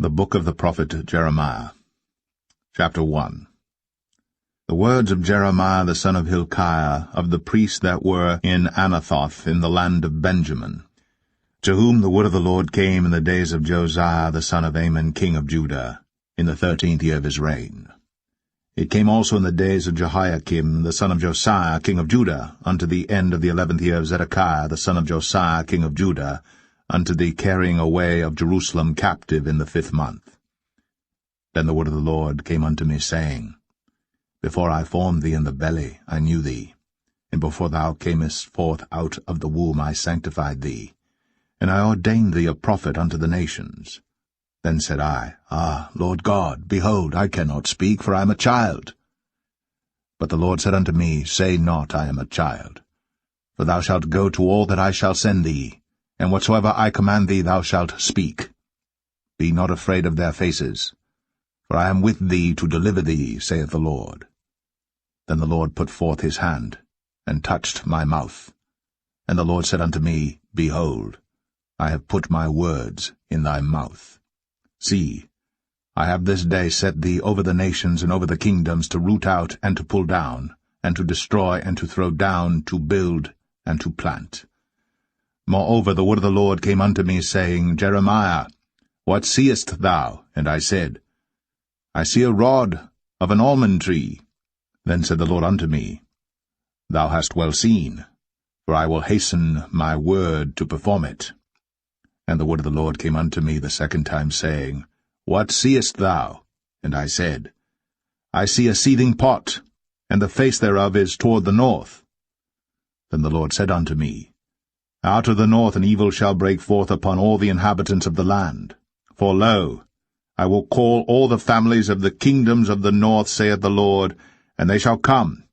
The Book of the Prophet Jeremiah. Chapter 1. The words of Jeremiah the son of Hilkiah, of the priests that were in Anathoth in the land of Benjamin, to whom the word of the Lord came in the days of Josiah the son of Amon king of Judah, in the 13th year of his reign. It came also in the days of Jehoiakim the son of Josiah king of Judah, unto the end of the 11th year of Zedekiah the son of Josiah king of Judah, unto the carrying away of Jerusalem captive in the 5th month. Then the word of the Lord came unto me, saying, Before I formed thee in the belly I knew thee, and before thou camest forth out of the womb I sanctified thee, and I ordained thee a prophet unto the nations. Then said I, Ah, Lord God, behold, I cannot speak, for I am a child. But the Lord said unto me, Say not, I am a child, for thou shalt go to all that I shall send thee, and whatsoever I command thee thou shalt speak. Be not afraid of their faces, for I am with thee to deliver thee, saith the Lord. Then the Lord put forth his hand, and touched my mouth. And the Lord said unto me, Behold, I have put my words in thy mouth. See, I have this day set thee over the nations and over the kingdoms, to root out and to pull down, and to destroy and to throw down, to build and to plant. Moreover, the word of the Lord came unto me, saying, Jeremiah, what seest thou? And I said, I see a rod of an almond tree. Then said the Lord unto me, Thou hast well seen, for I will hasten my word to perform it. And the word of the Lord came unto me the second time, saying, What seest thou? And I said, I see a seething pot, and the face thereof is toward the north. Then the Lord said unto me, Out of the north an evil shall break forth upon all the inhabitants of the land. For lo, I will call all the families of the kingdoms of the north, saith the Lord, and they shall come,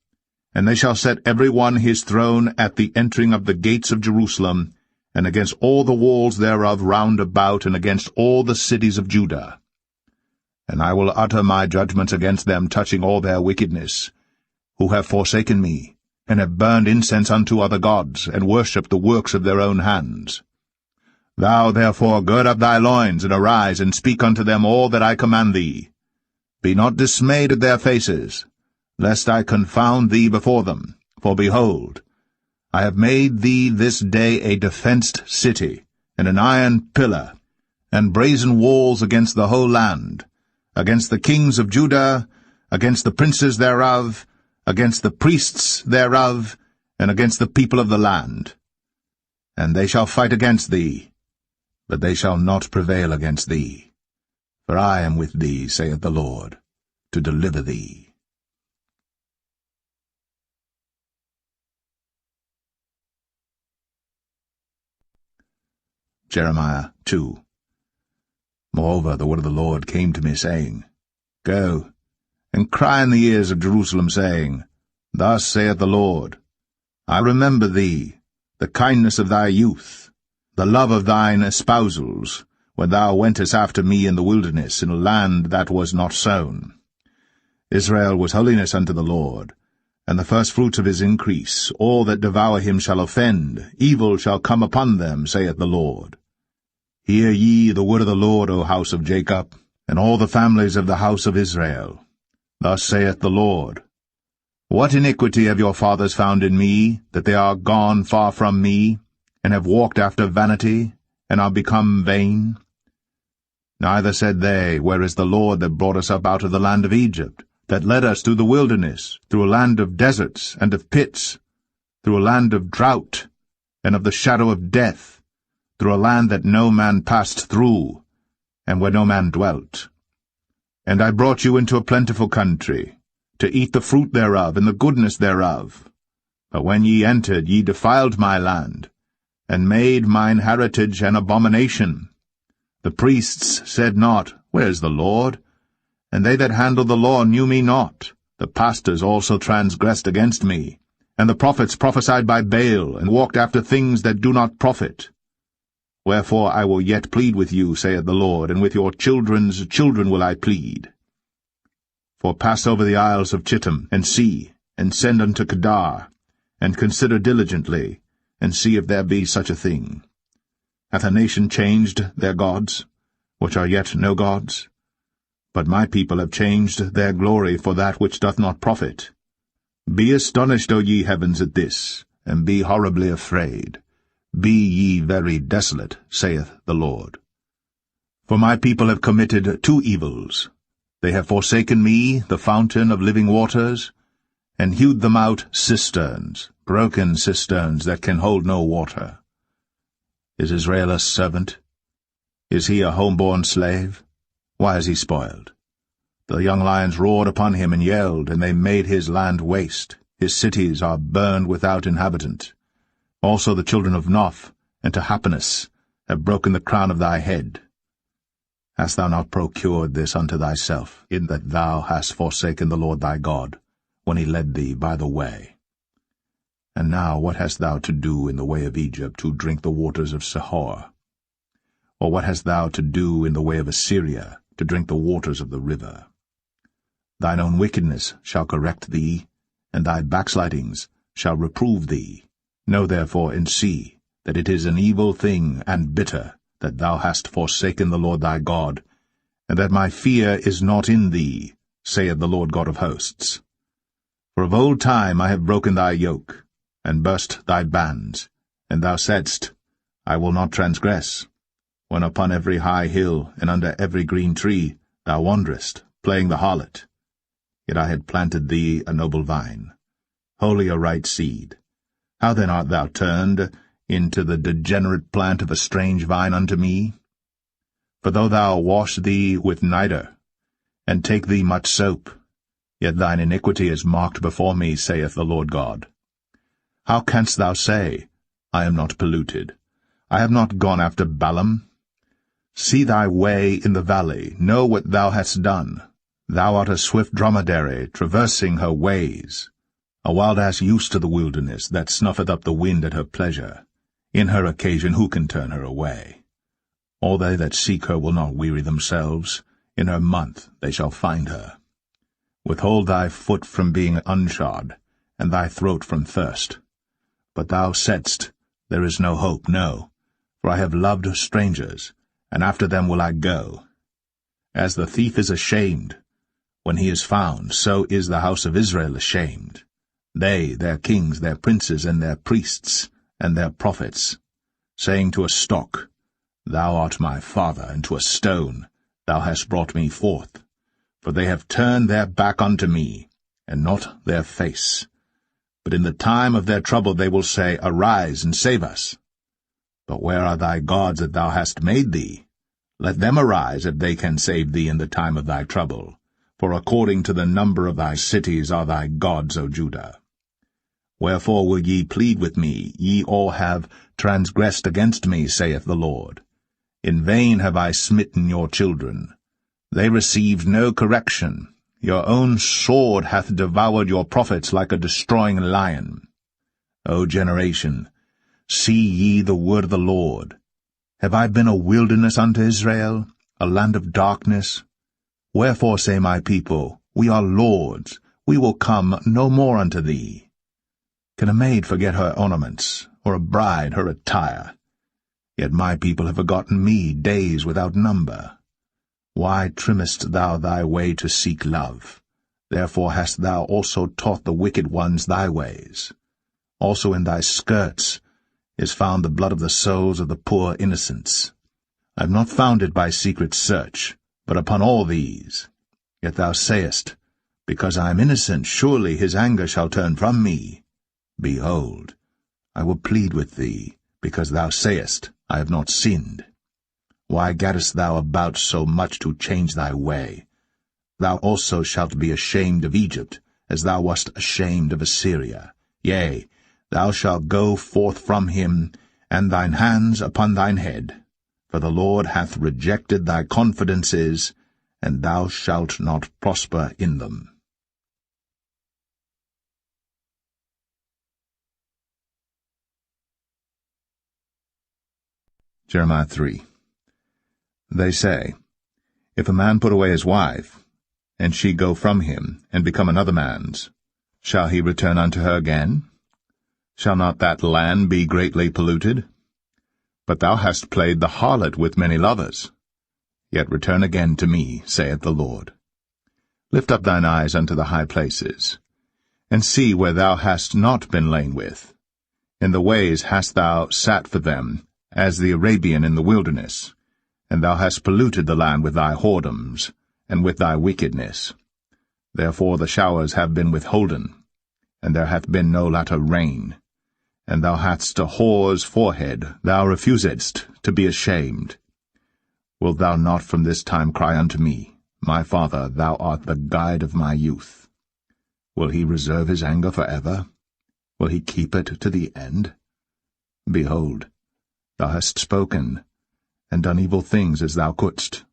and they shall set every one his throne at the entering of the gates of Jerusalem, and against all the walls thereof round about, and against all the cities of Judah. And I will utter my judgments against them touching all their wickedness, who have forsaken me, and have burned incense unto other gods, and worshipped the works of their own hands. Thou therefore gird up thy loins, and arise, and speak unto them all that I command thee. Be not dismayed at their faces, lest I confound thee before them. For behold, I have made thee this day a defenced city, and an iron pillar, and brazen walls against the whole land, against the kings of Judah, against the princes thereof, against the priests thereof, and against the people of the land. And they shall fight against thee, but they shall not prevail against thee. For I am with thee, saith the Lord, to deliver thee. Jeremiah 2. Moreover, the word of the Lord came to me, saying, Go, and cry in the ears of Jerusalem, saying, Thus saith the Lord, I remember thee, the kindness of thy youth, the love of thine espousals, when thou wentest after me in the wilderness, in a land that was not sown. Israel was holiness unto the Lord, and the firstfruits of his increase. All that devour him shall offend, evil shall come upon them, saith the Lord. Hear ye the word of the Lord, O house of Jacob, and all the families of the house of Israel. Thus saith the Lord, What iniquity have your fathers found in me, that they are gone far from me, and have walked after vanity, and are become vain? Neither said they, Where is the Lord that brought us up out of the land of Egypt, that led us through the wilderness, through a land of deserts and of pits, through a land of drought and of the shadow of death, through a land that no man passed through, and where no man dwelt? And I brought you into a plentiful country, to eat the fruit thereof and the goodness thereof. But when ye entered, ye defiled my land, and made mine heritage an abomination. The priests said not, Where is the Lord? And they that handled the law knew me not. The pastors also transgressed against me, and the prophets prophesied by Baal, and walked after things that do not profit. Wherefore I will yet plead with you, saith the Lord, and with your children's children will I plead. For pass over the isles of Chittim, and see, and send unto Kedar, and consider diligently, and see if there be such a thing. Hath a nation changed their gods? which are yet no gods? But my people have changed their glory for that which doth not profit. Be astonished, O ye heavens, at this, and be horribly afraid. Be ye very desolate, saith the Lord. For my people have committed two evils. They have forsaken me, the fountain of living waters, and hewed them out cisterns, broken cisterns that can hold no water. Is Israel a servant? Is he a home-born slave? Why is he spoiled? The young lions roared upon him and yelled, and they made his land waste. His cities are burned without inhabitant. Also the children of Noph and Tahpanhes have broken the crown of thy head. Hast thou not procured this unto thyself, in that thou hast forsaken the Lord thy God, when he led thee by the way? And now what hast thou to do in the way of Egypt, to drink the waters of Sihor? Or what hast thou to do in the way of Assyria, to drink the waters of the river? Thine own wickedness shall correct thee, and thy backslidings shall reprove thee. Know therefore and see that it is an evil thing and bitter, that thou hast forsaken the Lord thy God, and that my fear is not in thee, saith the Lord God of hosts. For of old time I have broken thy yoke, and burst thy bands, and thou saidst, I will not transgress, when upon every high hill and under every green tree thou wanderest, playing the harlot. Yet I had planted thee a noble vine, wholly a right seed. How then art thou turned into the degenerate plant of a strange vine unto me? For though thou wash thee with nitre, and take thee much soap, yet thine iniquity is marked before me, saith the Lord God. How canst thou say, I am not polluted? I have not gone after Balaam. See thy way in the valley, know what thou hast done. Thou art a swift dromedary, traversing her ways, a wild ass used to the wilderness, that snuffeth up the wind at her pleasure. In her occasion who can turn her away? All they that seek her will not weary themselves. In her month they shall find her. Withhold thy foot from being unshod, and thy throat from thirst. But thou saidst, There is no hope, no, for I have loved strangers, and after them will I go. As the thief is ashamed when he is found, so is the house of Israel ashamed. They, their kings, their princes, and their priests, and their prophets, saying to a stock, Thou art my father, and to a stone, Thou hast brought me forth. For they have turned their back unto me, and not their face. But in the time of their trouble they will say, Arise, and save us. But where are thy gods that thou hast made thee? Let them arise, if they can save thee in the time of thy trouble. For according to the number of thy cities are thy gods, O Judah. Wherefore will ye plead with me? Ye all have transgressed against me, saith the Lord. In vain have I smitten your children. They received no correction. Your own sword hath devoured your prophets like a destroying lion. O generation, see ye the word of the Lord. Have I been a wilderness unto Israel, a land of darkness? Wherefore say my people, We are lords, we will come no more unto thee. Can a maid forget her ornaments, or a bride her attire? Yet my people have forgotten me days without number. Why trimmest thou thy way to seek love? Therefore hast thou also taught the wicked ones thy ways. Also in thy skirts is found the blood of the souls of the poor innocents. I have not found it by secret search, but upon all these. Yet thou sayest, Because I am innocent, surely his anger shall turn from me. Behold, I will plead with thee, because thou sayest, I have not sinned. Why gaddest thou about so much to change thy way? Thou also shalt be ashamed of Egypt, as thou wast ashamed of Assyria. Yea, thou shalt go forth from him, and thine hands upon thine head. For the Lord hath rejected thy confidences, and thou shalt not prosper in them. Jeremiah 3. They say, If a man put away his wife, and she go from him, and become another man's, shall he return unto her again? Shall not that land be greatly polluted? But thou hast played the harlot with many lovers. Yet return again to me, saith the Lord. Lift up thine eyes unto the high places, and see where thou hast not been lain with. In the ways hast thou sat for them, as the Arabian in the wilderness, and thou hast polluted the land with thy whoredoms, and with thy wickedness. Therefore the showers have been withholden, and there hath been no latter rain. And thou hadst a whore's forehead, thou refusedst to be ashamed. Wilt thou not from this time cry unto me, My Father, thou art the guide of my youth? Will he reserve his anger for ever? Will he keep it to the end? Behold, thou hast spoken, and done evil things as thou couldst.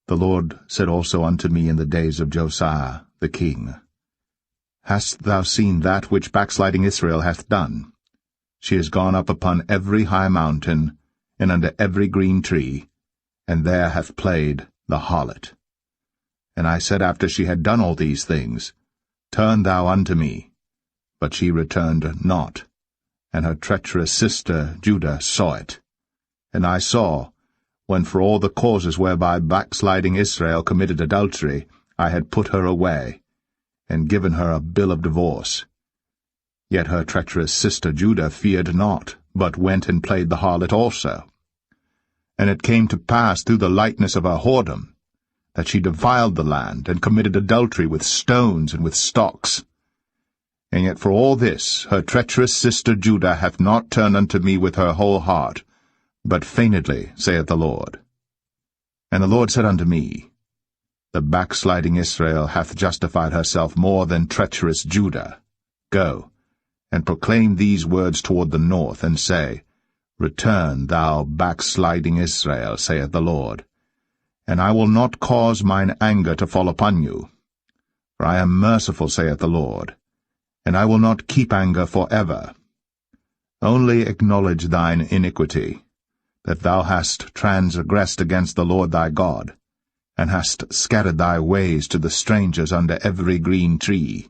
The Lord said also unto me in the days of Josiah the king, Hast thou seen that which backsliding Israel hath done? She is gone up upon every high mountain, and under every green tree, and there hath played the harlot. And I said after she had done all these things, Turn thou unto me. But she returned not, and her treacherous sister Judah saw it. And I saw, when for all the causes whereby backsliding Israel committed adultery, I had put her away, and given her a bill of divorce. Yet her treacherous sister Judah feared not, but went and played the harlot also. And it came to pass through the lightness of her whoredom, that she defiled the land, and committed adultery with stones and with stocks. And yet for all this her treacherous sister Judah hath not turned unto me with her whole heart, but feignedly, saith the Lord. And the Lord said unto me, The backsliding Israel hath justified herself more than treacherous Judah. Go, and proclaim these words toward the north, and say, Return, thou backsliding Israel, saith the Lord, and I will not cause mine anger to fall upon you. For I am merciful, saith the Lord, and I will not keep anger for ever. Only acknowledge thine iniquity, that thou hast transgressed against the Lord thy God, and hast scattered thy ways to the strangers under every green tree.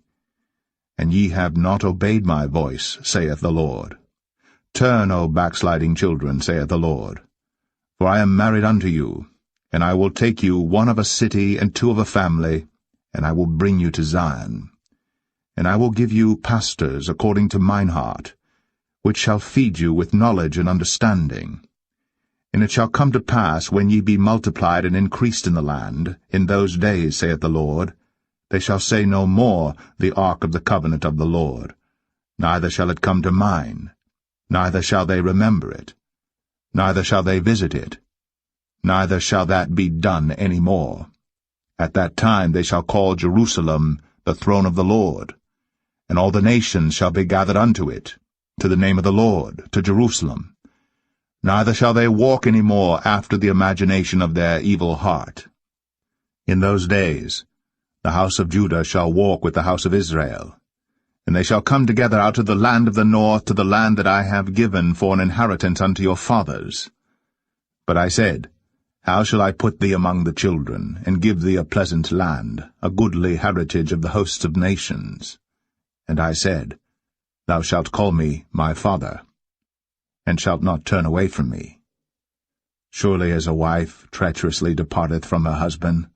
And ye have not obeyed my voice, saith the Lord. Turn, O backsliding children, saith the Lord. For I am married unto you, and I will take you one of a city and two of a family, and I will bring you to Zion. And I will give you pastors according to mine heart, which shall feed you with knowledge and understanding. And it shall come to pass, when ye be multiplied and increased in the land, in those days, saith the Lord, they shall say no more, The ark of the covenant of the Lord. Neither shall it come to mind, neither shall they remember it, neither shall they visit it, neither shall that be done any more. At that time they shall call Jerusalem the throne of the Lord, and all the nations shall be gathered unto it, to the name of the Lord, to Jerusalem. Neither shall they walk any more after the imagination of their evil heart. In those days the house of Judah shall walk with the house of Israel, and they shall come together out of the land of the north to the land that I have given for an inheritance unto your fathers. But I said, How shall I put thee among the children, and give thee a pleasant land, a goodly heritage of the hosts of nations? And I said, Thou shalt call me my father, and shalt not turn away from me. Surely as a wife treacherously departeth from her husband,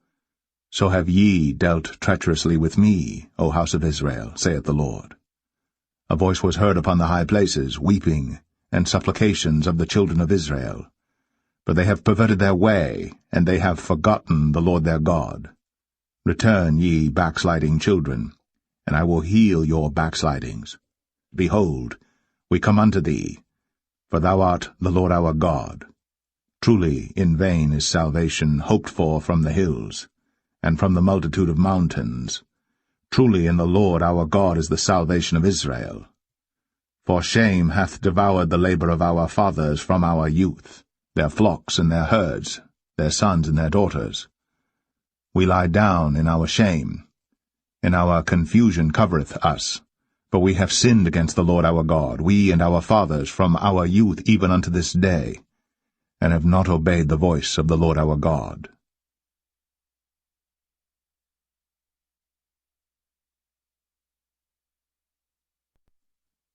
so have ye dealt treacherously with me, O house of Israel, saith the Lord. A voice was heard upon the high places, weeping, and supplications of the children of Israel. For they have perverted their way, and they have forgotten the Lord their God. Return, ye backsliding children, and I will heal your backslidings. Behold, we come unto thee, for thou art the Lord our God. Truly in vain is salvation hoped for from the hills, and from the multitude of mountains. Truly in the Lord our God is the salvation of Israel. For shame hath devoured the labor of our fathers from our youth, their flocks and their herds, their sons and their daughters. We lie down in our shame, and our confusion covereth us. For we have sinned against the Lord our God, we and our fathers, from our youth even unto this day, and have not obeyed the voice of the Lord our God.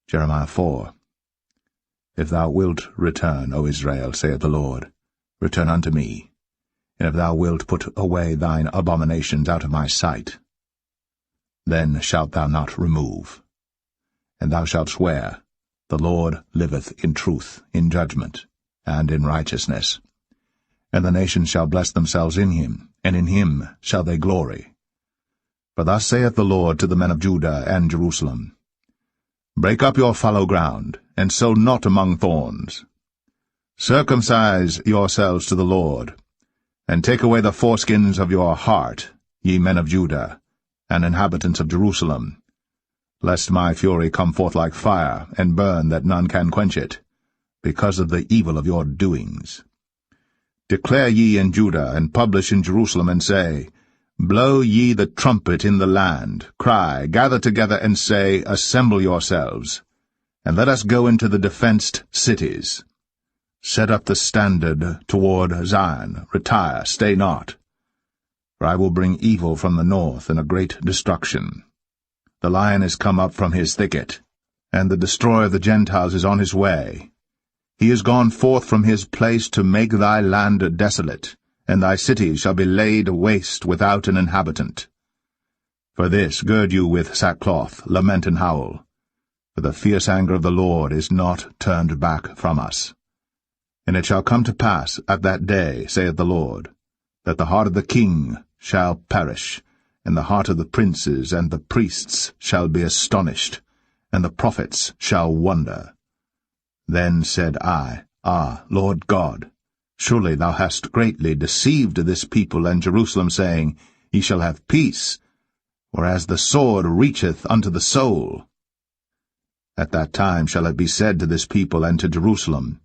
Jeremiah 4. If thou wilt return, O Israel, saith the Lord, return unto me, and if thou wilt put away thine abominations out of my sight, then shalt thou not remove. And thou shalt swear, The Lord liveth in truth, in judgment, and in righteousness. And the nations shall bless themselves in him, and in him shall they glory. For thus saith the Lord to the men of Judah and Jerusalem, Break up your fallow ground, and sow not among thorns. Circumcise yourselves to the Lord, and take away the foreskins of your heart, ye men of Judah, and inhabitants of Jerusalem, lest my fury come forth like fire, and burn that none can quench it, because of the evil of your doings. Declare ye in Judah, and publish in Jerusalem, and say, Blow ye the trumpet in the land, cry, gather together, and say, Assemble yourselves, and let us go into the defenced cities. Set up the standard toward Zion, retire, stay not. For I will bring evil from the north, and a great destruction. The lion is come up from his thicket, and the destroyer of the Gentiles is on his way. He is gone forth from his place to make thy land desolate, and thy cities shall be laid waste without an inhabitant. For this gird you with sackcloth, lament and howl, for the fierce anger of the Lord is not turned back from us. And it shall come to pass at that day, saith the Lord, that the heart of the king shall perish, and the heart of the princes and the priests shall be astonished, and the prophets shall wonder. Then said I, Ah, Lord God, surely thou hast greatly deceived this people and Jerusalem, saying, Ye shall have peace, whereas the sword reacheth unto the soul. At that time shall it be said to this people and to Jerusalem,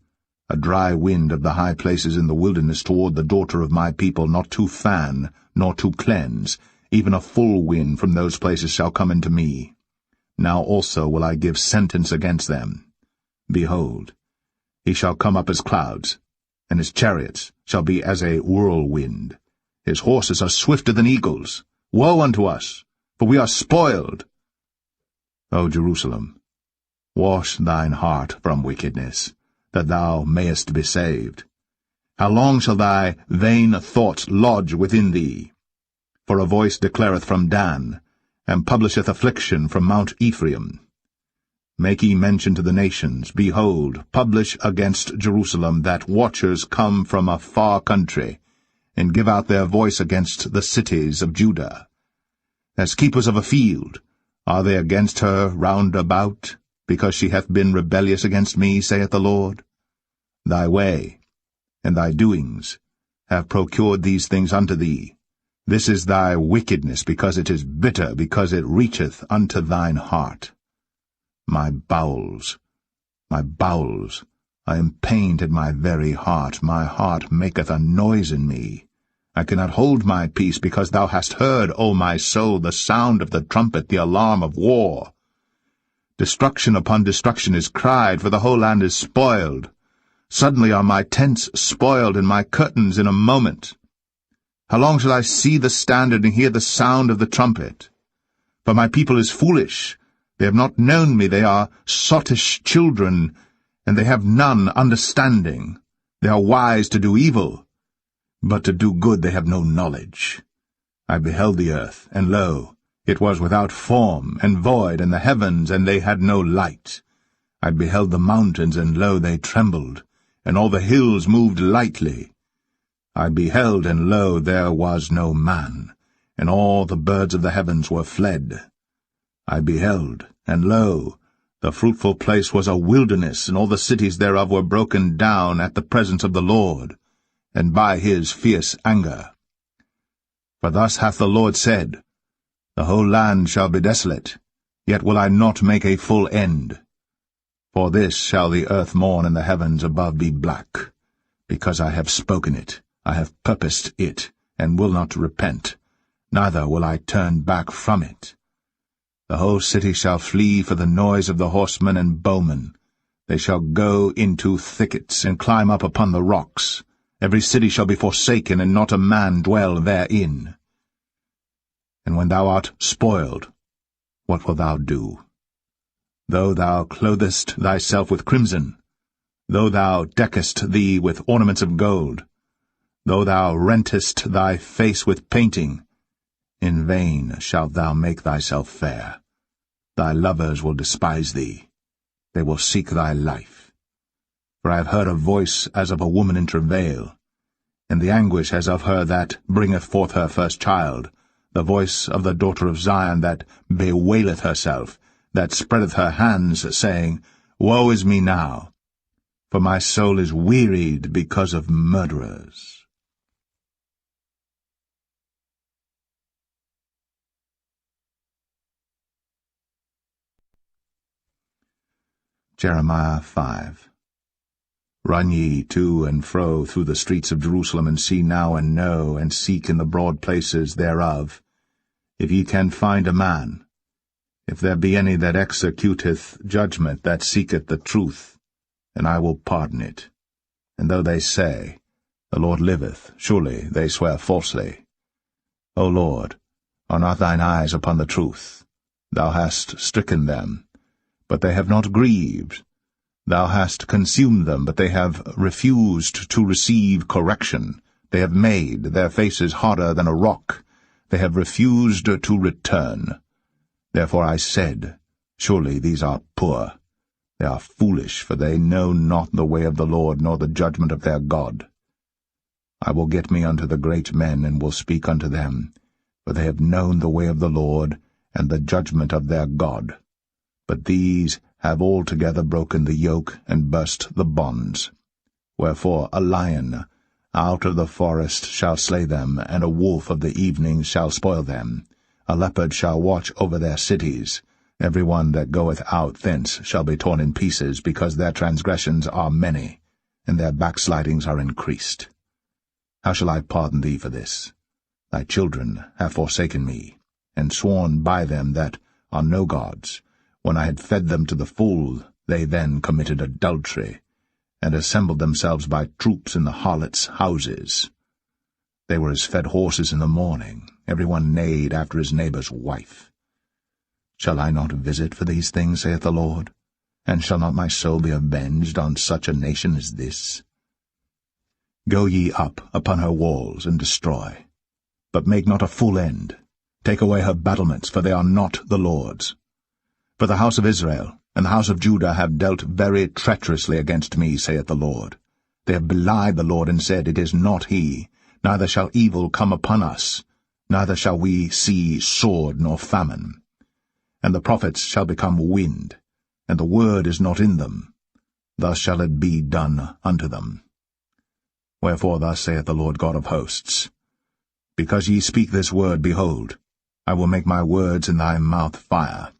A dry wind of the high places in the wilderness toward the daughter of my people, not to fan, nor to cleanse, even a full wind from those places shall come into me. Now also will I give sentence against them. Behold, he shall come up as clouds, and his chariots shall be as a whirlwind. His horses are swifter than eagles. Woe unto us, for we are spoiled. O Jerusalem, wash thine heart from wickedness, that thou mayest be saved. How long shall thy vain thoughts lodge within thee? For a voice declareth from Dan, and publisheth affliction from Mount Ephraim. Make ye mention to the nations, Behold, publish against Jerusalem, that watchers come from a far country, and give out their voice against the cities of Judah. As keepers of a field, are they against her round about, because she hath been rebellious against me, saith the Lord? Thy way and thy doings have procured these things unto thee. This is thy wickedness, because it is bitter, because it reacheth unto thine heart. My bowels, I am pained at my very heart. My heart maketh a noise in me. I cannot hold my peace, because thou hast heard, O my soul, the sound of the trumpet, the alarm of war. Destruction upon destruction is cried, for the whole land is spoiled. Suddenly are my tents spoiled, and my curtains in a moment. How long shall I see the standard and hear the sound of the trumpet? For my people is foolish. They have not known me. They are sottish children, and they have none understanding. They are wise to do evil, but to do good they have no knowledge. I beheld the earth, and lo, it was without form and void, and the heavens, and they had no light. I beheld the mountains, and lo, they trembled, and all the hills moved lightly. I beheld, and lo, there was no man, and all the birds of the heavens were fled. I beheld, and lo, the fruitful place was a wilderness, and all the cities thereof were broken down at the presence of the Lord, and by his fierce anger. For thus hath the Lord said, The whole land shall be desolate, yet will I not make a full end. For this shall the earth mourn, and the heavens above be black, because I have spoken it, I have purposed it, and will not repent, neither will I turn back from it. The whole city shall flee for the noise of the horsemen and bowmen. They shall go into thickets, and climb up upon the rocks. Every city shall be forsaken, and not a man dwell therein. And when thou art spoiled, what wilt thou do? Though thou clothest thyself with crimson, though thou deckest thee with ornaments of gold, though thou rentest thy face with painting, in vain shalt thou make thyself fair. Thy lovers will despise thee. They will seek thy life. For I have heard a voice as of a woman in travail, and the anguish as of her that bringeth forth her first child, the voice of the daughter of Zion that bewaileth herself, that spreadeth her hands, saying, Woe is me now! For my soul is wearied because of murderers. Jeremiah 5. Run ye to and fro through the streets of Jerusalem, and see now and know, and seek in the broad places thereof, if ye can find a man, if there be any that executeth judgment, that seeketh the truth, and I will pardon it. And though they say, The Lord liveth, surely they swear falsely. O Lord, are not thine eyes upon the truth? Thou hast stricken them, but they have not grieved. Thou hast consumed them, but they have refused to receive correction. They have made their faces harder than a rock. They have refused to return. Therefore I said, Surely these are poor. They are foolish, for they know not the way of the Lord, nor the judgment of their God. I will get me unto the great men, and will speak unto them, for they have known the way of the Lord, and the judgment of their God. But these have altogether broken the yoke, and burst the bonds. Wherefore a lion out of the forest shall slay them, and a wolf of the evening shall spoil them. A leopard shall watch over their cities. Every one that goeth out thence shall be torn in pieces, because their transgressions are many, and their backslidings are increased. How shall I pardon thee for this? Thy children have forsaken me, and sworn by them that are no gods. When I had fed them to the full, they then committed adultery, and assembled themselves by troops in the harlots' houses. They were as fed horses in the morning, every one neighed after his neighbour's wife. Shall I not visit for these things, saith the Lord? And shall not my soul be avenged on such a nation as this? Go ye up upon her walls, and destroy. But make not a full end. Take away her battlements, for they are not the Lord's. For the house of Israel and the house of Judah have dealt very treacherously against me, saith the Lord. They have belied the Lord, and said, It is not he, neither shall evil come upon us, neither shall we see sword nor famine. And the prophets shall become wind, and the word is not in them. Thus shall it be done unto them. Wherefore thus saith the Lord God of hosts, Because ye speak this word, behold, I will make my words in thy mouth fire,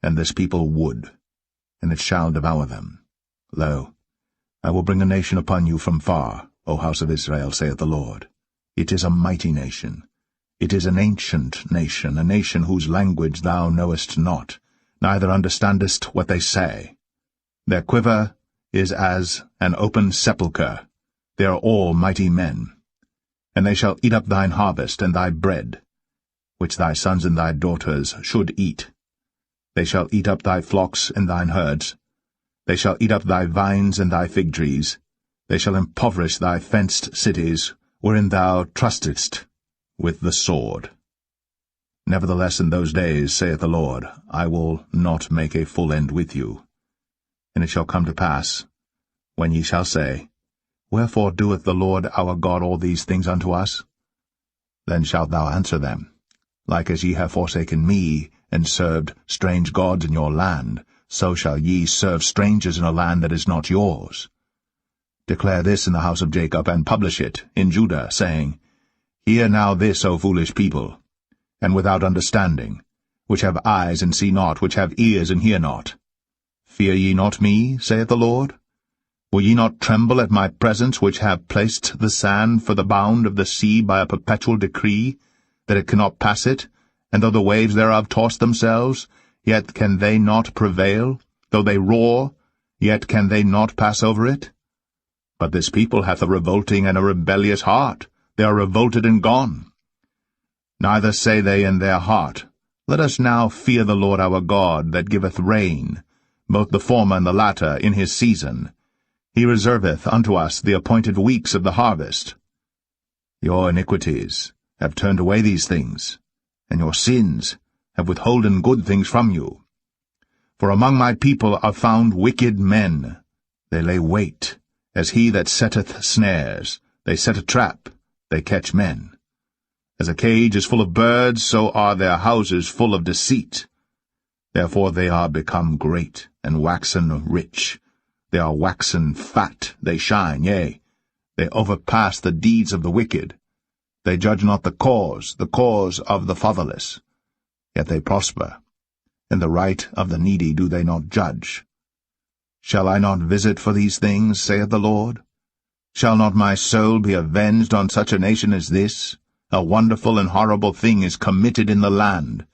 and this people wood, and it shall devour them. Lo, I will bring a nation upon you from far, O house of Israel, saith the Lord. It is a mighty nation. It is an ancient nation, a nation whose language thou knowest not, neither understandest what they say. Their quiver is as an open sepulchre. They are all mighty men. And they shall eat up thine harvest and thy bread, which thy sons and thy daughters should eat. They shall eat up thy flocks and thine herds. They shall eat up thy vines and thy fig trees. They shall impoverish thy fenced cities, wherein thou trustedst, with the sword. Nevertheless in those days, saith the Lord, I will not make a full end with you. And it shall come to pass, when ye shall say, Wherefore doeth the Lord our God all these things unto us? Then shalt thou answer them, Like as ye have forsaken me, and served strange gods in your land, so shall ye serve strangers in a land that is not yours. Declare this in the house of Jacob, and publish it in Judah, saying, Hear now this, O foolish people, and without understanding, which have eyes and see not, which have ears and hear not. Fear ye not me, saith the Lord? Will ye not tremble at my presence, which have placed the sand for the bound of the sea by a perpetual decree, that it cannot pass it? And though the waves thereof toss themselves, yet can they not prevail. Though they roar, yet can they not pass over it. But this people hath a revolting and a rebellious heart. They are revolted and gone. Neither say they in their heart, Let us now fear the Lord our God, that giveth rain, both the former and the latter, in his season. He reserveth unto us the appointed weeks of the harvest. Your iniquities have turned away these things, and your sins have withholden good things from you. For among my people are found wicked men. They lay wait, as he that setteth snares. They set a trap, they catch men. As a cage is full of birds, so are their houses full of deceit. Therefore they are become great, and waxen rich. They are waxen fat, they shine, yea, they overpass the deeds of the wicked. They judge not the cause of the fatherless. Yet they prosper. In the right of the needy do they not judge. Shall I not visit for these things, saith the Lord? Shall not my soul be avenged on such a nation as this? A wonderful and horrible thing is committed in the land.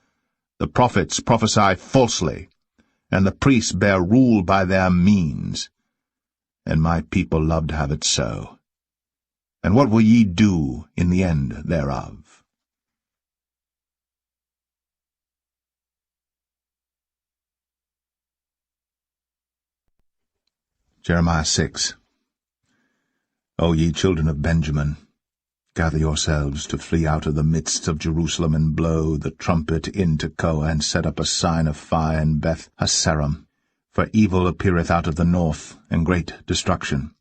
The prophets prophesy falsely, and the priests bear rule by their means. And my people love to have it so. And what will ye do in the end thereof? Jeremiah 6. O ye children of Benjamin, gather yourselves to flee out of the midst of Jerusalem, and blow the trumpet in Tekoa, and set up a sign of fire in Beth Hasaram. For evil appeareth out of the north, and great destruction.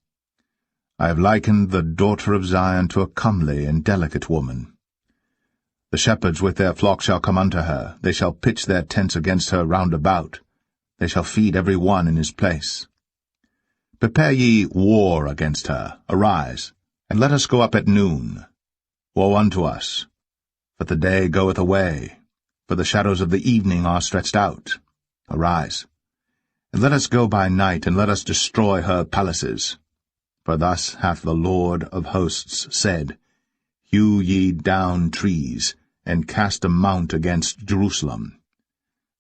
I have likened the daughter of Zion to a comely and delicate woman. The shepherds with their flocks shall come unto her. They shall pitch their tents against her round about. They shall feed every one in his place. Prepare ye war against her. Arise, and let us go up at noon. Woe unto us! For the day goeth away, for the shadows of the evening are stretched out. Arise, and let us go by night, and let us destroy her palaces. For thus hath the Lord of hosts said, Hew ye down trees, and cast a mount against Jerusalem.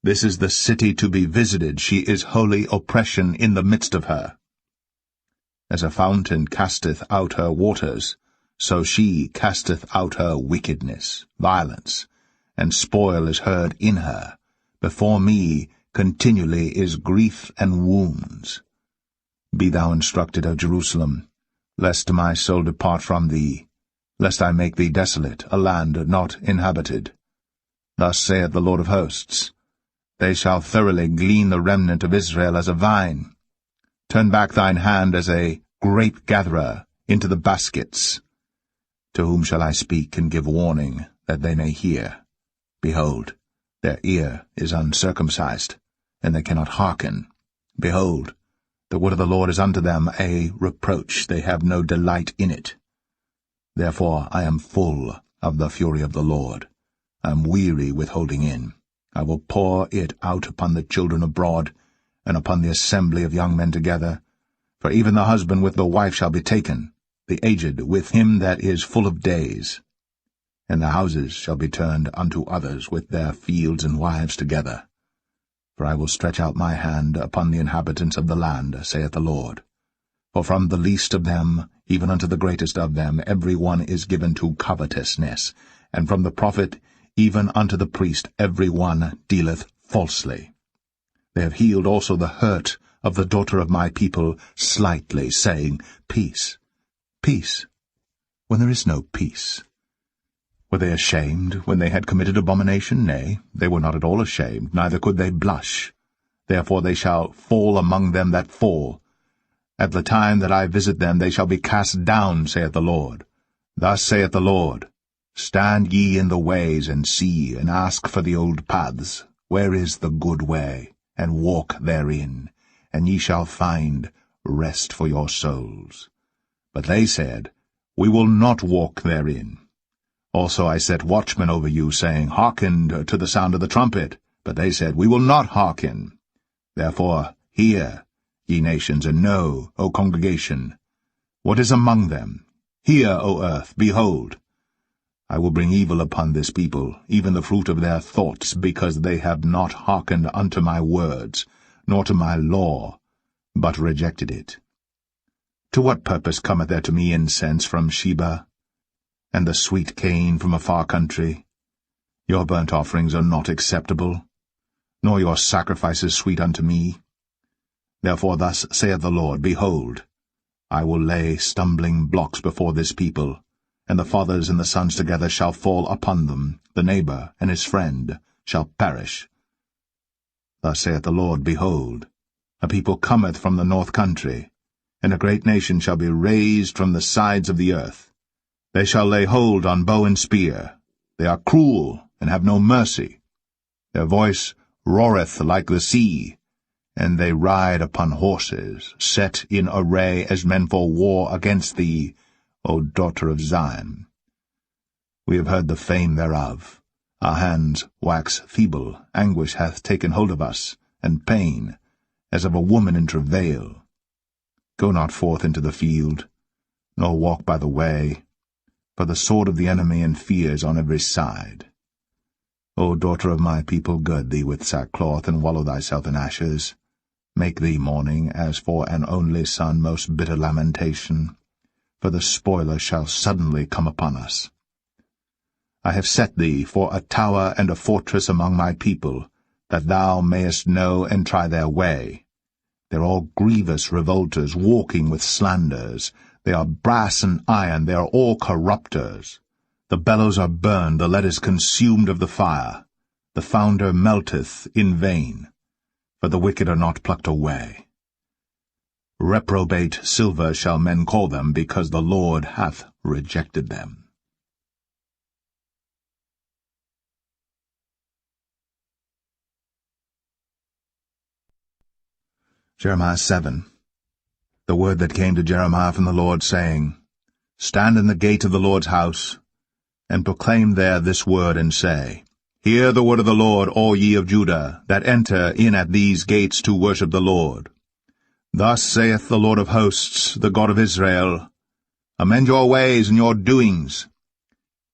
This is the city to be visited, she is holy oppression in the midst of her. As a fountain casteth out her waters, so she casteth out her wickedness, violence, and spoil is heard in her. Before me continually is grief and wounds. Be thou instructed, O Jerusalem, lest my soul depart from thee, lest I make thee desolate, a land not inhabited. Thus saith the Lord of hosts, They shall thoroughly glean the remnant of Israel as a vine. Turn back thine hand as a grape-gatherer into the baskets. To whom shall I speak and give warning, that they may hear? Behold, their ear is uncircumcised, and they cannot hearken. Behold, the word of the Lord is unto them a reproach, they have no delight in it. Therefore I am full of the fury of the Lord. I am weary with holding in. I will pour it out upon the children abroad, and upon the assembly of young men together. For even the husband with the wife shall be taken, the aged with him that is full of days. And the houses shall be turned unto others with their fields and wives together. For I will stretch out my hand upon the inhabitants of the land, saith the Lord. For from the least of them, even unto the greatest of them, every one is given to covetousness, and from the prophet even unto the priest every one dealeth falsely. They have healed also the hurt of the daughter of my people slightly, saying, Peace, peace, when there is no peace. Were they ashamed when they had committed abomination? Nay, they were not at all ashamed, neither could they blush. Therefore they shall fall among them that fall. At the time that I visit them they shall be cast down, saith the Lord. Thus saith the Lord, Stand ye in the ways, and see, and ask for the old paths, where is the good way, and walk therein, and ye shall find rest for your souls. But they said, We will not walk therein. Also I set watchmen over you, saying, Hearken to the sound of the trumpet. But they said, We will not hearken. Therefore hear, ye nations, and know, O congregation, what is among them. Hear, O earth, behold. I will bring evil upon this people, even the fruit of their thoughts, because they have not hearkened unto my words, nor to my law, but rejected it. To what purpose cometh there to me incense from Sheba, and the sweet cane from a far country? Your burnt offerings are not acceptable, nor your sacrifices sweet unto me. Therefore thus saith the Lord, Behold, I will lay stumbling blocks before this people, and the fathers and the sons together shall fall upon them. The neighbor and his friend shall perish. Thus saith the Lord, Behold, a people cometh from the north country, and a great nation shall be raised from the sides of the earth. They shall lay hold on bow and spear. They are cruel, and have no mercy. Their voice roareth like the sea, and they ride upon horses, set in array as men for war against thee, O daughter of Zion. We have heard the fame thereof. Our hands wax feeble, anguish hath taken hold of us, and pain, as of a woman in travail. Go not forth into the field, nor walk by the way, for the sword of the enemy and fears on every side. O daughter of my people, gird thee with sackcloth, and wallow thyself in ashes. Make thee mourning, as for an only son, most bitter lamentation, for the spoiler shall suddenly come upon us. I have set thee for a tower and a fortress among my people, that thou mayest know and try their way. They are all grievous revolters, walking with slanders. They are brass and iron, they are all corrupters. The bellows are burned, the lead is consumed of the fire. The founder melteth in vain, for the wicked are not plucked away. Reprobate silver shall men call them, because the Lord hath rejected them. Jeremiah 7. The word that came to Jeremiah from the Lord, saying, Stand in the gate of the Lord's house, and proclaim there this word, and say, Hear the word of the Lord, all ye of Judah, that enter in at these gates to worship the Lord. Thus saith the Lord of hosts, the God of Israel, Amend your ways and your doings,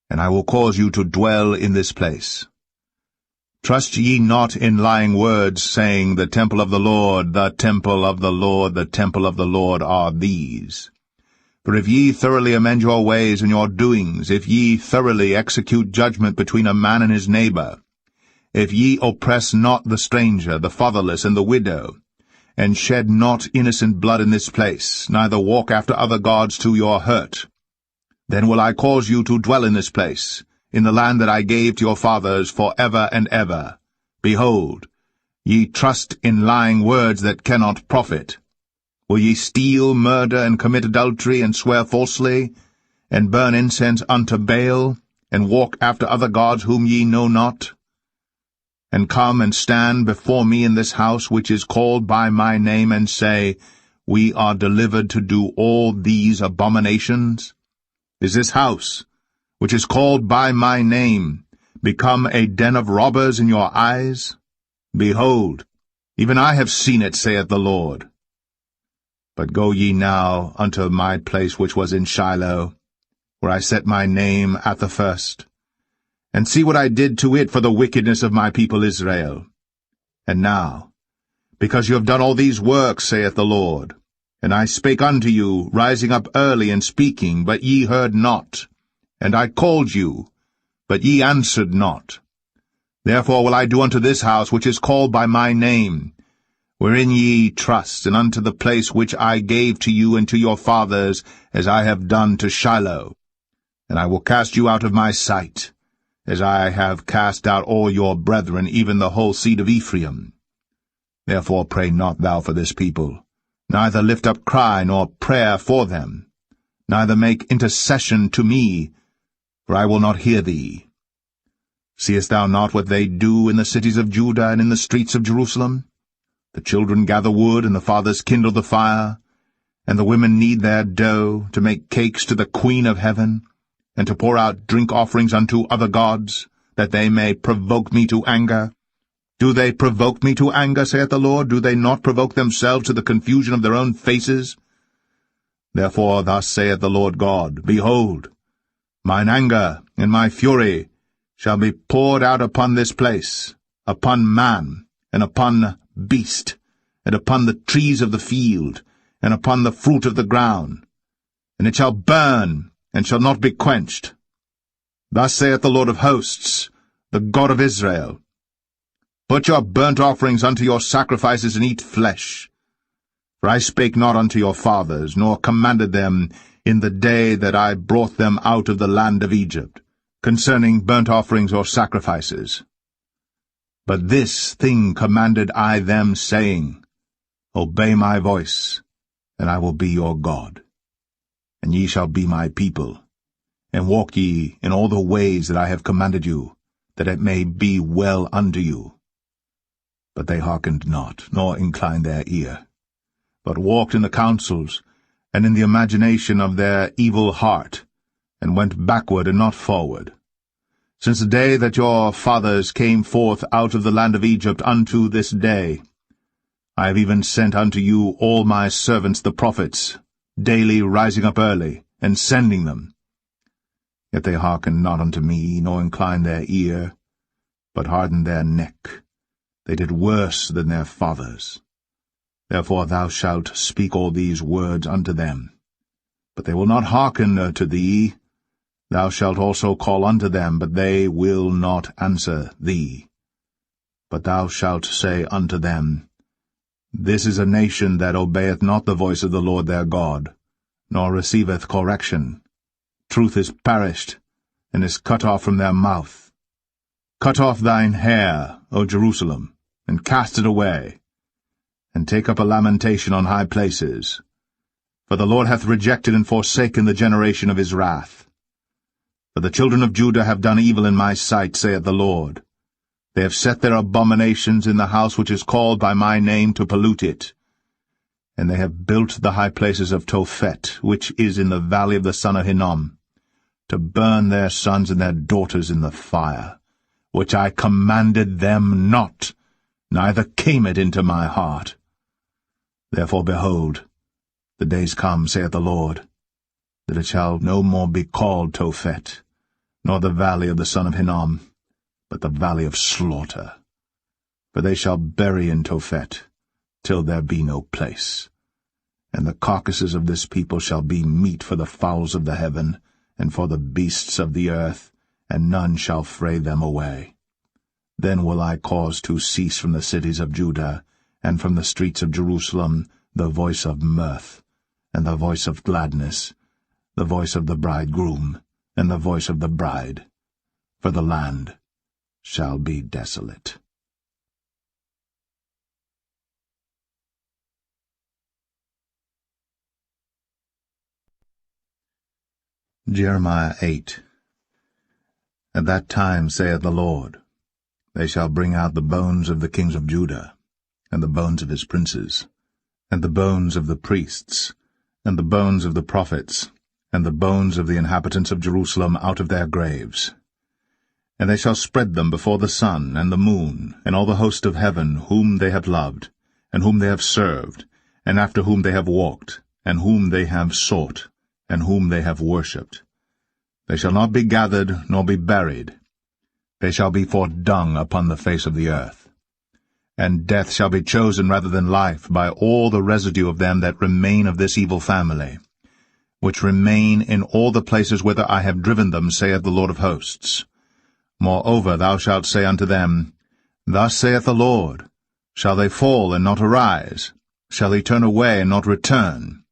and I will cause you to dwell in this place. Trust ye not in lying words, saying, The temple of the Lord, the temple of the Lord, the temple of the Lord are these. For if ye thoroughly amend your ways and your doings, if ye thoroughly execute judgment between a man and his neighbor, if ye oppress not the stranger, the fatherless, and the widow, and shed not innocent blood in this place, neither walk after other gods to your hurt, then will I cause you to dwell in this place, in the land that I gave to your fathers for ever and ever. Behold, ye trust in lying words that cannot profit. Will ye steal, murder, and commit adultery, and swear falsely, and burn incense unto Baal, and walk after other gods whom ye know not? And come and stand before me in this house which is called by my name, and say, We are delivered to do all these abominations? Is this house, which is called by my name, become a den of robbers in your eyes? Behold, even I have seen it, saith the Lord. But go ye now unto my place which was in Shiloh, where I set my name at the first, and see what I did to it for the wickedness of my people Israel. And now, because you have done all these works, saith the Lord, and I spake unto you, rising up early and speaking, but ye heard not, and I called you, but ye answered not. Therefore will I do unto this house which is called by my name, wherein ye trust, and unto the place which I gave to you and to your fathers, as I have done to Shiloh. And I will cast you out of my sight, as I have cast out all your brethren, even the whole seed of Ephraim. Therefore pray not thou for this people, neither lift up cry nor prayer for them, neither make intercession to me, for I will not hear thee. Seest thou not what they do in the cities of Judah and in the streets of Jerusalem? The children gather wood, and the fathers kindle the fire, and the women knead their dough, to make cakes to the Queen of heaven, and to pour out drink offerings unto other gods, that they may provoke me to anger. Do they provoke me to anger, saith the Lord? Do they not provoke themselves to the confusion of their own faces? Therefore thus saith the Lord God, Behold, mine anger and my fury shall be poured out upon this place, upon man, and upon beast, and upon the trees of the field, and upon the fruit of the ground, and it shall burn, and shall not be quenched. Thus saith the Lord of hosts, the God of Israel, Put your burnt offerings unto your sacrifices, and eat flesh. For I spake not unto your fathers, nor commanded them, in the day that I brought them out of the land of Egypt, concerning burnt offerings or sacrifices. But this thing commanded I them, saying, Obey my voice, and I will be your God. And ye shall be my people, and walk ye in all the ways that I have commanded you, that it may be well unto you. But they hearkened not, nor inclined their ear, but walked in the counsels, and in the imagination of their evil heart, and went backward and not forward. Since the day that your fathers came forth out of the land of Egypt unto this day, I have even sent unto you all my servants the prophets, daily rising up early, and sending them. Yet they hearkened not unto me, nor inclined their ear, but hardened their neck. They did worse than their fathers. Therefore thou shalt speak all these words unto them. But they will not hearken to thee. Thou shalt also call unto them, but they will not answer thee. But thou shalt say unto them, This is a nation that obeyeth not the voice of the Lord their God, nor receiveth correction. Truth is perished, and is cut off from their mouth. Cut off thine hair, O Jerusalem, and cast it away, and take up a lamentation on high places. For the Lord hath rejected and forsaken the generation of his wrath. For the children of Judah have done evil in my sight, saith the Lord. They have set their abominations in the house which is called by my name to pollute it. And they have built the high places of Tophet, which is in the valley of the son of Hinnom, to burn their sons and their daughters in the fire, which I commanded them not, neither came it into my heart. Therefore, behold, the days come, saith the Lord, that it shall no more be called Tophet, nor the valley of the son of Hinnom, but the valley of slaughter. For they shall bury in Tophet, till there be no place. And the carcasses of this people shall be meat for the fowls of the heaven, and for the beasts of the earth, and none shall fray them away. Then will I cause to cease from the cities of Judah, and from the streets of Jerusalem, the voice of mirth, and the voice of gladness, the voice of the bridegroom, and the voice of the bride, for the land shall be desolate. Jeremiah 8. At that time, saith the Lord, they shall bring out the bones of the kings of Judah, and the bones of his princes, and the bones of the priests, and the bones of the prophets, and the bones of the inhabitants of Jerusalem out of their graves. And they shall spread them before the sun and the moon, and all the host of heaven, whom they have loved, and whom they have served, and after whom they have walked, and whom they have sought, and whom they have worshipped. They shall not be gathered, nor be buried. They shall be for dung upon the face of the earth. And death shall be chosen rather than life by all the residue of them that remain of this evil family, which remain in all the places whither I have driven them, saith the Lord of hosts. Moreover thou shalt say unto them, Thus saith the Lord, Shall they fall and not arise? Shall they turn away and not return?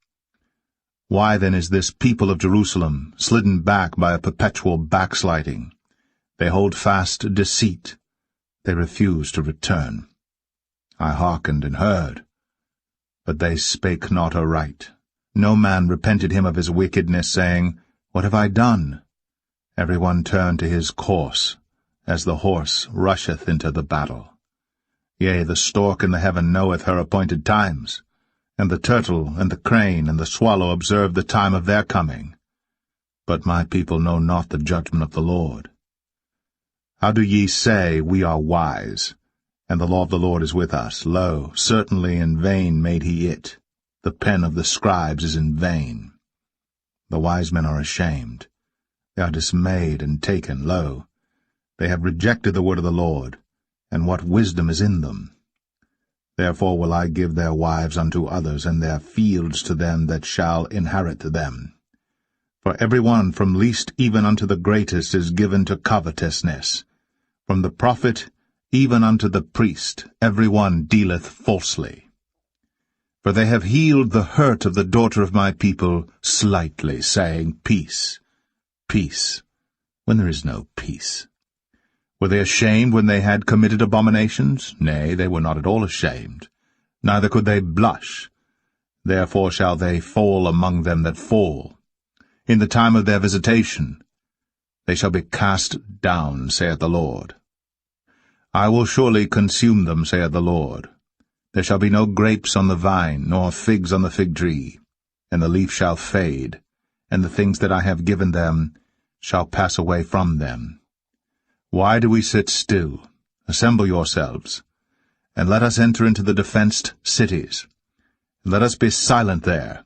Why then is this people of Jerusalem slidden back by a perpetual backsliding? They hold fast deceit. They refuse to return. I hearkened and heard, but they spake not aright. No man repented him of his wickedness, saying, What have I done? Every one turned to his course, as the horse rusheth into the battle. Yea, the stork in the heaven knoweth her appointed times, and the turtle and the crane and the swallow observe the time of their coming. But my people know not the judgment of the Lord. How do ye say, We are wise, and the law of the Lord is with us? Lo, certainly in vain made he it. The pen of the scribes is in vain. The wise men are ashamed. They are dismayed and taken. Lo, they have rejected the word of the Lord, and what wisdom is in them? Therefore will I give their wives unto others, and their fields to them that shall inherit them. For every one from least even unto the greatest is given to covetousness. From the prophet even unto the priest every one dealeth falsely. For they have healed the hurt of the daughter of my people slightly, saying, Peace, peace, when there is no peace. Were they ashamed when they had committed abominations? Nay, they were not at all ashamed, neither could they blush. Therefore shall they fall among them that fall. In the time of their visitation they shall be cast down, saith the Lord. I will surely consume them, saith the Lord. There shall be no grapes on the vine, nor figs on the fig tree, and the leaf shall fade, and the things that I have given them shall pass away from them. Why do we sit still? Assemble yourselves, and let us enter into the defenced cities. Let us be silent there.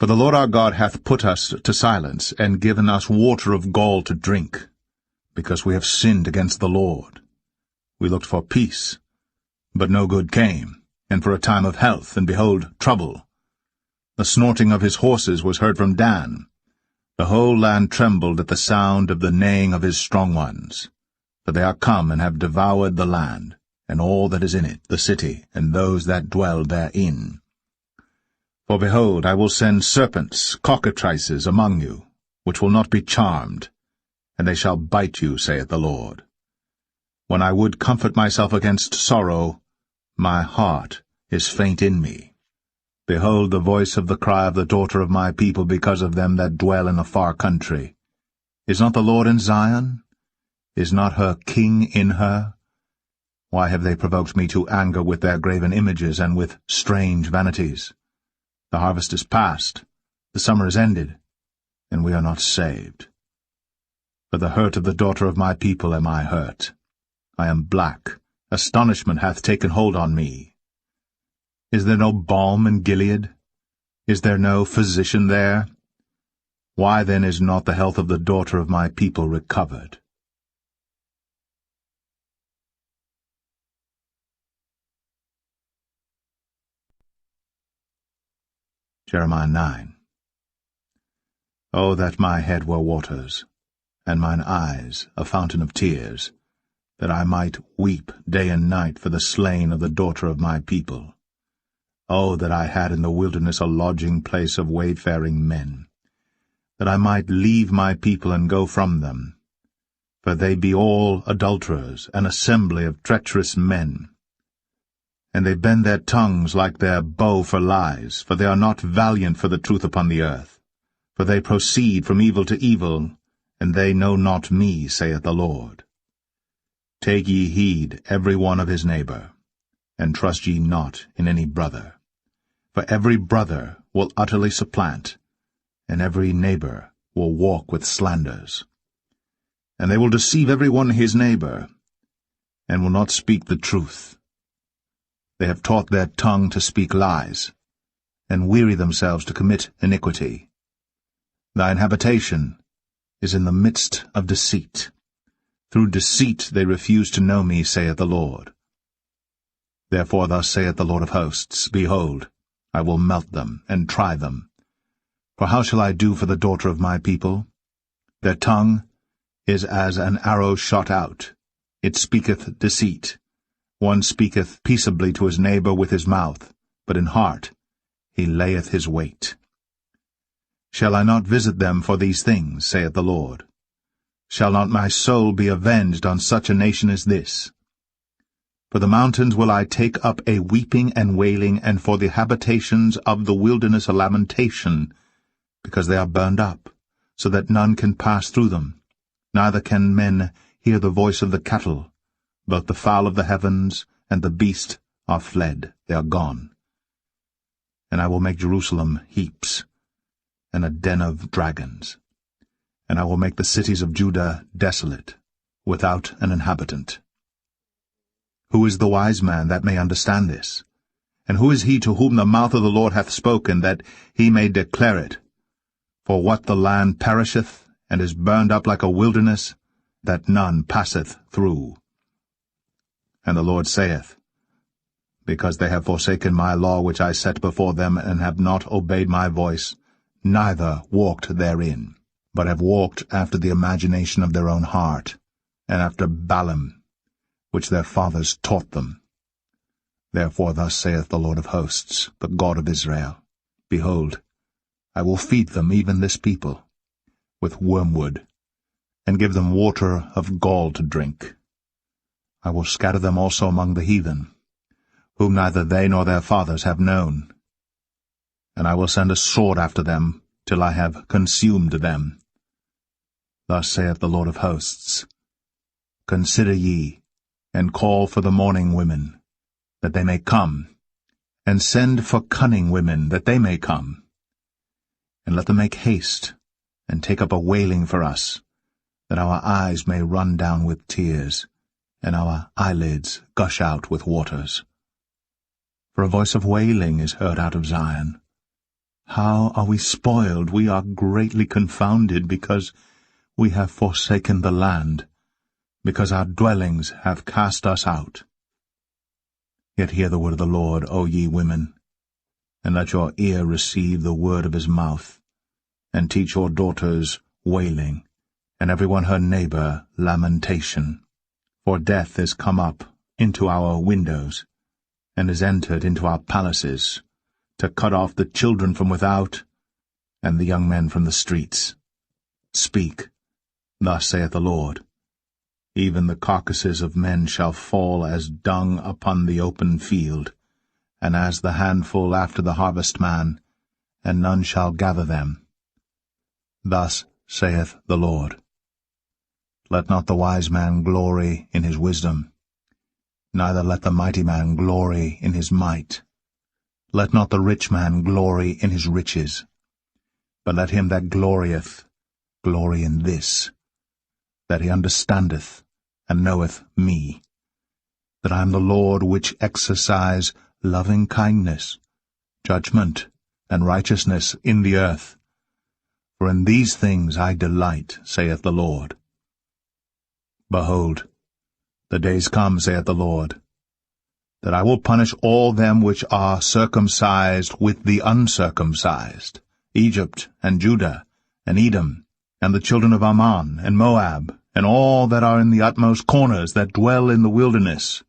For the Lord our God hath put us to silence, and given us water of gall to drink, because we have sinned against the Lord. We looked for peace, but no good came, and for a time of health, and behold, trouble. The snorting of his horses was heard from Dan. The whole land trembled at the sound of the neighing of his strong ones. For they are come and have devoured the land, and all that is in it, the city, and those that dwell therein. For behold, I will send serpents, cockatrices, among you, which will not be charmed, and they shall bite you, saith the Lord. When I would comfort myself against sorrow, my heart is faint in me. Behold the voice of the cry of the daughter of my people because of them that dwell in a far country. Is not the Lord in Zion? Is not her king in her? Why have they provoked me to anger with their graven images and with strange vanities? The harvest is past, the summer is ended, and we are not saved. For the hurt of the daughter of my people am I hurt. I am black, astonishment hath taken hold on me. Is there no balm in Gilead? Is there no physician there? Why then is not the health of the daughter of my people recovered? Jeremiah 9. O that my head were waters, and mine eyes a fountain of tears, that I might weep day and night for the slain of the daughter of my people. O that I had in the wilderness a lodging place of wayfaring men, that I might leave my people and go from them. For they be all adulterers, an assembly of treacherous men. And they bend their tongues like their bow for lies, for they are not valiant for the truth upon the earth. For they proceed from evil to evil, and they know not me, saith the Lord. Take ye heed every one of his neighbor, and trust ye not in any brother. For every brother will utterly supplant, and every neighbor will walk with slanders. And they will deceive every one his neighbor, and will not speak the truth. They have taught their tongue to speak lies, and weary themselves to commit iniquity. Thine habitation is in the midst of deceit. Through deceit they refuse to know me, saith the Lord. Therefore thus saith the Lord of hosts, Behold, I will melt them, and try them. For how shall I do for the daughter of my people? Their tongue is as an arrow shot out. It speaketh deceit. One speaketh peaceably to his neighbor with his mouth, but in heart he layeth his wait. Shall I not visit them for these things, saith the Lord? Shall not my soul be avenged on such a nation as this? For the mountains will I take up a weeping and wailing, and for the habitations of the wilderness a lamentation, because they are burned up, so that none can pass through them, neither can men hear the voice of the cattle. Both the fowl of the heavens and the beast are fled, they are gone. And I will make Jerusalem heaps, and a den of dragons. And I will make the cities of Judah desolate, without an inhabitant. Who is the wise man that may understand this? And who is he to whom the mouth of the Lord hath spoken, that he may declare it? For what the land perisheth, and is burned up like a wilderness, that none passeth through. And the Lord saith, Because they have forsaken my law which I set before them, and have not obeyed my voice, neither walked therein, but have walked after the imagination of their own heart, and after Balaam, which their fathers taught them. Therefore thus saith the Lord of hosts, the God of Israel, Behold, I will feed them, even this people, with wormwood, and give them water of gall to drink. I will scatter them also among the heathen, whom neither they nor their fathers have known. And I will send a sword after them, till I have consumed them. Thus saith the Lord of hosts, Consider ye, and call for the mourning women, that they may come, and send for cunning women, that they may come. And let them make haste, and take up a wailing for us, that our eyes may run down with tears, and our eyelids gush out with waters. For a voice of wailing is heard out of Zion. How are we spoiled, we are greatly confounded, because we have forsaken the land, because our dwellings have cast us out. Yet hear the word of the Lord, O ye women, and let your ear receive the word of his mouth, and teach your daughters wailing, and every one her neighbor lamentation. For death is come up into our windows, and is entered into our palaces, to cut off the children from without, and the young men from the streets. Speak, thus saith the Lord, Even the carcasses of men shall fall as dung upon the open field, and as the handful after the harvestman, and none shall gather them. Thus saith the Lord. Let not the wise man glory in his wisdom, neither let the mighty man glory in his might. Let not the rich man glory in his riches, but let him that glorieth glory in this, that he understandeth and knoweth me, that I am the Lord which exercise loving kindness, judgment, and righteousness in the earth. For in these things I delight, saith the Lord. Behold, the days come, saith the Lord, that I will punish all them which are circumcised with the uncircumcised, Egypt, and Judah, and Edom, and the children of Ammon, and Moab, and all that are in the utmost corners that dwell in the wilderness.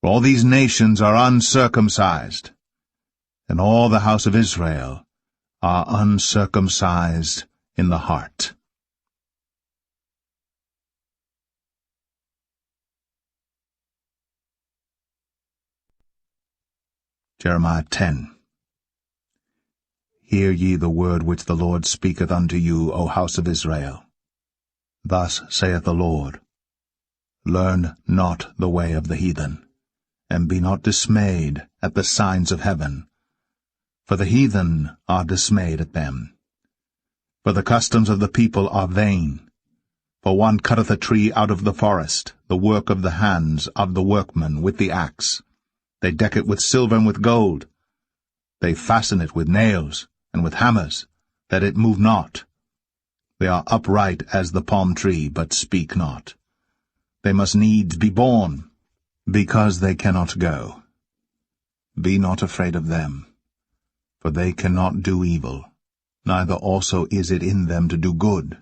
For all these nations are uncircumcised, and all the house of Israel are uncircumcised in the heart. Jeremiah 10. Hear ye the word which the Lord speaketh unto you, O house of Israel. Thus saith the Lord, Learn not the way of the heathen, and be not dismayed at the signs of heaven, for the heathen are dismayed at them. For the customs of the people are vain. For one cutteth a tree out of the forest, the work of the hands of the workman with the axe. They deck it with silver and with gold. They fasten it with nails and with hammers, that it move not. They are upright as the palm tree, but speak not. They must needs be born, because they cannot go. Be not afraid of them, for they cannot do evil, neither also is it in them to do good.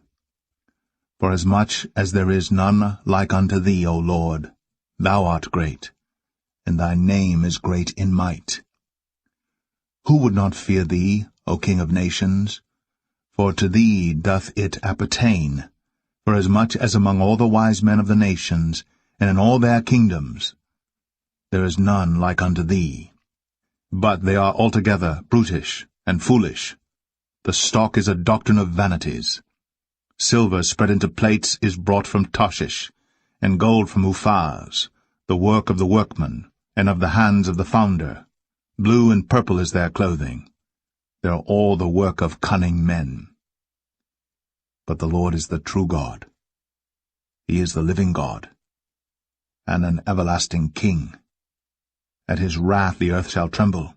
Forasmuch as there is none like unto thee, O Lord, thou art great, and thy name is great in might. Who would not fear thee, O King of nations? For to thee doth it appertain, forasmuch as among all the wise men of the nations, and in all their kingdoms, there is none like unto thee. But they are altogether brutish and foolish. The stock is a doctrine of vanities. Silver spread into plates is brought from Tarshish, and gold from Uphaz, the work of the workman, and of the hands of the founder. Blue and purple is their clothing. They are all the work of cunning men. But the Lord is the true God. He is the living God, and an everlasting King. At his wrath the earth shall tremble,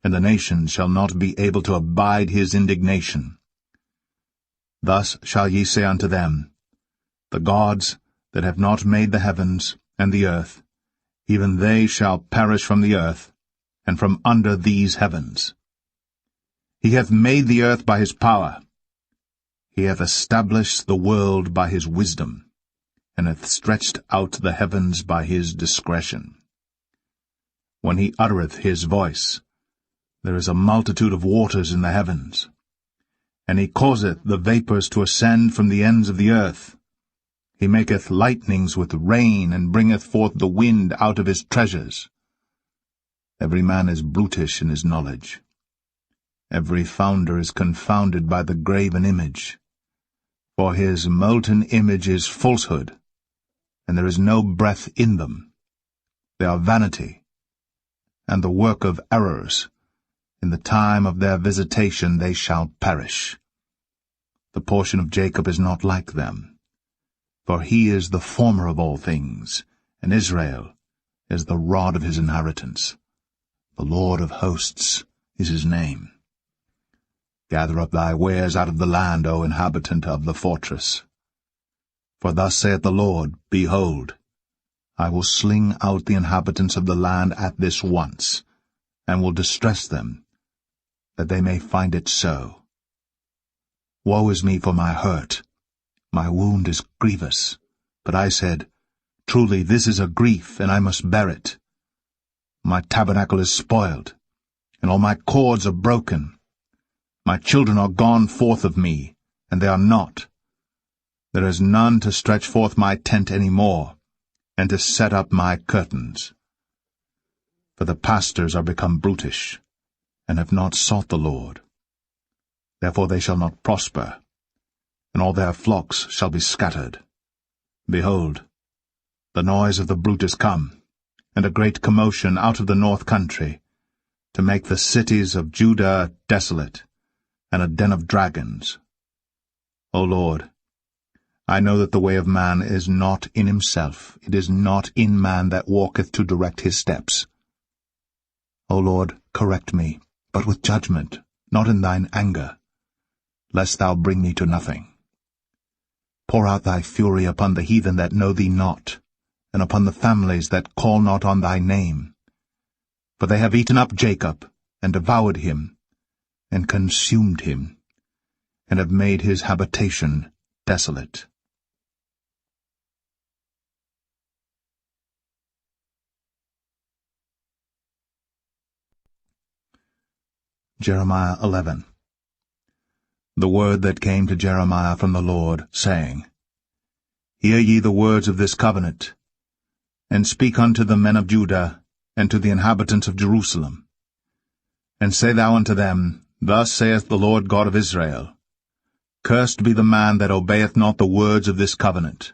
and the nations shall not be able to abide his indignation. Thus shall ye say unto them, The gods that have not made the heavens and the earth, even they shall perish from the earth, and from under these heavens. He hath made the earth by his power. He hath established the world by his wisdom, and hath stretched out the heavens by his discretion. when he uttereth his voice. There is a multitude of waters in the heavens. And he causeth the vapours to ascend from the ends of the earth. He maketh lightnings with rain, and bringeth forth the wind out of his treasures. Every man is brutish in his knowledge. Every founder is confounded by the graven image. For his molten image is falsehood, and there is no breath in them. They are vanity, and the work of errors. In the time of their visitation they shall perish. The portion of Jacob is not like them, for he is the former of all things, and Israel is the rod of his inheritance. The Lord of hosts is his name. Gather up thy wares out of the land, O inhabitant of the fortress. For thus saith the Lord, Behold, I will sling out the inhabitants of the land at this once, and will distress them, that they may find it so. Woe is me for my hurt! My wound is grievous. But I said, Truly this is a grief, and I must bear it. My tabernacle is spoiled, and all my cords are broken. My children are gone forth of me, and they are not. There is none to stretch forth my tent any more, and to set up my curtains. For the pastors are become brutish, and have not sought the Lord. Therefore they shall not prosper, and all their flocks shall be scattered. Behold, the noise of the brute is come, and a great commotion out of the north country, to make the cities of Judah desolate, and a den of dragons. O Lord, I know that the way of man is not in himself, it is not in man that walketh to direct his steps. O Lord, correct me, but with judgment, not in thine anger, lest thou bring me to nothing. Pour out thy fury upon the heathen that know thee not, and upon the families that call not on thy name. For they have eaten up Jacob, and devoured him, and consumed him, and have made his habitation desolate. Jeremiah 11. The word that came to Jeremiah from the Lord, saying, Hear ye the words of this covenant, and speak unto the men of Judah, and to the inhabitants of Jerusalem. And say thou unto them, Thus saith the Lord God of Israel, Cursed be the man that obeyeth not the words of this covenant,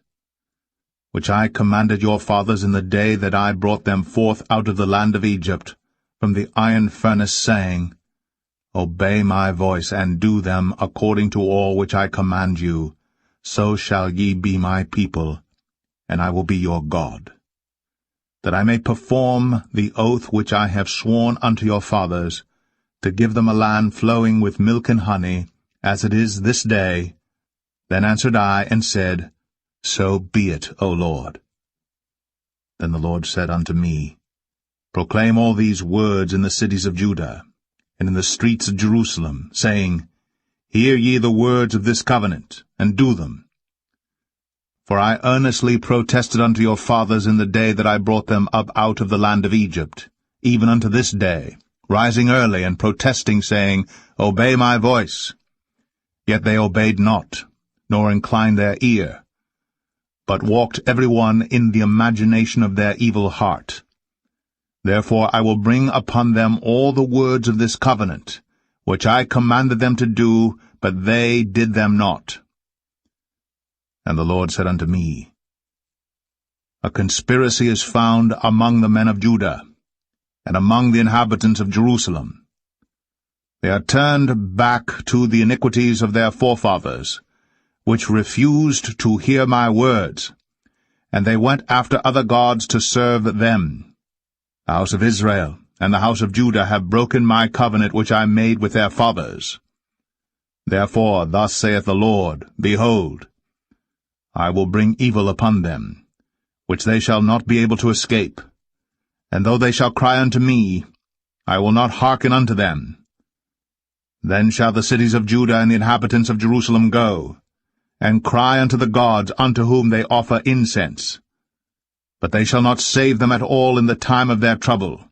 which I commanded your fathers in the day that I brought them forth out of the land of Egypt, from the iron furnace, saying, Obey my voice, and do them according to all which I command you, so shall ye be my people, and I will be your God. That I may perform the oath which I have sworn unto your fathers, to give them a land flowing with milk and honey, as it is this day. Then answered I, and said, So be it, O Lord. Then the Lord said unto me, Proclaim all these words in the cities of Judah, and in the streets of Jerusalem, saying, Hear ye the words of this covenant, and do them. For I earnestly protested unto your fathers in the day that I brought them up out of the land of Egypt, even unto this day, rising early and protesting, saying, Obey my voice. Yet they obeyed not, nor inclined their ear, but walked every one in the imagination of their evil heart. Therefore I will bring upon them all the words of this covenant, which I commanded them to do, but they did them not. And the Lord said unto me, A conspiracy is found among the men of Judah, and among the inhabitants of Jerusalem. They are turned back to the iniquities of their forefathers, which refused to hear my words, and they went after other gods to serve them. The house of Israel and the house of Judah have broken my covenant which I made with their fathers. Therefore thus saith the Lord, Behold, I will bring evil upon them, which they shall not be able to escape. And though they shall cry unto me, I will not hearken unto them. Then shall the cities of Judah and the inhabitants of Jerusalem go, and cry unto the gods unto whom they offer incense. But they shall not save them at all in the time of their trouble.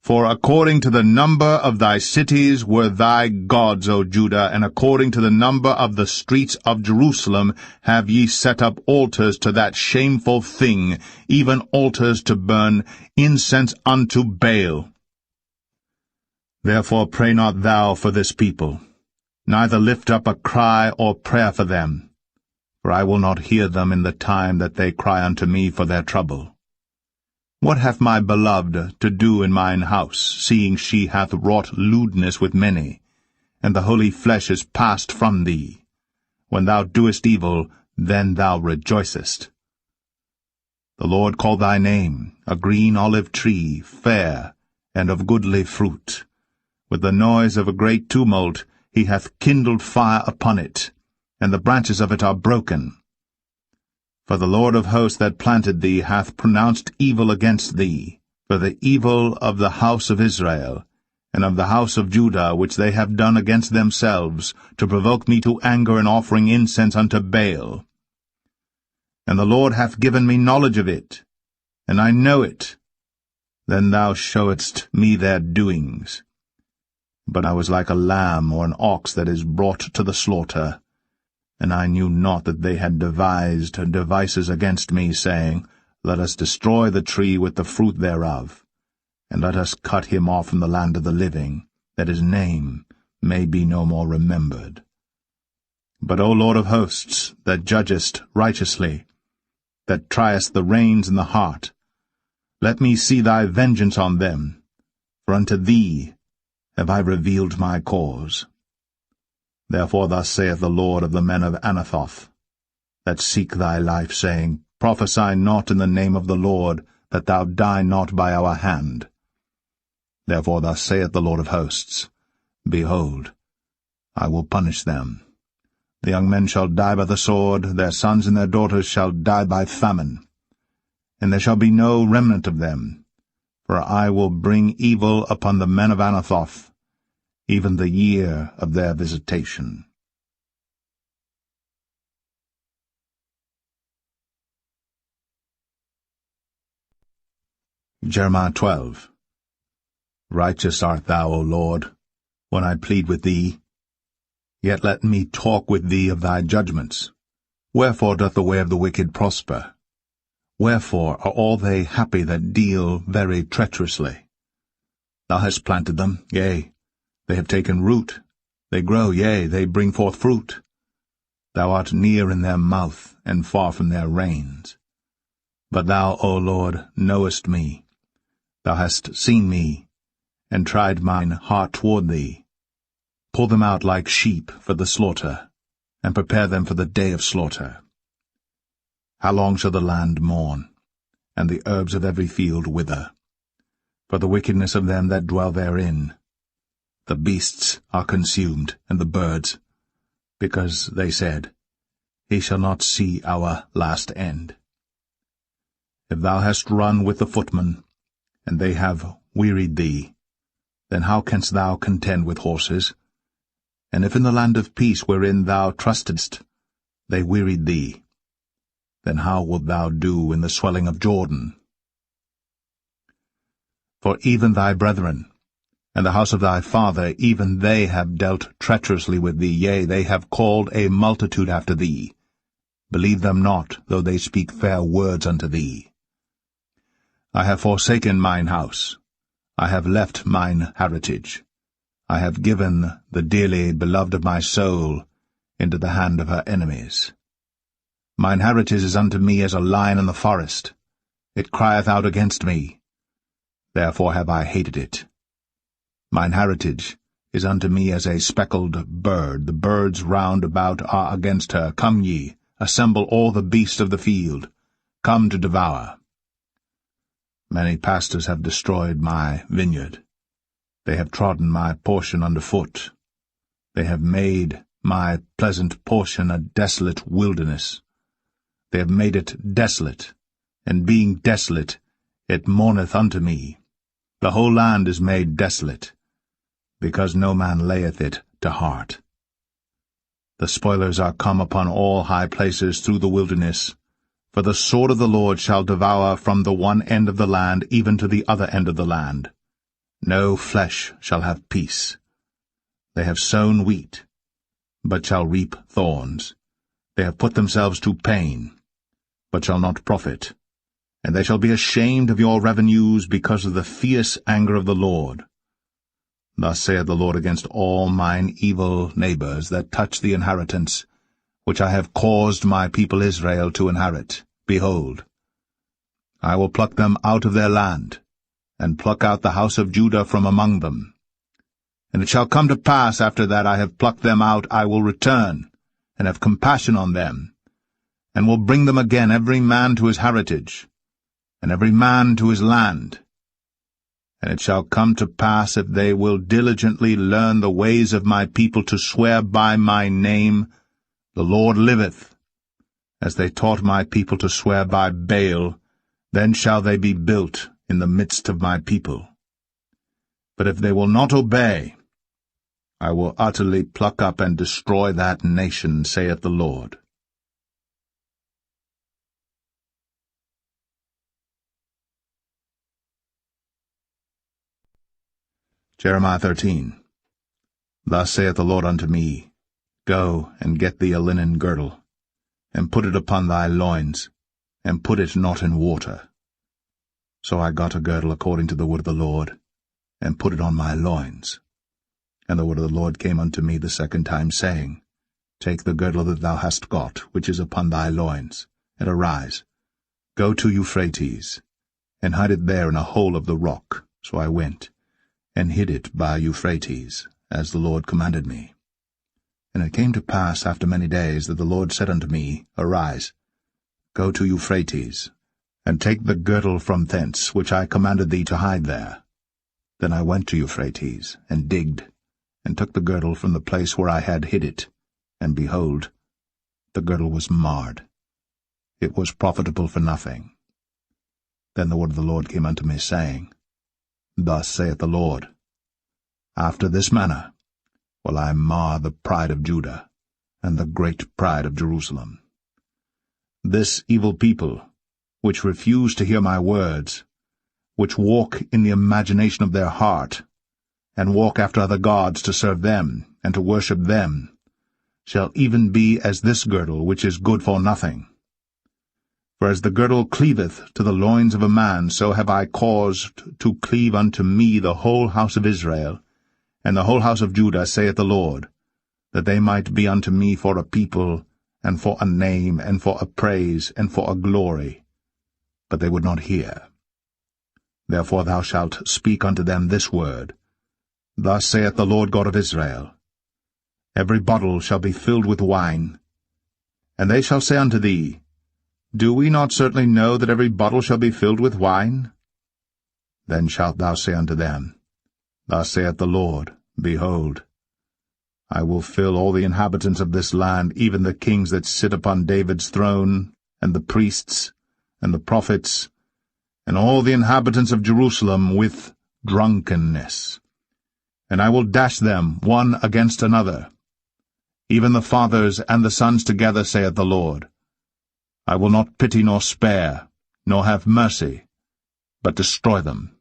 For according to the number of thy cities were thy gods, O Judah, and according to the number of the streets of Jerusalem have ye set up altars to that shameful thing, even altars to burn incense unto Baal. Therefore pray not thou for this people, neither lift up a cry or prayer for them, for I will not hear them in the time that they cry unto me for their trouble. What hath my beloved to do in mine house, seeing she hath wrought lewdness with many, and the holy flesh is passed from thee? When thou doest evil, then thou rejoicest. The Lord called thy name, a green olive tree, fair, and of goodly fruit. With the noise of a great tumult he hath kindled fire upon it, and the branches of it are broken. For the Lord of hosts that planted thee hath pronounced evil against thee, for the evil of the house of Israel, and of the house of Judah, which they have done against themselves, to provoke me to anger in offering incense unto Baal. And the Lord hath given me knowledge of it, and I know it. Then thou showedst me their doings. But I was like a lamb or an ox that is brought to the slaughter, and I knew not that they had devised devices against me, saying, Let us destroy the tree with the fruit thereof, and let us cut him off from the land of the living, that his name may be no more remembered. But, O Lord of hosts, that judgest righteously, that triest the reins and the heart, let me see thy vengeance on them, for unto thee have I revealed my cause. Therefore thus saith the Lord of the men of Anathoth, that seek thy life, saying, Prophesy not in the name of the Lord, that thou die not by our hand. Therefore thus saith the Lord of hosts, Behold, I will punish them. The young men shall die by the sword, their sons and their daughters shall die by famine. And there shall be no remnant of them, for I will bring evil upon the men of Anathoth, even the year of their visitation. Jeremiah 12. Righteous art thou, O Lord, when I plead with thee. Yet let me talk with thee of thy judgments. Wherefore doth the way of the wicked prosper? Wherefore are all they happy that deal very treacherously? Thou hast planted them, yea, they have taken root, they grow, yea, they bring forth fruit. Thou art near in their mouth, and far from their reins. But thou, O Lord, knowest me. Thou hast seen me, and tried mine heart toward thee. Pull them out like sheep for the slaughter, and prepare them for the day of slaughter. How long shall the land mourn, and the herbs of every field wither? For the wickedness of them that dwell therein. The beasts are consumed, and the birds, because they said, He shall not see our last end. If thou hast run with the footmen, and they have wearied thee, then how canst thou contend with horses? And if in the land of peace wherein thou trustedst they wearied thee, then how wilt thou do in the swelling of Jordan? For even thy brethren, and the house of thy father, even they have dealt treacherously with thee, yea, they have called a multitude after thee. Believe them not, though they speak fair words unto thee. I have forsaken mine house, I have left mine heritage. I have given the dearly beloved of my soul into the hand of her enemies. Mine heritage is unto me as a lion in the forest. It crieth out against me. Therefore have I hated it. Mine heritage is unto me as a speckled bird. The birds round about are against her. Come ye, assemble all the beasts of the field. Come to devour. Many pastors have destroyed my vineyard. They have trodden my portion under foot. They have made my pleasant portion a desolate wilderness. They have made it desolate, and being desolate, it mourneth unto me. The whole land is made desolate, because no man layeth it to heart. The spoilers are come upon all high places through the wilderness, for the sword of the Lord shall devour from the one end of the land even to the other end of the land. No flesh shall have peace. They have sown wheat, but shall reap thorns. They have put themselves to pain, but shall not profit. And they shall be ashamed of your revenues because of the fierce anger of the Lord. Thus saith the Lord against all mine evil neighbors that touch the inheritance, which I have caused my people Israel to inherit. Behold, I will pluck them out of their land, and pluck out the house of Judah from among them. And it shall come to pass, after that I have plucked them out, I will return, and have compassion on them, and will bring them again every man to his heritage, and every man to his land. And it shall come to pass, if they will diligently learn the ways of my people to swear by my name, the Lord liveth, as they taught my people to swear by Baal, then shall they be built in the midst of my people. But if they will not obey, I will utterly pluck up and destroy that nation, saith the Lord. Jeremiah 13. Thus saith the Lord unto me, Go and get thee a linen girdle, and put it upon thy loins, and put it not in water. So I got a girdle according to the word of the Lord, and put it on my loins. And the word of the Lord came unto me the second time, saying, Take the girdle that thou hast got, which is upon thy loins, and arise, go to Euphrates, and hide it there in a hole of the rock. So I went, and hid it by Euphrates, as the Lord commanded me. And it came to pass after many days that the Lord said unto me, Arise, go to Euphrates, and take the girdle from thence, which I commanded thee to hide there. Then I went to Euphrates, and digged, and took the girdle from the place where I had hid it, and behold, the girdle was marred. It was profitable for nothing. Then the word of the Lord came unto me, saying, Thus saith the Lord, After this manner will I mar the pride of Judah, and the great pride of Jerusalem. This evil people, which refuse to hear my words, which walk in the imagination of their heart, and walk after other gods to serve them, and to worship them, shall even be as this girdle, which is good for nothing. For as the girdle cleaveth to the loins of a man, so have I caused to cleave unto me the whole house of Israel, and the whole house of Judah, saith the Lord, that they might be unto me for a people, and for a name, and for a praise, and for a glory. But they would not hear. Therefore thou shalt speak unto them this word, Thus saith the Lord God of Israel, Every bottle shall be filled with wine. And they shall say unto thee, Do we not certainly know that every bottle shall be filled with wine? Then shalt thou say unto them, Thus saith the Lord, Behold, I will fill all the inhabitants of this land, even the kings that sit upon David's throne, and the priests, and the prophets, and all the inhabitants of Jerusalem with drunkenness. And I will dash them one against another, even the fathers and the sons together, saith the Lord. I will not pity nor spare, nor have mercy, but destroy them.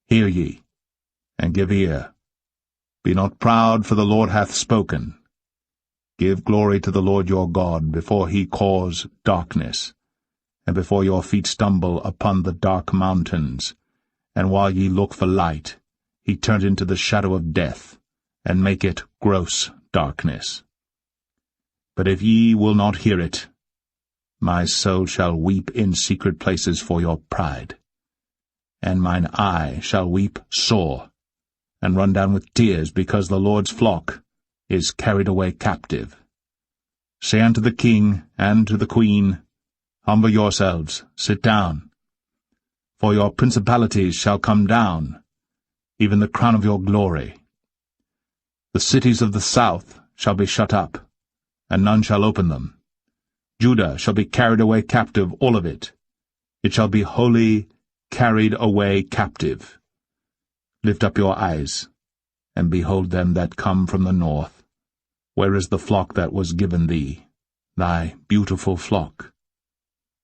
Hear ye, and give ear. Be not proud, for the Lord hath spoken. Give glory to the Lord your God, before he cause darkness, and before your feet stumble upon the dark mountains, and while ye look for light, he turned into the shadow of death, and make it gross darkness. But if ye will not hear it, my soul shall weep in secret places for your pride, and mine eye shall weep sore, and run down with tears, because the Lord's flock is carried away captive. Say unto the king and to the queen, Humble yourselves, sit down, for your principalities shall come down, even the crown of your glory. The cities of the south shall be shut up, and none shall open them. Judah shall be carried away captive, all of it. It shall be wholly carried away captive. Lift up your eyes, and behold them that come from the north. Where is the flock that was given thee, thy beautiful flock?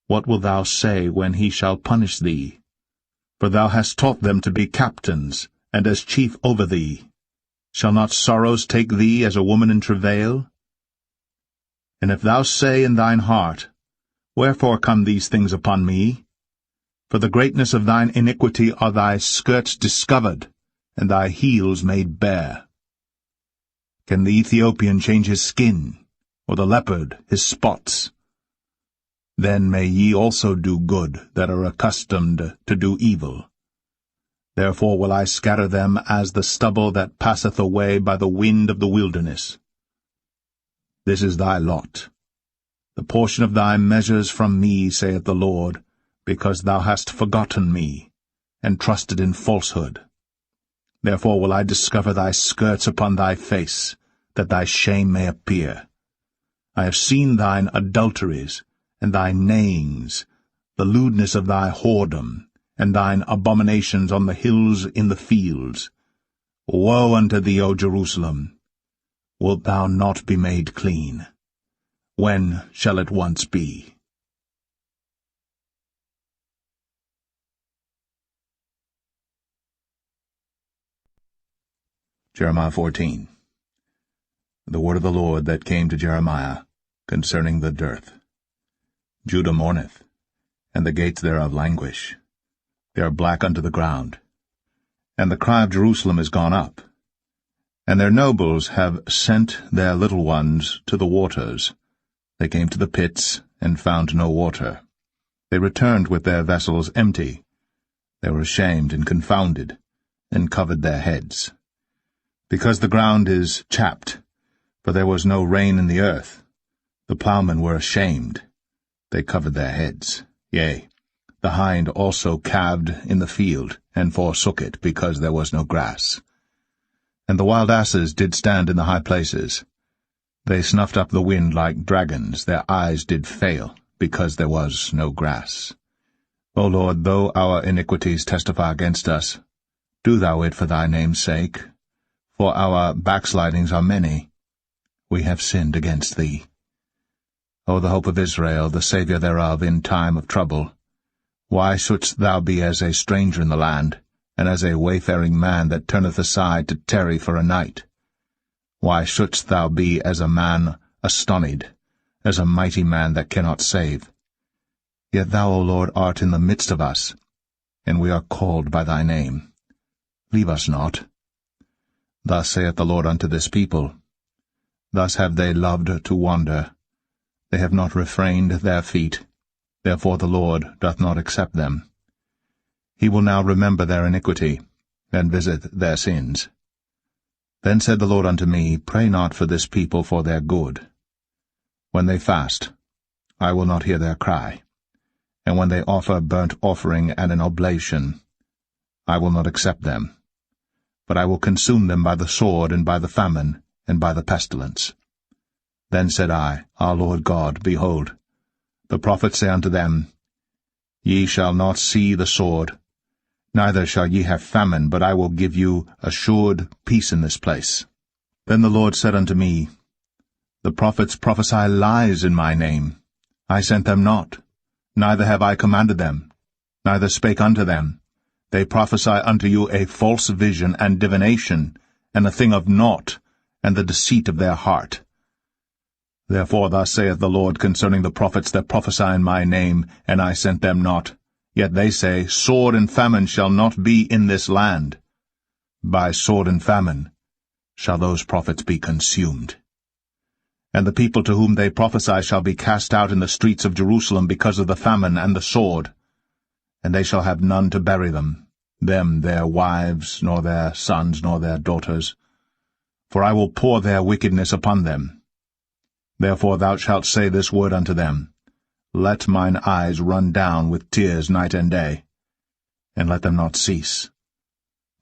What wilt thou say when he shall punish thee? For thou hast taught them to be captains, and as chief over thee. Shall not sorrows take thee as a woman in travail? And if thou say in thine heart, Wherefore come these things upon me? For the greatness of thine iniquity are thy skirts discovered, and thy heels made bare. Can the Ethiopian change his skin, or the leopard his spots? Then may ye also do good that are accustomed to do evil. Therefore will I scatter them as the stubble that passeth away by the wind of the wilderness. This is thy lot. The portion of thy measures from me, saith the Lord, because thou hast forgotten me, and trusted in falsehood. Therefore will I discover thy skirts upon thy face, that thy shame may appear. I have seen thine adulteries, and thy neighings, the lewdness of thy whoredom, and thine abominations on the hills in the fields. Woe unto thee, O Jerusalem! Wilt thou not be made clean? When shall it once be? Jeremiah 14. The word of the Lord that came to Jeremiah concerning the dearth. Judah mourneth, and the gates thereof languish. They are black unto the ground. And the cry of Jerusalem is gone up. And their nobles have sent their little ones to the waters. They came to the pits, and found no water. They returned with their vessels empty. They were ashamed and confounded, and covered their heads. Because the ground is chapped, for there was no rain in the earth, the ploughmen were ashamed. They covered their heads. Yea, the hind also calved in the field, and forsook it, because there was no grass. And the wild asses did stand in the high places. They snuffed up the wind like dragons, their eyes did fail, because there was no grass. O Lord, though our iniquities testify against us, do thou it for thy name's sake, for our backslidings are many. We have sinned against thee. O the hope of Israel, the Saviour thereof in time of trouble, why shouldst thou be as a stranger in the land, and as a wayfaring man that turneth aside to tarry for a night? Why shouldst thou be as a man astonied, as a mighty man that cannot save? Yet thou, O Lord, art in the midst of us, and we are called by thy name. Leave us not. Thus saith the Lord unto this people, Thus have they loved to wander. They have not refrained their feet, therefore the Lord doth not accept them. He will now remember their iniquity, and visit their sins. Then said the Lord unto me, Pray not for this people for their good. When they fast, I will not hear their cry, and when they offer burnt offering and an oblation, I will not accept them. But I will consume them by the sword, and by the famine, and by the pestilence. Then said I, Our Lord God, behold, the prophets say unto them, Ye shall not see the sword, neither shall ye have famine, but I will give you assured peace in this place. Then the Lord said unto me, The prophets prophesy lies in my name. I sent them not, neither have I commanded them, neither spake unto them. They prophesy unto you a false vision and divination, and a thing of naught, and the deceit of their heart. Therefore thus saith the Lord concerning the prophets that prophesy in my name, and I sent them not. Yet they say, Sword and famine shall not be in this land. By sword and famine shall those prophets be consumed. And the people to whom they prophesy shall be cast out in the streets of Jerusalem because of the famine and the sword. And they shall have none to bury them, their wives, nor their sons, nor their daughters. For I will pour their wickedness upon them. Therefore thou shalt say this word unto them, Let mine eyes run down with tears night and day, and let them not cease.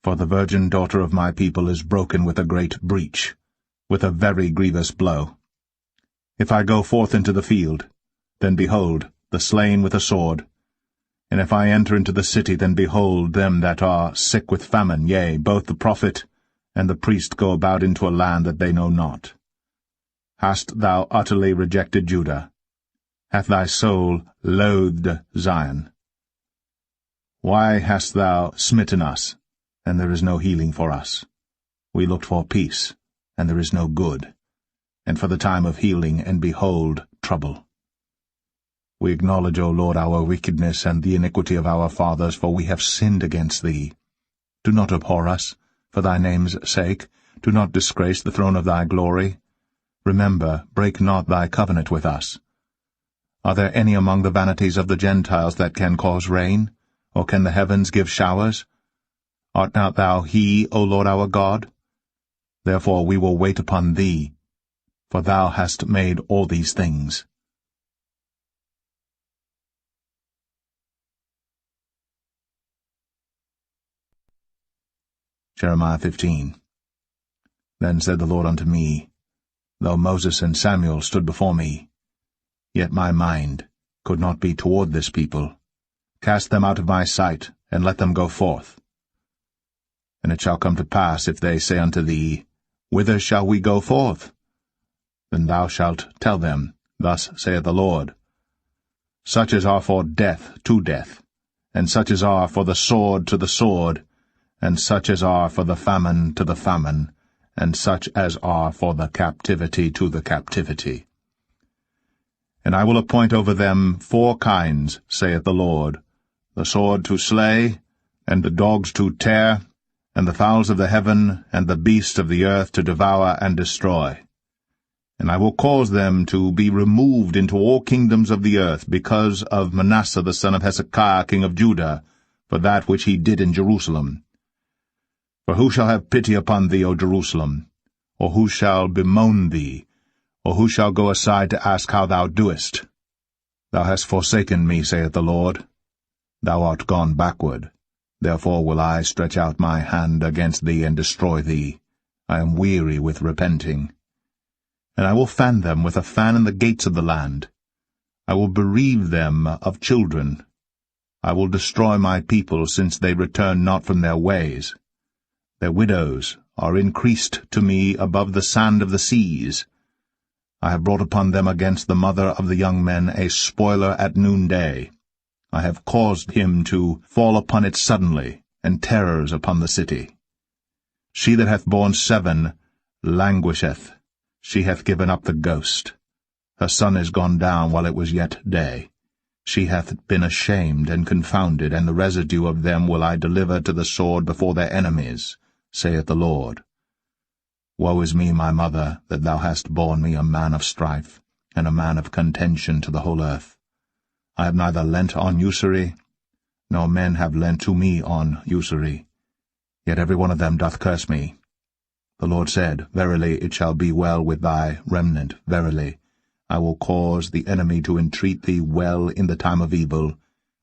For the virgin daughter of my people is broken with a great breach, with a very grievous blow. If I go forth into the field, then behold, the slain with a sword. And if I enter into the city, then behold them that are sick with famine, yea, both the prophet and the priest go about into a land that they know not. Hast thou utterly rejected Judah? Hath thy soul loathed Zion? Why hast thou smitten us, and there is no healing for us? We looked for peace, and there is no good, and for the time of healing, and behold, trouble. We acknowledge, O Lord, our wickedness and the iniquity of our fathers, for we have sinned against thee. Do not abhor us, for thy name's sake. Do not disgrace the throne of thy glory. Remember, break not thy covenant with us. Are there any among the vanities of the Gentiles that can cause rain? Or can the heavens give showers? Art not thou he, O Lord our God? Therefore we will wait upon thee, for thou hast made all these things. Jeremiah 15. Then said the Lord unto me, Though Moses and Samuel stood before me, yet my mind could not be toward this people. Cast them out of my sight, and let them go forth. And it shall come to pass, if they say unto thee, Whither shall we go forth? Then thou shalt tell them, Thus saith the Lord, Such as are for death to death, and such as are for the sword to the sword, and such as are for the famine to the famine, and such as are for the captivity to the captivity. And I will appoint over them 4 kinds, saith the Lord, the sword to slay, and the dogs to tear, and the fowls of the heaven, and the beasts of the earth to devour and destroy. And I will cause them to be removed into all kingdoms of the earth, because of Manasseh the son of Hezekiah king of Judah, for that which he did in Jerusalem. For who shall have pity upon thee, O Jerusalem? Or who shall bemoan thee? Or who shall go aside to ask how thou doest? Thou hast forsaken me, saith the Lord. Thou art gone backward. Therefore will I stretch out my hand against thee and destroy thee. I am weary with repenting. And I will fan them with a fan in the gates of the land. I will bereave them of children. I will destroy my people, since they return not from their ways. Their widows are increased to me above the sand of the seas. I have brought upon them against the mother of the young men a spoiler at noonday. I have caused him to fall upon it suddenly, and terrors upon the city. She that hath borne 7 languisheth. She hath given up the ghost. Her son is gone down while it was yet day. She hath been ashamed and confounded, and the residue of them will I deliver to the sword before their enemies, saith the Lord. Woe is me, my mother, that thou hast borne me a man of strife, and a man of contention to the whole earth. I have neither lent on usury, nor men have lent to me on usury. Yet every one of them doth curse me. The Lord said, Verily it shall be well with thy remnant, verily. I will cause the enemy to entreat thee well in the time of evil,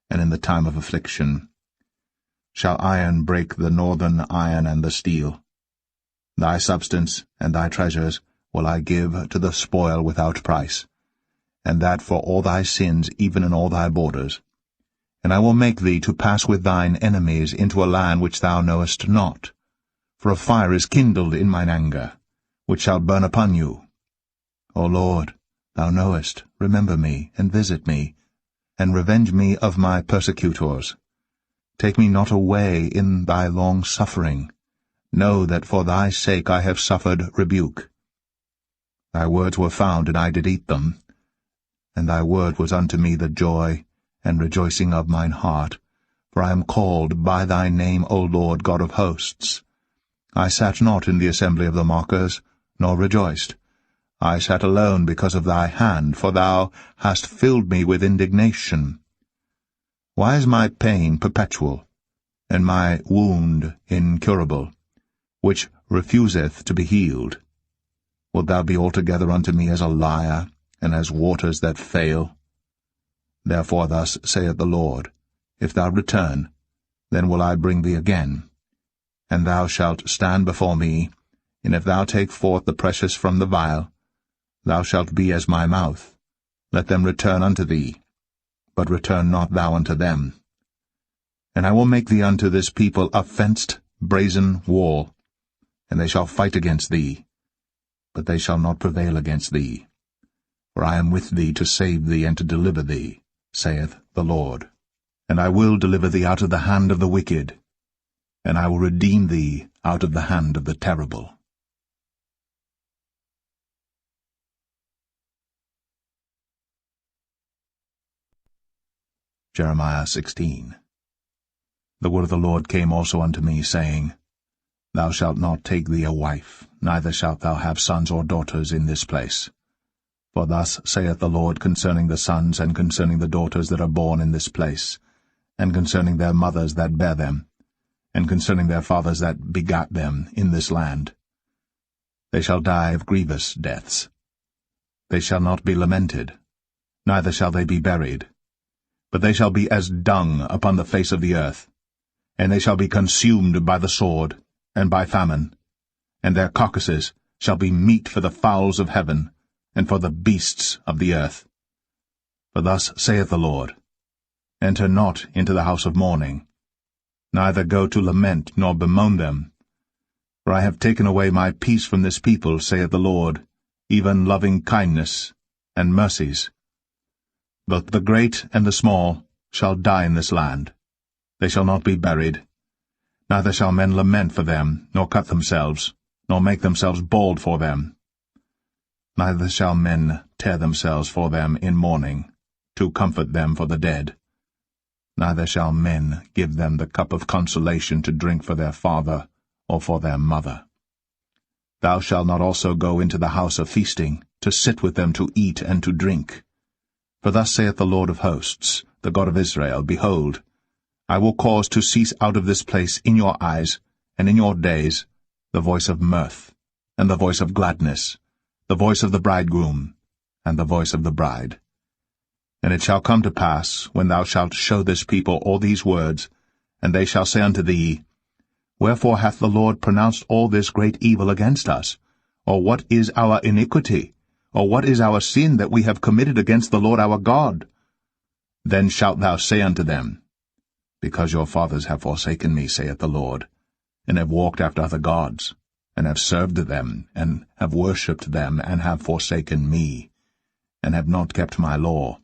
and in the time of affliction. Shall iron break the northern iron and the steel? Thy substance and thy treasures will I give to the spoil without price, and that for all thy sins, even in all thy borders. And I will make thee to pass with thine enemies into a land which thou knowest not. For a fire is kindled in mine anger, which shall burn upon you. O Lord, thou knowest, remember me, and visit me, and revenge me of my persecutors. Take me not away in thy long suffering. Know that for thy sake I have suffered rebuke. Thy words were found, and I did eat them. And thy word was unto me the joy and rejoicing of mine heart, for I am called by thy name, O Lord God of hosts. I sat not in the assembly of the mockers, nor rejoiced. I sat alone because of thy hand, for thou hast filled me with indignation. Why is my pain perpetual, and my wound incurable, which refuseth to be healed? Wilt thou be altogether unto me as a liar, and as waters that fail? Therefore thus saith the Lord, If thou return, then will I bring thee again. And thou shalt stand before me, and if thou take forth the precious from the vial, thou shalt be as my mouth. Let them return unto thee, but return not thou unto them. And I will make thee unto this people a fenced brazen wall, and they shall fight against thee, but they shall not prevail against thee. For I am with thee to save thee and to deliver thee, saith the Lord. And I will deliver thee out of the hand of the wicked, and I will redeem thee out of the hand of the terrible. Jeremiah 16. The word of the Lord came also unto me, saying, Thou shalt not take thee a wife, neither shalt thou have sons or daughters in this place. For thus saith the Lord concerning the sons and concerning the daughters that are born in this place, and concerning their mothers that bare them, and concerning their fathers that begat them in this land. They shall die of grievous deaths. They shall not be lamented, neither shall they be buried, but they shall be as dung upon the face of the earth, and they shall be consumed by the sword, and by famine, and their carcasses shall be meat for the fowls of heaven, and for the beasts of the earth. For thus saith the Lord, Enter not into the house of mourning, neither go to lament nor bemoan them. For I have taken away my peace from this people, saith the Lord, even loving kindness and mercies. Both the great and the small shall die in this land. They shall not be buried. Neither shall men lament for them, nor cut themselves, nor make themselves bald for them. Neither shall men tear themselves for them in mourning, to comfort them for the dead. Neither shall men give them the cup of consolation to drink for their father or for their mother. Thou shalt not also go into the house of feasting, to sit with them to eat and to drink. For thus saith the Lord of hosts, the God of Israel, Behold, I will cause to cease out of this place in your eyes, and in your days, the voice of mirth, and the voice of gladness, the voice of the bridegroom, and the voice of the bride. And it shall come to pass, when thou shalt show this people all these words, and they shall say unto thee, Wherefore hath the Lord pronounced all this great evil against us? Or what is our iniquity? Or what is our sin that we have committed against the Lord our God? Then shalt thou say unto them, Because your fathers have forsaken me, saith the Lord, and have walked after other gods, and have served them, and have worshipped them, and have forsaken me, and have not kept my law.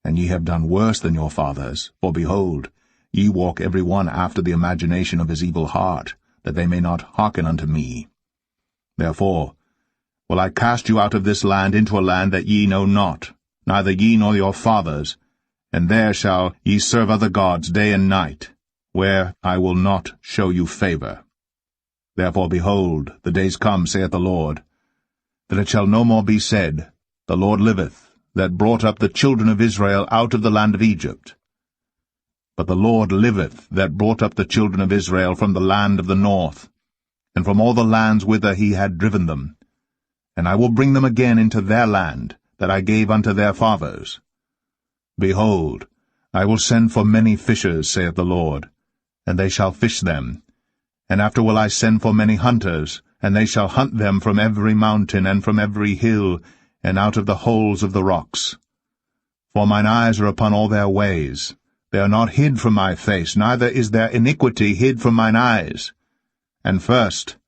And ye have done worse than your fathers, for behold, ye walk every one after the imagination of his evil heart, that they may not hearken unto me. Therefore will I cast you out of this land into a land that ye know not, neither ye nor your fathers, and there shall ye serve other gods day and night, where I will not show you favor. Therefore, behold, the days come, saith the Lord, that it shall no more be said, The Lord liveth, that brought up the children of Israel out of the land of Egypt. But the Lord liveth, that brought up the children of Israel from the land of the north, and from all the lands whither he had driven them. And I will bring them again into their land, that I gave unto their fathers. Behold, I will send for many fishers, saith the Lord, and they shall fish them. And after will I send for many hunters, and they shall hunt them from every mountain and from every hill, and out of the holes of the rocks. For mine eyes are upon all their ways. They are not hid from my face, neither is their iniquity hid from mine eyes. And first,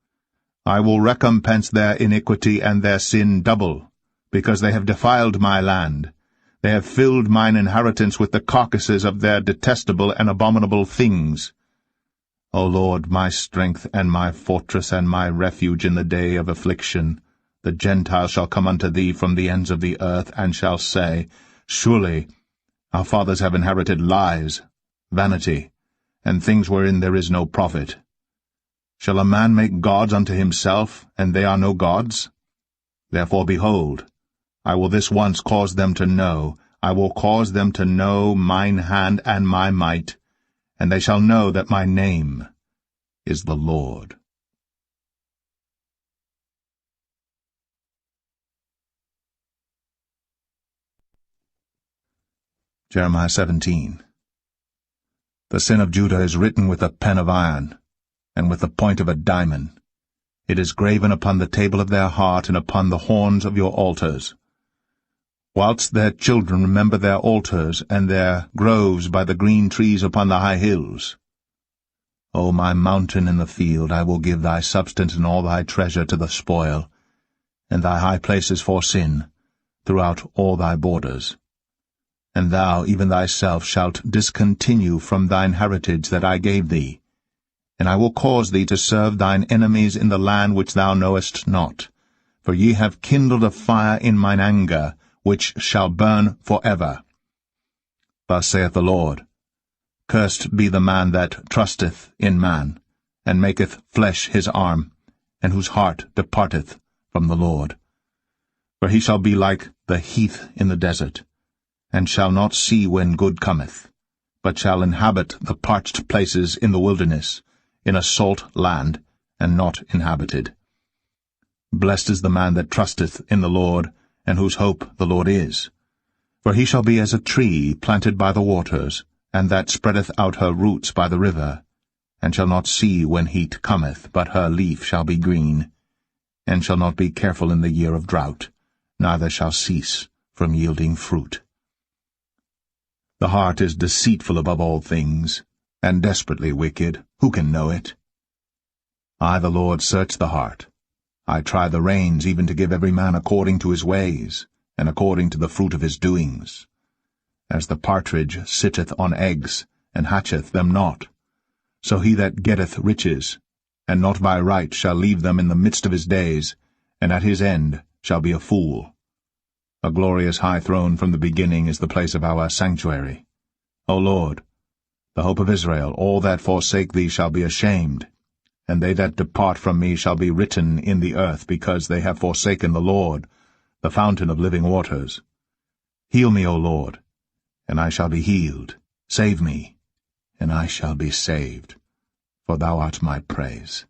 I will recompense their iniquity and their sin double, because they have defiled my land. They have filled mine inheritance with the carcasses of their detestable and abominable things. O Lord, my strength and my fortress and my refuge in the day of affliction, the Gentiles shall come unto thee from the ends of the earth, and shall say, Surely our fathers have inherited lies, vanity, and things wherein there is no profit. Shall a man make gods unto himself, and they are no gods? Therefore, behold, I will this once cause them to know, I will cause them to know mine hand and my might, and they shall know that my name is the Lord. Jeremiah 17. The sin of Judah is written with a pen of iron, and with the point of a diamond. It is graven upon the table of their heart, and upon the horns of your altars. Whilst their children remember their altars, and their groves by the green trees upon the high hills. O my mountain in the field, I will give thy substance and all thy treasure to the spoil, and thy high places for sin, throughout all thy borders. And thou even thyself shalt discontinue from thine heritage that I gave thee. And I will cause thee to serve thine enemies in the land which thou knowest not. For ye have kindled a fire in mine anger, which shall burn for ever. Thus saith the Lord, Cursed be the man that trusteth in man, and maketh flesh his arm, and whose heart departeth from the Lord. For he shall be like the heath in the desert, and shall not see when good cometh, but shall inhabit the parched places in the wilderness, in a salt land, and not inhabited. Blessed is the man that trusteth in the Lord, and whose hope the Lord is. For he shall be as a tree planted by the waters, and that spreadeth out her roots by the river, and shall not see when heat cometh, but her leaf shall be green, and shall not be careful in the year of drought, neither shall cease from yielding fruit. The heart is deceitful above all things, and desperately wicked. Who can know it? I, the Lord, search the heart. I try the reins, even to give every man according to his ways, and according to the fruit of his doings. As the partridge sitteth on eggs, and hatcheth them not, so he that getteth riches, and not by right, shall leave them in the midst of his days, and at his end shall be a fool. A glorious high throne from the beginning is the place of our sanctuary. O Lord, the hope of Israel, all that forsake thee shall be ashamed, and they that depart from me shall be written in the earth, because they have forsaken the Lord, the fountain of living waters. Heal me, O Lord, and I shall be healed. Save me, and I shall be saved, for thou art my praise.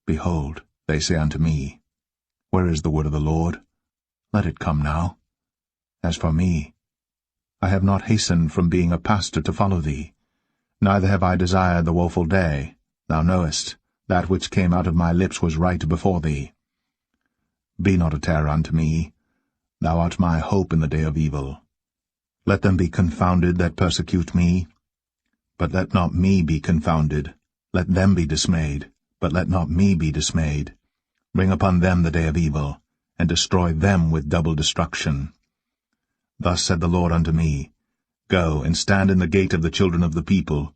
Behold, they say unto me, Where is the word of the Lord? Let it come now. As for me, I have not hastened from being a pastor to follow thee, neither have I desired the woeful day. Thou knowest, that which came out of my lips was right before thee. Be not a terror unto me. Thou art my hope in the day of evil. Let them be confounded that persecute me. But let not me be confounded. Let them be dismayed, but let not me be dismayed. Bring upon them the day of evil, and destroy them with double destruction. Thus said the Lord unto me, Go and stand in the gate of the children of the people,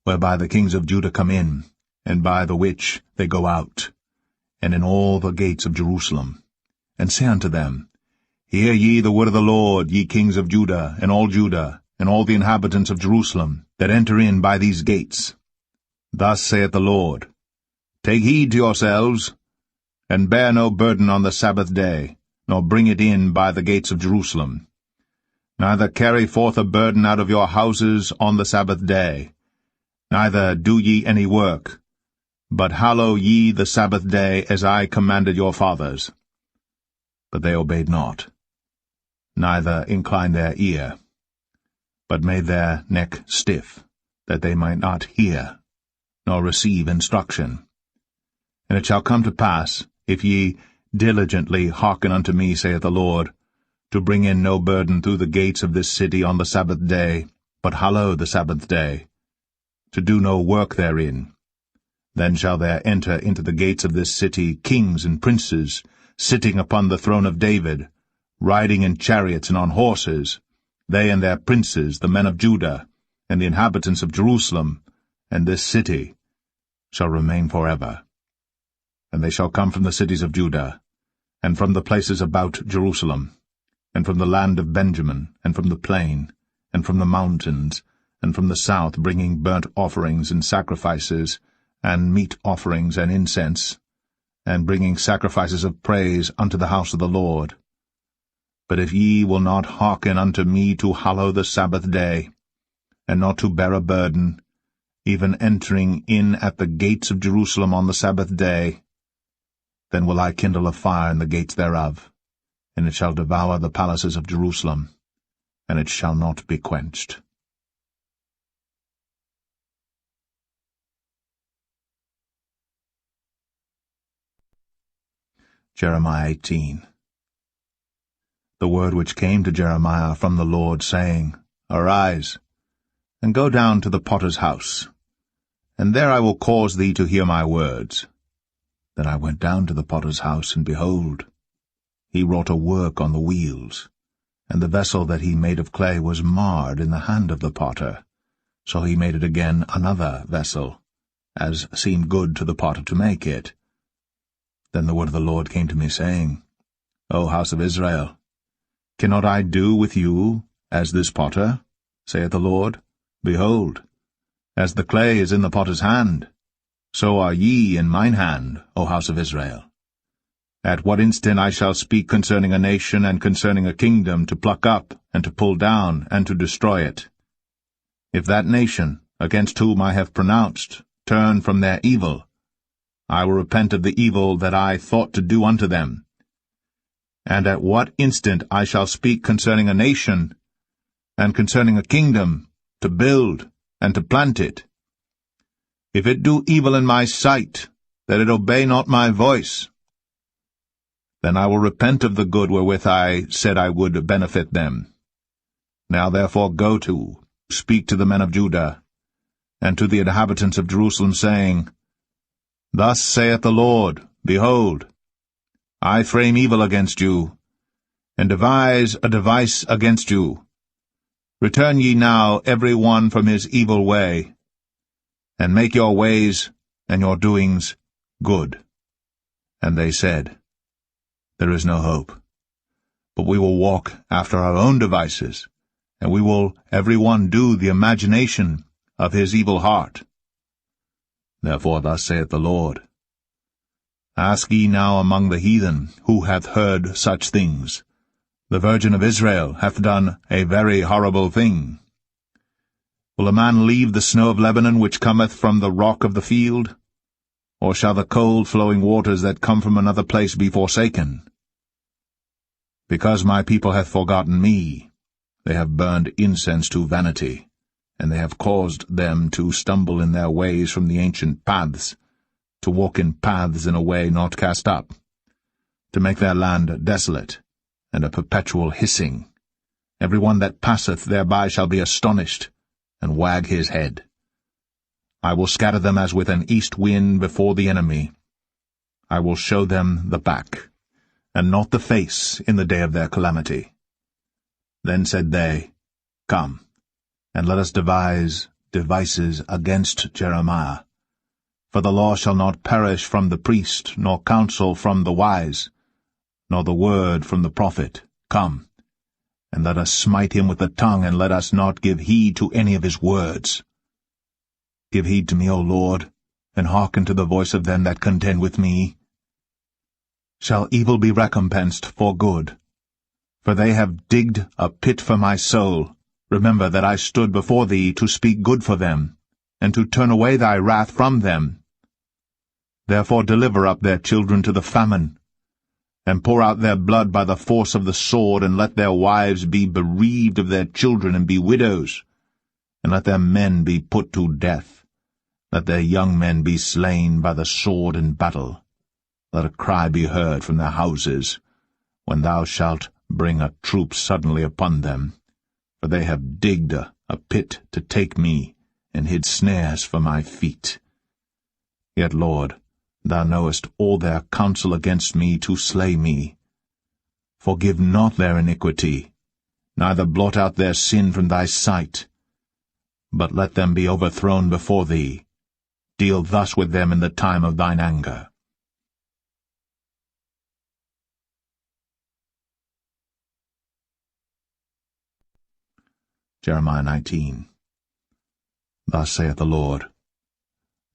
whereby the kings of Judah come in, and by the which they go out, and in all the gates of Jerusalem. And say unto them, Hear ye the word of the Lord, ye kings of Judah, and all the inhabitants of Jerusalem, that enter in by these gates. Thus saith the Lord, Take heed to yourselves, and bear no burden on the Sabbath day, nor bring it in by the gates of Jerusalem. Neither carry forth a burden out of your houses on the Sabbath day, neither do ye any work, but hallow ye the Sabbath day as I commanded your fathers. But they obeyed not, neither inclined their ear, but made their neck stiff, that they might not hear, nor receive instruction. And it shall come to pass, if ye diligently hearken unto me, saith the Lord, to bring in no burden through the gates of this city on the Sabbath day, but hallow the Sabbath day, to do no work therein, then shall there enter into the gates of this city kings and princes, sitting upon the throne of David, riding in chariots and on horses, they and their princes, the men of Judah, and the inhabitants of Jerusalem, and this city shall remain forever. And they shall come from the cities of Judah, and from the places about Jerusalem, and from the land of Benjamin, and from the plain, and from the mountains, and from the south, bringing burnt offerings and sacrifices, and meat offerings and incense, and bringing sacrifices of praise unto the house of the Lord. But if ye will not hearken unto me to hallow the Sabbath day, and not to bear a burden, even entering in at the gates of Jerusalem on the Sabbath day, then will I kindle a fire in the gates thereof, and it shall devour the palaces of Jerusalem, and it shall not be quenched. Jeremiah 18. The word which came to Jeremiah from the Lord, saying, Arise, and go down to the potter's house, and there I will cause thee to hear my words. Then I went down to the potter's house, and behold, he wrought a work on the wheels. And the vessel that he made of clay was marred in the hand of the potter. So he made it again another vessel, as seemed good to the potter to make it. Then the word of the Lord came to me, saying, O house of Israel, cannot I do with you as this potter, saith the Lord? Behold, as the clay is in the potter's hand, so are ye in mine hand, O house of Israel. At what instant I shall speak concerning a nation and concerning a kingdom, to pluck up, and to pull down, and to destroy it. If that nation, against whom I have pronounced, turn from their evil, I will repent of the evil that I thought to do unto them. And at what instant I shall speak concerning a nation, and concerning a kingdom, to build, and to plant it. If it do evil in my sight, that it obey not my voice, then I will repent of the good wherewith I said I would benefit them. Now therefore go to, speak to the men of Judah, and to the inhabitants of Jerusalem, saying, Thus saith the Lord, Behold, I frame evil against you, and devise a device against you. Return ye now every one from his evil way, and make your ways and your doings good. And they said, There is no hope, but we will walk after our own devices, and we will every one do the imagination of his evil heart. Therefore thus saith the Lord, Ask ye now among the heathen, who hath heard such things. The Virgin of Israel hath done a very horrible thing. Will a man leave the snow of Lebanon, which cometh from the rock of the field? Or shall the cold flowing waters that come from another place be forsaken? Because my people hath forgotten me, they have burned incense to vanity, and they have caused them to stumble in their ways from the ancient paths, to walk in paths in a way not cast up, to make their land desolate, and a perpetual hissing. Every one that passeth thereby shall be astonished, and wag his head. I will scatter them as with an east wind before the enemy. I will show them the back, and not the face, in the day of their calamity. Then said they, Come, and let us devise devices against Jeremiah. For the law shall not perish from the priest, nor counsel from the wise, nor the word from the prophet. Come, and let us smite him with the tongue, and let us not give heed to any of his words. Give heed to me, O Lord, and hearken to the voice of them that contend with me. Shall evil be recompensed for good? For they have digged a pit for my soul. Remember that I stood before thee to speak good for them, and to turn away thy wrath from them. Therefore deliver up their children to the famine, and pour out their blood by the force of the sword, and let their wives be bereaved of their children, and be widows, and let their men be put to death. Let their young men be slain by the sword in battle. Let a cry be heard from their houses, when thou shalt bring a troop suddenly upon them. For they have digged a pit to take me, and hid snares for my feet. Yet, Lord, thou knowest all their counsel against me to slay me. Forgive not their iniquity, neither blot out their sin from thy sight. But let them be overthrown before thee. Deal thus with them in the time of thine anger. Jeremiah 19. Thus saith the Lord,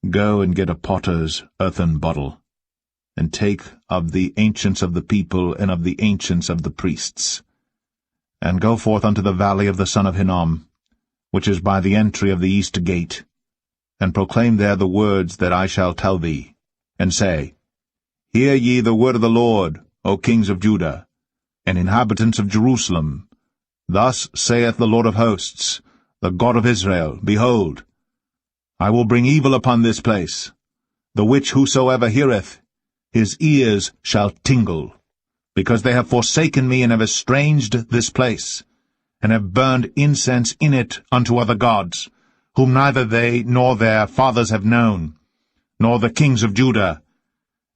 Go and get a potter's earthen bottle, and take of the ancients of the people and of the ancients of the priests, and go forth unto the valley of the son of Hinnom, which is by the entry of the east gate, and proclaim there the words that I shall tell thee, and say, Hear ye the word of the Lord, O kings of Judah, and inhabitants of Jerusalem. Thus saith the Lord of hosts, the God of Israel, Behold, I will bring evil upon this place, the which whosoever heareth, his ears shall tingle, because they have forsaken me and have estranged this place, and have burned incense in it unto other gods, whom neither they nor their fathers have known, nor the kings of Judah,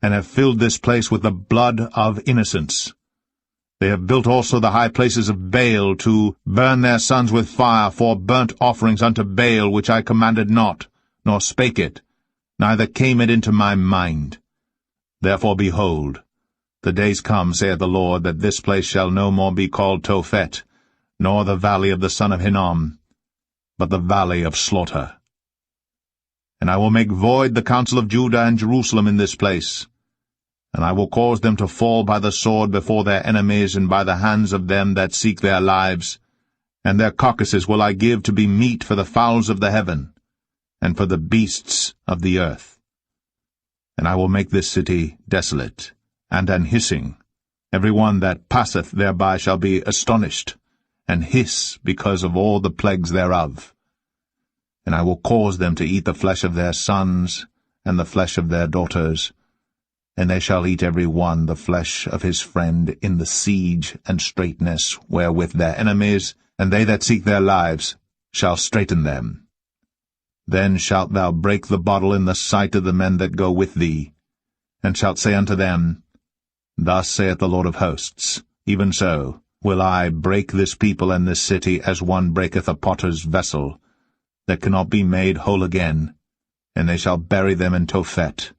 and have filled this place with the blood of innocents. They have built also the high places of Baal, to burn their sons with fire for burnt offerings unto Baal, which I commanded not, nor spake it, neither came it into my mind. Therefore, behold, the days come, saith the Lord, that this place shall no more be called Tophet, nor the valley of the son of Hinnom, but the valley of slaughter. And I will make void the counsel of Judah and Jerusalem in this place, and I will cause them to fall by the sword before their enemies, and by the hands of them that seek their lives, and their carcasses will I give to be meat for the fowls of the heaven, and for the beasts of the earth. And I will make this city desolate, and an hissing. Every one that passeth thereby shall be astonished, and hiss because of all the plagues thereof. And I will cause them to eat the flesh of their sons, and the flesh of their daughters, and they shall eat every one the flesh of his friend in the siege and straitness wherewith their enemies, and they that seek their lives, shall straiten them. Then shalt thou break the bottle in the sight of the men that go with thee, and shalt say unto them, Thus saith the Lord of hosts, even so will I break this people and this city, as one breaketh a potter's vessel, that cannot be made whole again, and they shall bury them in Tophet,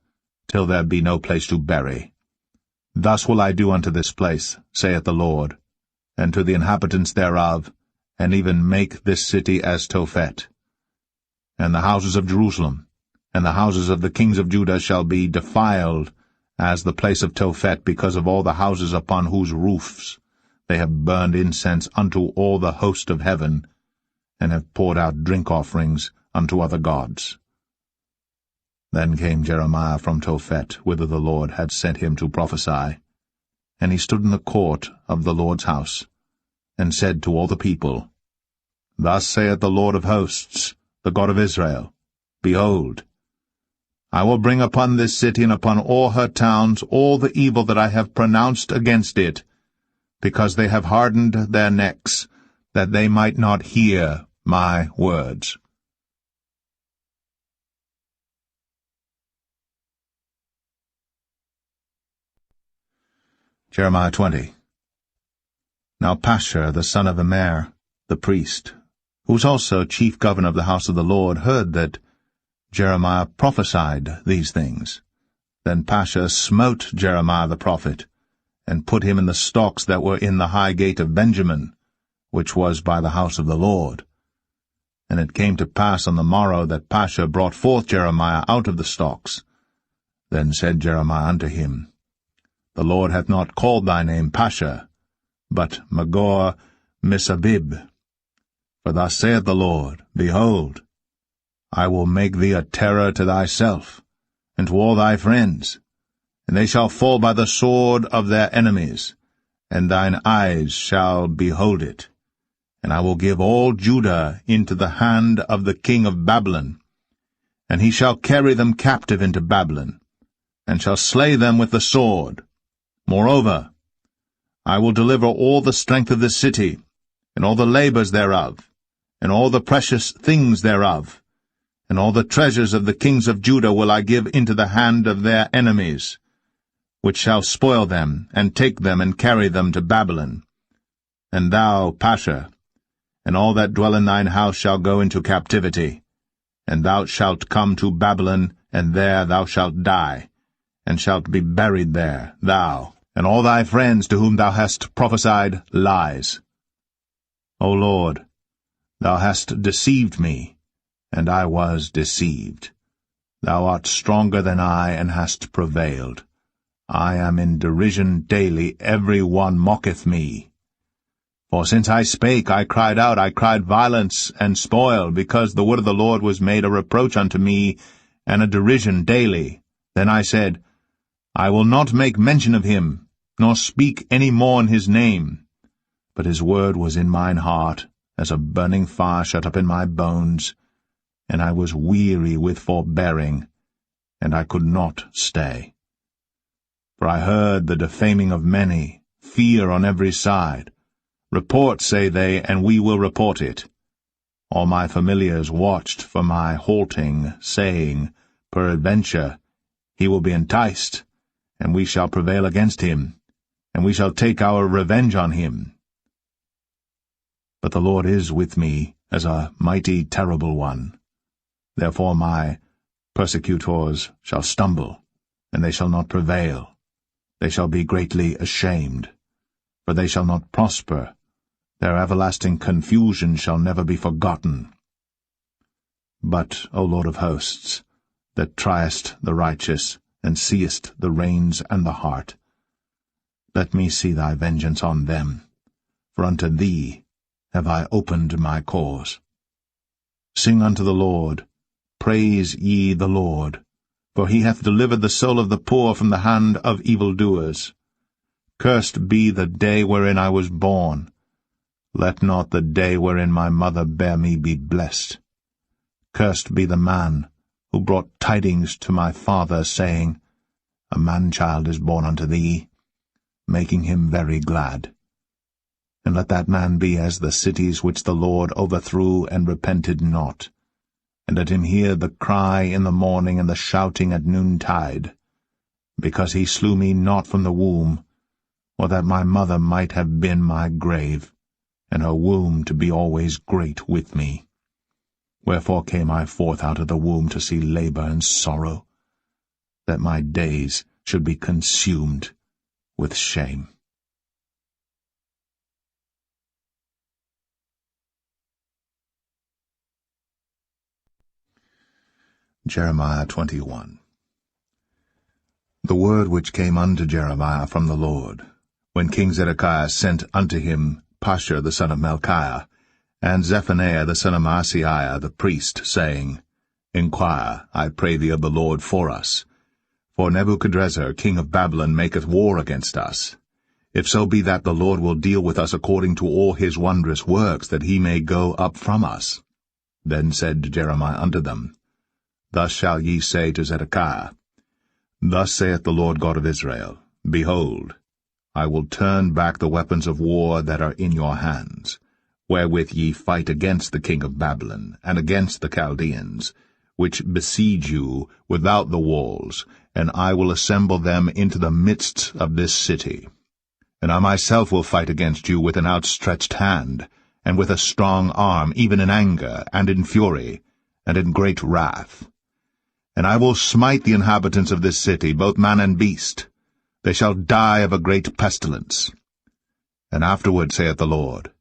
till there be no place to bury. Thus will I do unto this place, saith the Lord, and to the inhabitants thereof, and even make this city as Tophet. And the houses of Jerusalem, and the houses of the kings of Judah shall be defiled, as the place of Tophet, because of all the houses upon whose roofs they have burned incense unto all the host of heaven, and have poured out drink offerings unto other gods. Then came Jeremiah from Tophet, whither the Lord had sent him to prophesy. And he stood in the court of the Lord's house, and said to all the people, Thus saith the Lord of hosts, the God of Israel, Behold, I will bring upon this city and upon all her towns all the evil that I have pronounced against it, because they have hardened their necks, that they might not hear my words. Jeremiah 20. Now Pashur the son of Immer, the priest, who was also chief governor of the house of the Lord, heard that Jeremiah prophesied these things. Then Pashur smote Jeremiah the prophet, and put him in the stocks that were in the high gate of Benjamin, which was by the house of the Lord. And it came to pass on the morrow that Pashur brought forth Jeremiah out of the stocks. Then said Jeremiah unto him, The Lord hath not called thy name Pashur, but Magor Missabib. For thus saith the Lord, Behold, I will make thee a terror to thyself, and to all thy friends, and they shall fall by the sword of their enemies, and thine eyes shall behold it. And I will give all Judah into the hand of the king of Babylon, and he shall carry them captive into Babylon, and shall slay them with the sword. Moreover, I will deliver all the strength of the city, and all the labors thereof, and all the precious things thereof, and all the treasures of the kings of Judah will I give into the hand of their enemies, which shall spoil them, and take them, and carry them to Babylon. And thou, Pashur, and all that dwell in thine house shall go into captivity, and thou shalt come to Babylon, and there thou shalt die, and shalt be buried there, thou, and all thy friends to whom thou hast prophesied lies. O Lord, thou hast deceived me, and I was deceived. Thou art stronger than I, and hast prevailed. I am in derision daily, every one mocketh me. For since I spake, I cried out, I cried violence and spoil, because the word of the Lord was made a reproach unto me, and a derision daily. Then I said, I will not make mention of him, nor speak any more in his name. But his word was in mine heart, as a burning fire shut up in my bones, and I was weary with forbearing, and I could not stay. For I heard the defaming of many, fear on every side. Report, say they, and we will report it. All my familiars watched for my halting, saying, Peradventure, he will be enticed, and we shall prevail against him, and we shall take our revenge on him. But the Lord is with me as a mighty, terrible one. Therefore my persecutors shall stumble, and they shall not prevail. They shall be greatly ashamed, for they shall not prosper. Their everlasting confusion shall never be forgotten. But, O Lord of hosts, that triest the righteous, and seest the reins and the heart, let me see thy vengeance on them, for unto thee have I opened my cause. Sing unto the Lord, praise ye the Lord, for he hath delivered the soul of the poor from the hand of evildoers. Cursed be the day wherein I was born. Let not the day wherein my mother bare me be blessed. Cursed be the man who brought tidings to my father, saying, A man-child is born unto thee, making him very glad. And let that man be as the cities which the Lord overthrew and repented not. And let him hear the cry in the morning and the shouting at noontide, because he slew me not from the womb, or that my mother might have been my grave, and her womb to be always great with me. Wherefore came I forth out of the womb to see labor and sorrow, that my days should be consumed with shame. Jeremiah 21. The word which came unto Jeremiah from the Lord, when King Zedekiah sent unto him Pashur the son of Malchiah, and Zephaniah the son of Maaseiah the priest, saying, Inquire, I pray thee, of the Lord for us. For Nebuchadrezzar king of Babylon maketh war against us. If so be that the Lord will deal with us according to all his wondrous works, that he may go up from us. Then said Jeremiah unto them, Thus shall ye say to Zedekiah, Thus saith the Lord God of Israel, Behold, I will turn back the weapons of war that are in your hands, wherewith ye fight against the king of Babylon, and against the Chaldeans, which besiege you without the walls, and I will assemble them into the midst of this city. And I myself will fight against you with an outstretched hand, and with a strong arm, even in anger, and in fury, and in great wrath. And I will smite the inhabitants of this city, both man and beast. They shall die of a great pestilence. And afterward, saith the Lord,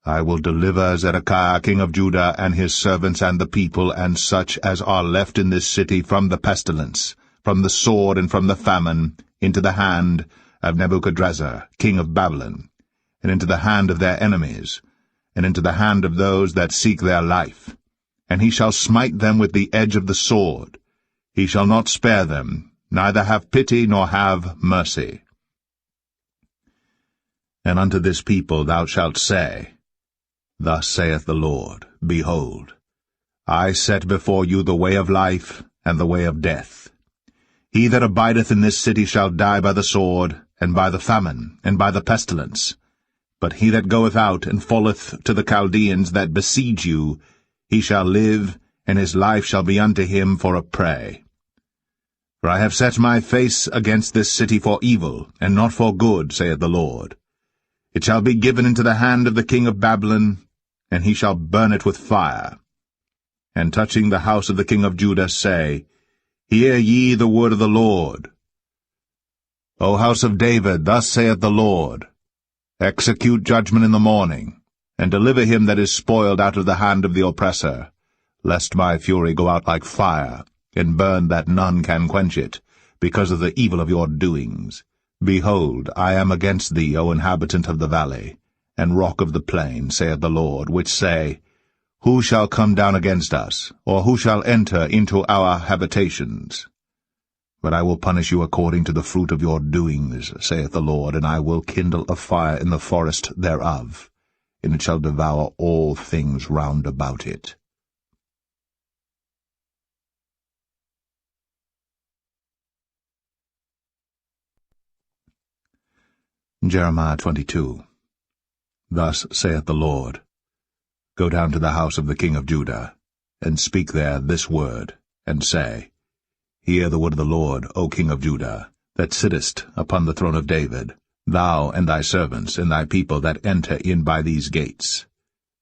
I will deliver Zedekiah king of Judah, and his servants, and the people, and such as are left in this city, from the pestilence, from the sword, and from the famine, into the hand of Nebuchadrezzar king of Babylon, and into the hand of their enemies, and into the hand of those that seek their life. And he shall smite them with the edge of the sword. He shall not spare them, neither have pity nor have mercy. And unto this people thou shalt say, Thus saith the Lord, Behold, I set before you the way of life and the way of death. He that abideth in this city shall die by the sword, and by the famine, and by the pestilence. But he that goeth out and falleth to the Chaldeans that besiege you, he shall live, and his life shall be unto him for a prey. For I have set my face against this city for evil, and not for good, saith the Lord. It shall be given into the hand of the king of Babylon, and he shall burn it with fire. And touching the house of the king of Judah say, Hear ye the word of the Lord. O house of David, thus saith the Lord, Execute judgment in the morning, and deliver him that is spoiled out of the hand of the oppressor, lest my fury go out like fire, and burn that none can quench it, because of the evil of your doings. Behold, I am against thee, O inhabitant of the valley, and rock of the plain, saith the Lord, which say, Who shall come down against us, or who shall enter into our habitations? But I will punish you according to the fruit of your doings, saith the Lord, and I will kindle a fire in the forest thereof, and it shall devour all things round about it. Jeremiah 22. Thus saith the Lord, Go down to the house of the king of Judah, and speak there this word, and say, Hear the word of the Lord, O king of Judah, that sittest upon the throne of David. thou and thy servants and thy people that enter in by these gates.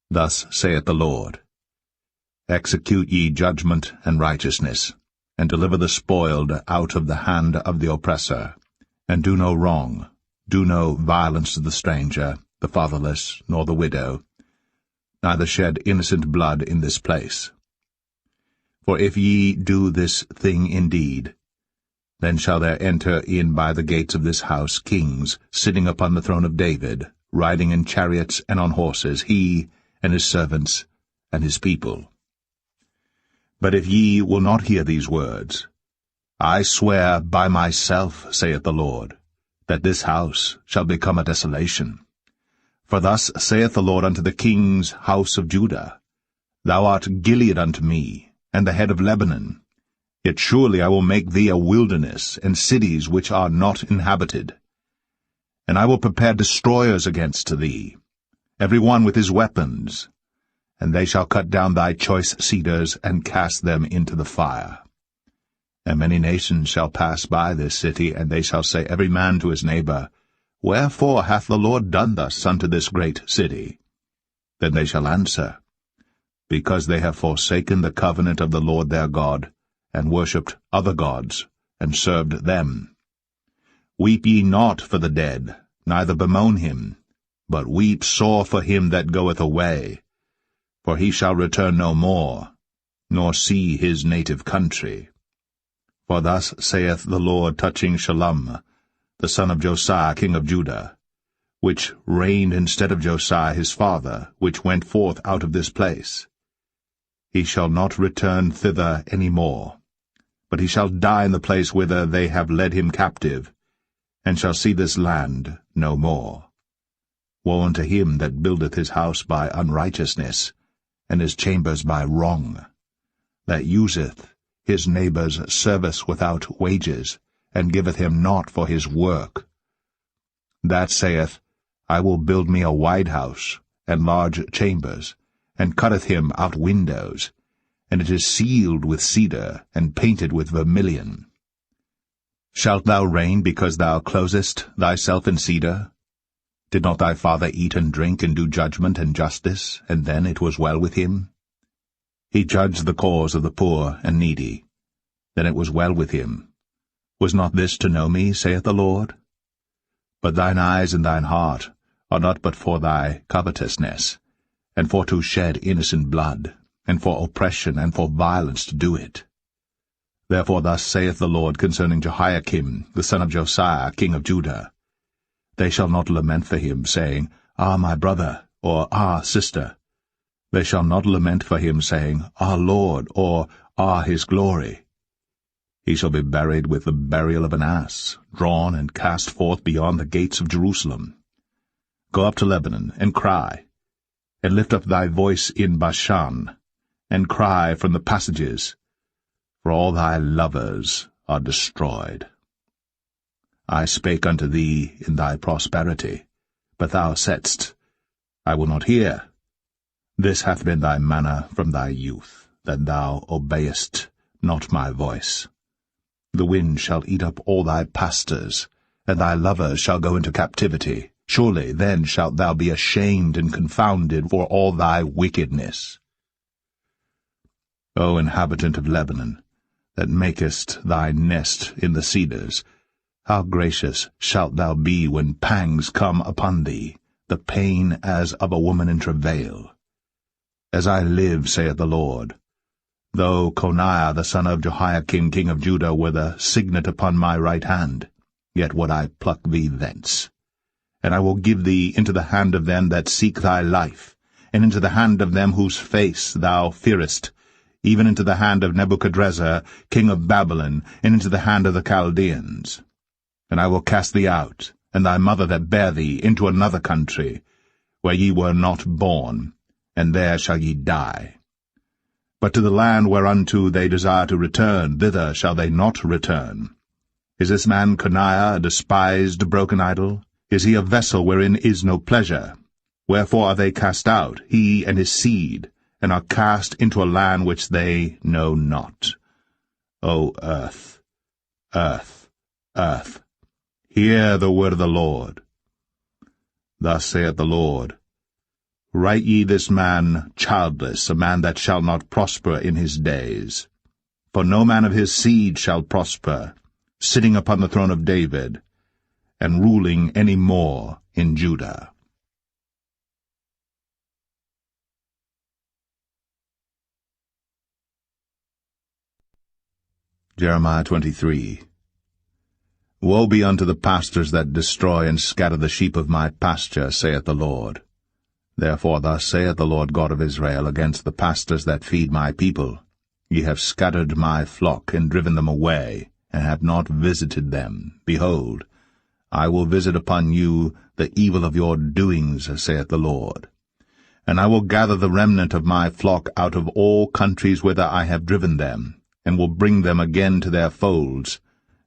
Thus saith the Lord, Execute ye judgment and righteousness, and deliver the spoiled out of the hand of the oppressor, and do no wrong, do no violence to the stranger, the fatherless, nor the widow, neither shed innocent blood in this place. For if ye do this thing indeed, then shall there enter in by the gates of this house kings sitting upon the throne of David, riding in chariots and on horses, he and his servants and his people. But if ye will not hear these words, I swear by myself, saith the Lord, that this house shall become a desolation. For thus saith the Lord unto the king's house of Judah, Thou art Gilead unto me, and the head of Lebanon. Yet surely I will make thee a wilderness, and cities which are not inhabited. And I will prepare destroyers against thee, every one with his weapons, and they shall cut down thy choice cedars, and cast them into the fire. And many nations shall pass by this city, and they shall say every man to his neighbor, Wherefore hath the Lord done thus unto this great city? Then they shall answer, Because they have forsaken the covenant of the Lord their God, and worshipped other gods, and served them. Weep ye not for the dead, neither bemoan him, but weep sore for him that goeth away, for he shall return no more, nor see his native country. For thus saith the Lord touching Shallum, the son of Josiah king of Judah, which reigned instead of Josiah his father, which went forth out of this place. He shall not return thither any more, but he shall die in the place whither they have led him captive, and shall see this land no more. Woe unto him that buildeth his house by unrighteousness, and his chambers by wrong, that useth his neighbour's service without wages, and giveth him naught for his work. That saith, I will build me a wide house, and large chambers, and cutteth him out windows, and it is sealed with cedar, and painted with vermilion. Shalt thou reign because thou closest thyself in cedar? Did not thy father eat and drink, and do judgment and justice, and then it was well with him? He judged the cause of the poor and needy. Then it was well with him. Was not this to know me, saith the Lord? But thine eyes and thine heart are not but for thy covetousness, and for to shed innocent blood, and for oppression, and for violence to do it. Therefore thus saith the Lord concerning Jehoiakim, the son of Josiah, king of Judah, They shall not lament for him, saying, Ah, my brother, or Ah, sister. They shall not lament for him, saying, Ah, Lord, or Ah, his glory. He shall be buried with the burial of an ass, drawn and cast forth beyond the gates of Jerusalem. Go up to Lebanon, and cry, and lift up thy voice in Bashan, and cry from the passages, for all thy lovers are destroyed. I spake unto thee in thy prosperity, but thou saidst, I will not hear. This hath been thy manner from thy youth, that thou obeyest not my voice. The wind shall eat up all thy pastors, and thy lovers shall go into captivity. Surely then shalt thou be ashamed and confounded for all thy wickedness. O inhabitant of Lebanon, that makest thy nest in the cedars, how gracious shalt thou be when pangs come upon thee, the pain as of a woman in travail. As I live, saith the Lord, though Coniah the son of Jehoiakim king of Judah were the signet upon my right hand, yet would I pluck thee thence. And I will give thee into the hand of them that seek thy life, and into the hand of them whose face thou fearest, even into the hand of Nebuchadrezzar king of Babylon, and into the hand of the Chaldeans. And I will cast thee out, and thy mother that bare thee, into another country, where ye were not born, and there shall ye die. But to the land whereunto they desire to return, thither shall they not return. Is this man Coniah a despised broken idol? Is he a vessel wherein is no pleasure? Wherefore are they cast out, he and his seed, and are cast into a land which they know not? O earth, earth, earth, hear the word of the Lord. Thus saith the Lord, Write ye this man childless, a man that shall not prosper in his days. For no man of his seed shall prosper, sitting upon the throne of David, and ruling any more in Judah. Jeremiah 23. Woe be unto the pastors that destroy and scatter the sheep of my pasture, saith the Lord. Therefore thus saith the Lord God of Israel against the pastors that feed my people, Ye have scattered my flock, and driven them away, and have not visited them. Behold, I will visit upon you the evil of your doings, saith the Lord. And I will gather the remnant of my flock out of all countries whither I have driven them, and will bring them again to their folds,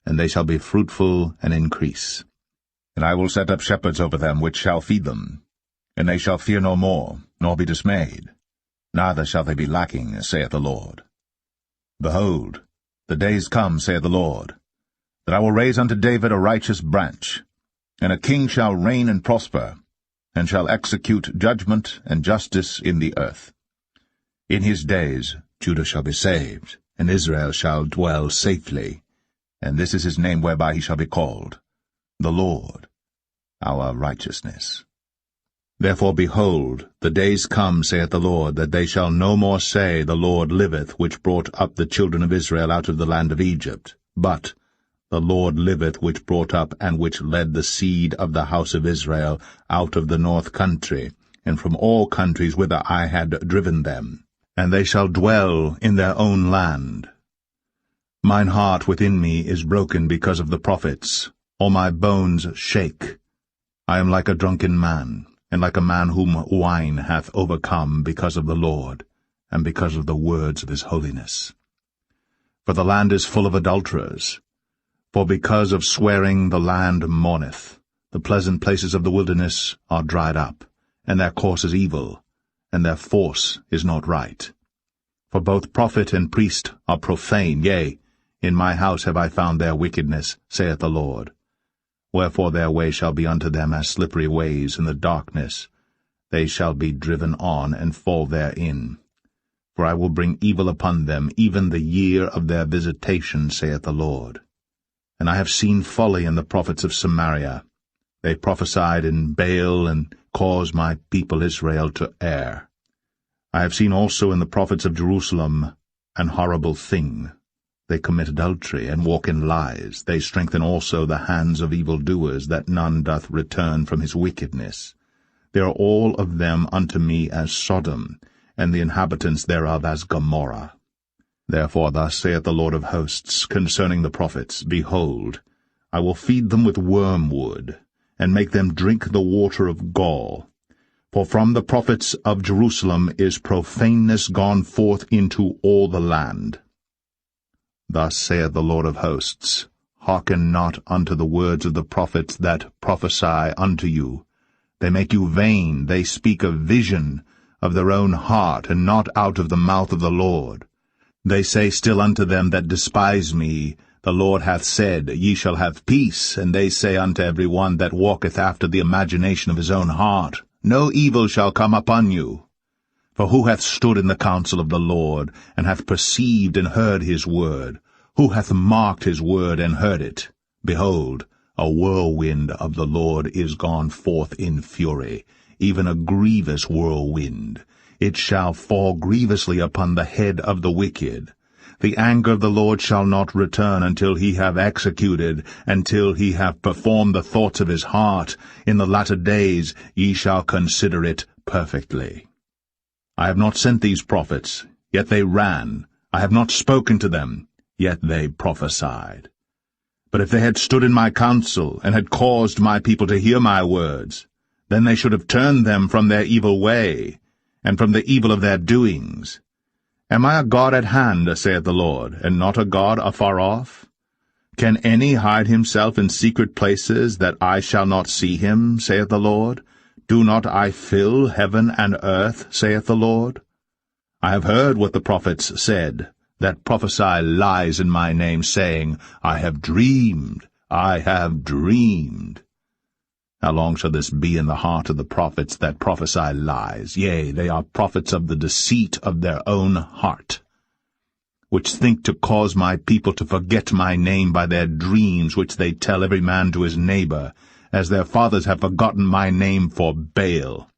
and they shall be fruitful and increase. And I will set up shepherds over them which shall feed them, and they shall fear no more, nor be dismayed, neither shall they be lacking, saith the Lord. Behold, the days come, saith the Lord, that I will raise unto David a righteous branch, and a king shall reign and prosper, and shall execute judgment and justice in the earth. In his days Judah shall be saved, and Israel shall dwell safely, and this is his name whereby he shall be called, the Lord, our righteousness. Therefore, behold, the days come, saith the Lord, that they shall no more say, The Lord liveth, which brought up the children of Israel out of the land of Egypt, but, The Lord liveth, which brought up and which led the seed of the house of Israel out of the north country, and from all countries whither I had driven them, and they shall dwell in their own land. Mine heart within me is broken because of the prophets, all my bones shake. I am like a drunken man, and like a man whom wine hath overcome because of the Lord, and because of the words of his holiness. For the land is full of adulterers. For because of swearing the land mourneth. The pleasant places of the wilderness are dried up, and their course is evil, and their force is not right. For both prophet and priest are profane, yea, in my house have I found their wickedness, saith the Lord. Wherefore their way shall be unto them as slippery ways in the darkness. They shall be driven on and fall therein. For I will bring evil upon them, even the year of their visitation, saith the Lord. And I have seen folly in the prophets of Samaria. They prophesied in Baal, and caused my people Israel to err. I have seen also in the prophets of Jerusalem an horrible thing. They commit adultery, and walk in lies. They strengthen also the hands of evildoers, that none doth return from his wickedness. They are all of them unto me as Sodom, and the inhabitants thereof as Gomorrah. Therefore thus saith the Lord of hosts concerning the prophets, Behold, I will feed them with wormwood, and make them drink the water of gall. For from the prophets of Jerusalem is profaneness gone forth into all the land. Thus saith the Lord of hosts, Hearken not unto the words of the prophets that prophesy unto you. They make you vain, they speak a vision of their own heart, and not out of the mouth of the Lord. They say still unto them that despise me, The Lord hath said, Ye shall have peace. And they say unto every one that walketh after the imagination of his own heart, No evil shall come upon you. For who hath stood in the counsel of the Lord, and hath perceived and heard his word? Who hath marked his word and heard it? Behold, a whirlwind of the Lord is gone forth in fury, even a grievous whirlwind. It shall fall grievously upon the head of the wicked. The anger of the Lord shall not return until he have executed, until he have performed the thoughts of his heart. In the latter days ye shall consider it perfectly. I have not sent these prophets, yet they ran. I have not spoken to them, yet they prophesied. But if they had stood in my counsel, and had caused my people to hear my words, then they should have turned them from their evil way, and from the evil of their doings. Am I a God at hand, saith the Lord, and not a God afar off? Can any hide himself in secret places, that I shall not see him, saith the Lord? Do not I fill heaven and earth, saith the Lord? I have heard what the prophets said, that prophesy lies in my name, saying, I have dreamed, I have dreamed. How long shall this be in the heart of the prophets that prophesy lies? Yea, they are prophets of the deceit of their own heart, which think to cause my people to forget my name by their dreams, which they tell every man to his neighbor, as their fathers have forgotten my name for Baal.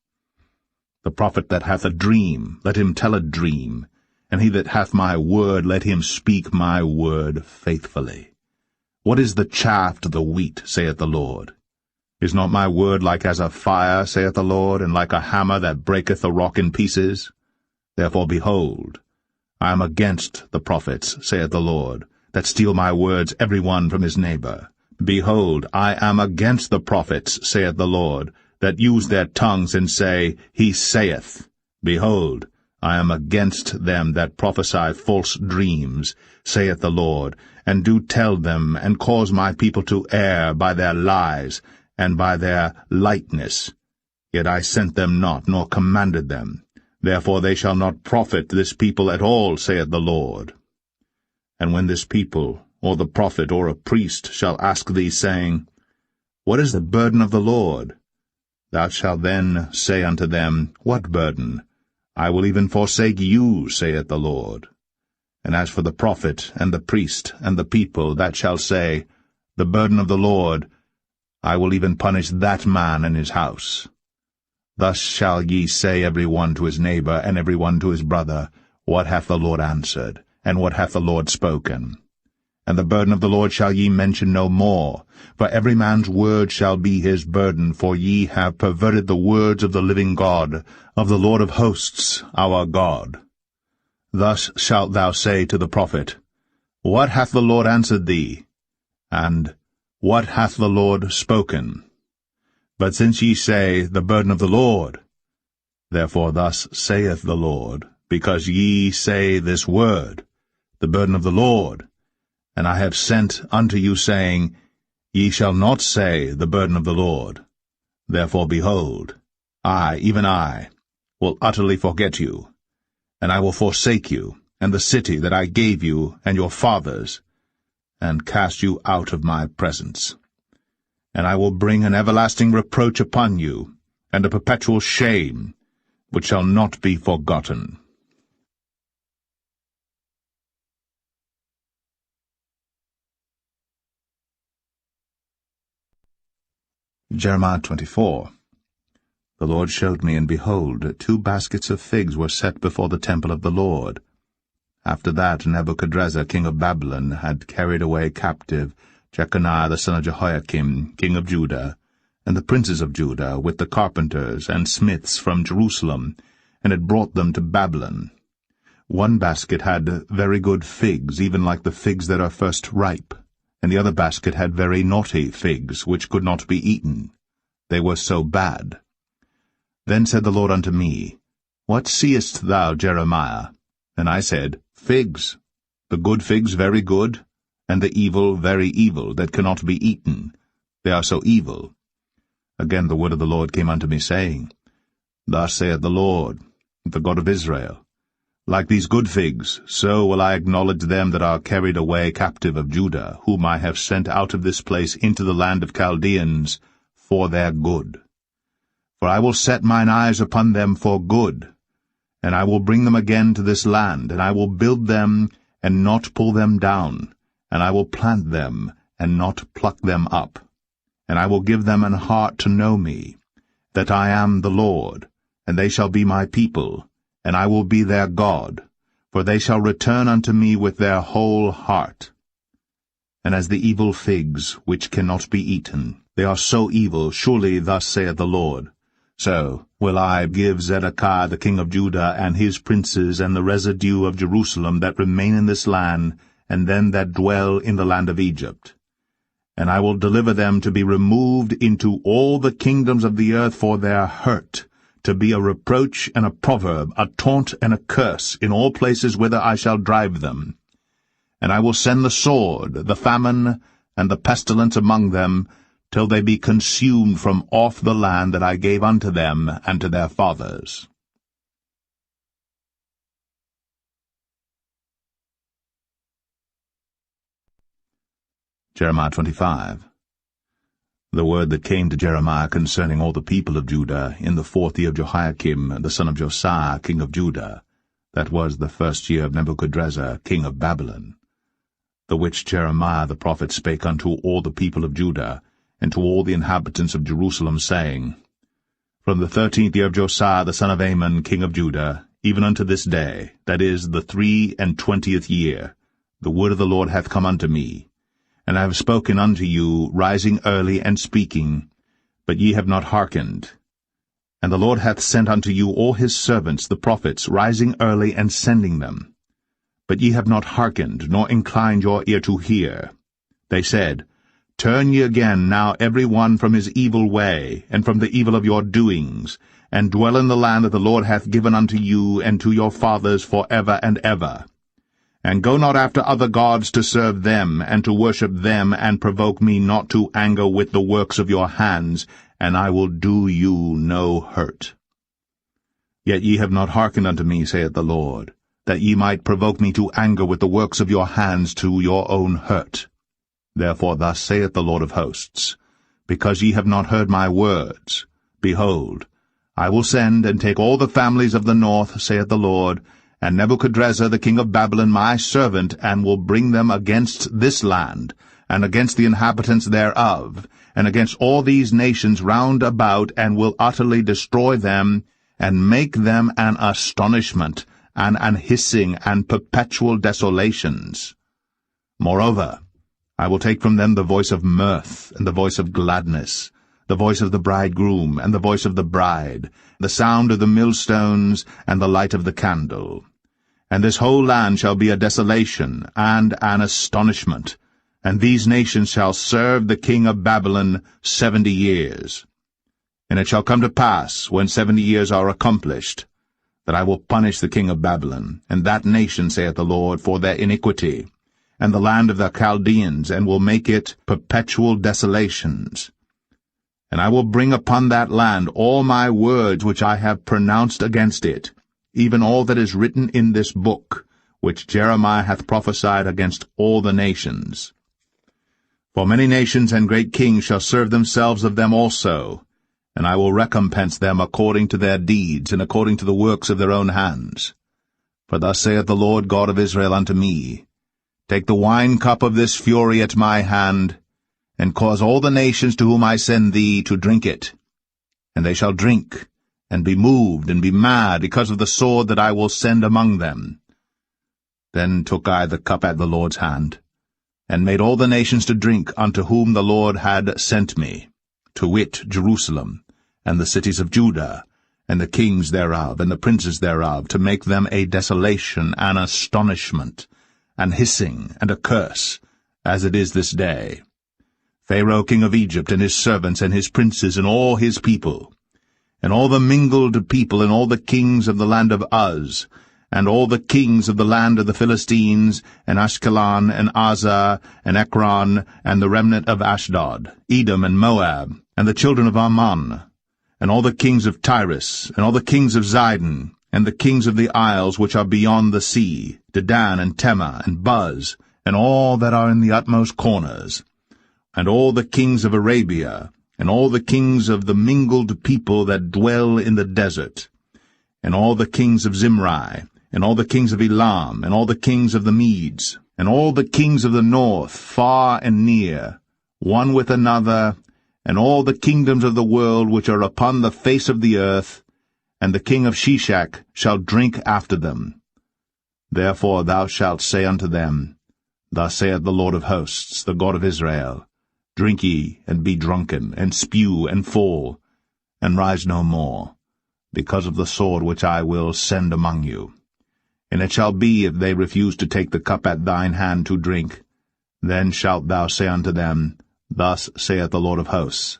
The prophet that hath a dream, let him tell a dream, and he that hath my word, let him speak my word faithfully. What is the chaff to the wheat, saith the Lord? Is not my word like as a fire, saith the Lord, and like a hammer that breaketh a rock in pieces? Therefore, behold, I am against the prophets, saith the Lord, that steal my words every one from his neighbor. Behold, I am against the prophets, saith the Lord, that use their tongues and say, He saith. Behold, I am against them that prophesy false dreams, saith the Lord, and do tell them, and cause my people to err by their lies, and by their lightness. Yet I sent them not, nor commanded them. Therefore they shall not profit this people at all, saith the Lord. And when this people, or the prophet, or a priest, shall ask thee, saying, What is the burden of the Lord? Thou shalt then say unto them, What burden? I will even forsake you, saith the Lord. And as for the prophet, and the priest, and the people, that shall say, The burden of the Lord, I will even punish that man and his house. Thus shall ye say every one to his neighbor, and every one to his brother, What hath the Lord answered, and what hath the Lord spoken? And the burden of the Lord shall ye mention no more, for every man's word shall be his burden, for ye have perverted the words of the living God, of the Lord of hosts, our God. Thus shalt thou say to the prophet, What hath the Lord answered thee? And, What hath the Lord spoken? But since ye say, The burden of the Lord, therefore thus saith the Lord, because ye say this word, The burden of the Lord, and I have sent unto you, saying, Ye shall not say, The burden of the Lord. Therefore, behold, I, even I, will utterly forget you, and I will forsake you, and the city that I gave you and your fathers, and cast you out of my presence. And I will bring an everlasting reproach upon you, and a perpetual shame, which shall not be forgotten. Jeremiah 24. The Lord showed me, and behold, 2 baskets of figs were set before the temple of the Lord. After that Nebuchadrezzar king of Babylon had carried away captive Jeconiah the son of Jehoiakim, king of Judah, and the princes of Judah, with the carpenters and smiths from Jerusalem, and had brought them to Babylon. 1 basket had very good figs, even like the figs that are first ripe, and the other basket had very naughty figs, which could not be eaten. They were so bad. Then said the Lord unto me, What seest thou, Jeremiah? And I said, Figs, the good figs very good, and the evil very evil, that cannot be eaten. They are so evil. Again the word of the Lord came unto me, saying, Thus saith the Lord, the God of Israel, Like these good figs, so will I acknowledge them that are carried away captive of Judah, whom I have sent out of this place into the land of Chaldeans, for their good. For I will set mine eyes upon them for good, and I will bring them again to this land, and I will build them, and not pull them down, and I will plant them, and not pluck them up. And I will give them an heart to know me, that I am the Lord, and they shall be my people, and I will be their God, for they shall return unto me with their whole heart. And as the evil figs, which cannot be eaten, they are so evil, surely thus saith the Lord, so will I give Zedekiah the king of Judah, and his princes, and the residue of Jerusalem that remain in this land, and them that dwell in the land of Egypt. And I will deliver them to be removed into all the kingdoms of the earth for their hurt, to be a reproach and a proverb, a taunt and a curse, in all places whither I shall drive them. And I will send the sword, the famine, and the pestilence among them, till they be consumed from off the land that I gave unto them and to their fathers. Jeremiah 25. The word that came to Jeremiah concerning all the people of Judah in the 4th year of Jehoiakim, the son of Josiah, king of Judah, that was the 1st year of Nebuchadrezzar, king of Babylon, the which Jeremiah the prophet spake unto all the people of Judah, and to all the inhabitants of Jerusalem, saying, From the 13th year of Josiah the son of Ammon, king of Judah, even unto this day, that is, the 23 year, the word of the Lord hath come unto me. And I have spoken unto you, rising early and speaking, but ye have not hearkened. And the Lord hath sent unto you all his servants the prophets, rising early and sending them. But ye have not hearkened, nor inclined your ear to hear. They said, Turn ye again now every one from his evil way, and from the evil of your doings, and dwell in the land that the Lord hath given unto you and to your fathers for ever and ever. And go not after other gods to serve them, and to worship them, and provoke me not to anger with the works of your hands, and I will do you no hurt. Yet ye have not hearkened unto me, saith the Lord, that ye might provoke me to anger with the works of your hands to your own hurt. Therefore thus saith the Lord of hosts, Because ye have not heard my words, behold, I will send and take all the families of the north, saith the Lord, and Nebuchadrezzar the king of Babylon my servant, and will bring them against this land, and against the inhabitants thereof, and against all these nations round about, and will utterly destroy them, and make them an astonishment, and an hissing, and perpetual desolations. Moreover, I will take from them the voice of mirth, and the voice of gladness, the voice of the bridegroom, and the voice of the bride, the sound of the millstones, and the light of the candle. And this whole land shall be a desolation, and an astonishment, and these nations shall serve the king of Babylon 70 years. And it shall come to pass, when 70 years are accomplished, that I will punish the king of Babylon, and that nation, saith the Lord, for their iniquity, and the land of the Chaldeans, and will make it perpetual desolations. And I will bring upon that land all my words which I have pronounced against it, even all that is written in this book, which Jeremiah hath prophesied against all the nations. For many nations and great kings shall serve themselves of them also, and I will recompense them according to their deeds, and according to the works of their own hands. For thus saith the Lord God of Israel unto me, Take the wine-cup of this fury at my hand, and cause all the nations to whom I send thee to drink it. And they shall drink, and be moved, and be mad, because of the sword that I will send among them. Then took I the cup at the Lord's hand, and made all the nations to drink unto whom the Lord had sent me, to wit, Jerusalem, and the cities of Judah, and the kings thereof, and the princes thereof, to make them a desolation, an astonishment, an hissing, and a curse, as it is this day. Pharaoh king of Egypt, and his servants, and his princes, and all his people, and all the mingled people, and all the kings of the land of Uz, and all the kings of the land of the Philistines, and Ashkelon, and Azar, and Ekron, and the remnant of Ashdod, Edom, and Moab, and the children of Ammon, and all the kings of Tyrus, and all the kings of Zidon, and the kings of the isles which are beyond the sea, Dedan, and Tema, and Buz, and all that are in the utmost corners, and all the kings of Arabia, and all the kings of the mingled people that dwell in the desert, and all the kings of Zimri, and all the kings of Elam, and all the kings of the Medes, and all the kings of the north, far and near, one with another, and all the kingdoms of the world which are upon the face of the earth, and the king of Shishak shall drink after them. Therefore thou shalt say unto them, Thus saith the Lord of hosts, the God of Israel, Drink ye, and be drunken, and spew, and fall, and rise no more, because of the sword which I will send among you. And it shall be, if they refuse to take the cup at thine hand to drink, then shalt thou say unto them, Thus saith the Lord of hosts,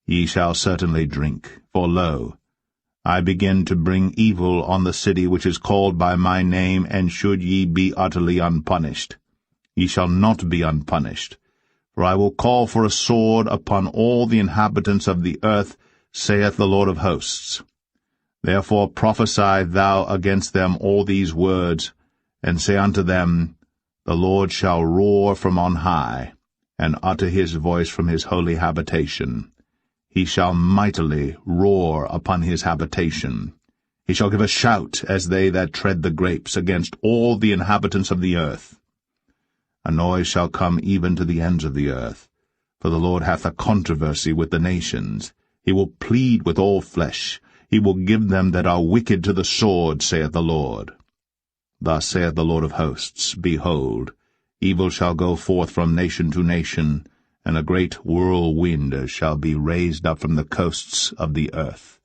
Ye shall certainly drink, for lo, I begin to bring evil on the city which is called by my name, and should ye be utterly unpunished, ye shall not be unpunished. For I will call for a sword upon all the inhabitants of the earth, saith the Lord of hosts. Therefore prophesy thou against them all these words, and say unto them, The Lord shall roar from on high, and utter his voice from his holy habitation. He shall mightily roar upon his habitation. He shall give a shout as they that tread the grapes against all the inhabitants of the earth. A noise shall come even to the ends of the earth, for the Lord hath a controversy with the nations. He will plead with all flesh. He will give them that are wicked to the sword, saith the Lord. Thus saith the Lord of hosts, Behold, evil shall go forth from nation to nation, and a great whirlwind shall be raised up from the coasts of the earth.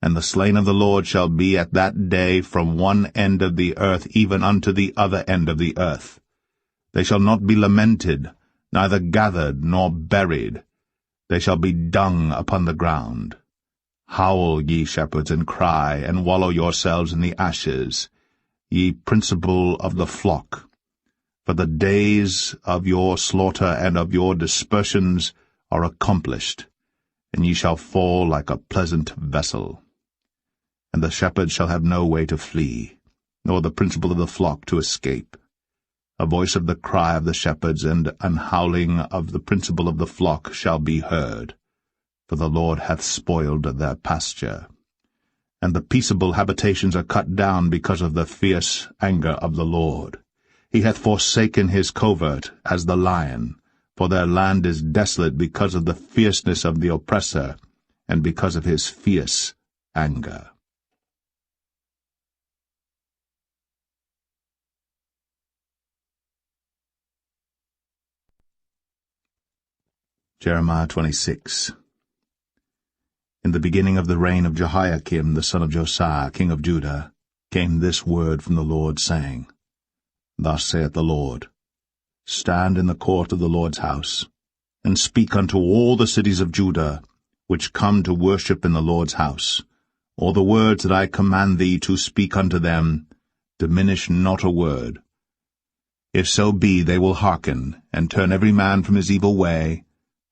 And the slain of the Lord shall be at that day from one end of the earth even unto the other end of the earth. They shall not be lamented, neither gathered nor buried. They shall be dung upon the ground. Howl, ye shepherds, and cry, and wallow yourselves in the ashes, ye principal of the flock. For the days of your slaughter and of your dispersions are accomplished, and ye shall fall like a pleasant vessel. And the shepherds shall have no way to flee, nor the principal of the flock to escape. A voice of the cry of the shepherds and an howling of the principal of the flock shall be heard, for the Lord hath spoiled their pasture. And the peaceable habitations are cut down because of the fierce anger of the Lord. He hath forsaken his covert as the lion, for their land is desolate because of the fierceness of the oppressor, and because of his fierce anger. Jeremiah 26. In the beginning of the reign of Jehoiakim the son of Josiah, king of Judah, came this word from the Lord, saying, Thus saith the Lord, Stand in the court of the Lord's house, and speak unto all the cities of Judah, which come to worship in the Lord's house, all the words that I command thee to speak unto them, diminish not a word. If so be they will hearken, and turn every man from his evil way,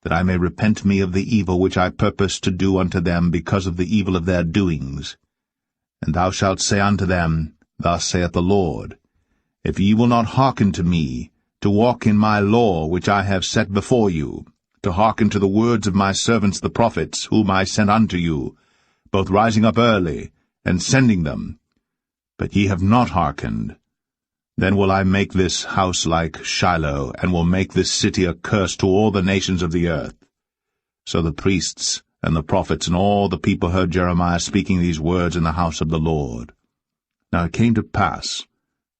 that I may repent me of the evil which I purpose to do unto them because of the evil of their doings. And thou shalt say unto them, Thus saith the Lord, If ye will not hearken to me, to walk in my law which I have set before you, to hearken to the words of my servants the prophets, whom I sent unto you, both rising up early, and sending them, but ye have not hearkened, then will I make this house like Shiloh, and will make this city a curse to all the nations of the earth. So the priests and the prophets and all the people heard Jeremiah speaking these words in the house of the Lord. Now it came to pass,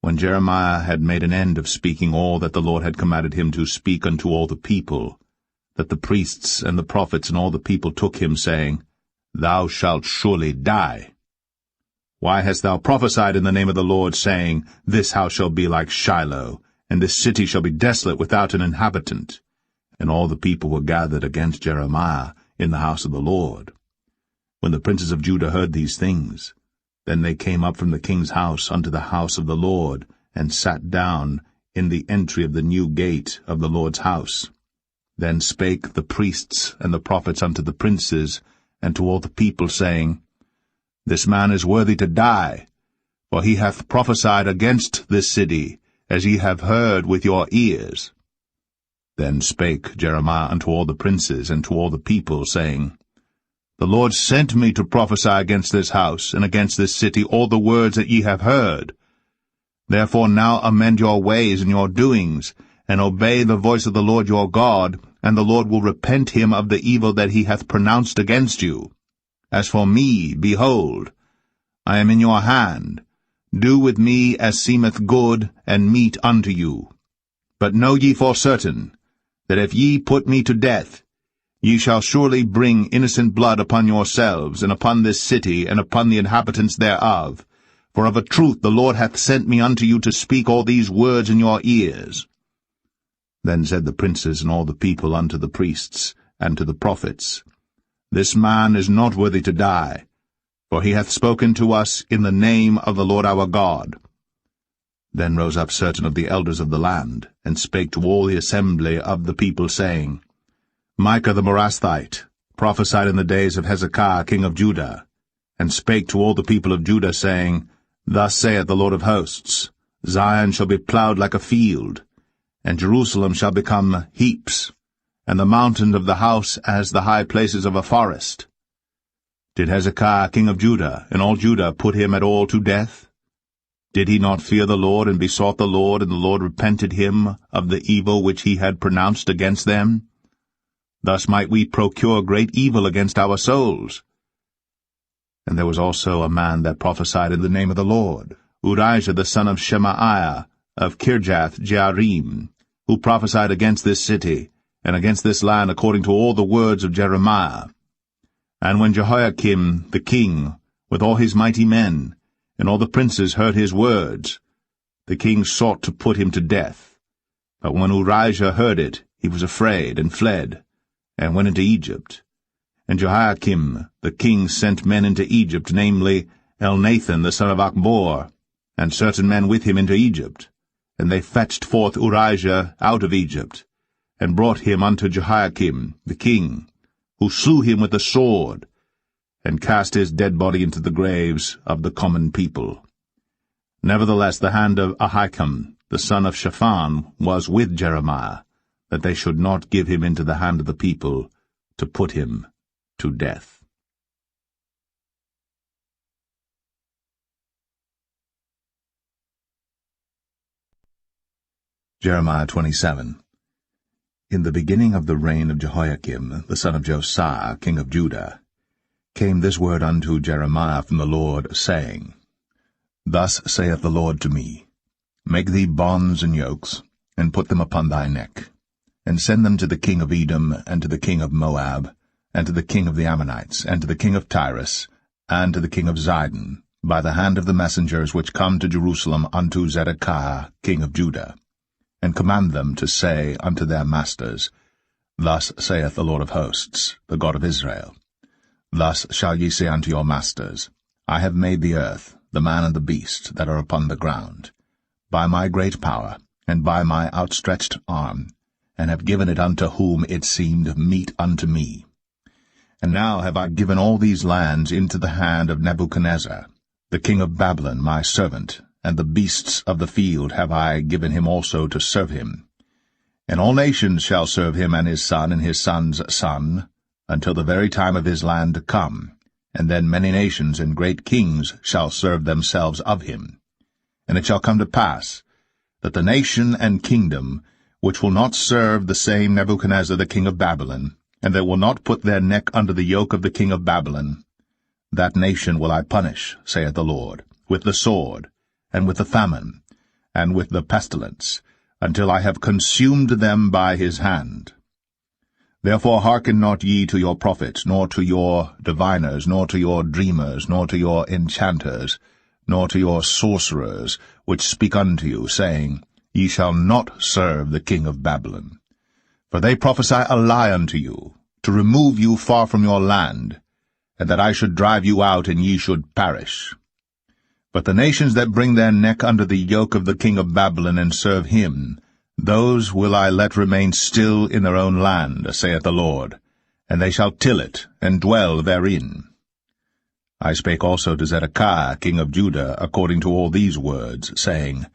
when Jeremiah had made an end of speaking all that the Lord had commanded him to speak unto all the people, that the priests and the prophets and all the people took him, saying, Thou shalt surely die. Why hast thou prophesied in the name of the Lord, saying, This house shall be like Shiloh, and this city shall be desolate without an inhabitant? And all the people were gathered against Jeremiah in the house of the Lord. When the princes of Judah heard these things, then they came up from the king's house unto the house of the Lord, and sat down in the entry of the new gate of the Lord's house. Then spake the priests and the prophets unto the princes and to all the people, saying, This man is worthy to die, for he hath prophesied against this city, as ye have heard with your ears. Then spake Jeremiah unto all the princes and to all the people, saying, The Lord sent me to prophesy against this house and against this city all the words that ye have heard. Therefore now amend your ways and your doings, and obey the voice of the Lord your God, and the Lord will repent him of the evil that he hath pronounced against you. As for me, behold, I am in your hand. Do with me as seemeth good and meet unto you. But know ye for certain, that if ye put me to death, ye shall surely bring innocent blood upon yourselves, and upon this city, and upon the inhabitants thereof. For of a truth the Lord hath sent me unto you to speak all these words in your ears. Then said the princes and all the people unto the priests and to the prophets, This man is not worthy to die, for he hath spoken to us in the name of the Lord our God. Then rose up certain of the elders of the land, and spake to all the assembly of the people, saying, Micah the Morasthite prophesied in the days of Hezekiah king of Judah, and spake to all the people of Judah, saying, Thus saith the Lord of hosts, Zion shall be plowed like a field, and Jerusalem shall become heaps, and the mountains of the house as the high places of a forest. Did Hezekiah king of Judah and all Judah put him at all to death? Did he not fear the Lord, and besought the Lord, and the Lord repented him of the evil which he had pronounced against them? Thus might we procure great evil against our souls. And there was also a man that prophesied in the name of the Lord, Urijah the son of Shemaiah, of Kirjath-Jearim, who prophesied against this city, and against this land according to all the words of Jeremiah. And when Jehoiakim the king, with all his mighty men, and all the princes heard his words, the king sought to put him to death. But when Urijah heard it, he was afraid, and fled, and went into Egypt. And Jehoiakim the king sent men into Egypt, namely Elnathan the son of Achbor, and certain men with him into Egypt. And they fetched forth Urijah out of Egypt, and brought him unto Jehoiakim the king, who slew him with the sword, and cast his dead body into the graves of the common people. Nevertheless the hand of Ahikam the son of Shaphan was with Jeremiah, that they should not give him into the hand of the people, to put him to death. Jeremiah 27. In the beginning of the reign of Jehoiakim, the son of Josiah, king of Judah, came this word unto Jeremiah from the Lord, saying, Thus saith the Lord to me, Make thee bonds and yokes, and put them upon thy neck, and send them to the king of Edom, and to the king of Moab, and to the king of the Ammonites, and to the king of Tyrus, and to the king of Zidon, by the hand of the messengers which come to Jerusalem unto Zedekiah king of Judah, and command them to say unto their masters, Thus saith the Lord of hosts, the God of Israel, Thus shall ye say unto your masters, I have made the earth, the man and the beast that are upon the ground, by my great power, and by my outstretched arm, and have given it unto whom it seemed meet unto me. And now have I given all these lands into the hand of Nebuchadnezzar, the king of Babylon, my servant, and the beasts of the field have I given him also to serve him. And all nations shall serve him, and his son's son, until the very time of his land come, and then many nations and great kings shall serve themselves of him. And it shall come to pass, that the nation and kingdom which will not serve the same Nebuchadnezzar the king of Babylon, and that will not put their neck under the yoke of the king of Babylon, that nation will I punish, saith the Lord, with the sword, and with the famine, and with the pestilence, until I have consumed them by his hand. Therefore hearken not ye to your prophets, nor to your diviners, nor to your dreamers, nor to your enchanters, nor to your sorcerers, which speak unto you, saying, Ye shall not serve the king of Babylon. For they prophesy a lie unto you, to remove you far from your land, and that I should drive you out, and ye should perish. But the nations that bring their neck under the yoke of the king of Babylon, and serve him, those will I let remain still in their own land, saith the Lord, and they shall till it, and dwell therein. I spake also to Zedekiah king of Judah according to all these words, saying,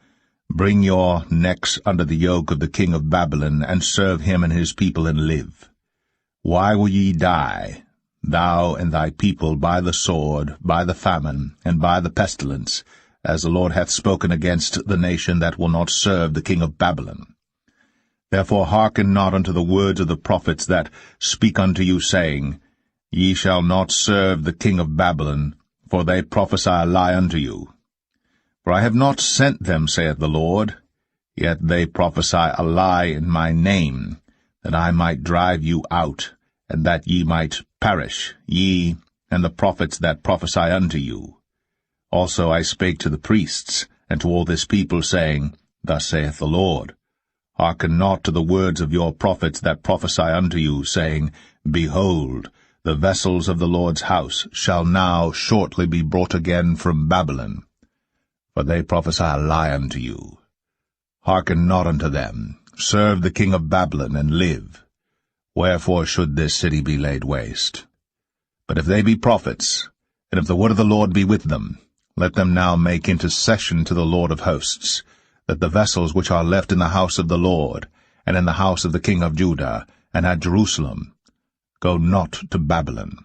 Bring your necks under the yoke of the king of Babylon, and serve him and his people, and live. Why will ye die, thou and thy people, by the sword, by the famine, and by the pestilence, as the Lord hath spoken against the nation that will not serve the king of Babylon? Therefore hearken not unto the words of the prophets that speak unto you, saying, Ye shall not serve the king of Babylon, for they prophesy a lie unto you. For I have not sent them, saith the Lord, yet they prophesy a lie in my name, that I might drive you out, and that ye might perish, ye and the prophets that prophesy unto you. Also I spake to the priests, and to all this people, saying, Thus saith the Lord, Hearken not to the words of your prophets that prophesy unto you, saying, Behold, the vessels of the Lord's house shall now shortly be brought again from Babylon. For they prophesy a lie unto you. Hearken not unto them. Serve the king of Babylon, and live. Wherefore should this city be laid waste? But if they be prophets, and if the word of the Lord be with them, let them now make intercession to the Lord of hosts, that the vessels which are left in the house of the Lord, and in the house of the king of Judah, and at Jerusalem, go not to Babylon.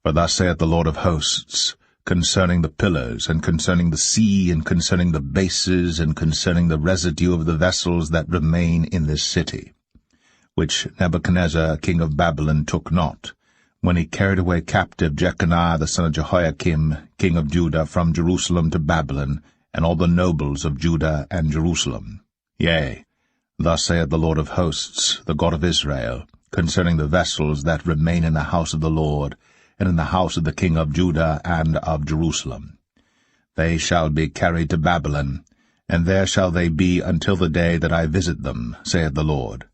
For thus saith the Lord of hosts, concerning the pillars, and concerning the sea, and concerning the bases, and concerning the residue of the vessels that remain in this city, which Nebuchadnezzar king of Babylon took not, when he carried away captive Jeconiah the son of Jehoiakim, king of Judah, from Jerusalem to Babylon, and all the nobles of Judah and Jerusalem. Yea, thus saith the Lord of hosts, the God of Israel, concerning the vessels that remain in the house of the Lord, and in the house of the king of Judah and of Jerusalem. They shall be carried to Babylon, and there shall they be until the day that I visit them, saith the Lord.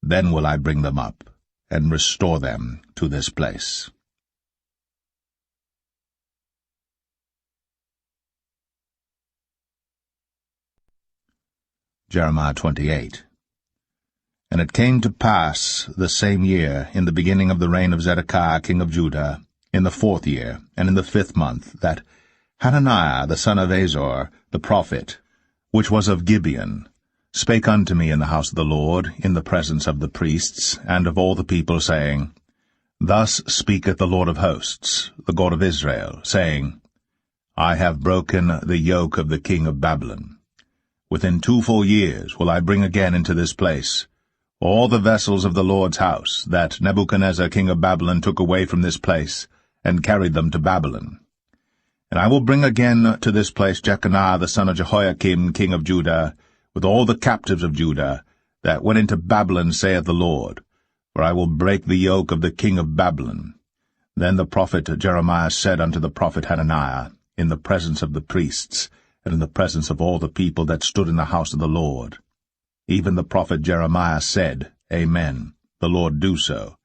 Then will I bring them up, and restore them to this place. Jeremiah 28. And it came to pass the same year, in the beginning of the reign of Zedekiah king of Judah, in the 4th year, and in the 5th month, that Hananiah the son of Azor, the prophet, which was of Gibeon, spake unto me in the house of the Lord, in the presence of the priests, and of all the people, saying, Thus speaketh the Lord of hosts, the God of Israel, saying, I have broken the yoke of the king of Babylon. Within 2 full years will I bring again into this place all the vessels of the Lord's house, that Nebuchadnezzar king of Babylon took away from this place, and carried them to Babylon. And I will bring again to this place Jeconiah the son of Jehoiakim king of Judah, with all the captives of Judah, that went into Babylon, saith the Lord, for I will break the yoke of the king of Babylon. Then the prophet Jeremiah said unto the prophet Hananiah, in the presence of the priests, and in the presence of all the people that stood in the house of the Lord, even the prophet Jeremiah said, Amen, the Lord do so.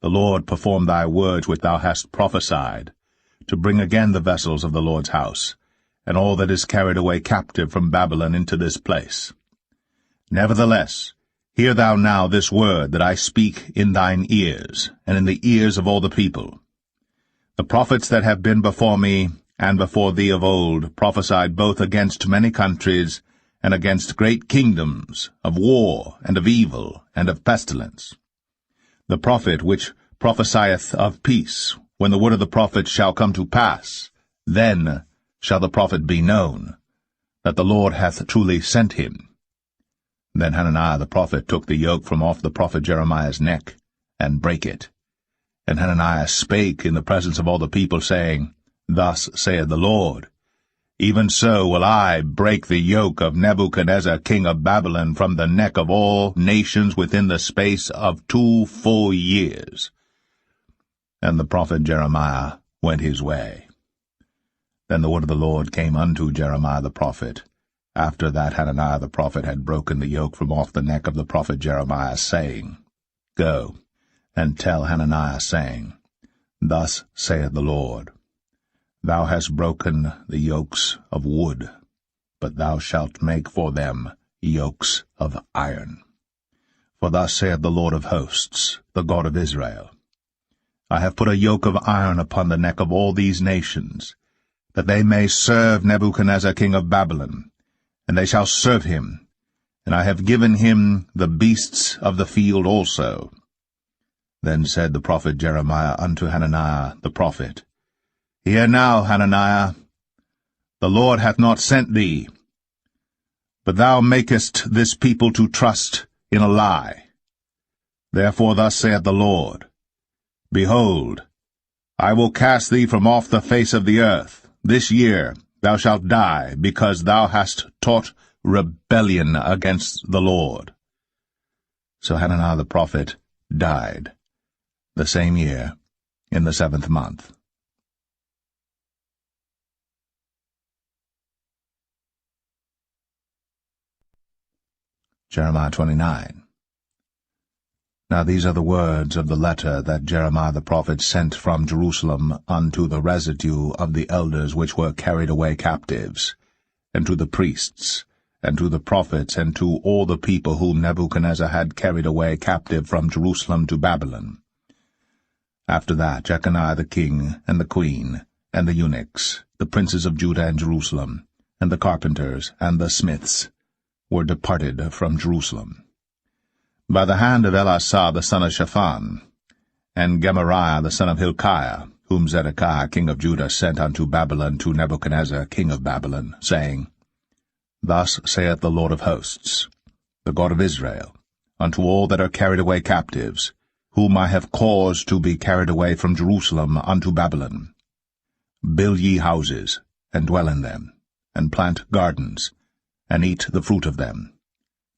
The Lord perform thy words which thou hast prophesied, to bring again the vessels of the Lord's house, and all that is carried away captive from Babylon into this place. Nevertheless, hear thou now this word that I speak in thine ears, and in the ears of all the people. The prophets that have been before me, and before thee of old, prophesied both against many countries, and against great kingdoms, of war, and of evil, and of pestilence. The prophet which prophesieth of peace, when the word of the prophet shall come to pass, then shall the prophet be known, that the Lord hath truly sent him. Then Hananiah the prophet took the yoke from off the prophet Jeremiah's neck, and brake it. And Hananiah spake in the presence of all the people, saying, Thus saith the Lord, Even so will I break the yoke of Nebuchadnezzar king of Babylon from the neck of all nations within the space of 2 full years. And the prophet Jeremiah went his way. Then the word of the Lord came unto Jeremiah the prophet, after that Hananiah the prophet had broken the yoke from off the neck of the prophet Jeremiah, saying, Go, and tell Hananiah, saying, Thus saith the Lord, Thou hast broken the yokes of wood, but thou shalt make for them yokes of iron. For thus saith the Lord of hosts, the God of Israel, I have put a yoke of iron upon the neck of all these nations, that they may serve Nebuchadnezzar king of Babylon, and they shall serve him, and I have given him the beasts of the field also. Then said the prophet Jeremiah unto Hananiah the prophet, Hear now, Hananiah, the Lord hath not sent thee, but thou makest this people to trust in a lie. Therefore thus saith the Lord, Behold, I will cast thee from off the face of the earth. This year thou shalt die, because thou hast taught rebellion against the Lord. So Hananiah the prophet died the same year, in the 7th month. Jeremiah 29. Now these are the words of the letter that Jeremiah the prophet sent from Jerusalem unto the residue of the elders which were carried away captives, and to the priests, and to the prophets, and to all the people whom Nebuchadnezzar had carried away captive from Jerusalem to Babylon. After that Jeconiah the king, and the queen, and the eunuchs, the princes of Judah and Jerusalem, and the carpenters, and the smiths, were departed from Jerusalem. By the hand of Elasah the son of Shaphan, and Gemariah the son of Hilkiah, whom Zedekiah king of Judah sent unto Babylon to Nebuchadnezzar king of Babylon, saying, Thus saith the Lord of hosts, the God of Israel, unto all that are carried away captives, whom I have caused to be carried away from Jerusalem unto Babylon. Build ye houses, and dwell in them, and plant gardens, and eat the fruit of them.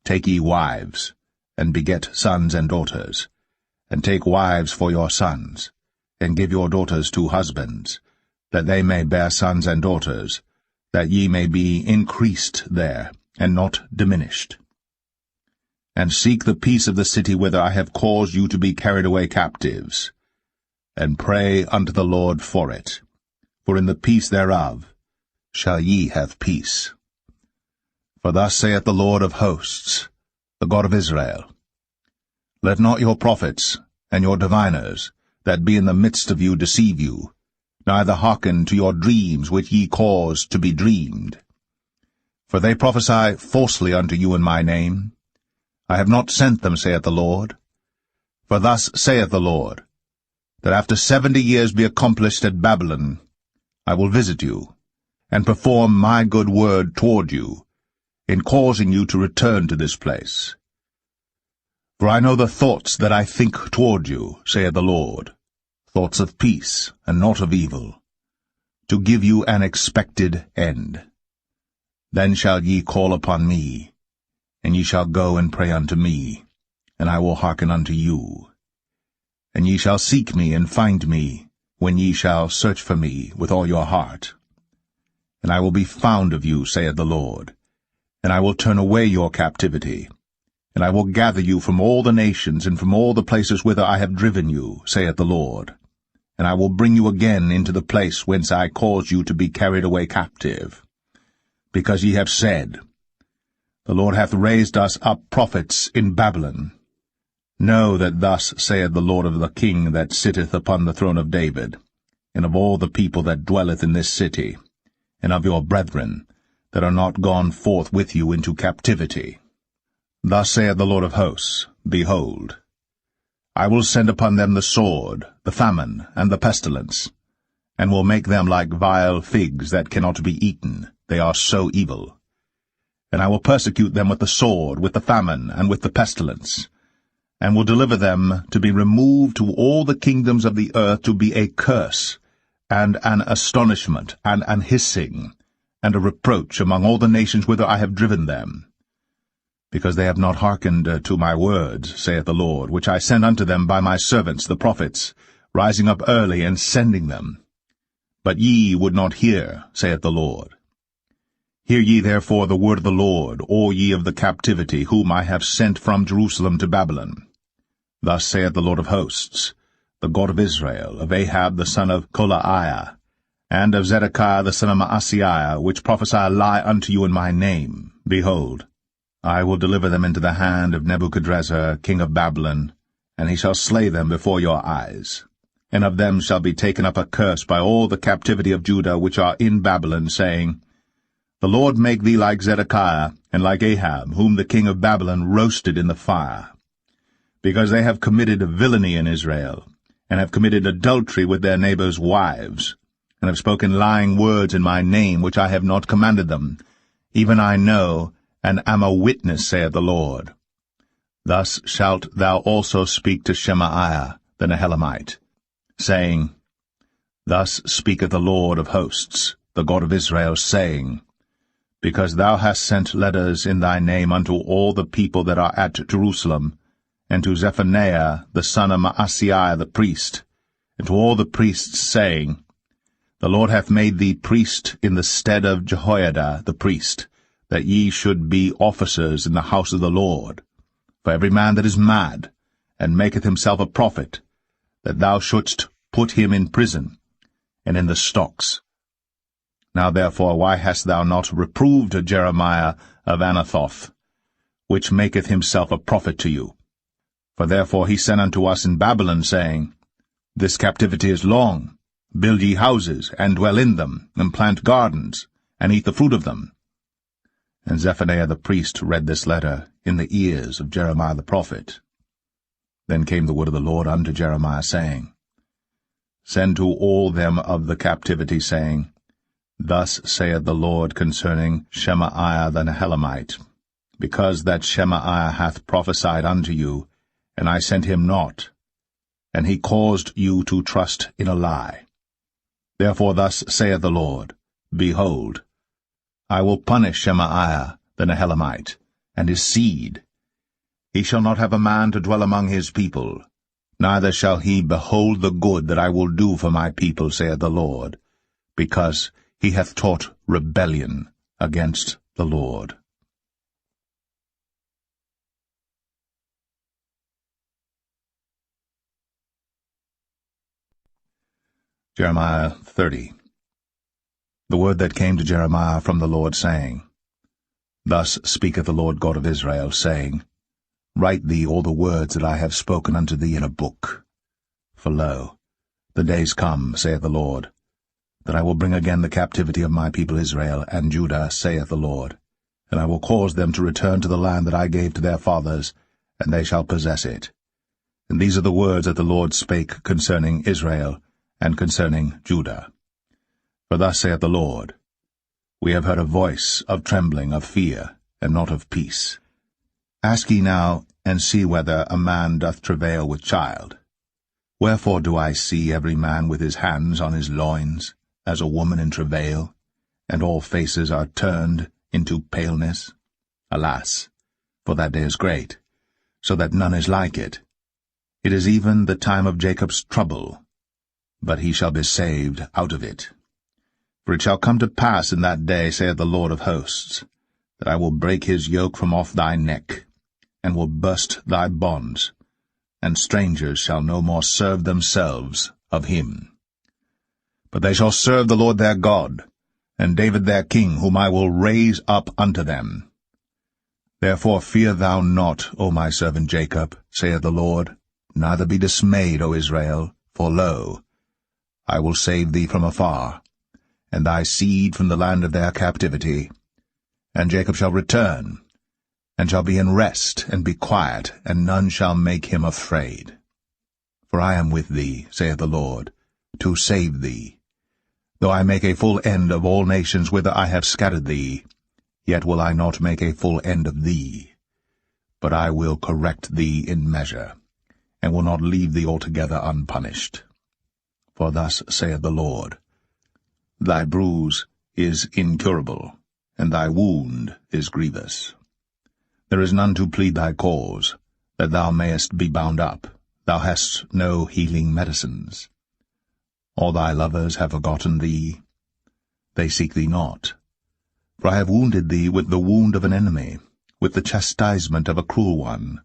Take ye wives, and beget sons and daughters, and take wives for your sons, and give your daughters to husbands, that they may bear sons and daughters, that ye may be increased there, and not diminished. And seek the peace of the city whither I have caused you to be carried away captives, and pray unto the Lord for it, for in the peace thereof shall ye have peace. For thus saith the Lord of hosts, the God of Israel, Let not your prophets and your diviners that be in the midst of you deceive you, neither hearken to your dreams which ye cause to be dreamed. For they prophesy falsely unto you in my name. I have not sent them, saith the Lord. For thus saith the Lord, that after 70 years be accomplished at Babylon, I will visit you, and perform my good word toward you, in causing you to return to this place. For I know the thoughts that I think toward you, saith the Lord, thoughts of peace, and not of evil, to give you an expected end. Then shall ye call upon me, and ye shall go and pray unto me, and I will hearken unto you. And ye shall seek me and find me, when ye shall search for me with all your heart. And I will be found of you, saith the Lord, and I will turn away your captivity, and I will gather you from all the nations and from all the places whither I have driven you, saith the Lord, and I will bring you again into the place whence I caused you to be carried away captive. Because ye have said, The Lord hath raised us up prophets in Babylon. Know that thus saith the Lord of the King that sitteth upon the throne of David, and of all the people that dwelleth in this city, and of your brethren that are not gone forth with you into captivity. Thus saith the Lord of hosts, Behold, I will send upon them the sword, the famine, and the pestilence, and will make them like vile figs that cannot be eaten, they are so evil. And I will persecute them with the sword, with the famine, and with the pestilence, and will deliver them to be removed to all the kingdoms of the earth to be a curse, and an astonishment, and an hissing, and a reproach among all the nations whither I have driven them. Because they have not hearkened to my words, saith the Lord, which I sent unto them by my servants the prophets, rising up early and sending them. But ye would not hear, saith the Lord. Hear ye therefore the word of the Lord, all ye of the captivity, whom I have sent from Jerusalem to Babylon. Thus saith the Lord of hosts, the God of Israel, of Ahab the son of Kolaiah, and of Zedekiah the son of Maaseiah, which prophesy a lie unto you in my name. Behold, I will deliver them into the hand of Nebuchadnezzar king of Babylon, and he shall slay them before your eyes. And of them shall be taken up a curse by all the captivity of Judah which are in Babylon, saying, The Lord make thee like Zedekiah, and like Ahab, whom the king of Babylon roasted in the fire. Because they have committed villainy in Israel, and have committed adultery with their neighbors' wives, and have spoken lying words in my name, which I have not commanded them. Even I know, and am a witness, saith the Lord. Thus shalt thou also speak to Shemaiah the Nehelamite, saying, Thus speaketh the Lord of hosts, the God of Israel, saying, Because thou hast sent letters in thy name unto all the people that are at Jerusalem, and to Zephaniah the son of Maaseiah the priest, and to all the priests, saying, The Lord hath made thee priest in the stead of Jehoiada the priest, that ye should be officers in the house of the Lord. For every man that is mad, and maketh himself a prophet, that thou shouldst put him in prison, and in the stocks. Now therefore why hast thou not reproved Jeremiah of Anathoth, which maketh himself a prophet to you? For therefore he sent unto us in Babylon, saying, This captivity is long. Build ye houses, and dwell in them, and plant gardens, and eat the fruit of them. And Zephaniah the priest read this letter in the ears of Jeremiah the prophet. Then came the word of the Lord unto Jeremiah, saying, Send to all them of the captivity, saying, Thus saith the Lord concerning Shemaiah the Nehelamite, because that Shemaiah hath prophesied unto you, and I sent him not, and he caused you to trust in a lie. Therefore thus saith the Lord, Behold, I will punish Shemaiah the Nehelamite, and his seed. He shall not have a man to dwell among his people, neither shall he behold the good that I will do for my people, saith the Lord, because he hath taught rebellion against the Lord. Jeremiah 30. The word that came to Jeremiah from the Lord, saying, Thus speaketh the Lord God of Israel, saying, Write thee all the words that I have spoken unto thee in a book. For lo, the days come, saith the Lord, that I will bring again the captivity of my people Israel and Judah, saith the Lord, and I will cause them to return to the land that I gave to their fathers, and they shall possess it. And these are the words that the Lord spake concerning Israel and concerning Judah. For thus saith the Lord, We have heard a voice of trembling, of fear, and not of peace. Ask ye now, and see whether a man doth travail with child. Wherefore do I see every man with his hands on his loins, as a woman in travail, and all faces are turned into paleness? Alas, for that day is great, so that none is like it. It is even the time of Jacob's trouble, but he shall be saved out of it. For it shall come to pass in that day, saith the Lord of hosts, that I will break his yoke from off thy neck, and will burst thy bonds, and strangers shall no more serve themselves of him. But they shall serve the Lord their God, and David their king, whom I will raise up unto them. Therefore fear thou not, O my servant Jacob, saith the Lord, neither be dismayed, O Israel, for lo, I will save thee from afar, and thy seed from the land of their captivity. And Jacob shall return, and shall be in rest, and be quiet, and none shall make him afraid. For I am with thee, saith the Lord, to save thee. Though I make a full end of all nations whither I have scattered thee, yet will I not make a full end of thee. But I will correct thee in measure, and will not leave thee altogether unpunished. For thus saith the Lord, Thy bruise is incurable, and thy wound is grievous. There is none to plead thy cause, that thou mayest be bound up. Thou hast no healing medicines. All thy lovers have forgotten thee. They seek thee not. For I have wounded thee with the wound of an enemy, with the chastisement of a cruel one,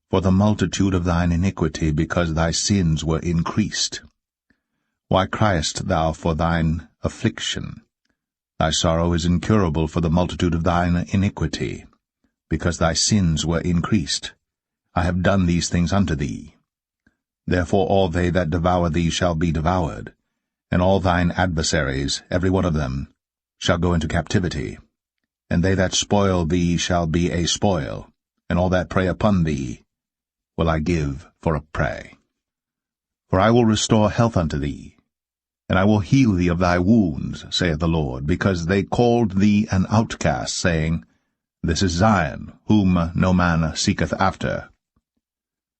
for the multitude of thine iniquity, because thy sins were increased. Why criest thou for thine affliction? Thy sorrow is incurable for the multitude of thine iniquity, because thy sins were increased. I have done these things unto thee. Therefore all they that devour thee shall be devoured, and all thine adversaries, every one of them, shall go into captivity. And they that spoil thee shall be a spoil, and all that prey upon thee will I give for a prey. For I will restore health unto thee, and I will heal thee of thy wounds, saith the Lord, because they called thee an outcast, saying, This is Zion, whom no man seeketh after.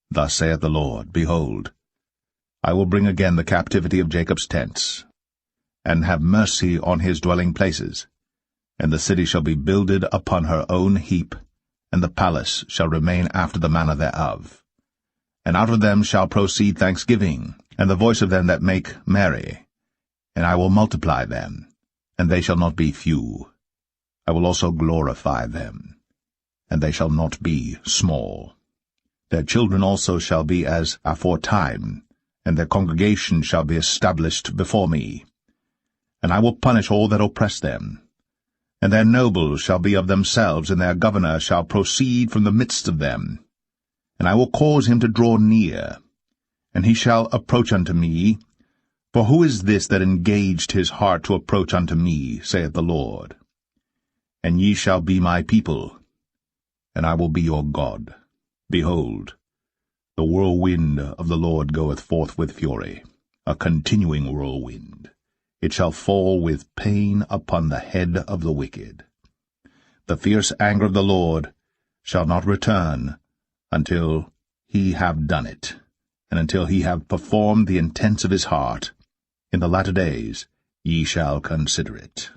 Thus saith the Lord, Behold, I will bring again the captivity of Jacob's tents, and have mercy on his dwelling places, and the city shall be builded upon her own heap, and the palace shall remain after the manner thereof. And out of them shall proceed thanksgiving, and the voice of them that make merry. And I will multiply them, and they shall not be few. I will also glorify them, and they shall not be small. Their children also shall be as aforetime, and their congregation shall be established before me. And I will punish all that oppress them. And their nobles shall be of themselves, and their governor shall proceed from the midst of them. And I will cause him to draw near, and he shall approach unto me, For who is this that engaged his heart to approach unto me, saith the Lord? And ye shall be my people, and I will be your God. Behold, the whirlwind of the Lord goeth forth with fury, a continuing whirlwind. It shall fall with pain upon the head of the wicked. The fierce anger of the Lord shall not return until he have done it, and until he have performed the intents of his heart. In the latter days ye shall consider it.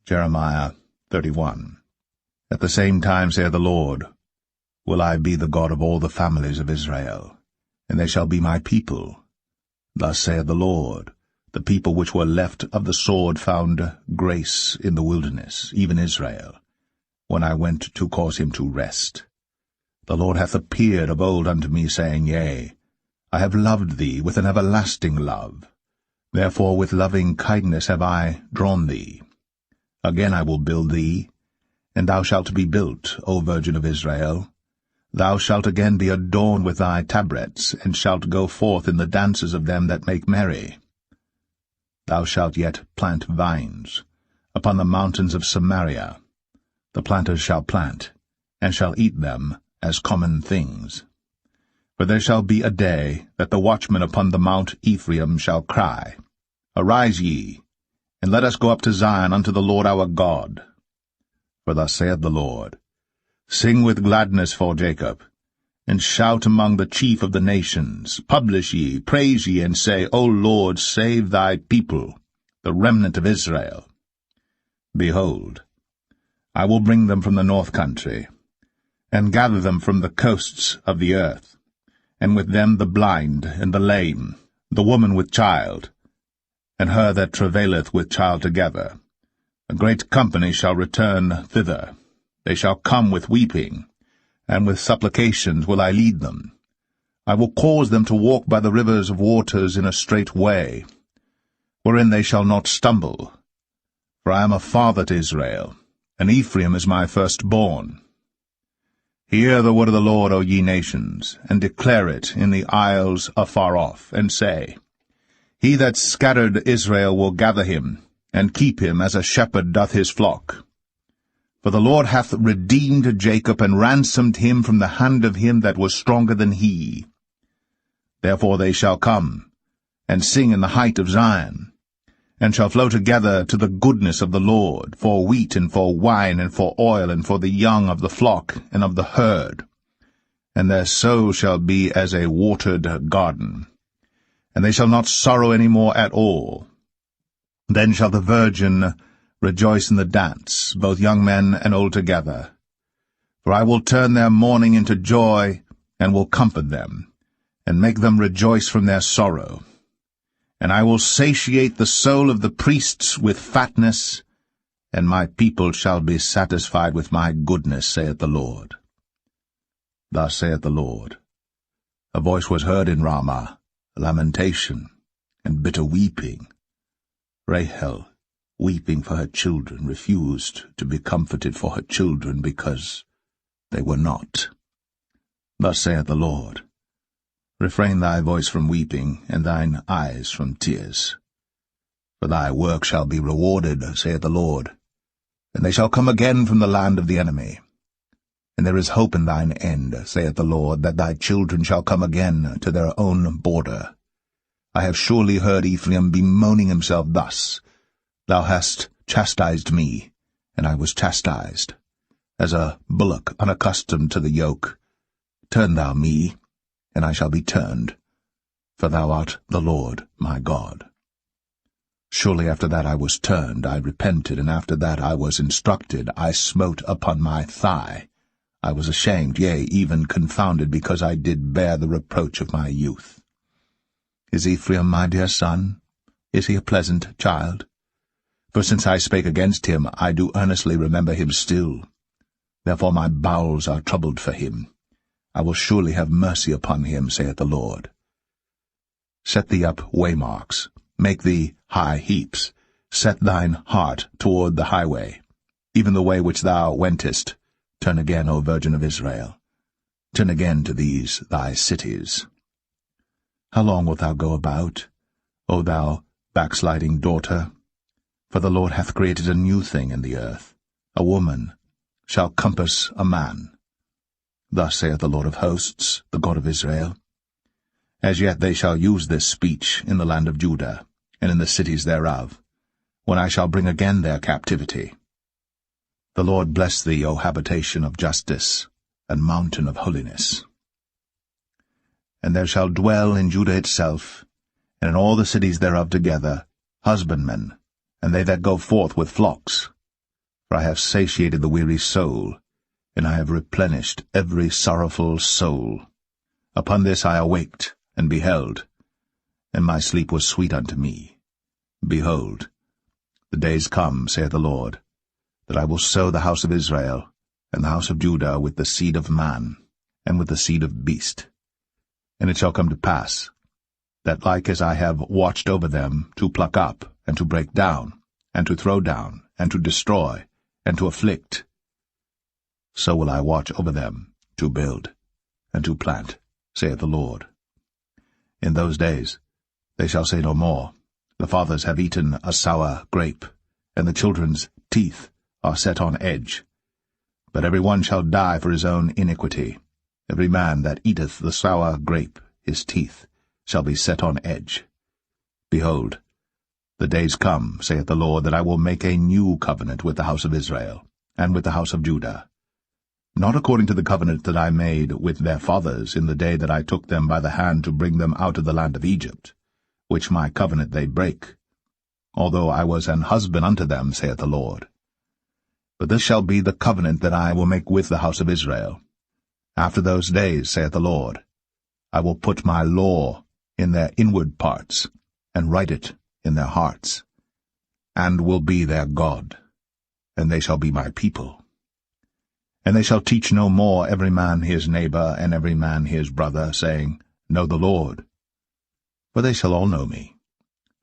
Jeremiah 31. At the same time, saith the Lord, will I be the God of all the families of Israel, and they shall be my people. Thus saith the Lord, the people which were left of the sword found grace in the wilderness, even Israel, when I went to cause him to rest. The Lord hath appeared of old unto me, saying, Yea, I have loved thee with an everlasting love. Therefore with loving kindness have I drawn thee. Again I will build thee, and thou shalt be built, O Virgin of Israel. Thou shalt again be adorned with thy tabrets, and shalt go forth in the dances of them that make merry. Thou shalt yet plant vines upon the mountains of Samaria. The planters shall plant, and shall eat them as common things. For there shall be a day that the watchmen upon the mount Ephraim shall cry, Arise ye, and let us go up to Zion unto the Lord our God. For thus saith the Lord, Sing with gladness for Jacob, and shout among the chief of the nations. Publish ye, praise ye, and say, O Lord, save thy people, the remnant of Israel. Behold, I will bring them from the north country, and gather them from the coasts of the earth, and with them the blind and the lame, the woman with child, and her that travaileth with child together. A great company shall return thither. They shall come with weeping, and with supplications will I lead them. I will cause them to walk by the rivers of waters in a straight way, wherein they shall not stumble. For I am a father to Israel, and Ephraim is my firstborn. Hear the word of the Lord, O ye nations, and declare it in the isles afar off, and say, He that scattered Israel will gather him, and keep him as a shepherd doth his flock. For the Lord hath redeemed Jacob, and ransomed him from the hand of him that was stronger than he. Therefore they shall come, and sing in the height of Zion, and shall flow together to the goodness of the Lord, for wheat, and for wine, and for oil, and for the young of the flock, and of the herd. And their soul shall be as a watered garden, and they shall not sorrow any more at all. Then shall the virgin rejoice in the dance, both young men and old together. For I will turn their mourning into joy, and will comfort them, and make them rejoice from their sorrow. And I will satiate the soul of the priests with fatness, and my people shall be satisfied with my goodness, saith the Lord. Thus saith the Lord, A voice was heard in Ramah, lamentation, and bitter weeping. Rahel, weeping for her children, refused to be comforted for her children, because they were not. Thus saith the Lord, Refrain thy voice from weeping, and thine eyes from tears. For thy work shall be rewarded, saith the Lord, and they shall come again from the land of the enemy. And there is hope in thine end, saith the Lord, that thy children shall come again to their own border. I have surely heard Ephraim bemoaning himself thus, Thou hast chastised me, and I was chastised. As a bullock unaccustomed to the yoke, turn thou me, and I shall be turned, for thou art the Lord my God. Surely after that I was turned, I repented, and after that I was instructed, I smote upon my thigh. I was ashamed, yea, even confounded, because I did bear the reproach of my youth. Is Ephraim my dear son? Is he a pleasant child? For since I spake against him, I do earnestly remember him still. Therefore my bowels are troubled for him. I will surely have mercy upon him, saith the Lord. Set thee up waymarks, make thee high heaps, set thine heart toward the highway, even the way which thou wentest, Turn again, O Virgin of Israel. Turn again to these thy cities. How long wilt thou go about, O thou backsliding daughter? For the Lord hath created a new thing in the earth. A woman shall compass a man. Thus saith the Lord of hosts, the God of Israel. As yet they shall use this speech in the land of Judah, and in the cities thereof, when I shall bring again their captivity. The Lord bless thee, O habitation of justice, and mountain of holiness. And there shall dwell in Judah itself, and in all the cities thereof together, husbandmen, and they that go forth with flocks. For I have satiated the weary soul, and I have replenished every sorrowful soul. Upon this I awaked, and beheld, and my sleep was sweet unto me. Behold, the days come, saith the Lord, that I will sow the house of Israel, and the house of Judah with the seed of man, and with the seed of beast. And it shall come to pass, that like as I have watched over them to pluck up, and to break down, and to throw down, and to destroy, and to afflict, so will I watch over them to build, and to plant, saith the Lord. In those days they shall say no more, the fathers have eaten a sour grape, and the children's teeth are set on edge. But every one shall die for his own iniquity. Every man that eateth the sour grape, his teeth shall be set on edge. Behold, the days come, saith the Lord, that I will make a new covenant with the house of Israel, and with the house of Judah, not according to the covenant that I made with their fathers in the day that I took them by the hand to bring them out of the land of Egypt, which my covenant they brake, although I was an husband unto them, saith the Lord. But this shall be the covenant that I will make with the house of Israel. After those days, saith the Lord, I will put my law in their inward parts, and write it in their hearts, and will be their God, and they shall be my people. And they shall teach no more every man his neighbor, and every man his brother, saying, Know the Lord. For they shall all know me,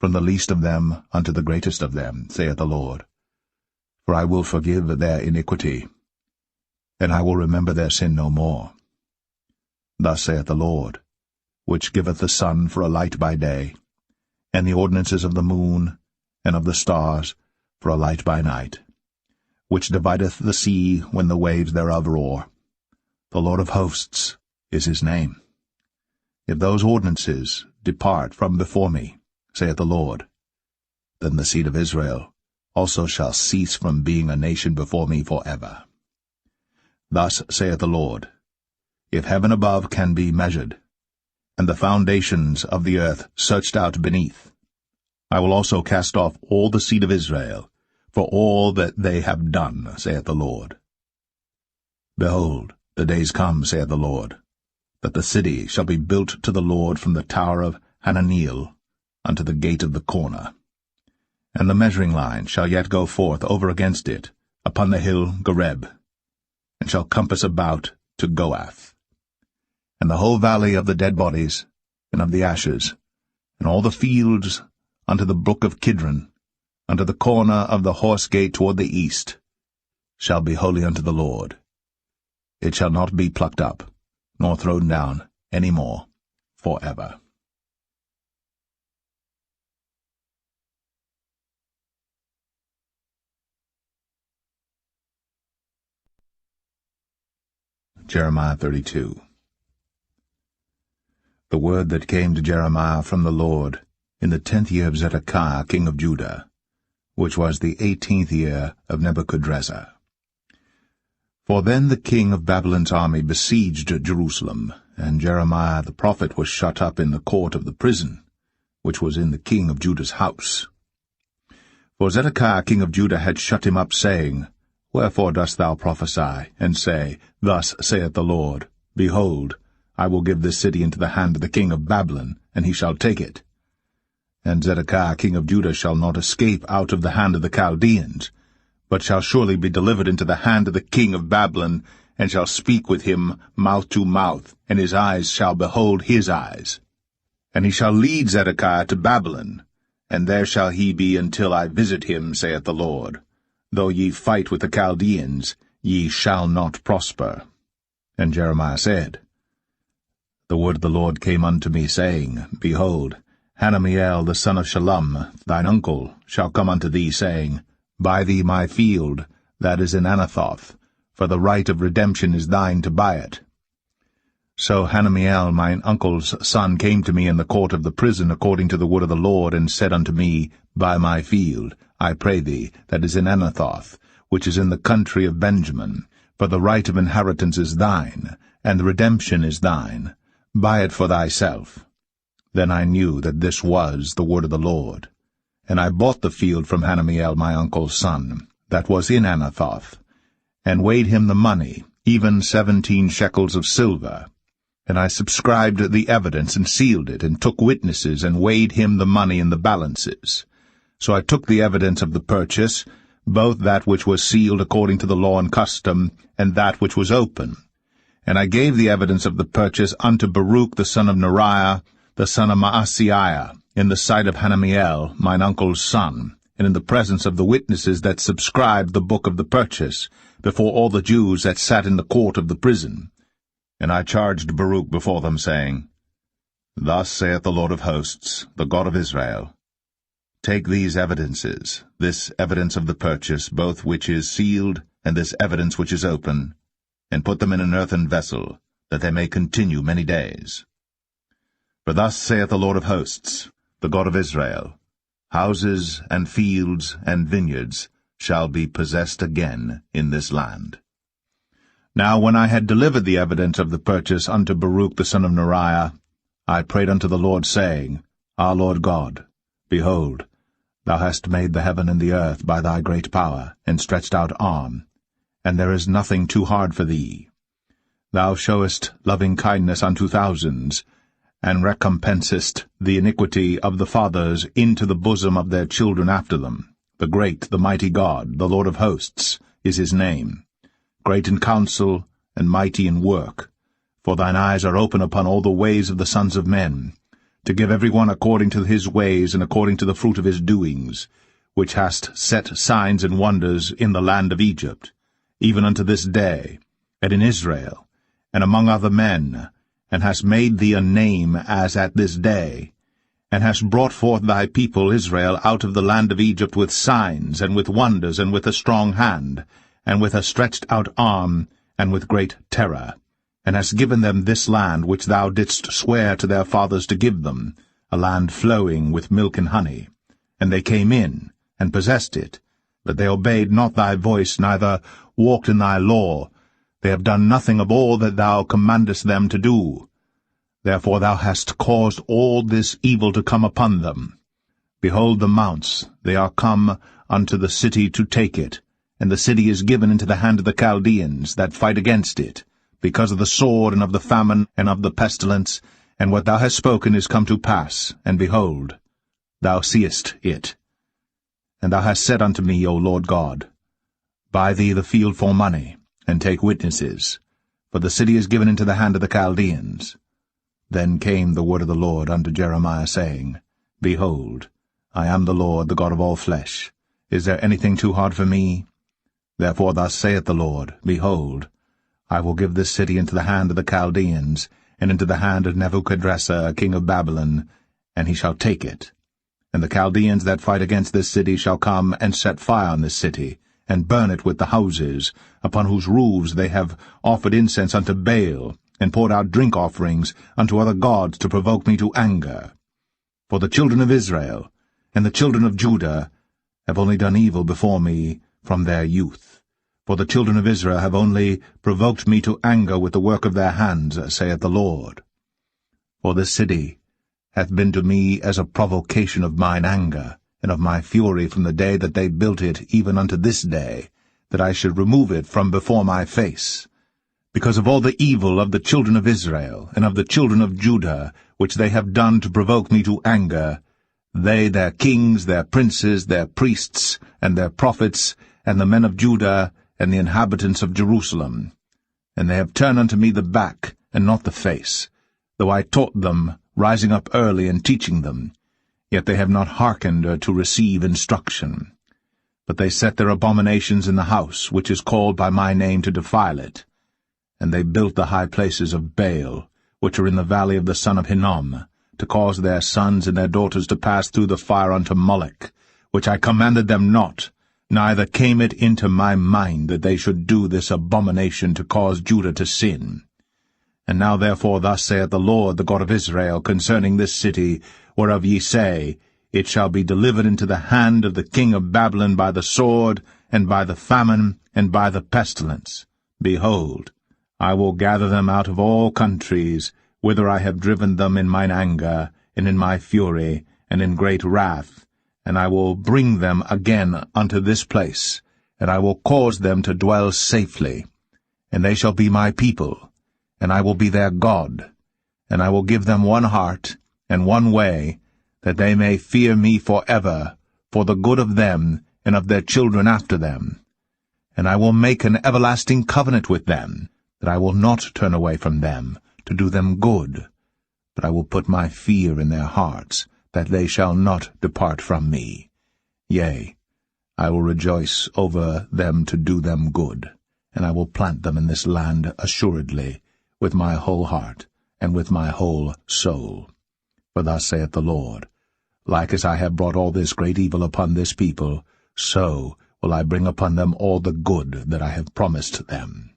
from the least of them unto the greatest of them, saith the Lord. For I will forgive their iniquity, and I will remember their sin no more. Thus saith the Lord, which giveth the sun for a light by day, and the ordinances of the moon and of the stars for a light by night, which divideth the sea when the waves thereof roar. The Lord of hosts is his name. If those ordinances depart from before me, saith the Lord, then the seed of Israel also shall cease from being a nation before me forever. Thus saith the Lord, if heaven above can be measured, and the foundations of the earth searched out beneath, I will also cast off all the seed of Israel, for all that they have done, saith the Lord. Behold, the days come, saith the Lord, that the city shall be built to the Lord from the tower of Hananeel unto the gate of the corner. And the measuring line shall yet go forth over against it, upon the hill Gareb, and shall compass about to Goath. And the whole valley of the dead bodies, and of the ashes, and all the fields unto the brook of Kidron, unto the corner of the horse gate toward the east, shall be holy unto the Lord. It shall not be plucked up, nor thrown down any more, forever. Jeremiah 32. The word that came to Jeremiah from the Lord in the 10th year of Zedekiah king of Judah, which was the 18th year of Nebuchadrezzar. For then the king of Babylon's army besieged Jerusalem, and Jeremiah the prophet was shut up in the court of the prison, which was in the king of Judah's house. For Zedekiah king of Judah had shut him up, saying, Wherefore dost thou prophesy, and say, Thus saith the Lord, Behold, I will give this city into the hand of the king of Babylon, and he shall take it. And Zedekiah king of Judah shall not escape out of the hand of the Chaldeans, but shall surely be delivered into the hand of the king of Babylon, and shall speak with him mouth to mouth, and his eyes shall behold his eyes. And he shall lead Zedekiah to Babylon, and there shall he be until I visit him, saith the Lord. Though ye fight with the Chaldeans, ye shall not prosper. And Jeremiah said, The word of the Lord came unto me, saying, Behold, Hananiel the son of Shallum, thine uncle, shall come unto thee, saying, Buy thee my field that is in Anathoth, for the right of redemption is thine to buy it. So Hananiel mine uncle's son came to me in the court of the prison according to the word of the Lord, and said unto me, Buy my field, I pray thee, that is in Anathoth, which is in the country of Benjamin, for the right of inheritance is thine, and the redemption is thine. Buy it for thyself. Then I knew that this was the word of the Lord. And I bought the field from Hananiel my uncle's son, that was in Anathoth, and weighed him the money, even 17 shekels of silver. And I subscribed the evidence, and sealed it, and took witnesses, and weighed him the money in the balances. So I took the evidence of the purchase, both that which was sealed according to the law and custom, and that which was open. And I gave the evidence of the purchase unto Baruch the son of Neriah, the son of Maaseiah, in the sight of Hananiel, mine uncle's son, and in the presence of the witnesses that subscribed the book of the purchase, before all the Jews that sat in the court of the prison. And I charged Baruch before them, saying, Thus saith the Lord of hosts, the God of Israel, Take these evidences, this evidence of the purchase, both which is sealed, and this evidence which is open, and put them in an earthen vessel, that they may continue many days. For thus saith the Lord of hosts, the God of Israel, Houses and fields and vineyards shall be possessed again in this land. Now when I had delivered the evidence of the purchase unto Baruch the son of Neriah, I prayed unto the Lord, saying, Our Lord God, behold, thou hast made the heaven and the earth by thy great power, and stretched out arm, and there is nothing too hard for thee. Thou showest loving kindness unto thousands, and recompensest the iniquity of the fathers into the bosom of their children after them. The great, the mighty God, the Lord of hosts, is his name. Great in counsel, and mighty in work. For thine eyes are open upon all the ways of the sons of men, to give every one according to his ways and according to the fruit of his doings, which hast set signs and wonders in the land of Egypt, even unto this day, and in Israel, and among other men, and hast made thee a name as at this day, and hast brought forth thy people Israel out of the land of Egypt with signs, and with wonders, and with a strong hand, and with a stretched out arm, and with great terror, and hast given them this land which thou didst swear to their fathers to give them, a land flowing with milk and honey. And they came in, and possessed it, but they obeyed not thy voice, neither walked in thy law. They have done nothing of all that thou commandest them to do. Therefore thou hast caused all this evil to come upon them. Behold the mounts, they are come unto the city to take it, and the city is given into the hand of the Chaldeans that fight against it, because of the sword, and of the famine, and of the pestilence, and what thou hast spoken is come to pass, and behold, thou seest it. And thou hast said unto me, O Lord God, Buy thee the field for money, and take witnesses, for the city is given into the hand of the Chaldeans. Then came the word of the Lord unto Jeremiah, saying, Behold, I am the Lord, the God of all flesh. Is there anything too hard for me? Therefore thus saith the Lord, Behold, I will give this city into the hand of the Chaldeans, and into the hand of Nebuchadrezzar, king of Babylon, and he shall take it. And the Chaldeans that fight against this city shall come and set fire on this city, and burn it with the houses, upon whose roofs they have offered incense unto Baal, and poured out drink offerings unto other gods to provoke me to anger. For the children of Israel and the children of Judah have only done evil before me from their youth. For the children of Israel have only provoked me to anger with the work of their hands, saith the Lord. For this city hath been to me as a provocation of mine anger, and of my fury from the day that they built it even unto this day, that I should remove it from before my face. Because of all the evil of the children of Israel, and of the children of Judah, which they have done to provoke me to anger, they, their kings, their princes, their priests, and their prophets, and the men of Judah, and the inhabitants of Jerusalem. And they have turned unto me the back, and not the face, though I taught them, rising up early and teaching them, yet they have not hearkened to receive instruction. But they set their abominations in the house, which is called by my name, to defile it. And they built the high places of Baal, which are in the valley of the son of Hinnom, to cause their sons and their daughters to pass through the fire unto Moloch, which I commanded them not, neither came it into my mind that they should do this abomination to cause Judah to sin. And now therefore thus saith the Lord, the God of Israel, concerning this city, whereof ye say, It shall be delivered into the hand of the king of Babylon by the sword, and by the famine, and by the pestilence. Behold, I will gather them out of all countries, whither I have driven them in mine anger, and in my fury, and in great wrath, and I will bring them again unto this place, and I will cause them to dwell safely. And they shall be my people, and I will be their God, and I will give them one heart, and one way, that they may fear me for ever, for the good of them, and of their children after them. And I will make an everlasting covenant with them, that I will not turn away from them, to do them good, but I will put my fear in their hearts, that they shall not depart from me. Yea, I will rejoice over them to do them good, and I will plant them in this land assuredly, with my whole heart, and with my whole soul. For thus saith the Lord, Like as I have brought all this great evil upon this people, so will I bring upon them all the good that I have promised them.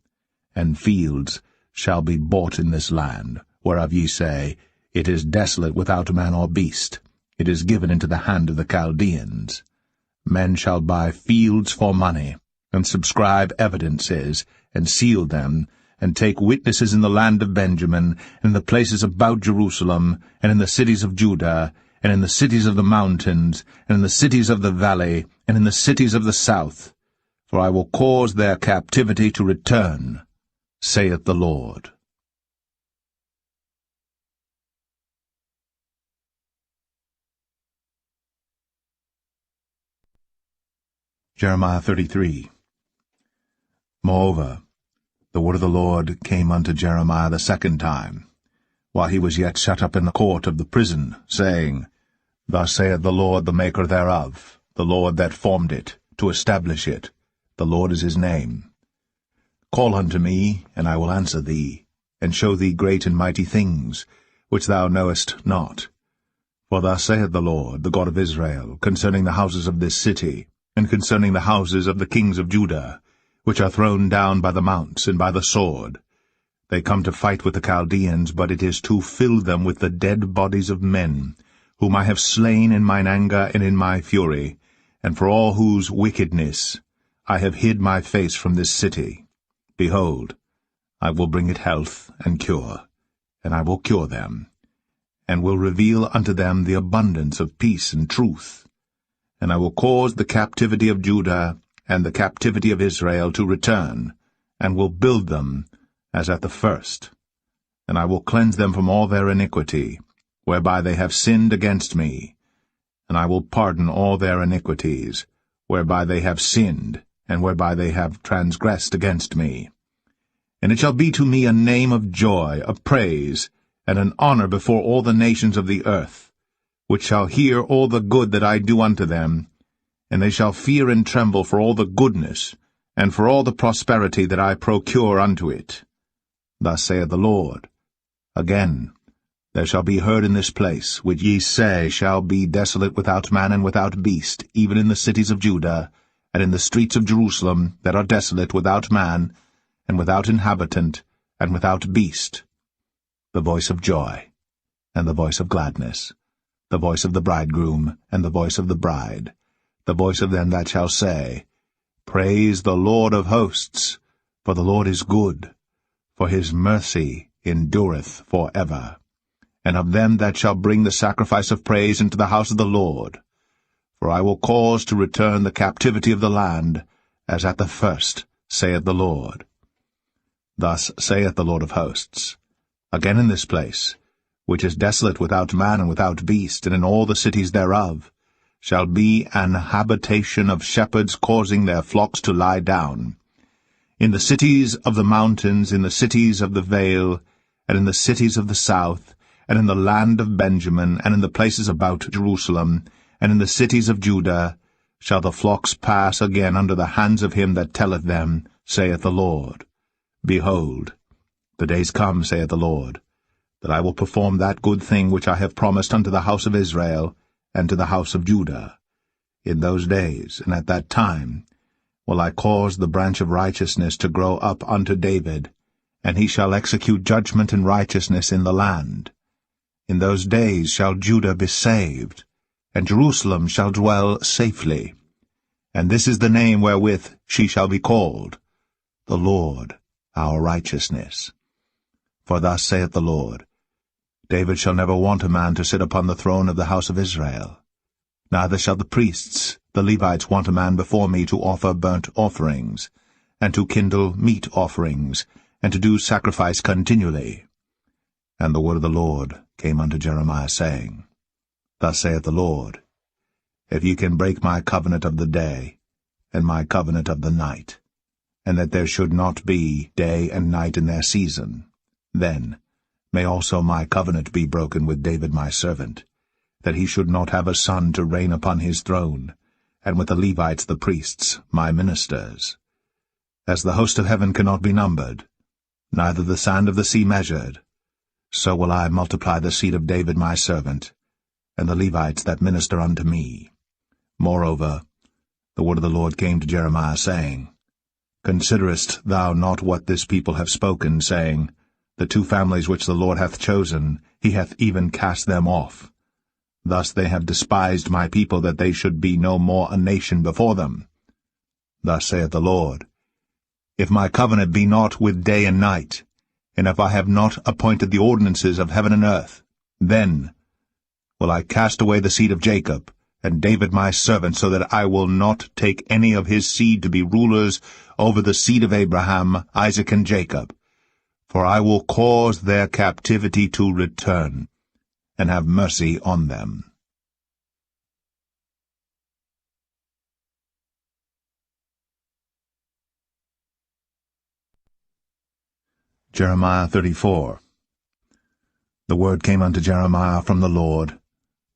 And fields shall be bought in this land, whereof ye say, It is desolate without man or beast, it is given into the hand of the Chaldeans. Men shall buy fields for money, and subscribe evidences, and seal them, and take witnesses in the land of Benjamin, and in the places about Jerusalem, and in the cities of Judah, and in the cities of the mountains, and in the cities of the valley, and in the cities of the south. For I will cause their captivity to return, saith the Lord. Jeremiah 33. Moreover, the word of the Lord came unto Jeremiah the second time, while he was yet shut up in the court of the prison, saying, Thus saith the Lord, the Maker thereof, the Lord that formed it, to establish it. The Lord is his name. Call unto me, and I will answer thee, and show thee great and mighty things, which thou knowest not. For thus saith the Lord, the God of Israel, concerning the houses of this city, and concerning the houses of the kings of Judah, which are thrown down by the mounts and by the sword. They come to fight with the Chaldeans, but it is to fill them with the dead bodies of men, whom I have slain in mine anger and in my fury, and for all whose wickedness I have hid my face from this city. Behold, I will bring it health and cure, and I will cure them, and will reveal unto them the abundance of peace and truth. And I will cause the captivity of Judah and the captivity of Israel to return, and will build them as at the first. And I will cleanse them from all their iniquity, whereby they have sinned against me. And I will pardon all their iniquities, whereby they have sinned, and whereby they have transgressed against me. And it shall be to me a name of joy, of praise, and an honor before all the nations of the earth, which shall hear all the good that I do unto them, and they shall fear and tremble for all the goodness, and for all the prosperity that I procure unto it. Thus saith the Lord, Again, there shall be heard in this place, which ye say shall be desolate without man and without beast, even in the cities of Judah, and in the streets of Jerusalem that are desolate without man, and without inhabitant, and without beast, the voice of joy, and the voice of gladness, the voice of the bridegroom, and the voice of the bride, the voice of them that shall say, Praise the Lord of hosts, for the Lord is good, for his mercy endureth for ever. And of them that shall bring the sacrifice of praise into the house of the Lord. For I will cause to return the captivity of the land, as at the first, saith the Lord. Thus saith the Lord of hosts, Again in this place, which is desolate without man and without beast, and in all the cities thereof, shall be an habitation of shepherds causing their flocks to lie down. In the cities of the mountains, in the cities of the vale, and in the cities of the south, and in the land of Benjamin, and in the places about Jerusalem, and in the cities of Judah, shall the flocks pass again under the hands of him that telleth them, saith the Lord. Behold, the days come, saith the Lord, that I will perform that good thing which I have promised unto the house of Israel and to the house of Judah. In those days, and at that time, will I cause the branch of righteousness to grow up unto David, and he shall execute judgment and righteousness in the land. In those days shall Judah be saved, and Jerusalem shall dwell safely. And this is the name wherewith she shall be called, the Lord our righteousness. For thus saith the Lord, David shall never want a man to sit upon the throne of the house of Israel. Neither shall the priests, the Levites, want a man before me to offer burnt offerings, and to kindle meat offerings, and to do sacrifice continually. And the word of the Lord came unto Jeremiah, saying, Thus saith the Lord, If ye can break my covenant of the day, and my covenant of the night, and that there should not be day and night in their season, then may also my covenant be broken with David my servant, that he should not have a son to reign upon his throne, and with the Levites the priests, my ministers. As the host of heaven cannot be numbered, neither the sand of the sea measured, so will I multiply the seed of David my servant, and the Levites that minister unto me. Moreover, the word of the Lord came to Jeremiah, saying, Considerest thou not what this people have spoken, saying, The two families which the Lord hath chosen, he hath even cast them off. Thus they have despised my people, that they should be no more a nation before them. Thus saith the Lord, If my covenant be not with day and night, and if I have not appointed the ordinances of heaven and earth, then will I cast away the seed of Jacob, and David my servant, so that I will not take any of his seed to be rulers over the seed of Abraham, Isaac, and Jacob. For I will cause their captivity to return, and have mercy on them. Jeremiah 34. The word came unto Jeremiah from the Lord,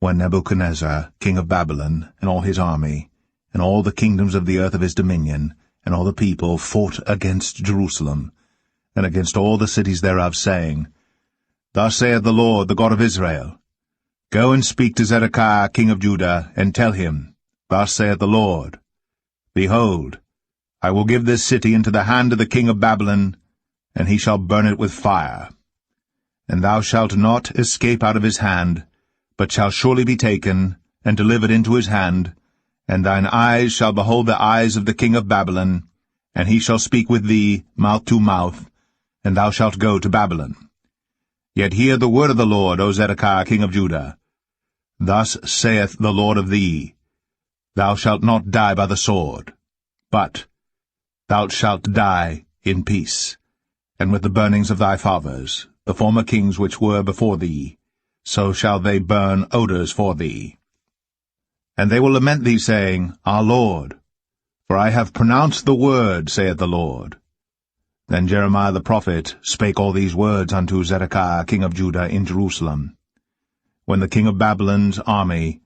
when Nebuchadnezzar, king of Babylon, and all his army, and all the kingdoms of the earth of his dominion, and all the people fought against Jerusalem, and against all the cities thereof, saying, Thus saith the Lord, the God of Israel, Go and speak to Zedekiah king of Judah, and tell him, Thus saith the Lord, Behold, I will give this city into the hand of the king of Babylon, and he shall burn it with fire. And thou shalt not escape out of his hand, but shall surely be taken, and delivered into his hand, and thine eyes shall behold the eyes of the king of Babylon, and he shall speak with thee mouth to mouth, and thou shalt go to Babylon. Yet hear the word of the Lord, O Zedekiah king of Judah. Thus saith the Lord of thee, Thou shalt not die by the sword, but thou shalt die in peace, and with the burnings of thy fathers, the former kings which were before thee, so shall they burn odours for thee. And they will lament thee, saying, Our Lord, for I have pronounced the word, saith the Lord. Then Jeremiah the prophet spake all these words unto Zedekiah king of Judah in Jerusalem, when the king of Babylon's army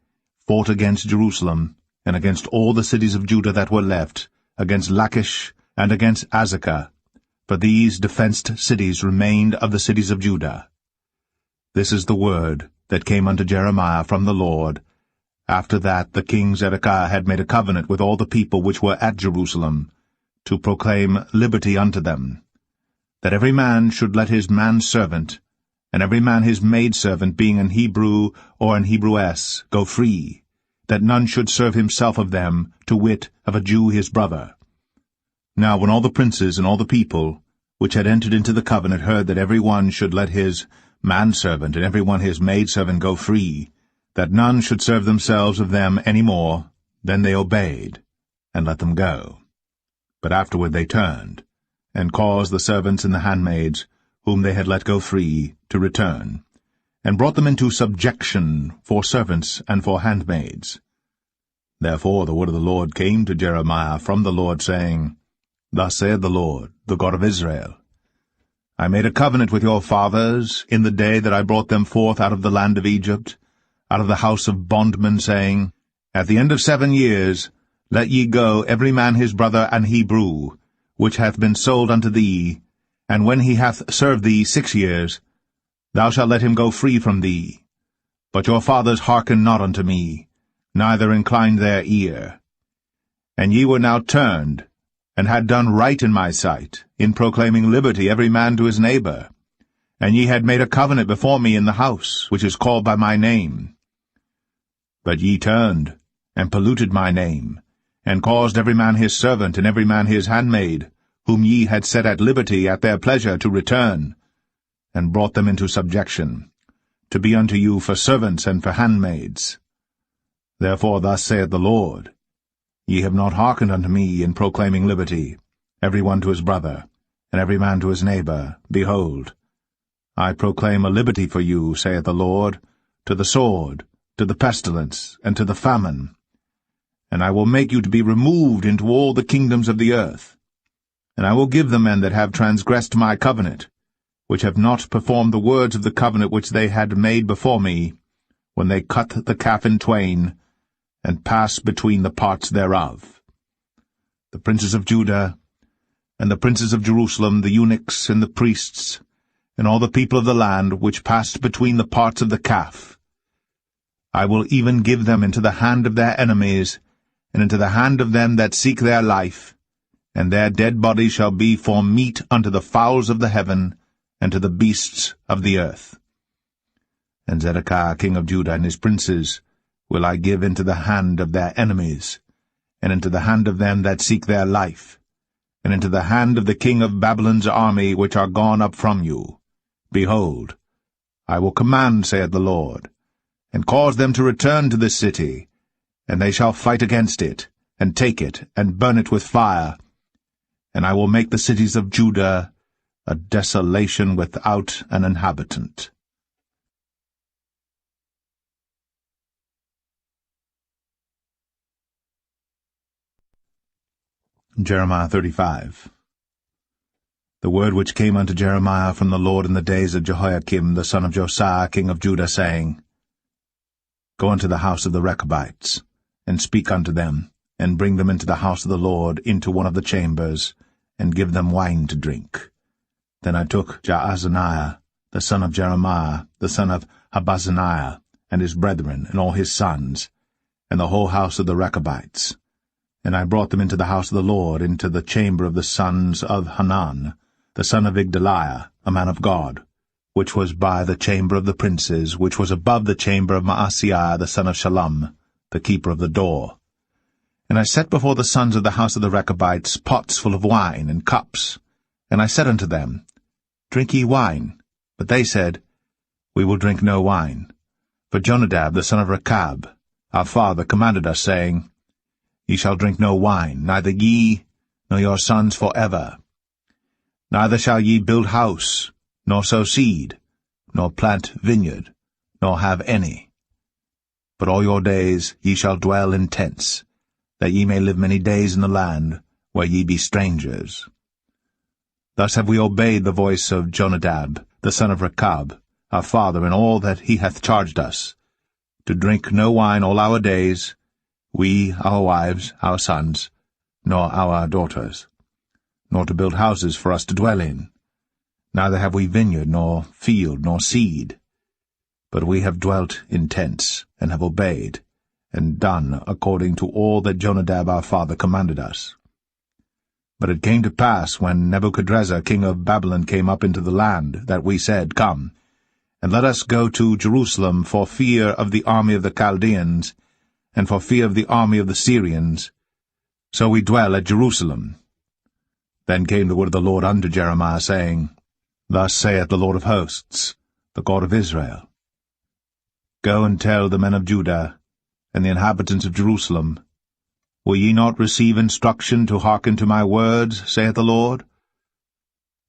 fought against Jerusalem, and against all the cities of Judah that were left, against Lachish and against Azekah, for these defenced cities remained of the cities of Judah. This is the word that came unto Jeremiah from the Lord, after that the king Zedekiah had made a covenant with all the people which were at Jerusalem, to proclaim liberty unto them, that every man should let his manservant, and every man his maidservant, being an Hebrew or an Hebrewess, go free, that none should serve himself of them, to wit, of a Jew his brother. Now when all the princes and all the people, which had entered into the covenant, heard that every one should let his manservant and every one his maidservant go free, that none should serve themselves of them any more, then they obeyed, and let them go. But afterward they turned, and caused the servants and the handmaids, whom they had let go free, to return, and brought them into subjection for servants and for handmaids. Therefore the word of the Lord came to Jeremiah from the Lord, saying, Thus saith the Lord, the God of Israel, I made a covenant with your fathers in the day that I brought them forth out of the land of Egypt, out of the house of bondmen, saying, At the end of 7 years Let ye go every man his brother an Hebrew, which hath been sold unto thee, and when he hath served thee 6 years, thou shalt let him go free from thee. But your fathers hearkened not unto me, neither inclined their ear. And ye were now turned, and had done right in my sight, in proclaiming liberty every man to his neighbor. And ye had made a covenant before me in the house, which is called by my name. But ye turned, and polluted my name, and caused every man his servant and every man his handmaid, whom ye had set at liberty at their pleasure to return, and brought them into subjection, to be unto you for servants and for handmaids. Therefore thus saith the Lord, Ye have not hearkened unto me in proclaiming liberty, every one to his brother, and every man to his neighbor. Behold, I proclaim a liberty for you, saith the Lord, to the sword, to the pestilence, and to the famine. And I will make you to be removed into all the kingdoms of the earth. And I will give the men that have transgressed my covenant, which have not performed the words of the covenant which they had made before me, when they cut the calf in twain, and passed between the parts thereof. The princes of Judah, and the princes of Jerusalem, the eunuchs, and the priests, and all the people of the land, which passed between the parts of the calf, I will even give them into the hand of their enemies, and into the hand of them that seek their life, and their dead bodies shall be for meat unto the fowls of the heaven, and to the beasts of the earth. And Zedekiah king of Judah and his princes will I give into the hand of their enemies, and into the hand of them that seek their life, and into the hand of the king of Babylon's army which are gone up from you. Behold, I will command, saith the Lord, and cause them to return to this city, and they shall fight against it, and take it, and burn it with fire. And I will make the cities of Judah a desolation without an inhabitant. Jeremiah 35. The word which came unto Jeremiah from the Lord in the days of Jehoiakim the son of Josiah king of Judah, saying, Go unto the house of the Rechabites, and speak unto them, and bring them into the house of the Lord, into one of the chambers, and give them wine to drink. Then I took Jaazaniah, the son of Jeremiah, the son of Habazzaniah, and his brethren, and all his sons, and the whole house of the Rechabites, and I brought them into the house of the Lord, into the chamber of the sons of Hanan, the son of Igdaliah, a man of God, which was by the chamber of the princes, which was above the chamber of Maaseiah the son of Shallum, the keeper of the door. And I set before the sons of the house of the Rechabites pots full of wine and cups. And I said unto them, Drink ye wine. But they said, We will drink no wine. For Jonadab the son of Rechab, our father, commanded us, saying, Ye shall drink no wine, neither ye, nor your sons for ever. Neither shall ye build house, nor sow seed, nor plant vineyard, nor have any. But all your days ye shall dwell in tents, that ye may live many days in the land, where ye be strangers. Thus have we obeyed the voice of Jonadab, the son of Rechab, our father, in all that he hath charged us, to drink no wine all our days, we, our wives, our sons, nor our daughters, nor to build houses for us to dwell in. Neither have we vineyard, nor field, nor seed. But we have dwelt in tents, and have obeyed, and done according to all that Jonadab our father commanded us. But it came to pass, when Nebuchadrezzar king of Babylon came up into the land, that we said, Come, and let us go to Jerusalem for fear of the army of the Chaldeans, and for fear of the army of the Syrians. So we dwell at Jerusalem. Then came the word of the Lord unto Jeremiah, saying, Thus saith the Lord of hosts, the God of Israel, Go and tell the men of Judah, and the inhabitants of Jerusalem, Will ye not receive instruction to hearken to my words, saith the Lord?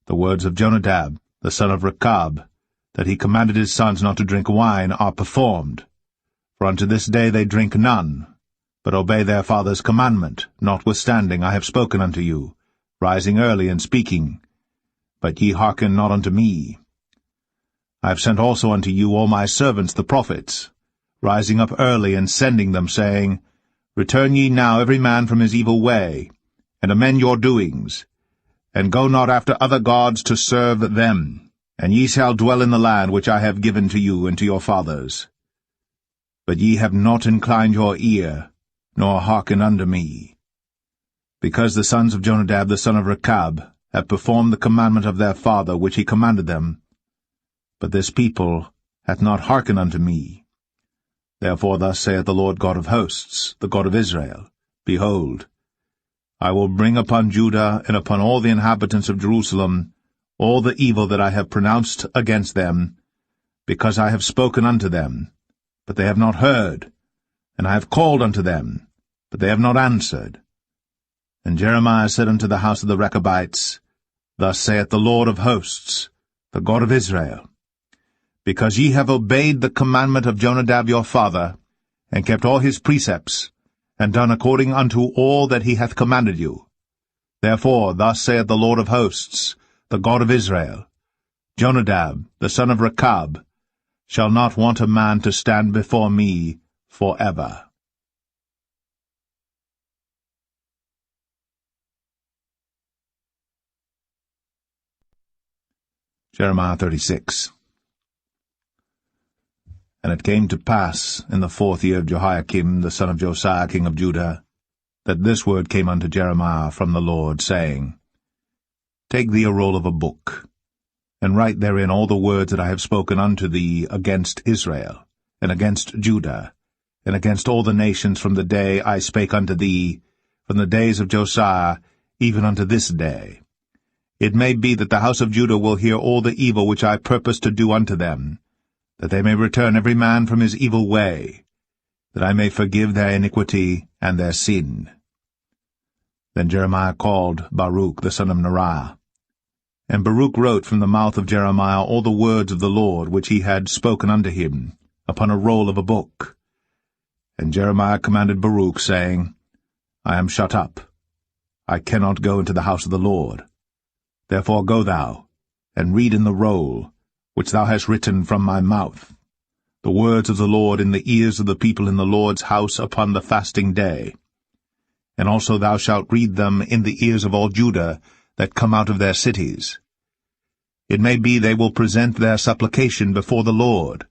The words of Jonadab, the son of Rechab, that he commanded his sons not to drink wine, are performed. For unto this day they drink none, but obey their father's commandment, notwithstanding I have spoken unto you, rising early and speaking. But ye hearken not unto me. I have sent also unto you all my servants the prophets, rising up early and sending them, saying, Return ye now every man from his evil way, and amend your doings, and go not after other gods to serve them, and ye shall dwell in the land which I have given to you and to your fathers. But ye have not inclined your ear, nor hearkened unto me. Because the sons of Jonadab the son of Rechab have performed the commandment of their father which he commanded them, but this people hath not hearkened unto me. Therefore thus saith the Lord God of hosts, the God of Israel, Behold, I will bring upon Judah and upon all the inhabitants of Jerusalem all the evil that I have pronounced against them, because I have spoken unto them, but they have not heard, and I have called unto them, but they have not answered. And Jeremiah said unto the house of the Rechabites, Thus saith the Lord of hosts, the God of Israel, Because ye have obeyed the commandment of Jonadab your father, and kept all his precepts, and done according unto all that he hath commanded you. Therefore thus saith the Lord of hosts, the God of Israel, Jonadab, the son of Rechab, shall not want a man to stand before me forever. Jeremiah 36. And it came to pass in the 4th year of Jehoiakim the son of Josiah king of Judah, that this word came unto Jeremiah from the Lord, saying, Take thee a roll of a book, and write therein all the words that I have spoken unto thee against Israel, and against Judah, and against all the nations from the day I spake unto thee, from the days of Josiah, even unto this day. It may be that the house of Judah will hear all the evil which I purpose to do unto them, that they may return every man from his evil way, that I may forgive their iniquity and their sin. Then Jeremiah called Baruch the son of Neriah. And Baruch wrote from the mouth of Jeremiah all the words of the Lord which he had spoken unto him, upon a roll of a book. And Jeremiah commanded Baruch, saying, I am shut up. I cannot go into the house of the Lord. Therefore go thou, and read in the roll, which thou hast written from my mouth, the words of the Lord in the ears of the people in the Lord's house upon the fasting day. And also thou shalt read them in the ears of all Judah that come out of their cities. It may be they will present their supplication before the Lord,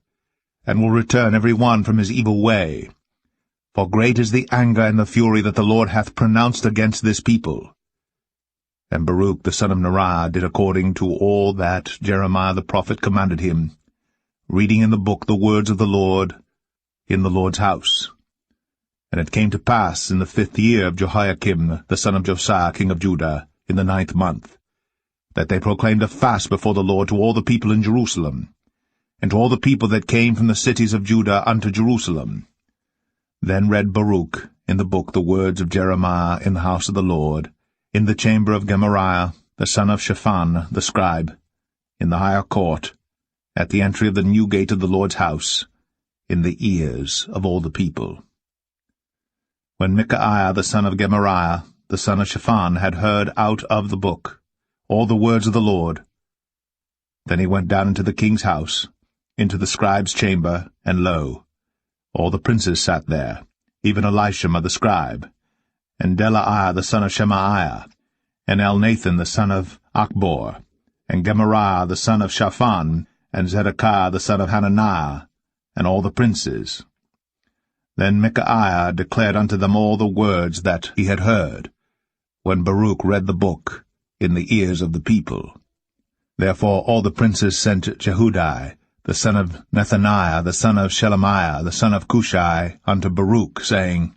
and will return every one from his evil way. For great is the anger and the fury that the Lord hath pronounced against this people. And Baruch the son of Neriah did according to all that Jeremiah the prophet commanded him, reading in the book the words of the Lord in the Lord's house. And it came to pass in the 5th year of Jehoiakim the son of Josiah king of Judah, in the 9th month, that they proclaimed a fast before the Lord to all the people in Jerusalem, and to all the people that came from the cities of Judah unto Jerusalem. Then read Baruch in the book the words of Jeremiah in the house of the Lord, in the chamber of Gemariah the son of Shaphan the scribe, in the higher court, at the entry of the new gate of the Lord's house, in the ears of all the people. When Micaiah the son of Gemariah, the son of Shaphan, had heard out of the book all the words of the Lord, then he went down into the king's house, into the scribe's chamber, and lo, all the princes sat there, even Elishama the scribe, and Delaiah the son of Shemaiah, and Elnathan the son of Achbor, and Gemariah the son of Shaphan, and Zedekiah the son of Hananiah, and all the princes. Then Micaiah declared unto them all the words that he had heard, when Baruch read the book in the ears of the people. Therefore all the princes sent Jehudi, the son of Nethaniah, the son of Shelemiah, the son of Cushai, unto Baruch, saying,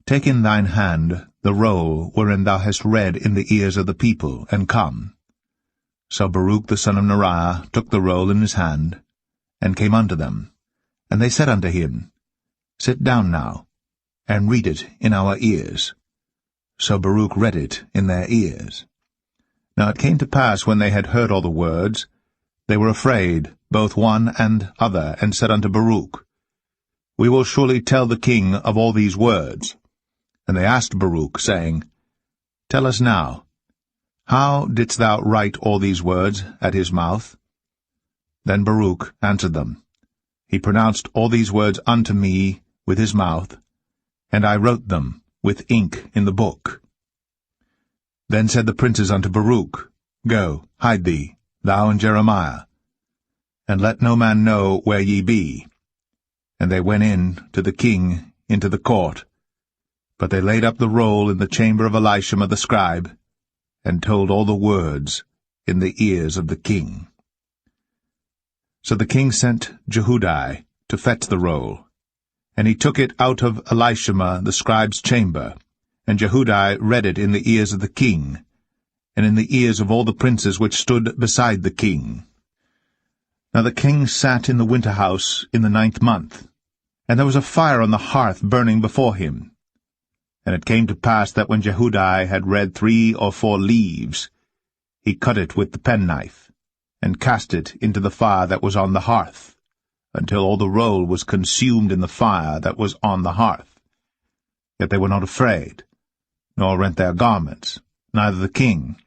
Take in thine hand the roll wherein thou hast read in the ears of the people, and come. So Baruch the son of Neriah took the roll in his hand, and came unto them. And they said unto him, Sit down now, and read it in our ears. So Baruch read it in their ears. Now it came to pass, when they had heard all the words, they were afraid, both one and other, and said unto Baruch, We will surely tell the king of all these words. And they asked Baruch, saying, Tell us now, how didst thou write all these words at his mouth? Then Baruch answered them, He pronounced all these words unto me with his mouth, and I wrote them with ink in the book. Then said the princes unto Baruch, Go, hide thee, thou and Jeremiah, and let no man know where ye be. And they went in to the king into the court. But they laid up the roll in the chamber of Elishama the scribe, and told all the words in the ears of the king. So the king sent Jehudi to fetch the roll, and he took it out of Elishama the scribe's chamber, and Jehudi read it in the ears of the king, and in the ears of all the princes which stood beside the king. Now the king sat in the winter house in the 9th month, and there was a fire on the hearth burning before him. And it came to pass that when Jehudi had read 3 or 4 leaves, he cut it with the penknife, and cast it into the fire that was on the hearth, until all the roll was consumed in the fire that was on the hearth. Yet they were not afraid, nor rent their garments, neither the king,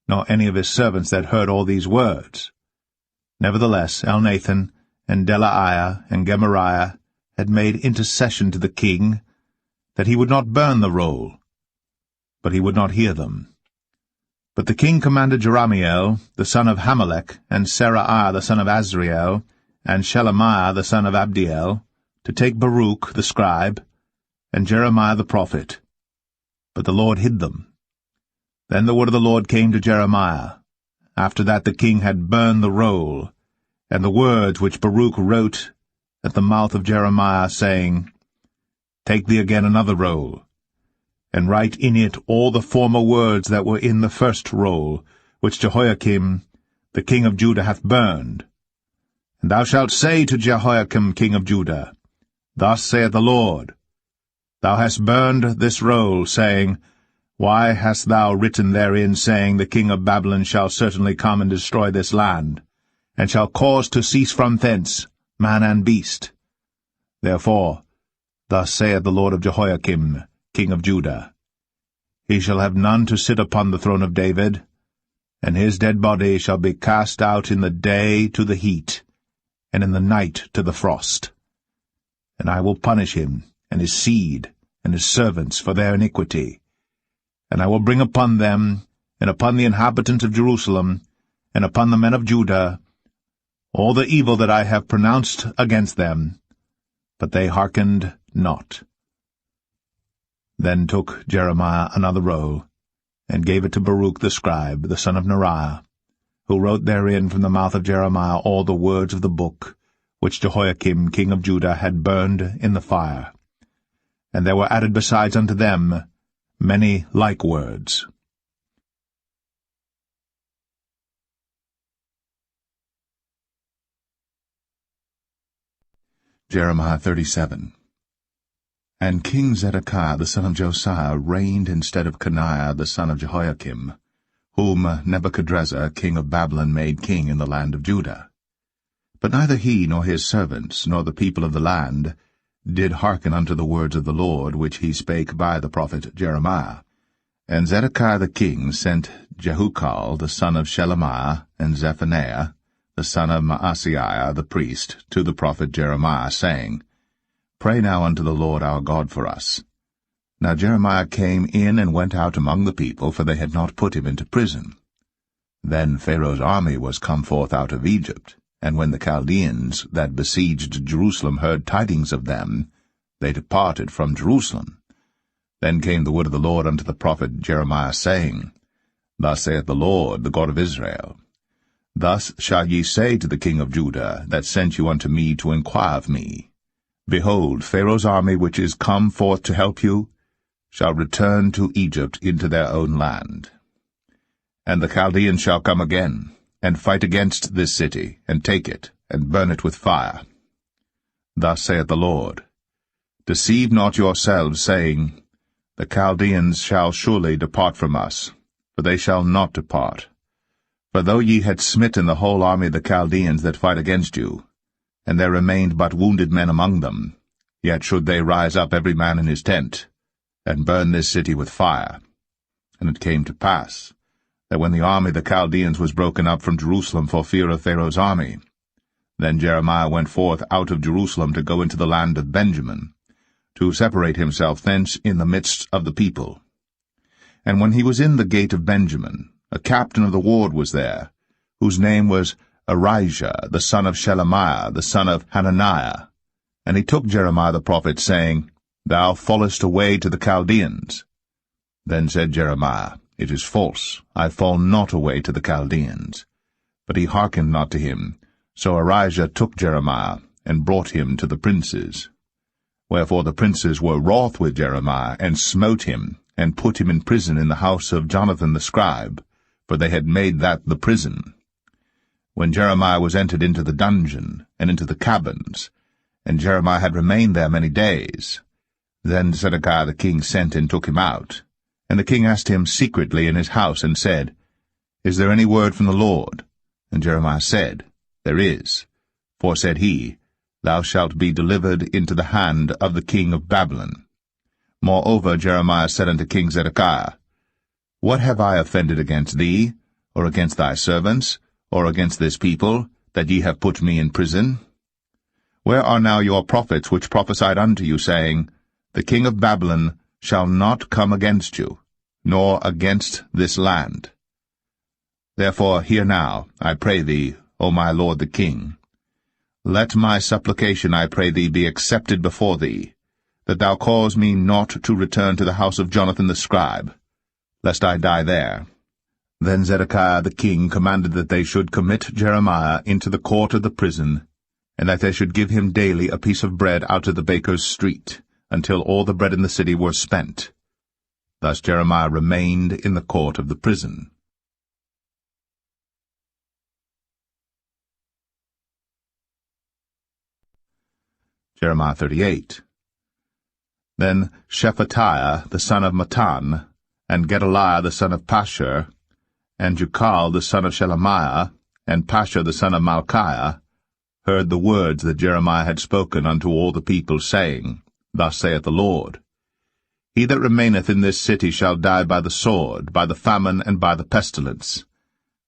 nor any of his servants that heard all these words. Nevertheless Elnathan, and Delaiah, and Gemariah had made intercession to the king, that he would not burn the roll, but he would not hear them. But the king commanded Jerahmeel, the son of Hamelech, and Seraiah the son of Azriel, and Shelemiah the son of Abdiel, to take Baruch the scribe, and Jeremiah the prophet. But the Lord hid them. Then the word of the Lord came to Jeremiah, after that the king had burned the roll, and the words which Baruch wrote at the mouth of Jeremiah, saying, Take thee again another roll, and write in it all the former words that were in the first roll, which Jehoiakim the king of Judah hath burned. And thou shalt say to Jehoiakim king of Judah, Thus saith the Lord, Thou hast burned this roll, saying, Why hast thou written therein, saying, The king of Babylon shall certainly come and destroy this land, and shall cause to cease from thence man and beast? Therefore, thus saith the Lord of Jehoiakim, king of Judah, He shall have none to sit upon the throne of David, and his dead body shall be cast out in the day to the heat, and in the night to the frost. And I will punish him, and his seed, and his servants for their iniquity. And I will bring upon them, and upon the inhabitants of Jerusalem, and upon the men of Judah, all the evil that I have pronounced against them, but they hearkened not. Then took Jeremiah another roll, and gave it to Baruch the scribe, the son of Neriah, who wrote therein from the mouth of Jeremiah all the words of the book, which Jehoiakim king of Judah had burned in the fire. And there were added besides unto them many like words. Jeremiah 37. And King Zedekiah the son of Josiah reigned instead of Coniah the son of Jehoiakim, whom Nebuchadrezzar king of Babylon made king in the land of Judah. But neither he nor his servants nor the people of the land did hearken unto the words of the Lord which he spake by the prophet Jeremiah. And Zedekiah the king sent Jehukal the son of Shelemiah, and Zephaniah the son of Maaseiah the priest, to the prophet Jeremiah, saying, Pray now unto the Lord our God for us. Now Jeremiah came in and went out among the people, for they had not put him into prison. Then Pharaoh's army was come forth out of Egypt, and when the Chaldeans that besieged Jerusalem heard tidings of them, they departed from Jerusalem. Then came the word of the Lord unto the prophet Jeremiah, saying, Thus saith the Lord, the God of Israel, Thus shall ye say to the king of Judah, that sent you unto me to inquire of me, Behold, Pharaoh's army which is come forth to help you, shall return to Egypt into their own land. And the Chaldeans shall come again, and fight against this city, and take it, and burn it with fire. Thus saith the Lord, Deceive not yourselves, saying, The Chaldeans shall surely depart from us, for they shall not depart. For though ye had smitten the whole army of the Chaldeans that fight against you, and there remained but wounded men among them, yet should they rise up every man in his tent, and burn this city with fire. And it came to pass, that when the army of the Chaldeans was broken up from Jerusalem for fear of Pharaoh's army, then Jeremiah went forth out of Jerusalem to go into the land of Benjamin, to separate himself thence in the midst of the people. And when he was in the gate of Benjamin, a captain of the ward was there, whose name was Arijah, the son of Shelemiah, the son of Hananiah. And he took Jeremiah the prophet, saying, Thou fallest away to the Chaldeans. Then said Jeremiah, It is false, I fall not away to the Chaldeans. But he hearkened not to him. So Arijah took Jeremiah, and brought him to the princes. Wherefore the princes were wroth with Jeremiah, and smote him, and put him in prison in the house of Jonathan the scribe, for they had made that the prison. When Jeremiah was entered into the dungeon, and into the cabins, and Jeremiah had remained there many days, then Zedekiah the king sent and took him out. And the king asked him secretly in his house, and said, Is there any word from the Lord? And Jeremiah said, There is. For, said he, Thou shalt be delivered into the hand of the king of Babylon. Moreover Jeremiah said unto King Zedekiah, What have I offended against thee, or against thy servants, or against this people, that ye have put me in prison? Where are now your prophets which prophesied unto you, saying, The king of Babylon shall not come against you, nor against this land? Therefore hear now, I pray thee, O my lord the king. Let my supplication, I pray thee, be accepted before thee, that thou cause me not to return to the house of Jonathan the scribe, lest I die there. Then Zedekiah the king commanded that they should commit Jeremiah into the court of the prison, and that they should give him daily a piece of bread out of the baker's street, until all the bread in the city were spent. Thus Jeremiah remained in the court of the prison. Jeremiah 38. Then Shephatiah the son of Mattan, and Gedaliah the son of Pashur, and Jucal the son of Shelemiah, and Pashur the son of Malchiah, heard the words that Jeremiah had spoken unto all the people, saying, Thus saith the Lord, He that remaineth in this city shall die by the sword, by the famine, and by the pestilence.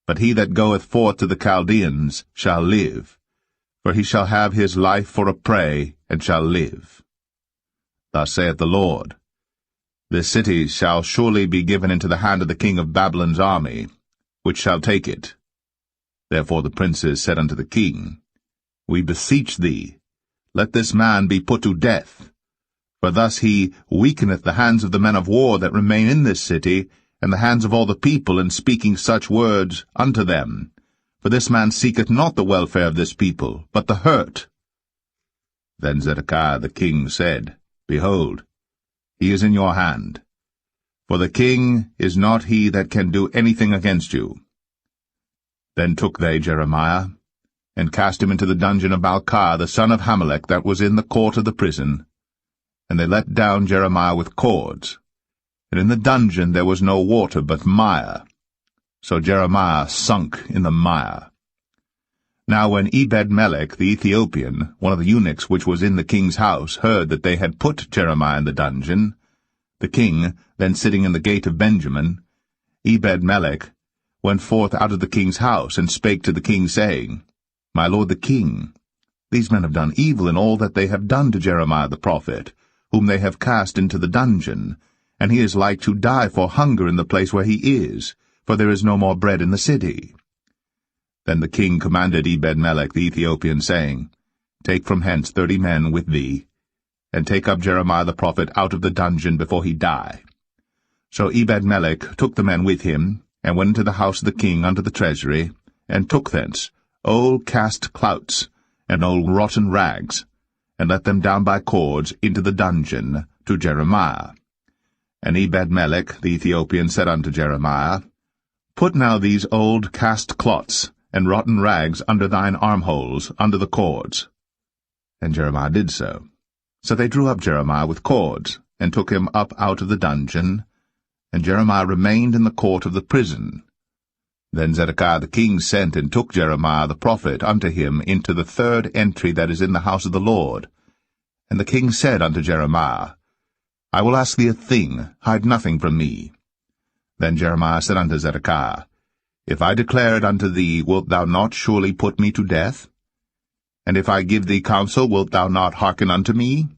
But he that goeth forth to the Chaldeans shall live, for he shall have his life for a prey, and shall live. Thus saith the Lord, This city shall surely be given into the hand of the king of Babylon's army, which shall take it. Therefore the princes said unto the king, We beseech thee, let this man be put to death, for thus he weakeneth the hands of the men of war that remain in this city, and the hands of all the people, in speaking such words unto them. For this man seeketh not the welfare of this people, but the hurt. Then Zedekiah the king said, Behold, he is in your hand. For the king is not he that can do anything against you. Then took they Jeremiah, and cast him into the dungeon of Malchiah the son of Hamelech, that was in the court of the prison. And they let down Jeremiah with cords. And in the dungeon there was no water but mire. So Jeremiah sunk in the mire. Now when Ebed-melech the Ethiopian, one of the eunuchs which was in the king's house, heard that they had put Jeremiah in the dungeon, the king, then sitting in the gate of Benjamin, Ebed-melech went forth out of the king's house, and spake to the king, saying, My lord the king, these men have done evil in all that they have done to Jeremiah the prophet, whom they have cast into the dungeon, and he is like to die for hunger in the place where he is, for there is no more bread in the city. Then the king commanded Ebed-melech the Ethiopian, saying, Take from hence 30 men with thee, and take up Jeremiah the prophet out of the dungeon before he die. So Ebed-melech took the men with him, and went into the house of the king unto the treasury, and took thence old cast clouts, and old rotten rags, and let them down by cords into the dungeon to Jeremiah. And Ebed-melech the Ethiopian said unto Jeremiah, Put now these old cast clots and rotten rags under thine armholes, under the cords. And Jeremiah did so. So they drew up Jeremiah with cords, and took him up out of the dungeon, and Jeremiah remained in the court of the prison. Then Zedekiah the king sent and took Jeremiah the prophet unto him into the third entry that is in the house of the Lord. And the king said unto Jeremiah, I will ask thee a thing, hide nothing from me. Then Jeremiah said unto Zedekiah, If I declare it unto thee, wilt thou not surely put me to death? And if I give thee counsel, wilt thou not hearken unto me?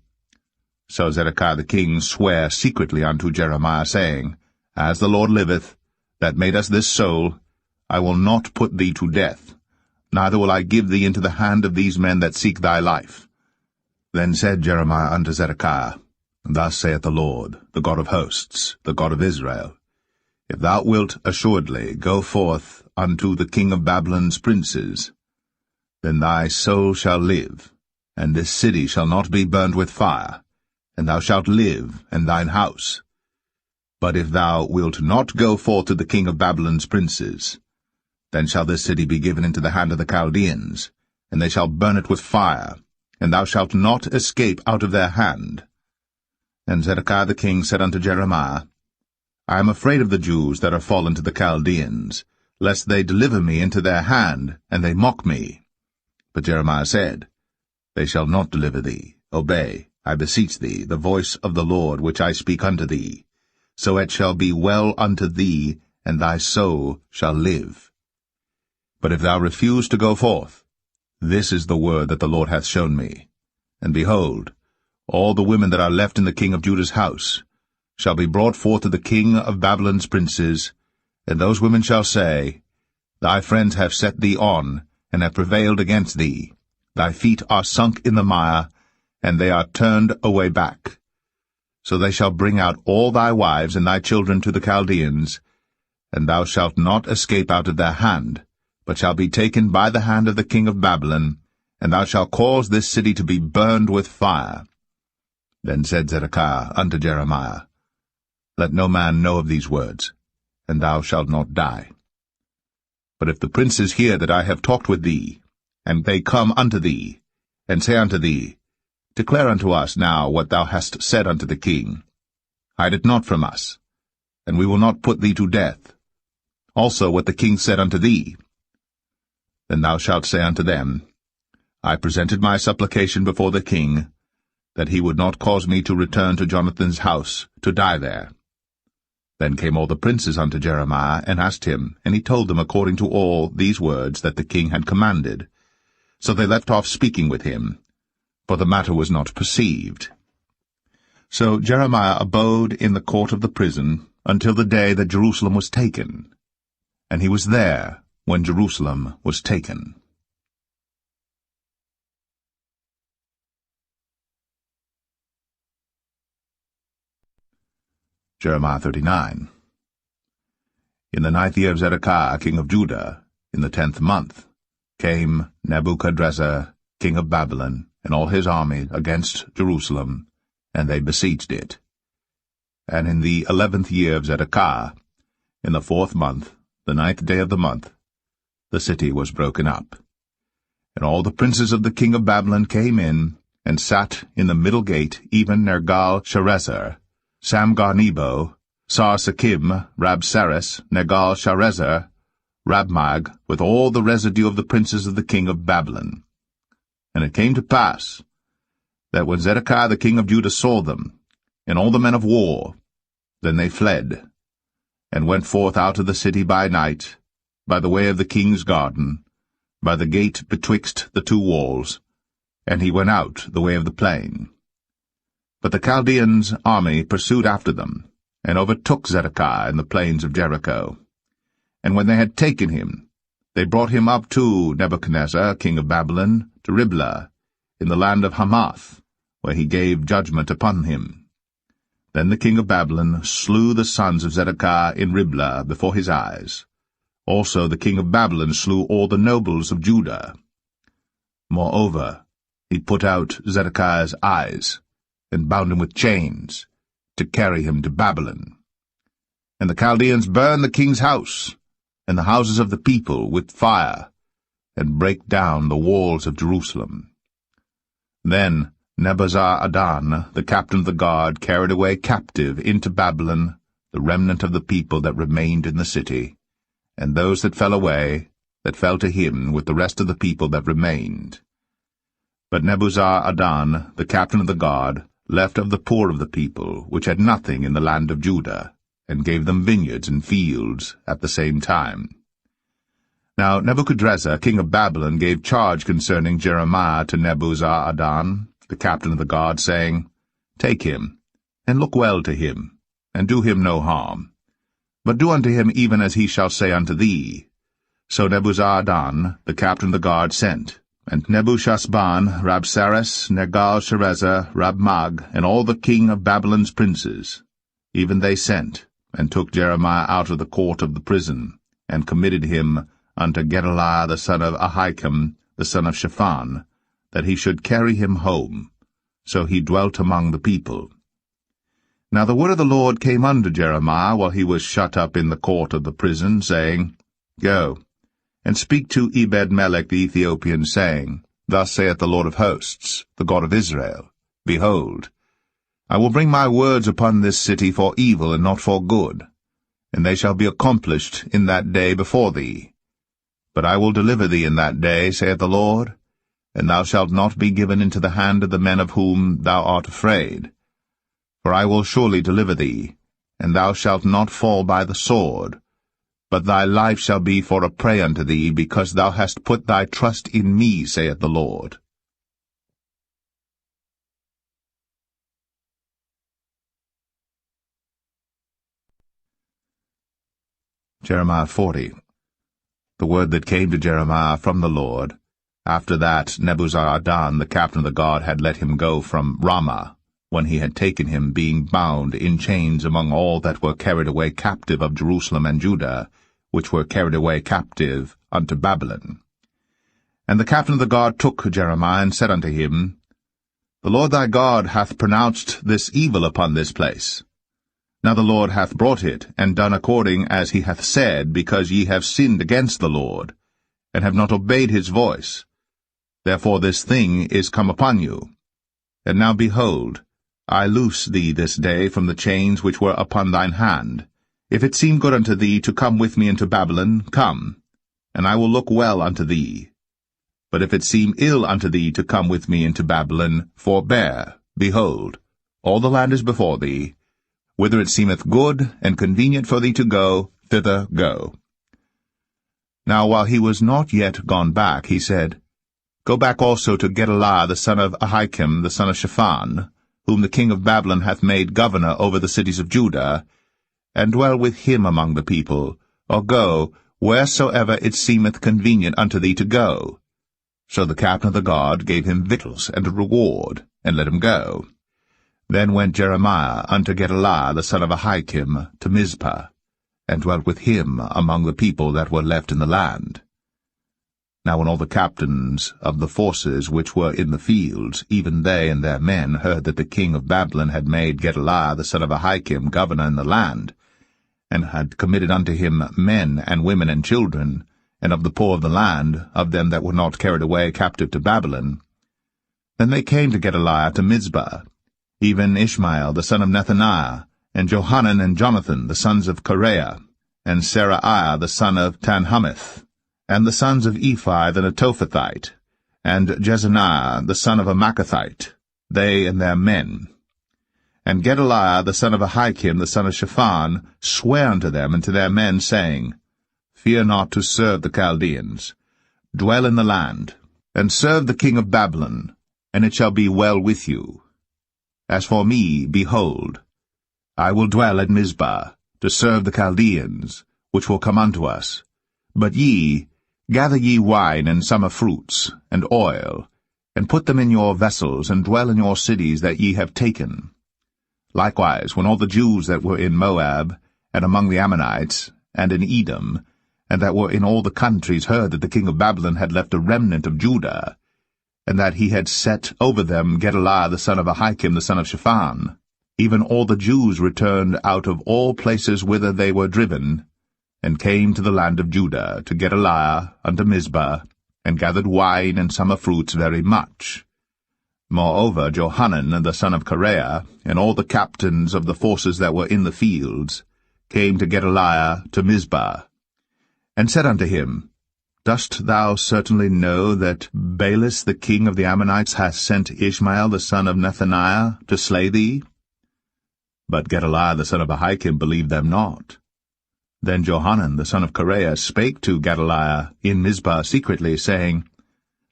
So Zedekiah the king sware secretly unto Jeremiah, saying, As the Lord liveth, that made us this soul, I will not put thee to death, neither will I give thee into the hand of these men that seek thy life. Then said Jeremiah unto Zedekiah, Thus saith the Lord, the God of hosts, the God of Israel, If thou wilt assuredly go forth unto the king of Babylon's princes, then thy soul shall live, and this city shall not be burnt with fire, and thou shalt live, and thine house. But if thou wilt not go forth to the king of Babylon's princes, then shall this city be given into the hand of the Chaldeans, and they shall burn it with fire, and thou shalt not escape out of their hand. And Zedekiah the king said unto Jeremiah, I am afraid of the Jews that are fallen to the Chaldeans, lest they deliver me into their hand, and they mock me. But Jeremiah said, They shall not deliver thee. Obey, I beseech thee, the voice of the Lord which I speak unto thee. So it shall be well unto thee, and thy soul shall live. But if thou refuse to go forth, this is the word that the Lord hath shown me. And behold, all the women that are left in the king of Judah's house shall be brought forth to the king of Babylon's princes, and those women shall say, Thy friends have set thee on, and have prevailed against thee. Thy feet are sunk in the mire, and they are turned away back. So they shall bring out all thy wives and thy children to the Chaldeans, and thou shalt not escape out of their hand, but shall be taken by the hand of the king of Babylon, and thou shalt cause this city to be burned with fire. Then said Zedekiah unto Jeremiah, Let no man know of these words, and thou shalt not die. But if the princes hear that I have talked with thee, and they come unto thee, and say unto thee, Declare unto us now what thou hast said unto the king, hide it not from us, and we will not put thee to death. Also what the king said unto thee. Then thou shalt say unto them, I presented my supplication before the king, that he would not cause me to return to Jonathan's house, to die there. Then came all the princes unto Jeremiah, and asked him, and he told them according to all these words that the king had commanded. So they left off speaking with him, for the matter was not perceived. So Jeremiah abode in the court of the prison until the day that Jerusalem was taken. And he was there when Jerusalem was taken. Jeremiah 39. In the 9th year of Zedekiah, king of Judah, in the 10th month, came Nebuchadrezzar, king of Babylon, and all his army against Jerusalem, and they besieged it. And in the 11th year of Zedekiah, in the 4th month, the 9th day of the month, the city was broken up. And all the princes of the king of Babylon came in, and sat in the middle gate, even Nergal-Sharezer, Samgar-Nebo, Sar-Sekim, Rabsaris, Nergal-Sharezer, Rabmag, with all the residue of the princes of the king of Babylon. And it came to pass, that when Zedekiah the king of Judah saw them, and all the men of war, then they fled, and went forth out of the city by night, by the way of the king's garden, by the gate betwixt the two walls, and he went out the way of the plain. But the Chaldeans' army pursued after them, and overtook Zedekiah in the plains of Jericho. And when they had taken him, they brought him up to Nebuchadnezzar, king of Babylon, to Riblah, in the land of Hamath, where he gave judgment upon him. Then the king of Babylon slew the sons of Zedekiah in Riblah before his eyes. Also the king of Babylon slew all the nobles of Judah. Moreover, he put out Zedekiah's eyes, and bound him with chains, to carry him to Babylon. And the Chaldeans burned the king's house, and the houses of the people with fire, and brake down the walls of Jerusalem. Then Nebuzaradan, the captain of the guard, carried away captive into Babylon the remnant of the people that remained in the city, and those that fell away, that fell to him with the rest of the people that remained. But Nebuzaradan, the captain of the guard, left of the poor of the people, which had nothing in the land of Judah, and gave them vineyards and fields at the same time. Now Nebuchadrezzar, king of Babylon, gave charge concerning Jeremiah to Nebuzaradan, the captain of the guard, saying, Take him, and look well to him, and do him no harm. But do unto him even as he shall say unto thee. So Nebuzaradan, the captain of the guard, sent, and Nebuchadnezzar, Rabsaris, Nergal-Sharezer, Rabmag, and all the king of Babylon's princes, even they sent, and took Jeremiah out of the court of the prison, and committed him unto Gedaliah the son of Ahikam, the son of Shaphan, that he should carry him home. So he dwelt among the people. Now the word of the Lord came unto Jeremiah while he was shut up in the court of the prison, saying, Go, and speak to Ebed-melech the Ethiopian, saying, Thus saith the Lord of hosts, the God of Israel, Behold, I will bring my words upon this city for evil and not for good, and they shall be accomplished in that day before thee. But I will deliver thee in that day, saith the Lord, and thou shalt not be given into the hand of the men of whom thou art afraid. For I will surely deliver thee, and thou shalt not fall by the sword, but thy life shall be for a prey unto thee, because thou hast put thy trust in me, saith the Lord. Jeremiah 40. The word that came to Jeremiah from the Lord, after that Nebuzaradan the captain of the guard had let him go from Ramah, when he had taken him, being bound in chains among all that were carried away captive of Jerusalem and Judah, which were carried away captive unto Babylon. And the captain of the guard took Jeremiah, and said unto him, The Lord thy God hath pronounced this evil upon this place. Now the Lord hath brought it, and done according as he hath said, because ye have sinned against the Lord, and have not obeyed his voice. Therefore this thing is come upon you. And now behold, I loose thee this day from the chains which were upon thine hand. If it seem good unto thee to come with me into Babylon, come, and I will look well unto thee. But if it seem ill unto thee to come with me into Babylon, forbear. Behold, all the land is before thee. Whither it seemeth good and convenient for thee to go, thither go. Now while he was not yet gone back, he said, Go back also to Gedaliah the son of Ahikam, the son of Shaphan, whom the king of Babylon hath made governor over the cities of Judah, and dwell with him among the people, or go wheresoever it seemeth convenient unto thee to go. So the captain of the guard gave him victuals and a reward, and let him go. Then went Jeremiah unto Gedaliah the son of Ahikam to Mizpah, and dwelt with him among the people that were left in the land. Now when all the captains of the forces which were in the fields, even they and their men, heard that the king of Babylon had made Gedaliah the son of Ahikam governor in the land, and had committed unto him men and women and children, and of the poor of the land, of them that were not carried away captive to Babylon, then they came to Gedaliah to Mizpah, even Ishmael the son of Nethaniah, and Johanan and Jonathan the sons of Kareah, and Seraiah the son of Tanhumeth, and the sons of Ephi the Netophathite, and Jezaniah the son of a Maacathite, they and their men. And Gedaliah the son of Ahikam the son of Shaphan sware unto them and to their men, saying, Fear not to serve the Chaldeans. Dwell in the land, and serve the king of Babylon, and it shall be well with you. As for me, behold, I will dwell at Mizpah, to serve the Chaldeans, which will come unto us. But ye, gather ye wine and summer fruits, and oil, and put them in your vessels, and dwell in your cities that ye have taken. Likewise, when all the Jews that were in Moab, and among the Ammonites, and in Edom, and that were in all the countries, heard that the king of Babylon had left a remnant of Judah, and that he had set over them Gedaliah the son of Ahikam the son of Shaphan, even all the Jews returned out of all places whither they were driven, and came to the land of Judah, to Gedaliah unto Mizpah, and gathered wine and summer fruits very much. Moreover, Johanan the son of Kareah, and all the captains of the forces that were in the fields, came to Gedaliah to Mizpah, and said unto him, Dost thou certainly know that Baalis the king of the Ammonites hath sent Ishmael the son of Nethaniah to slay thee? But Gedaliah the son of Ahikam believed them not. Then Johanan the son of Kareah spake to Gedaliah in Mizpah secretly, saying,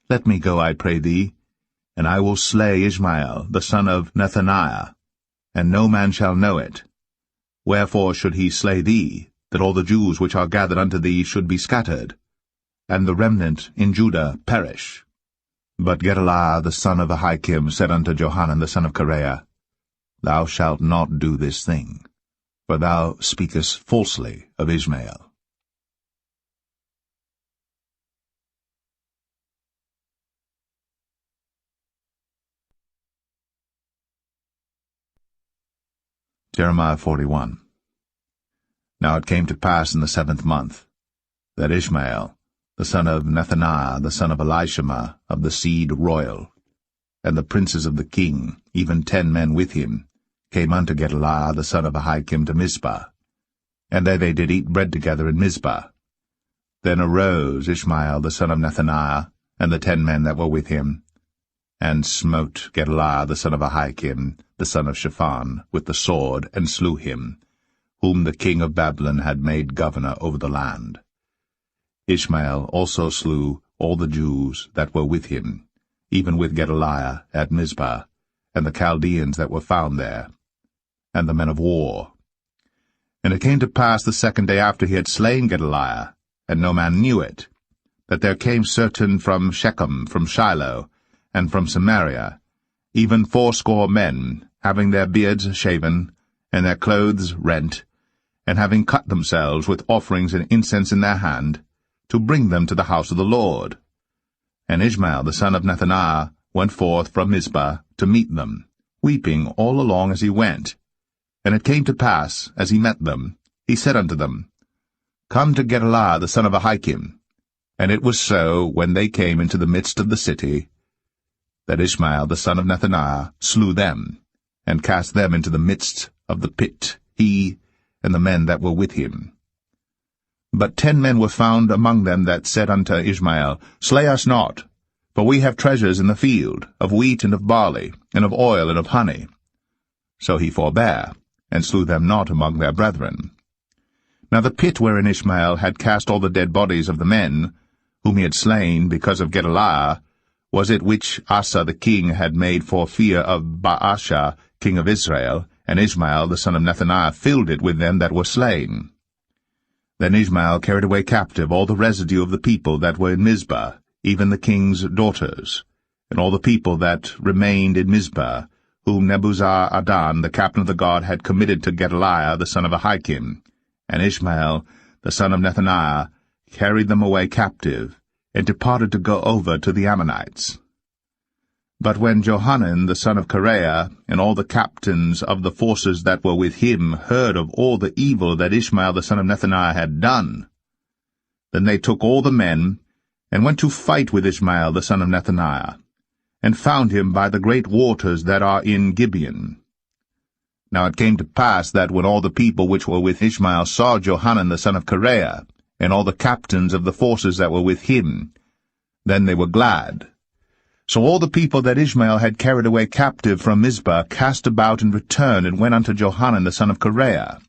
Let me go, I pray thee, and I will slay Ishmael the son of Nethaniah, and no man shall know it. Wherefore should he slay thee, that all the Jews which are gathered unto thee should be scattered, and the remnant in Judah perish? But Gedaliah the son of Ahikam said unto Johanan the son of Kareah, Thou shalt not do this thing, for thou speakest falsely of Ishmael. Jeremiah 41. Now it came to pass in the 7th month, that Ishmael, the son of Nethaniah, the son of Elishama, of the seed royal, and the princes of the king, even 10 men with him, came unto Gedaliah the son of Ahikam to Mizpah. And there they did eat bread together in Mizpah. Then arose Ishmael the son of Nethaniah, and the 10 men that were with him, and smote Gedaliah the son of Ahikam, the son of Shaphan, with the sword, and slew him, whom the king of Babylon had made governor over the land. Ishmael also slew all the Jews that were with him, even with Gedaliah at Mizpah, and the Chaldeans that were found there, and the men of war. And it came to pass the 2nd day after he had slain Gedaliah, and no man knew it, that there came certain from Shechem, from Shiloh, and from Samaria, even 80 men, having their beards shaven, and their clothes rent, and having cut themselves with offerings and incense in their hand, to bring them to the house of the Lord. And Ishmael the son of Nethaniah went forth from Mizpah to meet them, weeping all along as he went. And it came to pass, as he met them, he said unto them, Come to Gedaliah the son of Ahikam. And it was so, when they came into the midst of the city, that Ishmael the son of Nethaniah slew them, and cast them into the midst of the pit, he and the men that were with him. But 10 men were found among them that said unto Ishmael, Slay us not, for we have treasures in the field, of wheat and of barley, and of oil and of honey. So he forbare, and slew them not among their brethren. Now the pit wherein Ishmael had cast all the dead bodies of the men, whom he had slain because of Gedaliah, was it which Asa the king had made for fear of Baasha king of Israel, and Ishmael the son of Nethaniah filled it with them that were slain. Then Ishmael carried away captive all the residue of the people that were in Mizpah, even the king's daughters, and all the people that remained in Mizpah, whom Nebuzaradan the captain of the guard had committed to Gedaliah the son of Ahikam. And Ishmael the son of Nethaniah carried them away captive, and departed to go over to the Ammonites. But when Johanan the son of Kareah, and all the captains of the forces that were with him, heard of all the evil that Ishmael the son of Nethaniah had done, then they took all the men, and went to fight with Ishmael the son of Nethaniah, and found him by the great waters that are in Gibeon. Now it came to pass that when all the people which were with Ishmael saw Johanan the son of Kareah, and all the captains of the forces that were with him, then they were glad. So all the people that Ishmael had carried away captive from Mizpah cast about and returned, and went unto Johanan the son of Kareah.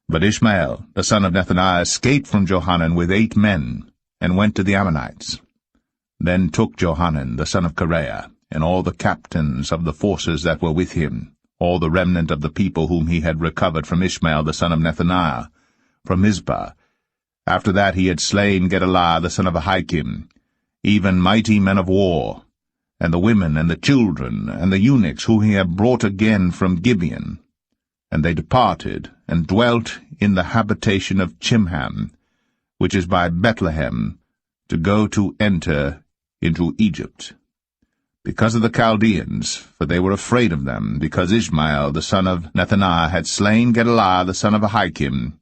But Ishmael the son of Nethaniah escaped from Johanan with 8 men, and went to the Ammonites. Then took Johanan the son of Kareah, and all the captains of the forces that were with him, all the remnant of the people whom he had recovered from Ishmael the son of Nethaniah, from Mizpah, after that he had slain Gedaliah the son of Ahikam, even mighty men of war, and the women and the children and the eunuchs whom he had brought again from Gibeon. And they departed, and dwelt in the habitation of Chimham, which is by Bethlehem, to go to enter into Egypt, because of the Chaldeans, for they were afraid of them, because Ishmael the son of Nethaniah had slain Gedaliah the son of Ahikam,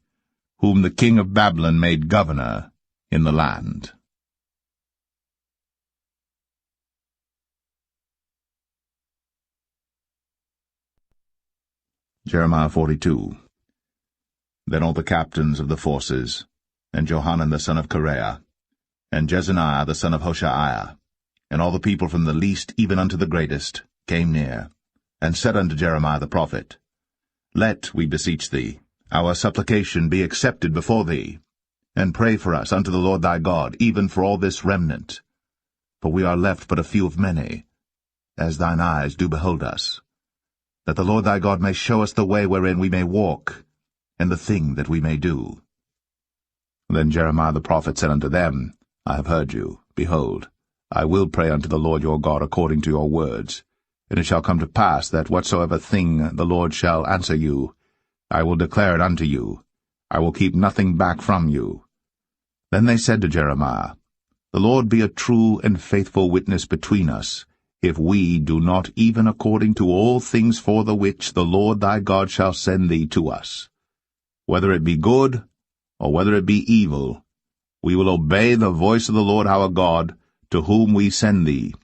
whom the king of Babylon made governor in the land. Jeremiah 42. Then all the captains of the forces, and Johanan the son of Kareah, and Jezaniah the son of Hoshaiah, and all the people from the least even unto the greatest, came near, and said unto Jeremiah the prophet, Let, we beseech thee, our supplication be accepted before thee, and pray for us unto the Lord thy God, even for all this remnant. For we are left but a few of many, as thine eyes do behold us. that the Lord thy God may show us the way wherein we may walk, and the thing that we may do. Then Jeremiah the prophet said unto them, I have heard you. Behold, I will pray unto the Lord your God according to your words. And it shall come to pass that whatsoever thing the Lord shall answer you, I will declare it unto you. I will keep nothing back from you. Then they said to Jeremiah, The Lord be a true and faithful witness between us, if we do not even according to all things for the which the Lord thy God shall send thee to us. Whether it be good, or whether it be evil, we will obey the voice of the Lord our God, to whom we send thee,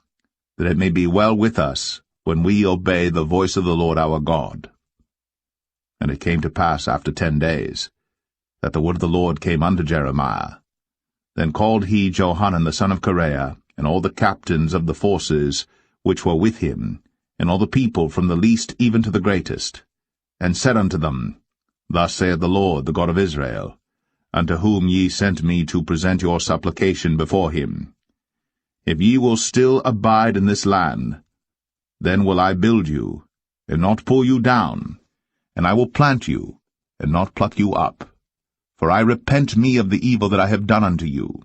that it may be well with us, when we obey the voice of the Lord our God. And it came to pass after 10 days, that the word of the Lord came unto Jeremiah. Then called he Johanan the son of Kareah, and all the captains of the forces which were with him, and all the people from the least even to the greatest, and said unto them, Thus saith the Lord, the God of Israel, unto whom ye sent me to present your supplication before him. If ye will still abide in this land, then will I build you, and not pull you down, and I will plant you, and not pluck you up. For I repent me of the evil that I have done unto you.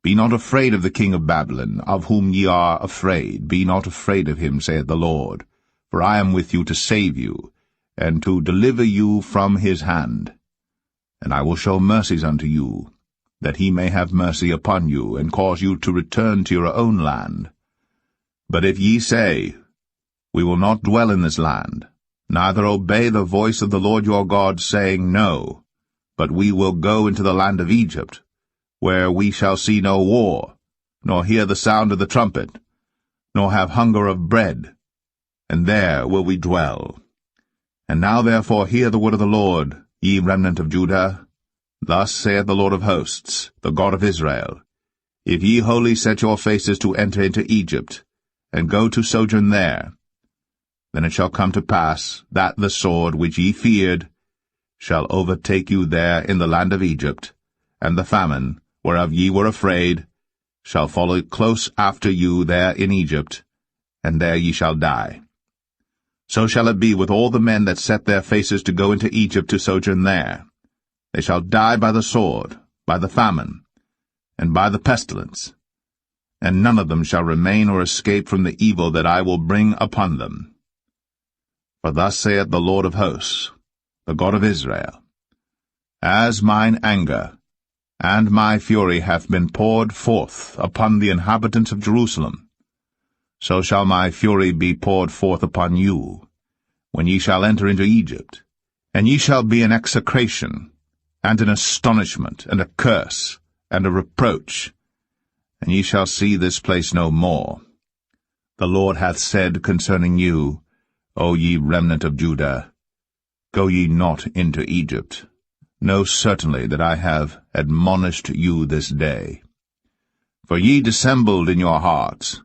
Be not afraid of the king of Babylon, of whom ye are afraid. Be not afraid of him, saith the Lord. For I am with you to save you, and to deliver you from his hand. And I will show mercies unto you, that he may have mercy upon you, and cause you to return to your own land. But if ye say, We will not dwell in this land, neither obey the voice of the Lord your God, saying, No, but we will go into the land of Egypt, where we shall see no war, nor hear the sound of the trumpet, nor have hunger of bread, and there will we dwell. And now therefore hear the word of the Lord, ye remnant of Judah. Thus saith the Lord of hosts, the God of Israel, If ye wholly set your faces to enter into Egypt, and go to sojourn there, then it shall come to pass that the sword which ye feared shall overtake you there in the land of Egypt, and the famine, whereof ye were afraid, shall follow close after you there in Egypt, and there ye shall die. So shall it be with all the men that set their faces to go into Egypt to sojourn there. They shall die by the sword, by the famine, and by the pestilence, and none of them shall remain or escape from the evil that I will bring upon them. For thus saith the Lord of hosts, the God of Israel, As mine anger and my fury hath been poured forth upon the inhabitants of Jerusalem, so shall my fury be poured forth upon you, when ye shall enter into Egypt, and ye shall be an execration, and an astonishment, and a curse, and a reproach, and ye shall see this place no more. The Lord hath said concerning you, O ye remnant of Judah, Go ye not into Egypt. Know certainly that I have admonished you this day. For ye dissembled in your hearts,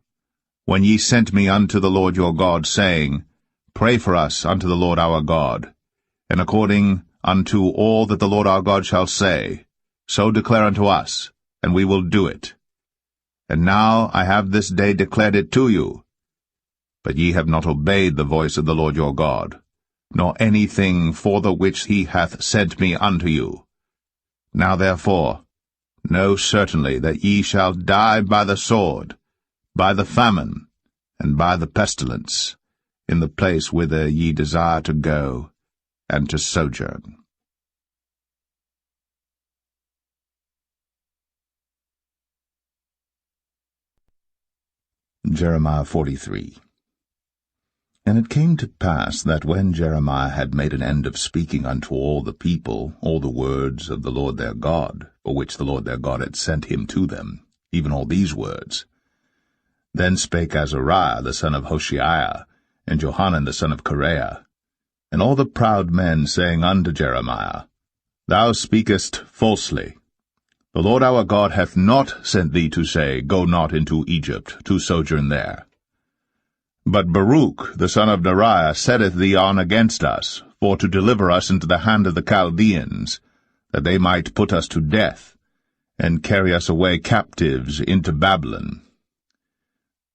when ye sent me unto the Lord your God, saying, Pray for us unto the Lord our God, and according unto all that the Lord our God shall say, so declare unto us, and we will do it. And now I have this day declared it to you. But ye have not obeyed the voice of the Lord your God, nor anything for the which he hath sent me unto you. Now therefore, know certainly that ye shall die by the sword, by the famine, and by the pestilence, in the place whither ye desire to go, and to sojourn. Jeremiah 43. And it came to pass that when Jeremiah had made an end of speaking unto all the people all the words of the Lord their God, for which the Lord their God had sent him to them, even all these words, then spake Azariah the son of Hoshaiah, and Johanan the son of Kareah, and all the proud men, saying unto Jeremiah, Thou speakest falsely. The Lord our God hath not sent thee to say, Go not into Egypt, to sojourn there. But Baruch the son of Neriah setteth thee on against us, for to deliver us into the hand of the Chaldeans, that they might put us to death, and carry us away captives into Babylon.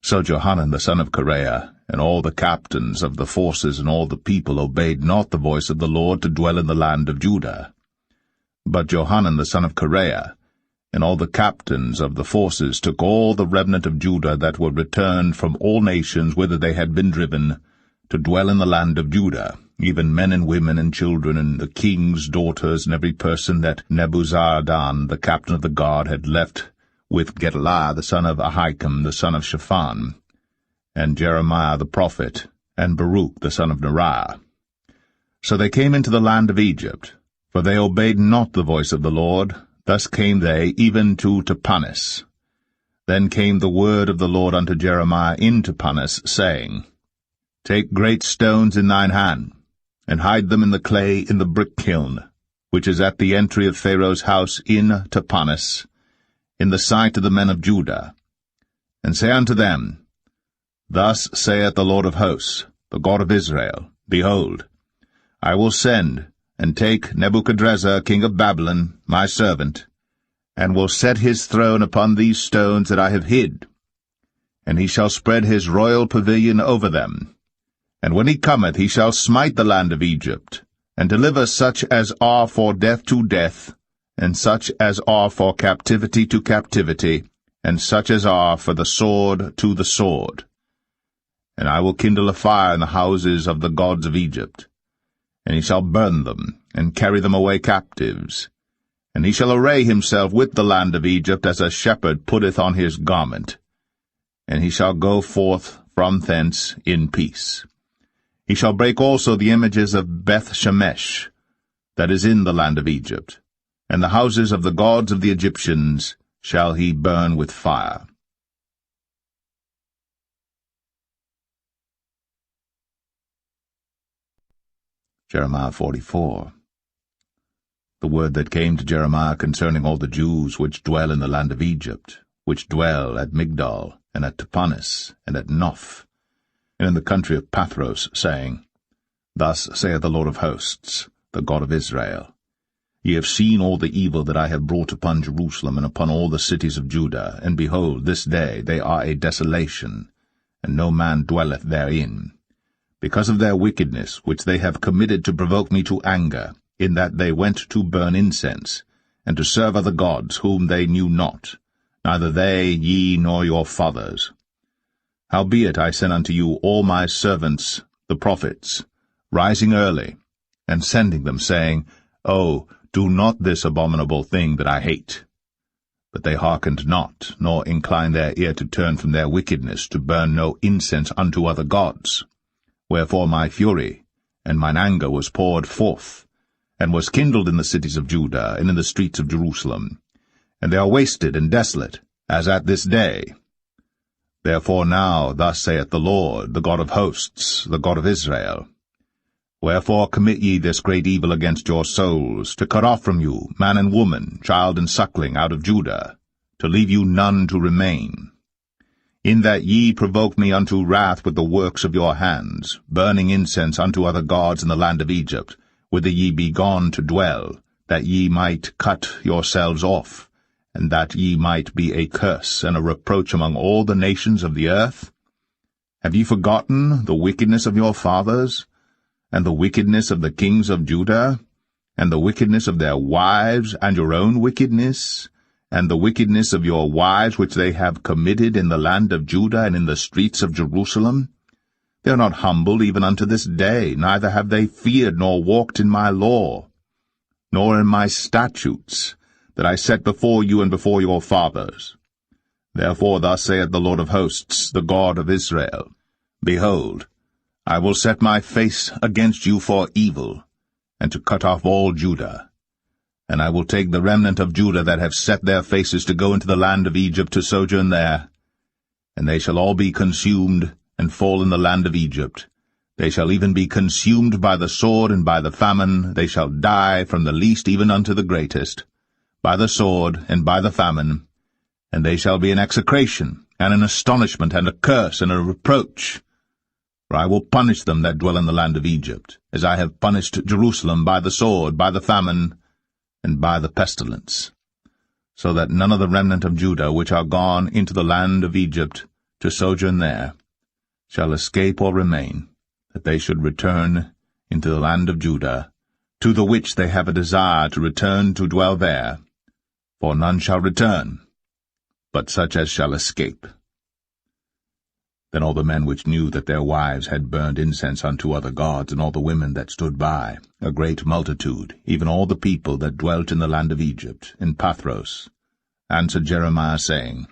So Johanan the son of Kareah, and all the captains of the forces and all the people obeyed not the voice of the Lord to dwell in the land of Judah. But Johanan the son of Kareah, and all the captains of the forces took all the remnant of Judah that were returned from all nations whither they had been driven, to dwell in the land of Judah, even men and women and children, and the king's daughters, and every person that Nebuzaradan the captain of the guard had left, with Gedaliah the son of Ahikam the son of Shaphan, and Jeremiah the prophet, and Baruch the son of Neriah. So they came into the land of Egypt, for they obeyed not the voice of the Lord. Thus came they even to Tapanis. Then came the word of the Lord unto Jeremiah in Tapanis, saying, Take great stones in thine hand, and hide them in the clay in the brick kiln, which is at the entry of Pharaoh's house in Tapanis, in the sight of the men of Judah. And say unto them, Thus saith the Lord of hosts, the God of Israel, Behold, I will send, and take Nebuchadrezzar king of Babylon, my servant, and will set his throne upon these stones that I have hid, and he shall spread his royal pavilion over them. And when he cometh, he shall smite the land of Egypt, and deliver such as are for death to death, and such as are for captivity to captivity, and such as are for the sword to the sword. And I will kindle a fire in the houses of the gods of Egypt, and he shall burn them, and carry them away captives. And he shall array himself with the land of Egypt as a shepherd putteth on his garment, and he shall go forth from thence in peace. He shall break also the images of Beth-Shemesh, that is in the land of Egypt, and the houses of the gods of the Egyptians shall he burn with fire. Jeremiah 44. The word that came to Jeremiah concerning all the Jews which dwell in the land of Egypt, which dwell at Migdol, and at Tapanis, and at Noph, and in the country of Pathros, saying, Thus saith the Lord of hosts, the God of Israel, Ye have seen all the evil that I have brought upon Jerusalem and upon all the cities of Judah, and behold, this day they are a desolation, and no man dwelleth therein, because of their wickedness which they have committed to provoke me to anger, in that they went to burn incense, and to serve other gods whom they knew not, neither they, ye, nor your fathers. Howbeit I sent unto you all my servants, the prophets, rising early, and sending them, saying, O, do not this abominable thing that I hate. But they hearkened not, nor inclined their ear to turn from their wickedness, to burn no incense unto other gods. Wherefore my fury and mine anger was poured forth, and was kindled in the cities of Judah, and in the streets of Jerusalem. And they are wasted and desolate, as at this day. Therefore now, thus saith the Lord, the God of hosts, the God of Israel, Wherefore commit ye this great evil against your souls, to cut off from you man and woman, child and suckling, out of Judah, to leave you none to remain? In that ye provoke me unto wrath with the works of your hands, burning incense unto other gods in the land of Egypt, whither ye be gone to dwell, that ye might cut yourselves off, and that ye might be a curse and a reproach among all the nations of the earth? Have ye forgotten the wickedness of your fathers, and the wickedness of the kings of Judah, and the wickedness of their wives, and your own wickedness, and the wickedness of your wives which they have committed in the land of Judah and in the streets of Jerusalem? They are not humbled even unto this day, neither have they feared nor walked in my law, nor in my statutes, that I set before you and before your fathers. Therefore thus saith the Lord of hosts, the God of Israel, Behold, I will set my face against you for evil, and to cut off all Judah. And I will take the remnant of Judah that have set their faces to go into the land of Egypt to sojourn there, and they shall all be consumed, and fall in the land of Egypt. They shall even be consumed by the sword and by the famine. They shall die from the least even unto the greatest, by the sword and by the famine. And they shall be an execration, and an astonishment, and a curse, and a reproach. For I will punish them that dwell in the land of Egypt, as I have punished Jerusalem by the sword, by the famine, and by the pestilence, so that none of the remnant of Judah which are gone into the land of Egypt to sojourn there shall escape or remain, that they should return into the land of Judah, to the which they have a desire to return to dwell there, for none shall return, but such as shall escape. Then all the men which knew that their wives had burned incense unto other gods, and all the women that stood by, a great multitude, even all the people that dwelt in the land of Egypt, in Pathros, answered Jeremiah, saying,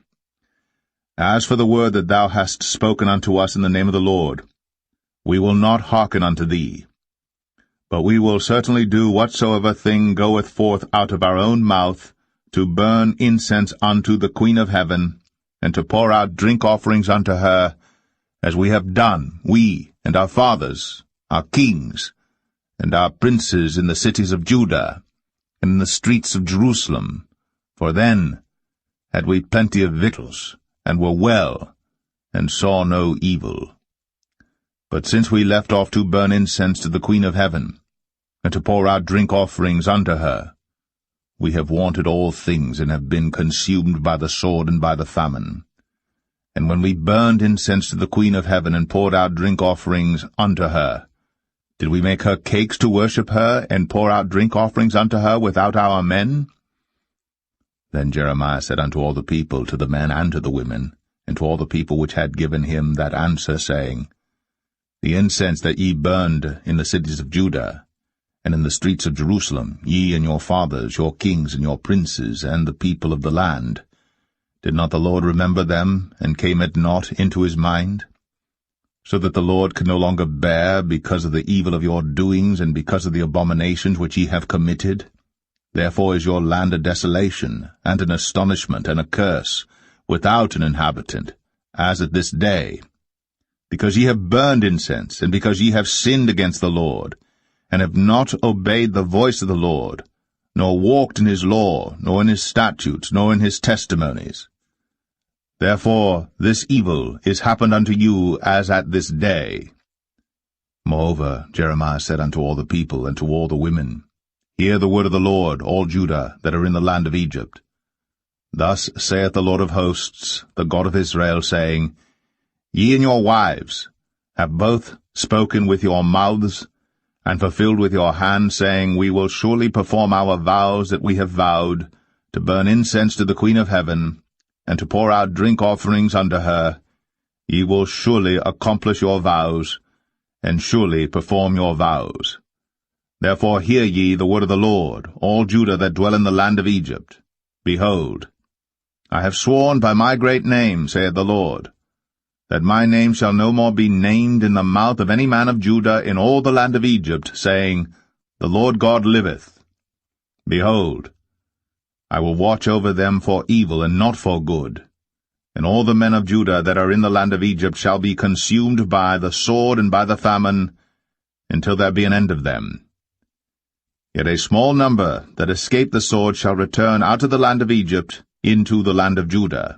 As for the word that thou hast spoken unto us in the name of the Lord, we will not hearken unto thee. But we will certainly do whatsoever thing goeth forth out of our own mouth, to burn incense unto the Queen of heaven, and to pour out drink offerings unto her, as we have done, we and our fathers, our kings, and our princes in the cities of Judah, and in the streets of Jerusalem. For then had we plenty of victuals, and were well, and saw no evil. But since we left off to burn incense to the Queen of heaven, and to pour out drink offerings unto her, we have wanted all things, and have been consumed by the sword and by the famine. And when we burned incense to the Queen of heaven, and poured out drink offerings unto her, did we make her cakes to worship her, and pour out drink offerings unto her without our men? Then Jeremiah said unto all the people, to the men and to the women, and to all the people which had given him that answer, saying, The incense that ye burned in the cities of Judah, and in the streets of Jerusalem, ye and your fathers, your kings and your princes, and the people of the land, did not the Lord remember them, and came it not into his mind? So that the Lord could no longer bear, because of the evil of your doings, and because of the abominations which ye have committed? Therefore is your land a desolation, and an astonishment, and a curse, without an inhabitant, as at this day. Because ye have burned incense, and because ye have sinned against the Lord, and have not obeyed the voice of the Lord, nor walked in his law, nor in his statutes, nor in his testimonies. Therefore this evil is happened unto you as at this day. Moreover Jeremiah said unto all the people, and to all the women, Hear the word of the Lord, all Judah, that are in the land of Egypt. Thus saith the Lord of hosts, the God of Israel, saying, Ye and your wives have both spoken with your mouths, and fulfilled with your hand, saying, We will surely perform our vows that we have vowed, to burn incense to the Queen of heaven, and to pour out drink offerings unto her. Ye will surely accomplish your vows, and surely perform your vows. Therefore hear ye the word of the Lord, all Judah that dwell in the land of Egypt. Behold, I have sworn by my great name, saith the Lord, that my name shall no more be named in the mouth of any man of Judah in all the land of Egypt, saying, The Lord God liveth. Behold, I will watch over them for evil and not for good, and all the men of Judah that are in the land of Egypt shall be consumed by the sword and by the famine, until there be an end of them. Yet a small number that escape the sword shall return out of the land of Egypt into the land of Judah,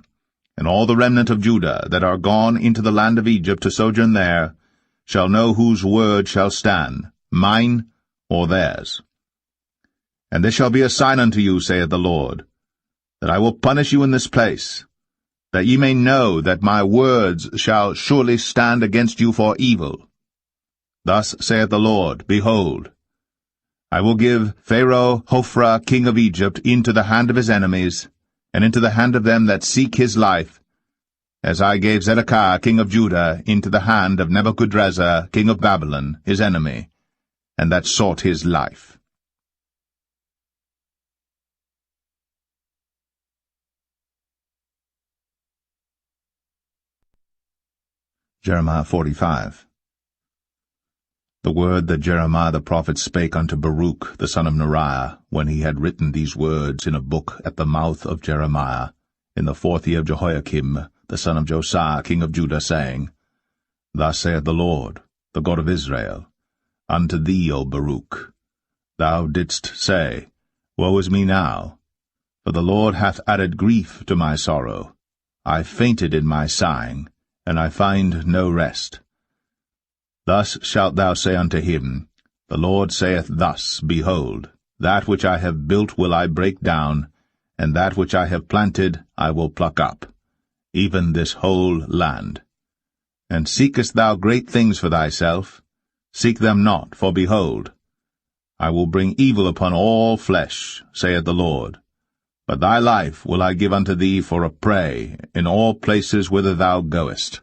and all the remnant of Judah that are gone into the land of Egypt to sojourn there shall know whose word shall stand, mine or theirs. And this shall be a sign unto you, saith the Lord, that I will punish you in this place, that ye may know that my words shall surely stand against you for evil. Thus saith the Lord, Behold, I will give Pharaoh Hophra king of Egypt into the hand of his enemies, and into the hand of them that seek his life, as I gave Zedekiah king of Judah into the hand of Nebuchadrezzar king of Babylon, his enemy, and that sought his life. Jeremiah 45. The word that Jeremiah the prophet spake unto Baruch the son of Neriah, when he had written these words in a book at the mouth of Jeremiah, in the 4th year of Jehoiakim, the son of Josiah, king of Judah, saying, Thus saith the Lord, the God of Israel, unto thee, O Baruch, thou didst say, Woe is me now, for the Lord hath added grief to my sorrow. I fainted in my sighing, and I find no rest. Thus shalt thou say unto him, The Lord saith thus, Behold, that which I have built will I break down, and that which I have planted I will pluck up, even this whole land. And seekest thou great things for thyself? Seek them not, for behold, I will bring evil upon all flesh, saith the Lord. But thy life will I give unto thee for a prey in all places whither thou goest.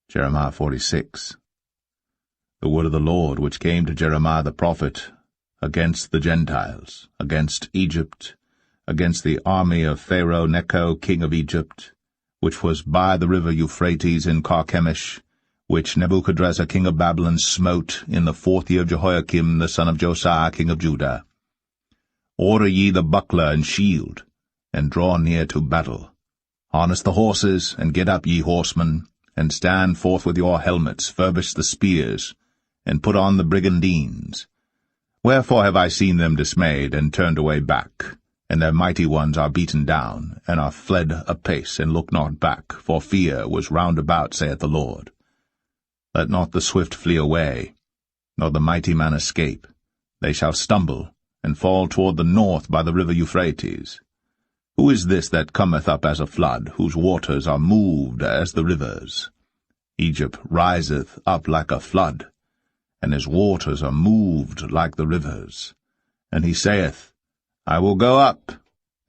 Jeremiah 46. The word of the Lord which came to Jeremiah the prophet against the Gentiles, against Egypt, against the army of Pharaoh Necho king of Egypt, which was by the river Euphrates in Carchemish, which Nebuchadrezzar king of Babylon smote in the 4th year of Jehoiakim the son of Josiah king of Judah. Order ye the buckler and shield, and draw near to battle. Harness the horses, and get up, ye horsemen, and stand forth with your helmets, furbish the spears, and put on the brigandines. Wherefore have I seen them dismayed, and turned away back, and their mighty ones are beaten down, and are fled apace, and look not back, for fear was round about, saith the Lord. Let not the swift flee away, nor the mighty man escape. They shall stumble, and fall toward the north by the river Euphrates. Who is this that cometh up as a flood, whose waters are moved as the rivers? Egypt riseth up like a flood, and his waters are moved like the rivers. And he saith, I will go up,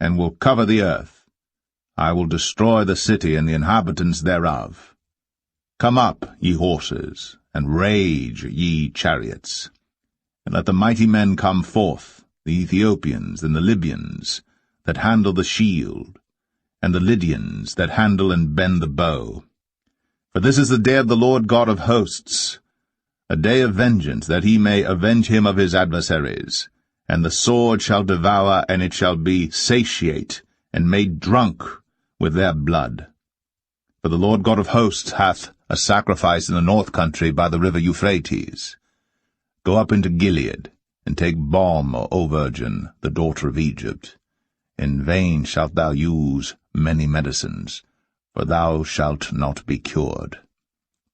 and will cover the earth. I will destroy the city and the inhabitants thereof. Come up, ye horses, and rage, ye chariots. And let the mighty men come forth, the Ethiopians and the Libyans, that handle the shield, and the Lydians that handle and bend the bow. For this is the day of the Lord God of hosts, a day of vengeance, that he may avenge him of his adversaries. And the sword shall devour, and it shall be satiate, and made drunk with their blood. For the Lord God of hosts hath a sacrifice in the north country by the river Euphrates. Go up into Gilead, and take balm, O virgin, the daughter of Egypt. In vain shalt thou use many medicines, for thou shalt not be cured.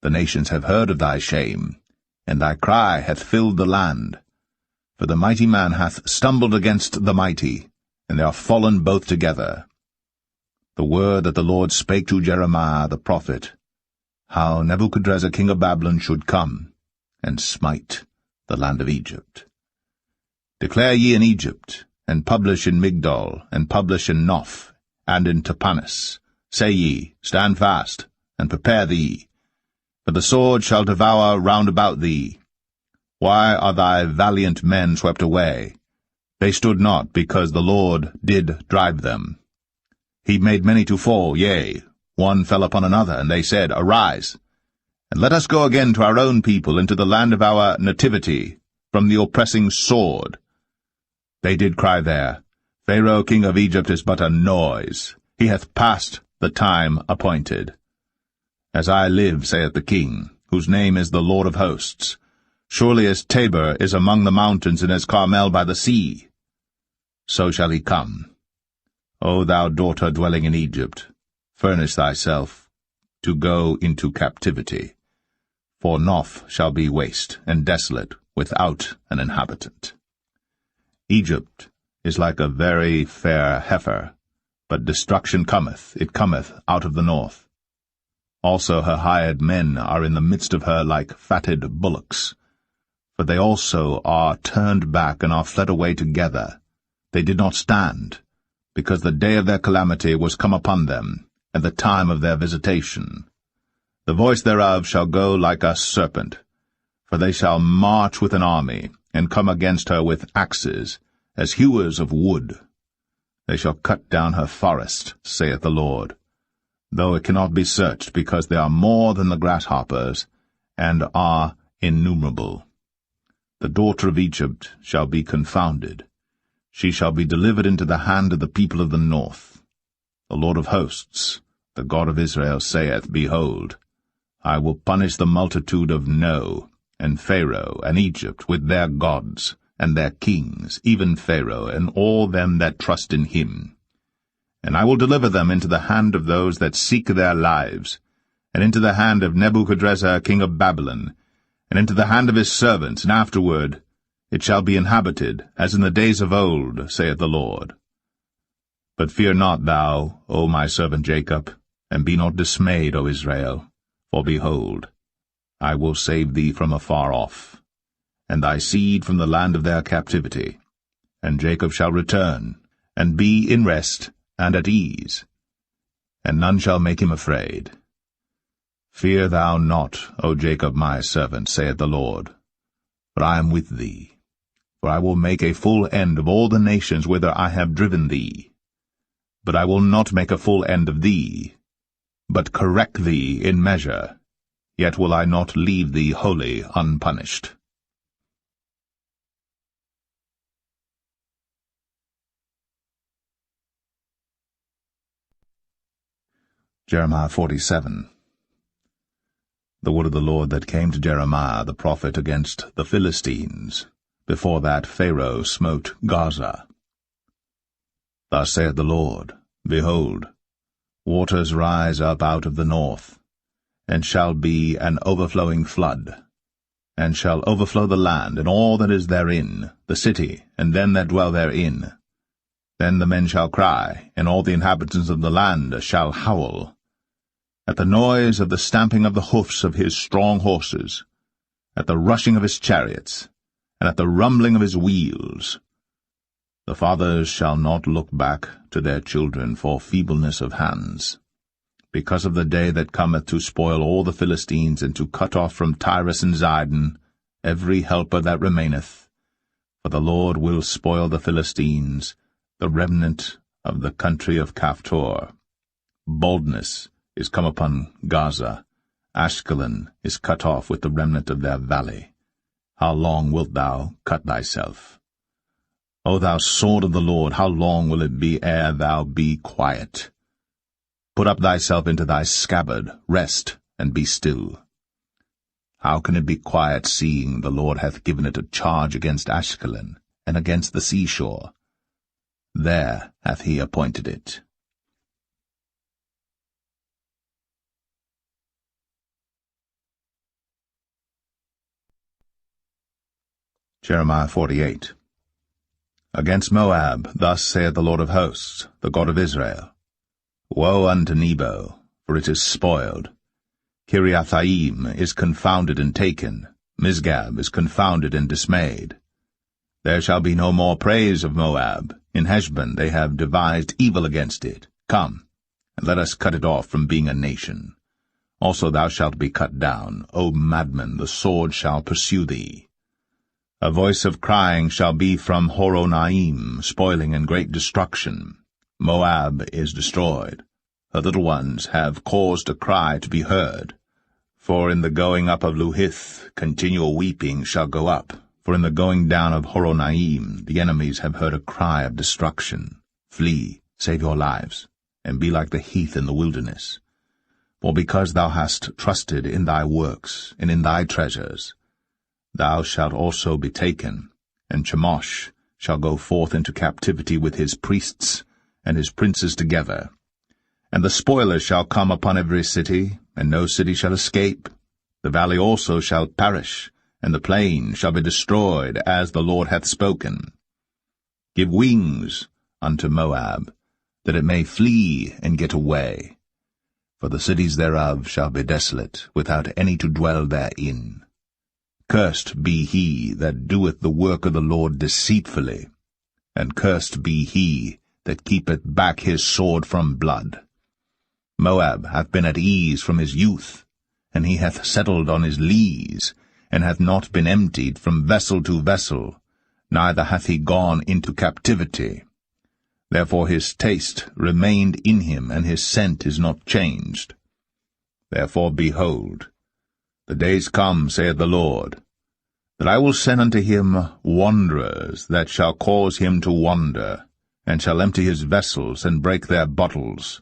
The nations have heard of thy shame, and thy cry hath filled the land. For the mighty man hath stumbled against the mighty, and they are fallen both together. The word that the Lord spake to Jeremiah the prophet, how Nebuchadrezzar king of Babylon should come, and smite the land of Egypt. Declare ye in Egypt, and publish in Migdol, and publish in Noph, and in Tapanis. Say ye, Stand fast, and prepare thee, for the sword shall devour round about thee. Why are thy valiant men swept away? They stood not, because the Lord did drive them. He made many to fall, yea, one fell upon another, and they said, Arise, and let us go again to our own people, into the land of our nativity, from the oppressing sword. They did cry there, Pharaoh king of Egypt is but a noise. He hath passed the time appointed. As I live, saith the king, whose name is the Lord of hosts, surely as Tabor is among the mountains, and as Carmel by the sea, so shall he come. O thou daughter dwelling in Egypt, furnish thyself to go into captivity. For Noph shall be waste and desolate, without an inhabitant. Egypt is like a very fair heifer, but destruction cometh, it cometh out of the north. Also her hired men are in the midst of her like fatted bullocks. For they also are turned back, and are fled away together. They did not stand, because the day of their calamity was come upon them, and the time of their visitation. The voice thereof shall go like a serpent, for they shall march with an army, and come against her with axes, as hewers of wood. They shall cut down her forest, saith the Lord, though it cannot be searched, because they are more than the grasshoppers, and are innumerable. The daughter of Egypt shall be confounded. She shall be delivered into the hand of the people of the north. The Lord of hosts, the God of Israel, saith, Behold, I will punish the multitude of No, and Pharaoh, and Egypt, with their gods, and their kings, even Pharaoh, and all them that trust in him. And I will deliver them into the hand of those that seek their lives, and into the hand of Nebuchadrezzar king of Babylon, and into the hand of his servants, and afterward it shall be inhabited, as in the days of old, saith the Lord. But fear not thou, O my servant Jacob, and be not dismayed, O Israel, for behold, I will save thee from afar off, and thy seed from the land of their captivity. And Jacob shall return, and be in rest and at ease, and none shall make him afraid. Fear thou not, O Jacob my servant, saith the Lord, for I am with thee. For I will make a full end of all the nations whither I have driven thee. But I will not make a full end of thee, but correct thee in measure, yet will I not leave thee wholly unpunished. Jeremiah 47. The word of the Lord that came to Jeremiah the prophet against the Philistines, before that Pharaoh smote Gaza. Thus saith the Lord, Behold, waters rise up out of the north, and shall be an overflowing flood, and shall overflow the land, and all that is therein, the city, and them that dwell therein. Then the men shall cry, and all the inhabitants of the land shall howl, at the noise of the stamping of the hoofs of his strong horses, at the rushing of his chariots, and at the rumbling of his wheels. The fathers shall not look back to their children for feebleness of hands, because of the day that cometh to spoil all the Philistines, and to cut off from Tyrus and Zidon every helper that remaineth. For the Lord will spoil the Philistines, the remnant of the country of Caphtor. Boldness is come upon Gaza. Ashkelon is cut off with the remnant of their valley. How long wilt thou cut thyself? O thou sword of the Lord, how long will it be ere thou be quiet? Put up thyself into thy scabbard, rest, and be still. How can it be quiet, seeing the Lord hath given it a charge against Ashkelon, and against the seashore? There hath he appointed it. Jeremiah 48. Against Moab, thus saith the Lord of hosts, the God of Israel, Woe unto Nebo, for it is spoiled. Kiriathaim is confounded and taken, Misgab is confounded and dismayed. There shall be no more praise of Moab. In Heshbon they have devised evil against it. Come, and let us cut it off from being a nation. Also thou shalt be cut down, O madman, the sword shall pursue thee. A voice of crying shall be from Horonaim, spoiling and great destruction. Moab is destroyed. Her little ones have caused a cry to be heard. For in the going up of Luhith continual weeping shall go up. For in the going down of Horonaim the enemies have heard a cry of destruction. Flee, save your lives, and be like the heath in the wilderness. For because thou hast trusted in thy works and in thy treasures, thou shalt also be taken, and Chemosh shall go forth into captivity with his priests and his princes together. And the spoilers shall come upon every city, and no city shall escape. The valley also shall perish, and the plain shall be destroyed, as the Lord hath spoken. Give wings unto Moab, that it may flee and get away. For the cities thereof shall be desolate, without any to dwell therein. Cursed be he that doeth the work of the Lord deceitfully, and cursed be he that keepeth back his sword from blood. Moab hath been at ease from his youth, and he hath settled on his lees, and hath not been emptied from vessel to vessel, neither hath he gone into captivity. Therefore his taste remained in him, and his scent is not changed. Therefore, behold, the days come, saith the Lord, that I will send unto him wanderers that shall cause him to wander, and shall empty his vessels, and break their bottles.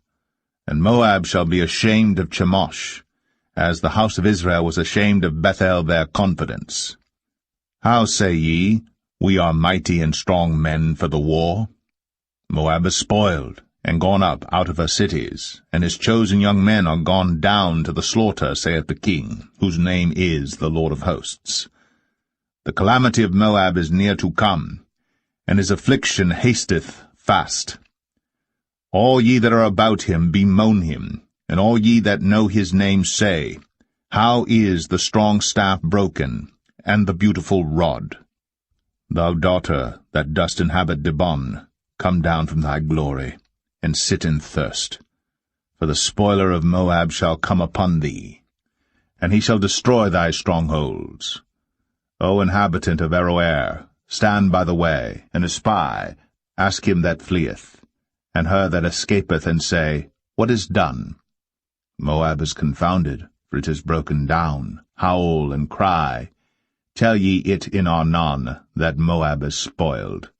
And Moab shall be ashamed of Chemosh, as the house of Israel was ashamed of Bethel their confidence. How say ye, We are mighty and strong men for the war? Moab is spoiled, and gone up out of her cities, and his chosen young men are gone down to the slaughter, saith the King, whose name is the Lord of hosts. The calamity of Moab is near to come, and his affliction hasteth fast. All ye that are about him bemoan him, and all ye that know his name say, How is the strong staff broken, and the beautiful rod? Thou daughter that dost inhabit Dibon, come down from thy glory, and sit in thirst. For the spoiler of Moab shall come upon thee, and he shall destroy thy strongholds. O inhabitant of Aroer, stand by the way, and espy, ask him that fleeth, and her that escapeth, and say, What is done? Moab is confounded, for it is broken down. Howl and cry. Tell ye it in Arnon, that Moab is spoiled.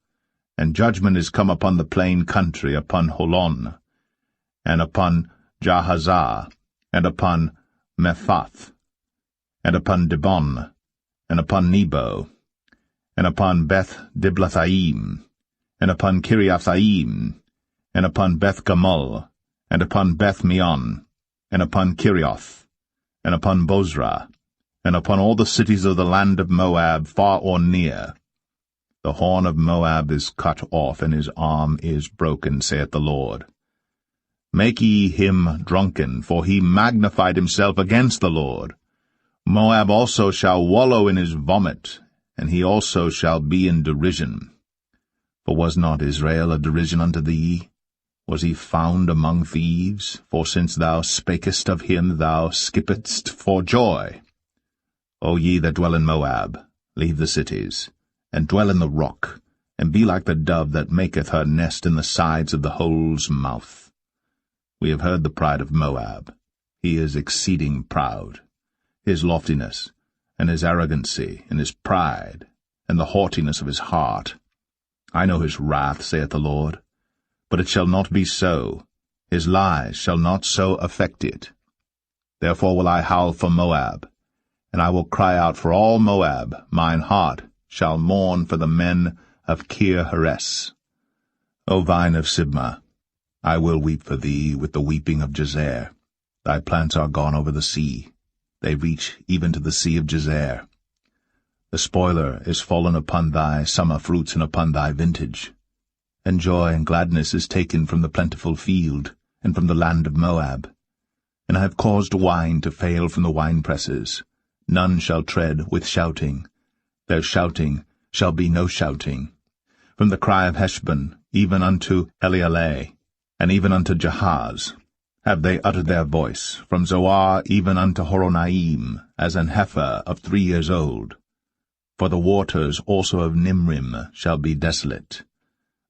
And judgment is come upon the plain country, upon Holon, and upon Jahazah, and upon Mephath, and upon Dibon, and upon Nebo, and upon Beth-Diblathaim, and upon Kiriathaim, and upon Beth-Gamul, and upon Beth-Meon, and upon Kirioth, and upon Bozrah, and upon all the cities of the land of Moab, far or near. The horn of Moab is cut off, and his arm is broken, saith the Lord. Make ye him drunken, for he magnified himself against the Lord. Moab also shall wallow in his vomit, and he also shall be in derision. For was not Israel a derision unto thee? Was he found among thieves? For since thou spakest of him, thou skippedst for joy. O ye that dwell in Moab, leave the cities, and dwell in the rock, and be like the dove that maketh her nest in the sides of the hole's mouth. We have heard the pride of Moab. He is exceeding proud. His loftiness, and his arrogancy, and his pride, and the haughtiness of his heart. I know his wrath, saith the Lord. But it shall not be so. His lies shall not so affect it. Therefore will I howl for Moab, and I will cry out for all Moab. Mine heart shall mourn for the men of Kir-Heres. O vine of Sibmah, I will weep for thee with the weeping of Jazer. Thy plants are gone over the sea. They reach even to the sea of Jazer. The spoiler is fallen upon thy summer fruits and upon thy vintage. And joy and gladness is taken from the plentiful field, and from the land of Moab. And I have caused wine to fail from the winepresses. None shall tread with shouting. Their shouting shall be no shouting. From the cry of Heshbon, even unto Elealeh, and even unto Jahaz, have they uttered their voice, from Zoar even unto Horonaim, as an heifer of 3 years old. For the waters also of Nimrim shall be desolate.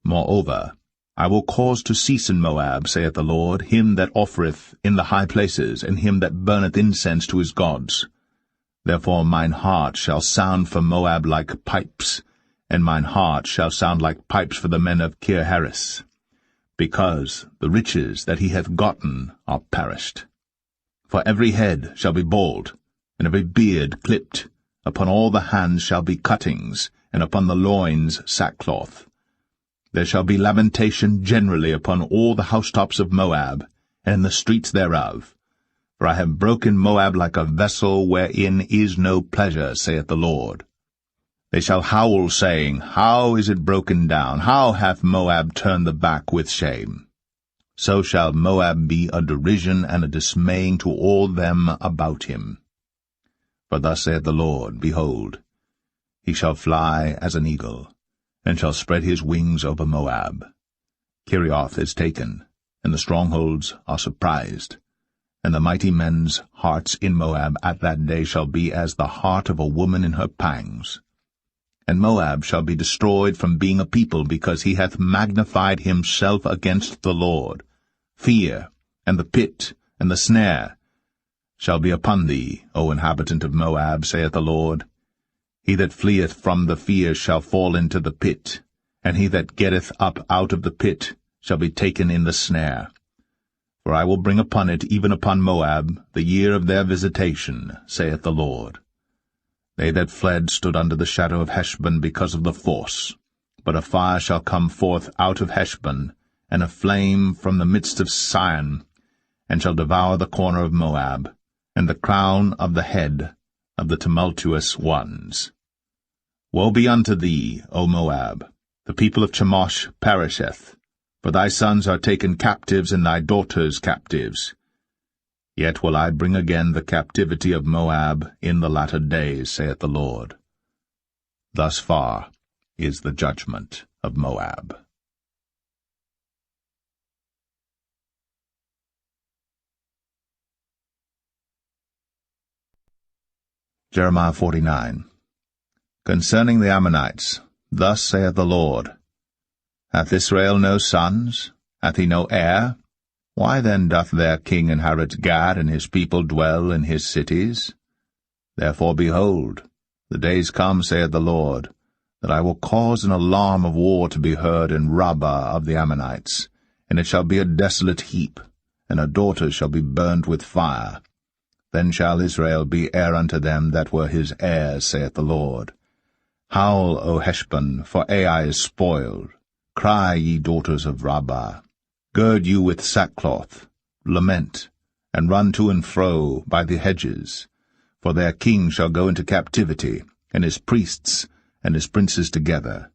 Moreover, I will cause to cease in Moab, saith the Lord, him that offereth in the high places, and him that burneth incense to his gods. Therefore mine heart shall sound for Moab like pipes, and mine heart shall sound like pipes for the men of Kir-Heres, because the riches that he hath gotten are perished. For every head shall be bald, and every beard clipped. Upon all the hands shall be cuttings, and upon the loins sackcloth. There shall be lamentation generally upon all the housetops of Moab, and in the streets thereof. For I have broken Moab like a vessel wherein is no pleasure, saith the Lord. They shall howl, saying, How is it broken down? How hath Moab turned the back with shame? So shall Moab be a derision and a dismaying to all them about him. For thus saith the Lord, Behold, he shall fly as an eagle, and shall spread his wings over Moab. Kirioth is taken, and the strongholds are surprised. And the mighty men's hearts in Moab at that day shall be as the heart of a woman in her pangs. And Moab shall be destroyed from being a people, because he hath magnified himself against the Lord. Fear, and the pit, and the snare shall be upon thee, O inhabitant of Moab, saith the Lord. He that fleeth from the fear shall fall into the pit, and he that getteth up out of the pit shall be taken in the snare. For I will bring upon it, even upon Moab, the year of their visitation, saith the Lord. They that fled stood under the shadow of Heshbon because of the force. But a fire shall come forth out of Heshbon, and a flame from the midst of Sion, and shall devour the corner of Moab, and the crown of the head of the tumultuous ones. Woe be unto thee, O Moab! The people of Chemosh perisheth. For thy sons are taken captives, and thy daughters captives. Yet will I bring again the captivity of Moab in the latter days, saith the Lord. Thus far is the judgment of Moab. Jeremiah 49. Concerning the Ammonites, thus saith the Lord, Hath Israel no sons? Hath he no heir? Why then doth their king inherit Gad, and his people dwell in his cities? Therefore, behold, the days come, saith the Lord, that I will cause an alarm of war to be heard in Rabbah of the Ammonites, and it shall be a desolate heap, and her daughters shall be burned with fire. Then shall Israel be heir unto them that were his heirs, saith the Lord. Howl, O Heshbon, for Ai is spoiled. Cry, ye daughters of Rabbah. Gird you with sackcloth, lament, and run to and fro by the hedges. For their king shall go into captivity, and his priests and his princes together.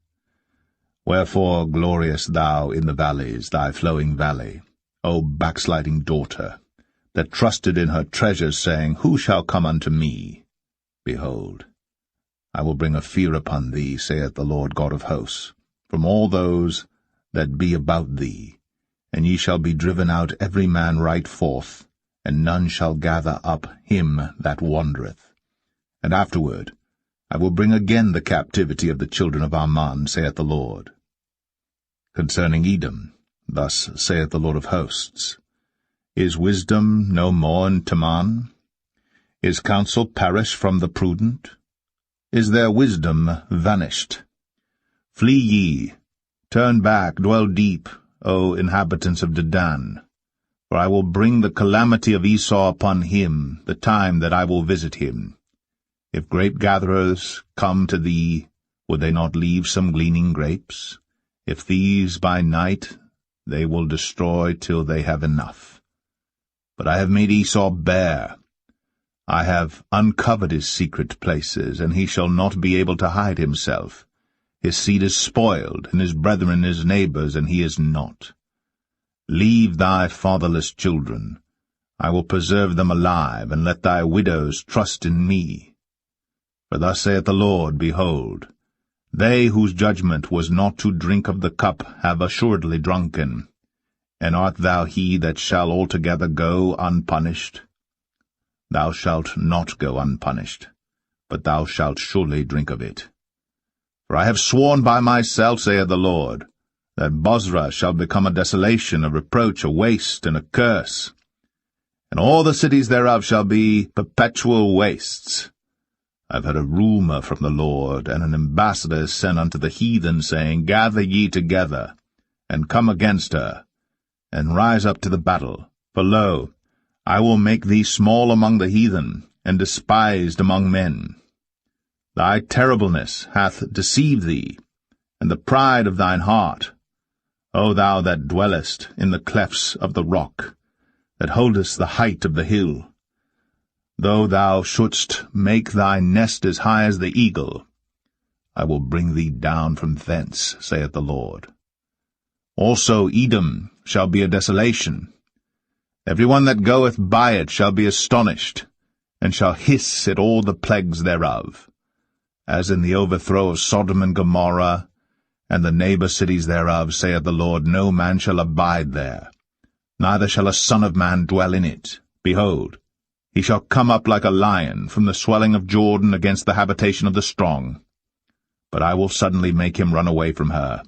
Wherefore glorious thou in the valleys, thy flowing valley, O backsliding daughter, that trusted in her treasures, saying, Who shall come unto me? Behold, I will bring a fear upon thee, saith the Lord God of hosts, from all those that be about thee, and ye shall be driven out every man right forth, and none shall gather up him that wandereth. And afterward I will bring again the captivity of the children of Ammon, saith the Lord. Concerning Edom, thus saith the Lord of hosts, Is wisdom no more in Teman? Is counsel perished from the prudent? Is their wisdom vanished? Flee ye, turn back, dwell deep, O inhabitants of Dedan, for I will bring the calamity of Esau upon him, the time that I will visit him. If grape-gatherers come to thee, would they not leave some gleaning grapes? If thieves by night, they will destroy till they have enough. But I have made Esau bare. I have uncovered his secret places, and he shall not be able to hide himself. His seed is spoiled, and his brethren his neighbors, and he is not. Leave thy fatherless children. I will preserve them alive, and let thy widows trust in me. For thus saith the Lord, Behold, they whose judgment was not to drink of the cup have assuredly drunken. And art thou he that shall altogether go unpunished? Thou shalt not go unpunished, but thou shalt surely drink of it. For I have sworn by myself, saith the Lord, that Bozrah shall become a desolation, a reproach, a waste, and a curse. And all the cities thereof shall be perpetual wastes. I have heard a rumour from the Lord, and an ambassador is sent unto the heathen, saying, Gather ye together, and come against her, and rise up to the battle. For lo, I will make thee small among the heathen, and despised among men. Thy terribleness hath deceived thee, and the pride of thine heart, O thou that dwellest in the clefts of the rock, that holdest the height of the hill. Though thou shouldst make thy nest as high as the eagle, I will bring thee down from thence, saith the Lord. Also Edom shall be a desolation. Every one that goeth by it shall be astonished, and shall hiss at all the plagues thereof. As in the overthrow of Sodom and Gomorrah, and the neighbor cities thereof, saith the Lord, no man shall abide there, neither shall a son of man dwell in it. Behold, he shall come up like a lion from the swelling of Jordan against the habitation of the strong. But I will suddenly make him run away from her.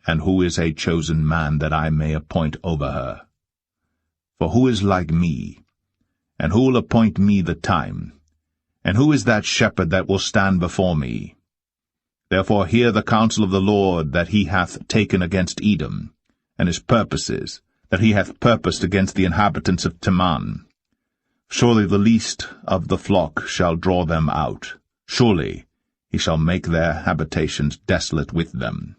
And who is a chosen man that I may appoint over her? For who is like me? And who will appoint me the time? And who is that shepherd that will stand before me? Therefore hear the counsel of the Lord that he hath taken against Edom, and his purposes, that he hath purposed against the inhabitants of Teman. Surely the least of the flock shall draw them out. Surely he shall make their habitations desolate with them.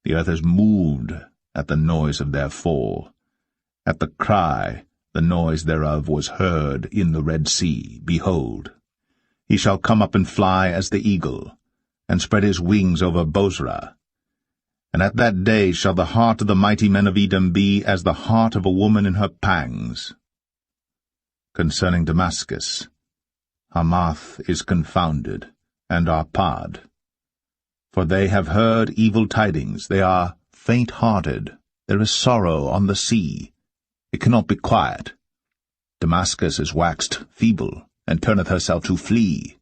The earth is moved at the noise of their fall. At the cry, the noise thereof was heard in the Red Sea. Behold, he shall come up and fly as the eagle, and spread his wings over Bozrah. And at that day shall the heart of the mighty men of Edom be as the heart of a woman in her pangs. Concerning Damascus, Hamath is confounded, and Arpad. For they have heard evil tidings, they are faint-hearted, there is sorrow on the sea, it cannot be quiet. Damascus is waxed feeble, and turneth herself to flee,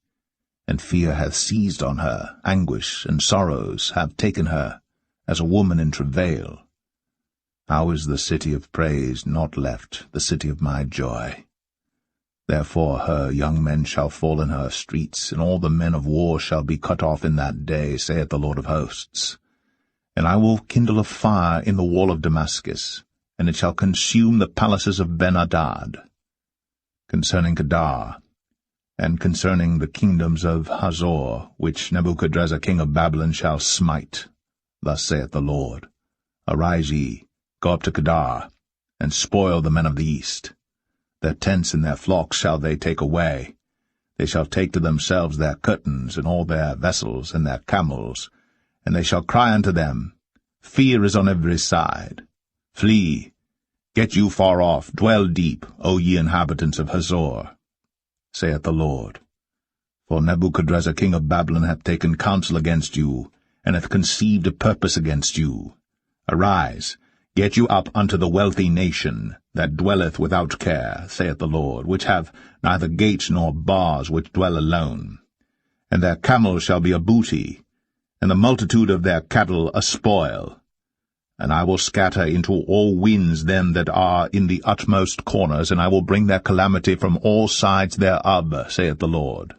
and fear hath seized on her, anguish and sorrows have taken her, as a woman in travail. How is the city of praise not left, the city of my joy? Therefore her young men shall fall in her streets, and all the men of war shall be cut off in that day, saith the Lord of hosts. And I will kindle a fire in the wall of Damascus, and it shall consume the palaces of Ben-Hadad. Concerning Kedar, and concerning the kingdoms of Hazor, which Nebuchadrezzar king of Babylon shall smite, thus saith the Lord, Arise ye, go up to Kedar, and spoil the men of the east. Their tents and their flocks shall they take away. They shall take to themselves their curtains, and all their vessels, and their camels, and they shall cry unto them, Fear is on every side. Flee, get you far off, dwell deep, O ye inhabitants of Hazor, saith the Lord. For Nebuchadrezzar king of Babylon hath taken counsel against you, and hath conceived a purpose against you. Arise, get you up unto the wealthy nation, that dwelleth without care, saith the Lord, which have neither gates nor bars, which dwell alone. And their camels shall be a booty, and the multitude of their cattle a spoil. And I will scatter into all winds them that are in the utmost corners, and I will bring their calamity from all sides thereof, saith the Lord.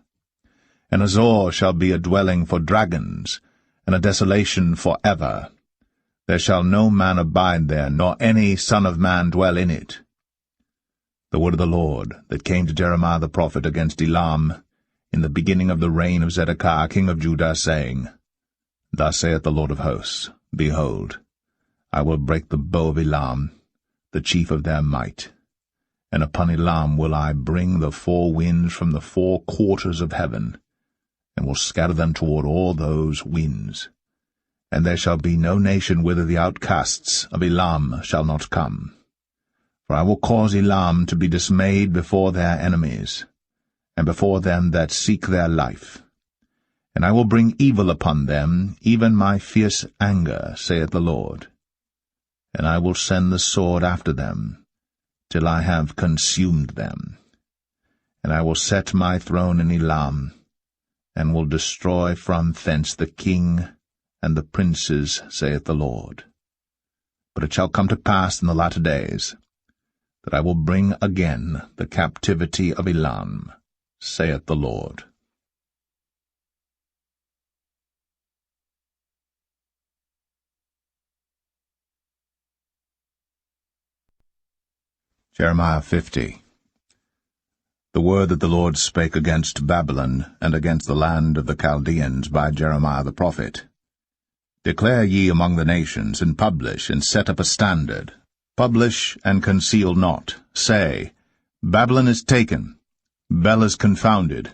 And Azor shall be a dwelling for dragons, and a desolation for ever. There shall no man abide there, nor any son of man dwell in it. The word of the Lord that came to Jeremiah the prophet against Elam in the beginning of the reign of Zedekiah king of Judah, saying, Thus saith the Lord of hosts, Behold, I will break the bow of Elam, the chief of their might, and upon Elam will I bring the four winds from the four quarters of heaven, and will scatter them toward all those winds. And there shall be no nation whither the outcasts of Elam shall not come. For I will cause Elam to be dismayed before their enemies, and before them that seek their life. And I will bring evil upon them, even my fierce anger, saith the Lord. And I will send the sword after them, till I have consumed them. And I will set my throne in Elam, and will destroy from thence the king and the princes, saith the Lord. But it shall come to pass in the latter days, that I will bring again the captivity of Elam, saith the Lord. Jeremiah 50. The word that the Lord spake against Babylon, and against the land of the Chaldeans by Jeremiah the prophet. Declare ye among the nations, and publish, and set up a standard. Publish, and conceal not. Say, Babylon is taken, Bel is confounded,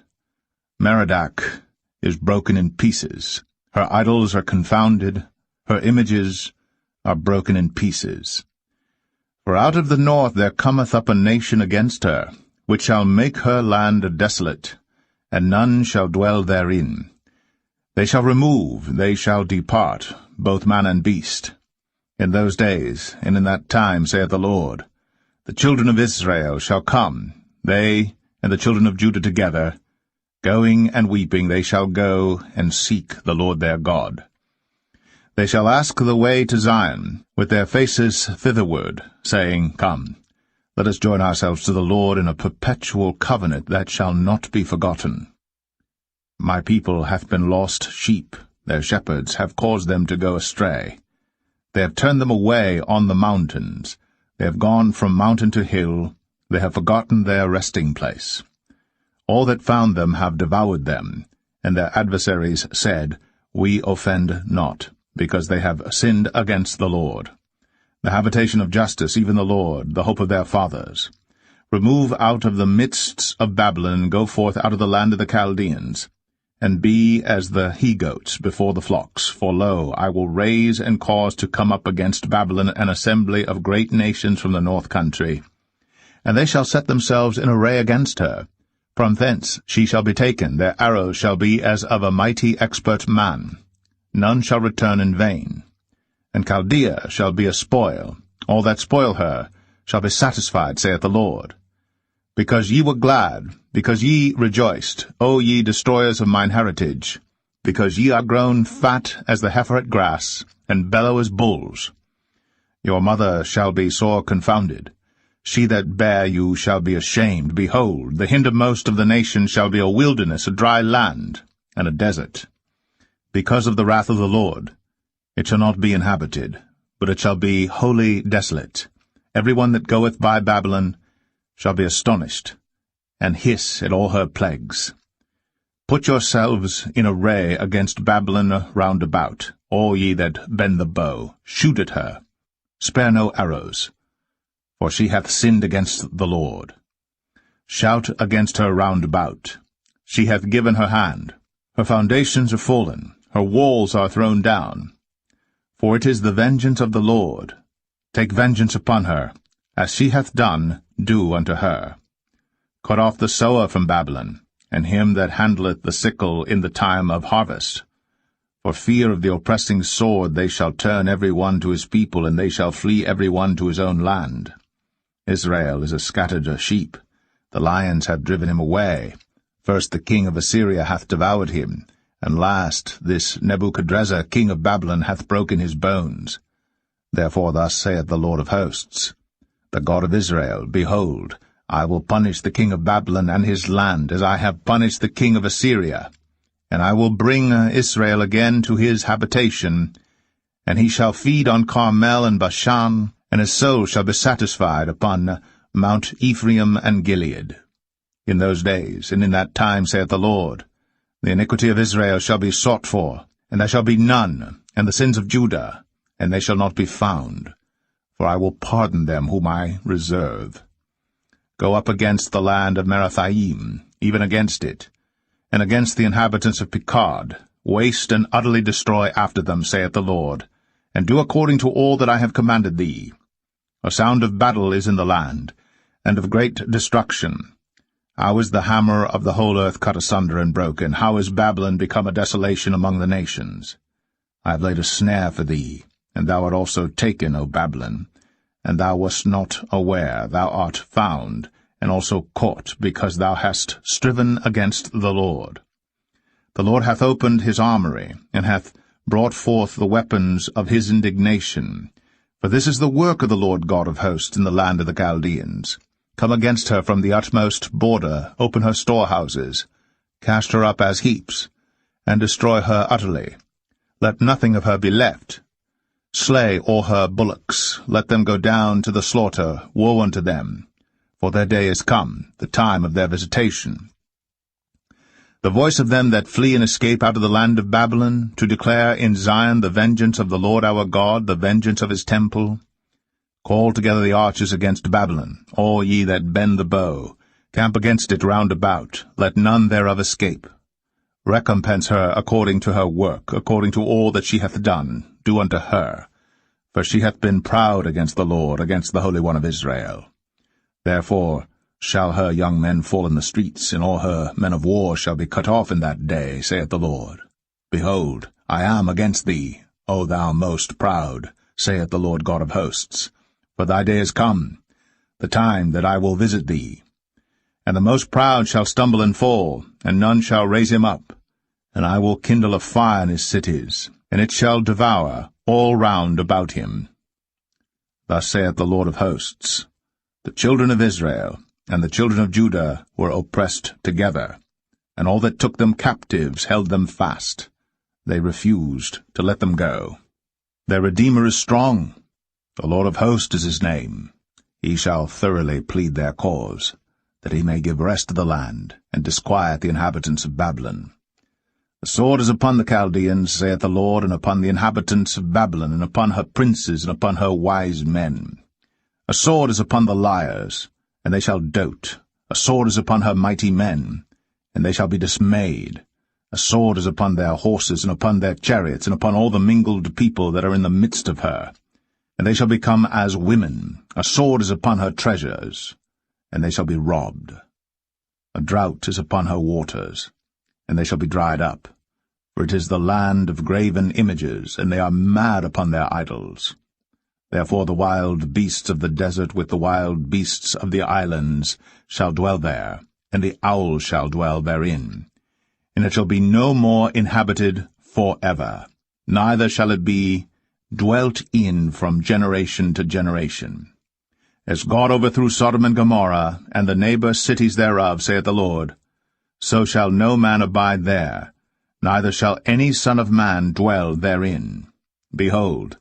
Merodach is broken in pieces, her idols are confounded, her images are broken in pieces. For out of the north there cometh up a nation against her, which shall make her land desolate, and none shall dwell therein. They shall remove, they shall depart, both man and beast. In those days, and in that time, saith the Lord, the children of Israel shall come, they and the children of Judah together. Going and weeping they shall go and seek the Lord their God. They shall ask the way to Zion, with their faces thitherward, saying, Come, let us join ourselves to the Lord in a perpetual covenant that shall not be forgotten. My people hath been lost sheep, their shepherds have caused them to go astray. They have turned them away on the mountains, they have gone from mountain to hill, they have forgotten their resting place. All that found them have devoured them, and their adversaries said, We offend not, because they have sinned against the Lord. The habitation of justice, even the Lord, the hope of their fathers. Remove out of the midst of Babylon, and go forth out of the land of the Chaldeans, and be as the he-goats before the flocks. For lo, I will raise and cause to come up against Babylon an assembly of great nations from the north country. And they shall set themselves in array against her. From thence she shall be taken, their arrows shall be as of a mighty expert man. None shall return in vain. And Chaldea shall be a spoil. All that spoil her shall be satisfied, saith the Lord. Because ye were glad, because ye rejoiced, O ye destroyers of mine heritage, because ye are grown fat as the heifer at grass, and bellow as bulls. Your mother shall be sore confounded. She that bare you shall be ashamed. Behold, the hindermost of the nations shall be a wilderness, a dry land, and a desert. Because of the wrath of the Lord, it shall not be inhabited, but it shall be wholly desolate. Every one that goeth by Babylon shall be astonished, and hiss at all her plagues. Put yourselves in array against Babylon round about, all ye that bend the bow. Shoot at her. Spare no arrows, for she hath sinned against the Lord. Shout against her round about. She hath given her hand. Her foundations are fallen. Her walls are thrown down. For it is the vengeance of the Lord. Take vengeance upon her. As she hath done, do unto her. Cut off the sower from Babylon, and him that handleth the sickle in the time of harvest. For fear of the oppressing sword they shall turn every one to his people, and they shall flee every one to his own land. Israel is a scattered sheep. The lions have driven him away. First the king of Assyria hath devoured him, and last this Nebuchadrezzar king of Babylon hath broken his bones. Therefore thus saith the Lord of hosts, the God of Israel, Behold, I will punish the king of Babylon and his land, as I have punished the king of Assyria. And I will bring Israel again to his habitation, and he shall feed on Carmel and Bashan, and his soul shall be satisfied upon Mount Ephraim and Gilead. In those days, and in that time, saith the Lord, the iniquity of Israel shall be sought for, and there shall be none, and the sins of Judah, and they shall not be found. For I will pardon them whom I reserve. Go up against the land of Merathaim, even against it, and against the inhabitants of Pekod. Waste and utterly destroy after them, saith the Lord, and do according to all that I have commanded thee. A sound of battle is in the land, and of great destruction. How is the hammer of the whole earth cut asunder and broken? How is Babylon become a desolation among the nations? I have laid a snare for thee, and thou art also taken, O Babylon. And thou wast not aware, thou art found, and also caught, because thou hast striven against the Lord. The Lord hath opened his armory, and hath brought forth the weapons of his indignation. For this is the work of the Lord God of hosts in the land of the Chaldeans. Come against her from the utmost border, open her storehouses, cast her up as heaps, and destroy her utterly. Let nothing of her be left. Slay all her bullocks, let them go down to the slaughter. Woe unto them, for their day is come, the time of their visitation. The voice of them that flee and escape out of the land of Babylon, to declare in Zion the vengeance of the Lord our God, the vengeance of his temple. Call together the archers against Babylon, all ye that bend the bow. Camp against it round about, let none thereof escape. Recompense her according to her work, according to all that she hath done, do unto her. For she hath been proud against the Lord, against the Holy One of Israel. Therefore shall her young men fall in the streets, and all her men of war shall be cut off in that day, saith the Lord. Behold, I am against thee, O thou most proud, saith the Lord God of hosts. For thy day is come, the time that I will visit thee. And the most proud shall stumble and fall, and none shall raise him up. And I will kindle a fire in his cities, and it shall devour all round about him. Thus saith the Lord of hosts, the children of Israel and the children of Judah were oppressed together, and all that took them captives held them fast. They refused to let them go. Their Redeemer is strong. The Lord of hosts is his name. He shall thoroughly plead their cause, that he may give rest to the land, and disquiet the inhabitants of Babylon. The sword is upon the Chaldeans, saith the Lord, and upon the inhabitants of Babylon, and upon her princes, and upon her wise men. A sword is upon the liars, and they shall dote. A sword is upon her mighty men, and they shall be dismayed. A sword is upon their horses, and upon their chariots, and upon all the mingled people that are in the midst of her. And they shall become as women. A sword is upon her treasures, and they shall be robbed. A drought is upon her waters, and they shall be dried up. For it is the land of graven images, and they are mad upon their idols. Therefore the wild beasts of the desert with the wild beasts of the islands shall dwell there, and the owl shall dwell therein. And it shall be no more inhabited forever, neither shall it be dwelt in from generation to generation. As God overthrew Sodom and Gomorrah, and the neighbor cities thereof, saith the Lord, so shall no man abide there, neither shall any son of man dwell therein. Behold,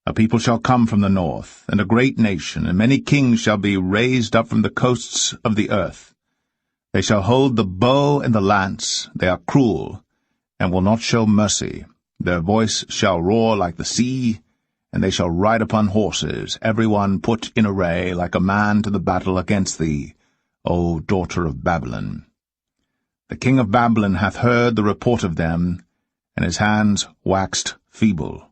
a people shall come from the north, and a great nation, and many kings shall be raised up from the coasts of the earth. They shall hold the bow and the lance. They are cruel, and will not show mercy. Their voice shall roar like the sea, and they shall ride upon horses, every one put in array like a man to the battle against thee, O daughter of Babylon. The king of Babylon hath heard the report of them, and his hands waxed feeble.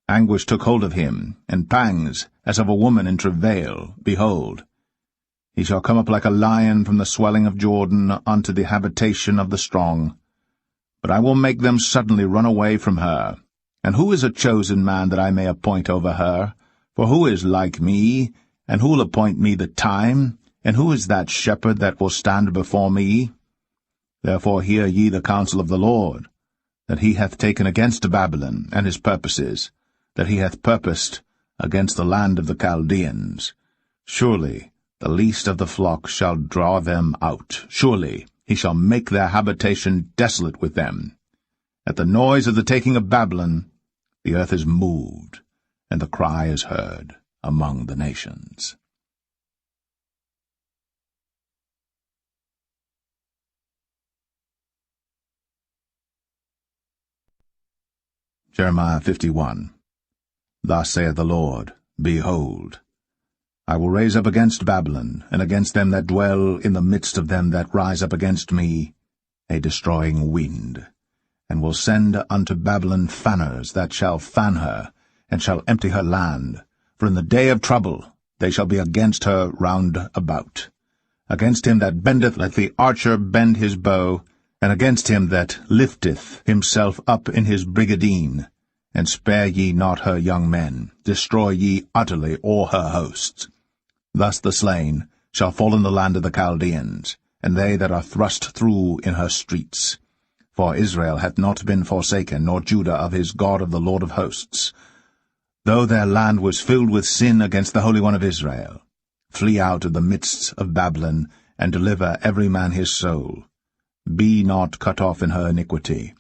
Anguish took hold of him, and pangs, as of a woman in travail. Behold, he shall come up like a lion from the swelling of Jordan unto the habitation of the strong. But I will make them suddenly run away from her. And who is a chosen man that I may appoint over her? For who is like me, and who will appoint me the time? And who is that shepherd that will stand before me? Therefore hear ye the counsel of the Lord, that he hath taken against Babylon, and his purposes, that he hath purposed against the land of the Chaldeans. Surely the least of the flock shall draw them out. Surely he shall make their habitation desolate with them. At the noise of the taking of Babylon, the earth is moved, and the cry is heard among the nations. Jeremiah 51. Thus saith the Lord, Behold, I will raise up against Babylon, and against them that dwell in the midst of them that rise up against me, a destroying wind, and will send unto Babylon fanners that shall fan her, and shall empty her land. For in the day of trouble they shall be against her round about. Against him that bendeth let the archer bend his bow, and against him that lifteth himself up in his brigadine. And spare ye not her young men, destroy ye utterly all her hosts. Thus the slain shall fall in the land of the Chaldeans, and they that are thrust through in her streets. For Israel hath not been forsaken, nor Judah of his God of the Lord of hosts. Though their land was filled with sin against the Holy One of Israel, flee out of the midst of Babylon, and deliver every man his soul. Be not cut off in her iniquity,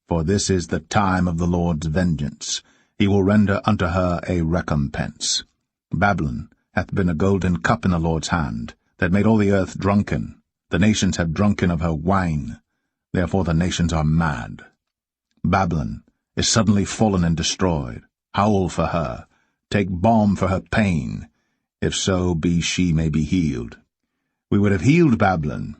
for this is the time of the Lord's vengeance. He will render unto her a recompense. Babylon hath been a golden cup in the Lord's hand, that made all the earth drunken. The nations have drunken of her wine. Therefore the nations are mad. Babylon is suddenly fallen and destroyed. Howl for her. Take balm for her pain. If so be she may be healed. We would have healed Babylon,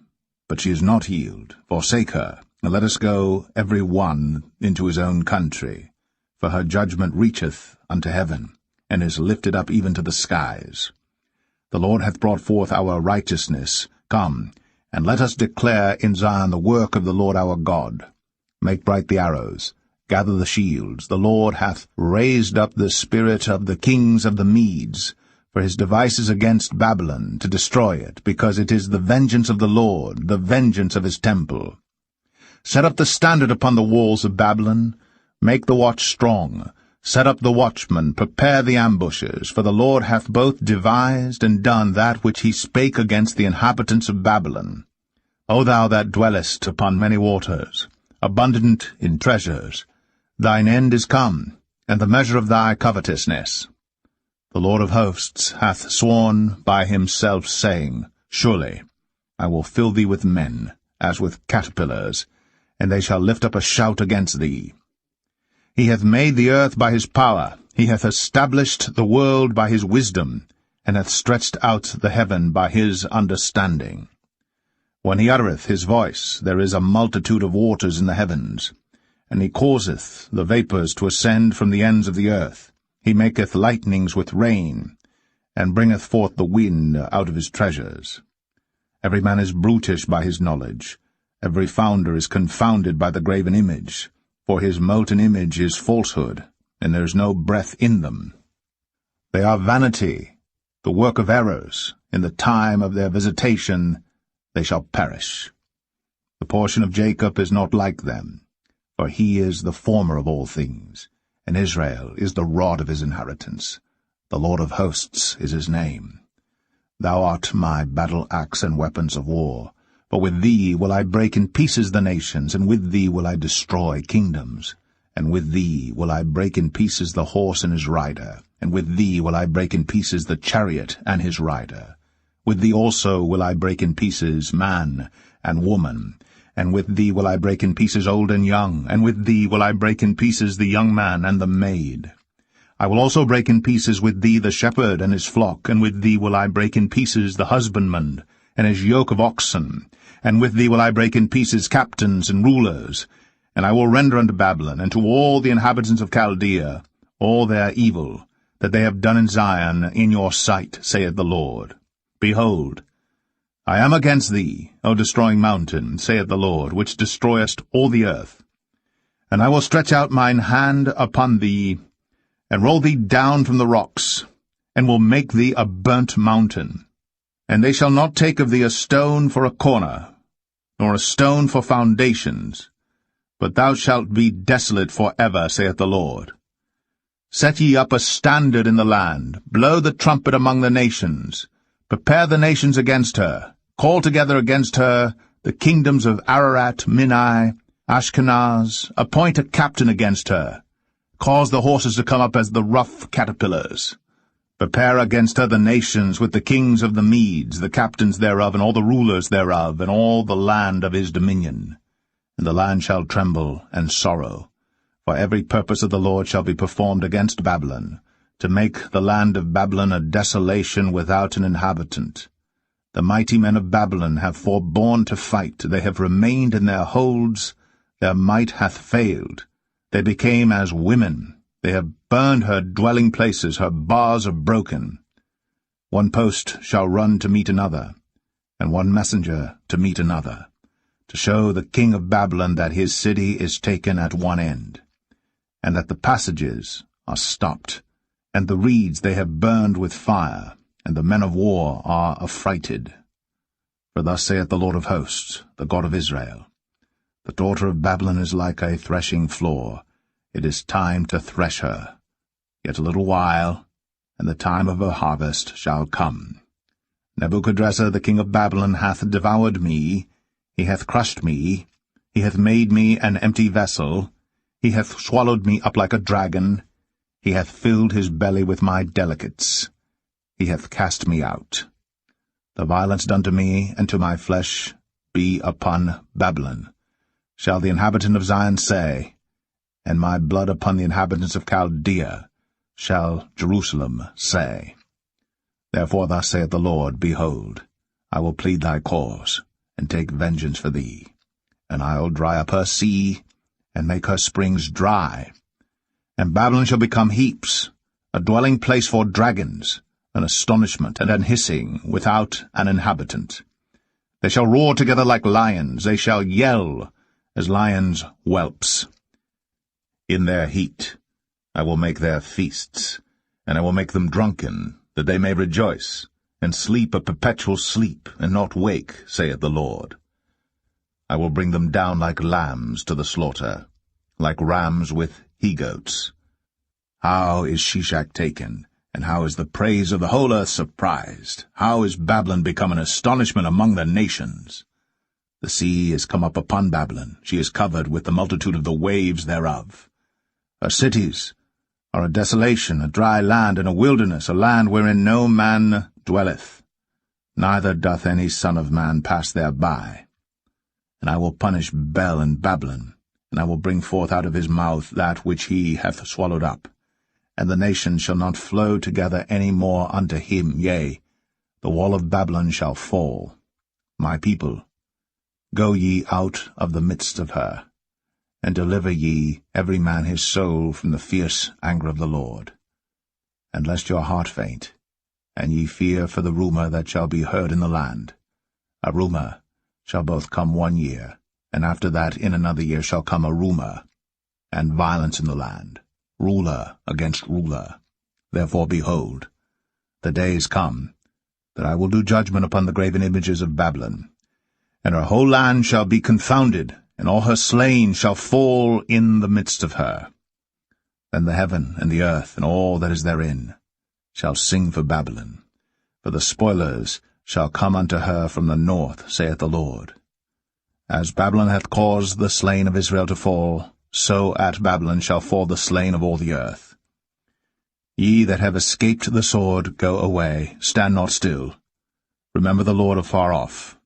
but she is not healed. Forsake her, and let us go every one into his own country. For her judgment reacheth unto heaven, and is lifted up even to the skies. The Lord hath brought forth our righteousness. Come, and let us declare in Zion the work of the Lord our God. Make bright the arrows, gather the shields. The Lord hath raised up the spirit of the kings of the Medes, for his devices against Babylon, to destroy it, because it is the vengeance of the Lord, the vengeance of his temple. Set up the standard upon the walls of Babylon. Make the watch strong. Set up the watchmen, prepare the ambushes, for the Lord hath both devised and done that which he spake against the inhabitants of Babylon. O thou that dwellest upon many waters, abundant in treasures, thine end is come, and the measure of thy covetousness. The Lord of hosts hath sworn by himself, saying, Surely I will fill thee with men, as with caterpillars, and they shall lift up a shout against thee. He hath made the earth by his power, he hath established the world by his wisdom, and hath stretched out the heaven by his understanding. When he uttereth his voice, there is a multitude of waters in the heavens. And he causeth the vapours to ascend from the ends of the earth. He maketh lightnings with rain, and bringeth forth the wind out of his treasures. Every man is brutish by his knowledge. Every founder is confounded by the graven image. For his molten image is falsehood, and there is no breath in them. They are vanity, the work of errors. In the time of their visitation they shall perish. The portion of Jacob is not like them, for he is the former of all things, and Israel is the rod of his inheritance. The Lord of hosts is his name. Thou art my battle-axe and weapons of war. For with thee will I break in pieces the nations, and with thee will I destroy kingdoms. And with thee will I break in pieces the horse and his rider, and with thee will I break in pieces the chariot and his rider. With thee also will I break in pieces man and woman, and with thee will I break in pieces old and young, and with thee will I break in pieces the young man and the maid. I will also break in pieces with thee the shepherd and his flock, and with thee will I break in pieces the husbandman and his yoke of oxen, and with thee will I break in pieces captains and rulers. And I will render unto Babylon and to all the inhabitants of Chaldea all their evil that they have done in Zion in your sight, saith the Lord. Behold, I am against thee, O destroying mountain, saith the Lord, which destroyest all the earth. And I will stretch out mine hand upon thee, and roll thee down from the rocks, and will make thee a burnt mountain. And they shall not take of thee a stone for a corner, nor a stone for foundations, but thou shalt be desolate for ever, saith the Lord. Set ye up a standard in the land, blow the trumpet among the nations, prepare the nations against her, call together against her the kingdoms of Ararat, Minai, Ashkenaz, appoint a captain against her, cause the horses to come up as the rough caterpillars. Prepare against her the nations with the kings of the Medes, the captains thereof, and all the rulers thereof, and all the land of his dominion. And the land shall tremble and sorrow, for every purpose of the Lord shall be performed against Babylon, to make the land of Babylon a desolation without an inhabitant. The mighty men of Babylon have forborne to fight, they have remained in their holds, their might hath failed. They became as women. They have burned her dwelling places, her bars are broken. One post shall run to meet another, and one messenger to meet another, to show the king of Babylon that his city is taken at one end, and that the passages are stopped, and the reeds they have burned with fire, and the men of war are affrighted. For thus saith the Lord of hosts, the God of Israel, the daughter of Babylon is like a threshing floor. It is time to thresh her. Yet a little while, and the time of her harvest shall come. Nebuchadrezzar the king of Babylon hath devoured me, he hath crushed me, he hath made me an empty vessel, he hath swallowed me up like a dragon, he hath filled his belly with my delicates, he hath cast me out. The violence done to me and to my flesh be upon Babylon, shall the inhabitant of Zion say, and my blood upon the inhabitants of Chaldea, shall Jerusalem say. Therefore thus saith the Lord, Behold, I will plead thy cause, and take vengeance for thee. And I will dry up her sea, and make her springs dry. And Babylon shall become heaps, a dwelling place for dragons, an astonishment and an hissing, without an inhabitant. They shall roar together like lions, they shall yell as lions' whelps. In their heat I will make their feasts, and I will make them drunken, that they may rejoice, and sleep a perpetual sleep, and not wake, saith the Lord. I will bring them down like lambs to the slaughter, like rams with he-goats. How is Shishak taken, and how is the praise of the whole earth surprised? How is Babylon become an astonishment among the nations? The sea is come up upon Babylon, she is covered with the multitude of the waves thereof. Her cities are a desolation, a dry land, and a wilderness, a land wherein no man dwelleth, neither doth any son of man pass thereby. And I will punish Bel and Babylon, and I will bring forth out of his mouth that which he hath swallowed up, and the nations shall not flow together any more unto him, yea, the wall of Babylon shall fall. My people Go ye out of the midst of her, and deliver ye every man his soul from the fierce anger of the Lord. And lest your heart faint, and ye fear for the rumour that shall be heard in the land. A rumour shall both come 1 year, and after that in another year shall come a rumour, and violence in the land, ruler against ruler. Therefore, behold, the days come, that I will do judgment upon the graven images of Babylon, and her whole land shall be confounded, and all her slain shall fall in the midst of her. Then the heaven and the earth and all that is therein shall sing for Babylon, for the spoilers shall come unto her from the north, saith the Lord. As Babylon hath caused the slain of Israel to fall, so at Babylon shall fall the slain of all the earth. Ye that have escaped the sword, go away, stand not still. Remember the Lord afar off,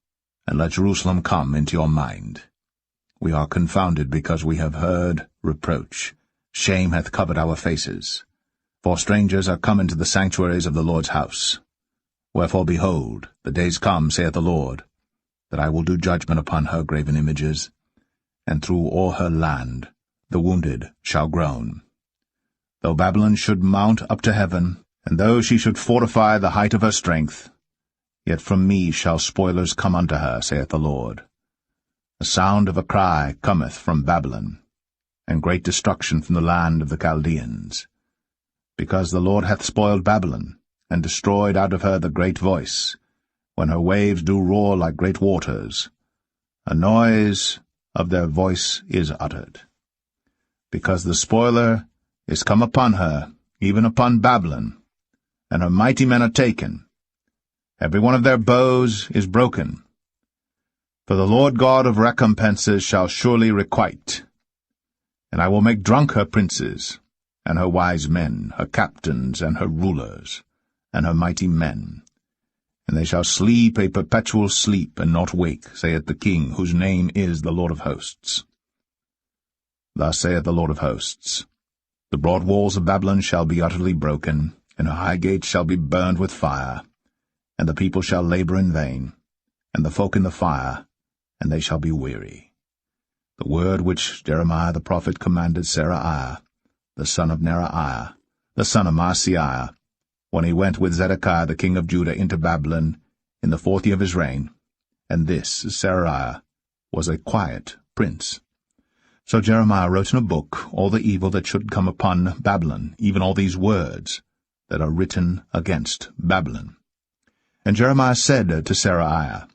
and let Jerusalem come into your mind. We are confounded because we have heard reproach. Shame hath covered our faces. For strangers are come into the sanctuaries of the Lord's house. Wherefore, behold, the days come, saith the Lord, that I will do judgment upon her graven images, and through all her land the wounded shall groan. Though Babylon should mount up to heaven, and though she should fortify the height of her strength, yet from me shall spoilers come unto her, saith the Lord. The sound of a cry cometh from Babylon, and great destruction from the land of the Chaldeans. Because the Lord hath spoiled Babylon, and destroyed out of her the great voice, when her waves do roar like great waters. A noise of their voice is uttered. Because the spoiler is come upon her, even upon Babylon, and her mighty men are taken. Every one of their bows is broken. For the Lord God of recompenses shall surely requite. And I will make drunk her princes, and her wise men, her captains, and her rulers, and her mighty men. And they shall sleep a perpetual sleep, and not wake, saith the King, whose name is the Lord of hosts. Thus saith the Lord of hosts, the broad walls of Babylon shall be utterly broken, and her high gates shall be burned with fire, and the people shall labor in vain, and the folk in the fire, and they shall be weary. The word which Jeremiah the prophet commanded Seraiah, the son of Neraiah, the son of Maaseiah, when he went with Zedekiah the king of Judah into Babylon in the 4th year of his reign, and this Seraiah was a quiet prince. So Jeremiah wrote in a book all the evil that should come upon Babylon, even all these words that are written against Babylon. And Jeremiah said to Seraiah,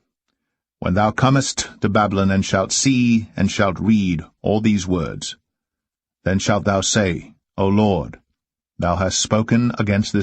When thou comest to Babylon, and shalt see and shalt read all these words, then shalt thou say, O Lord, thou hast spoken against this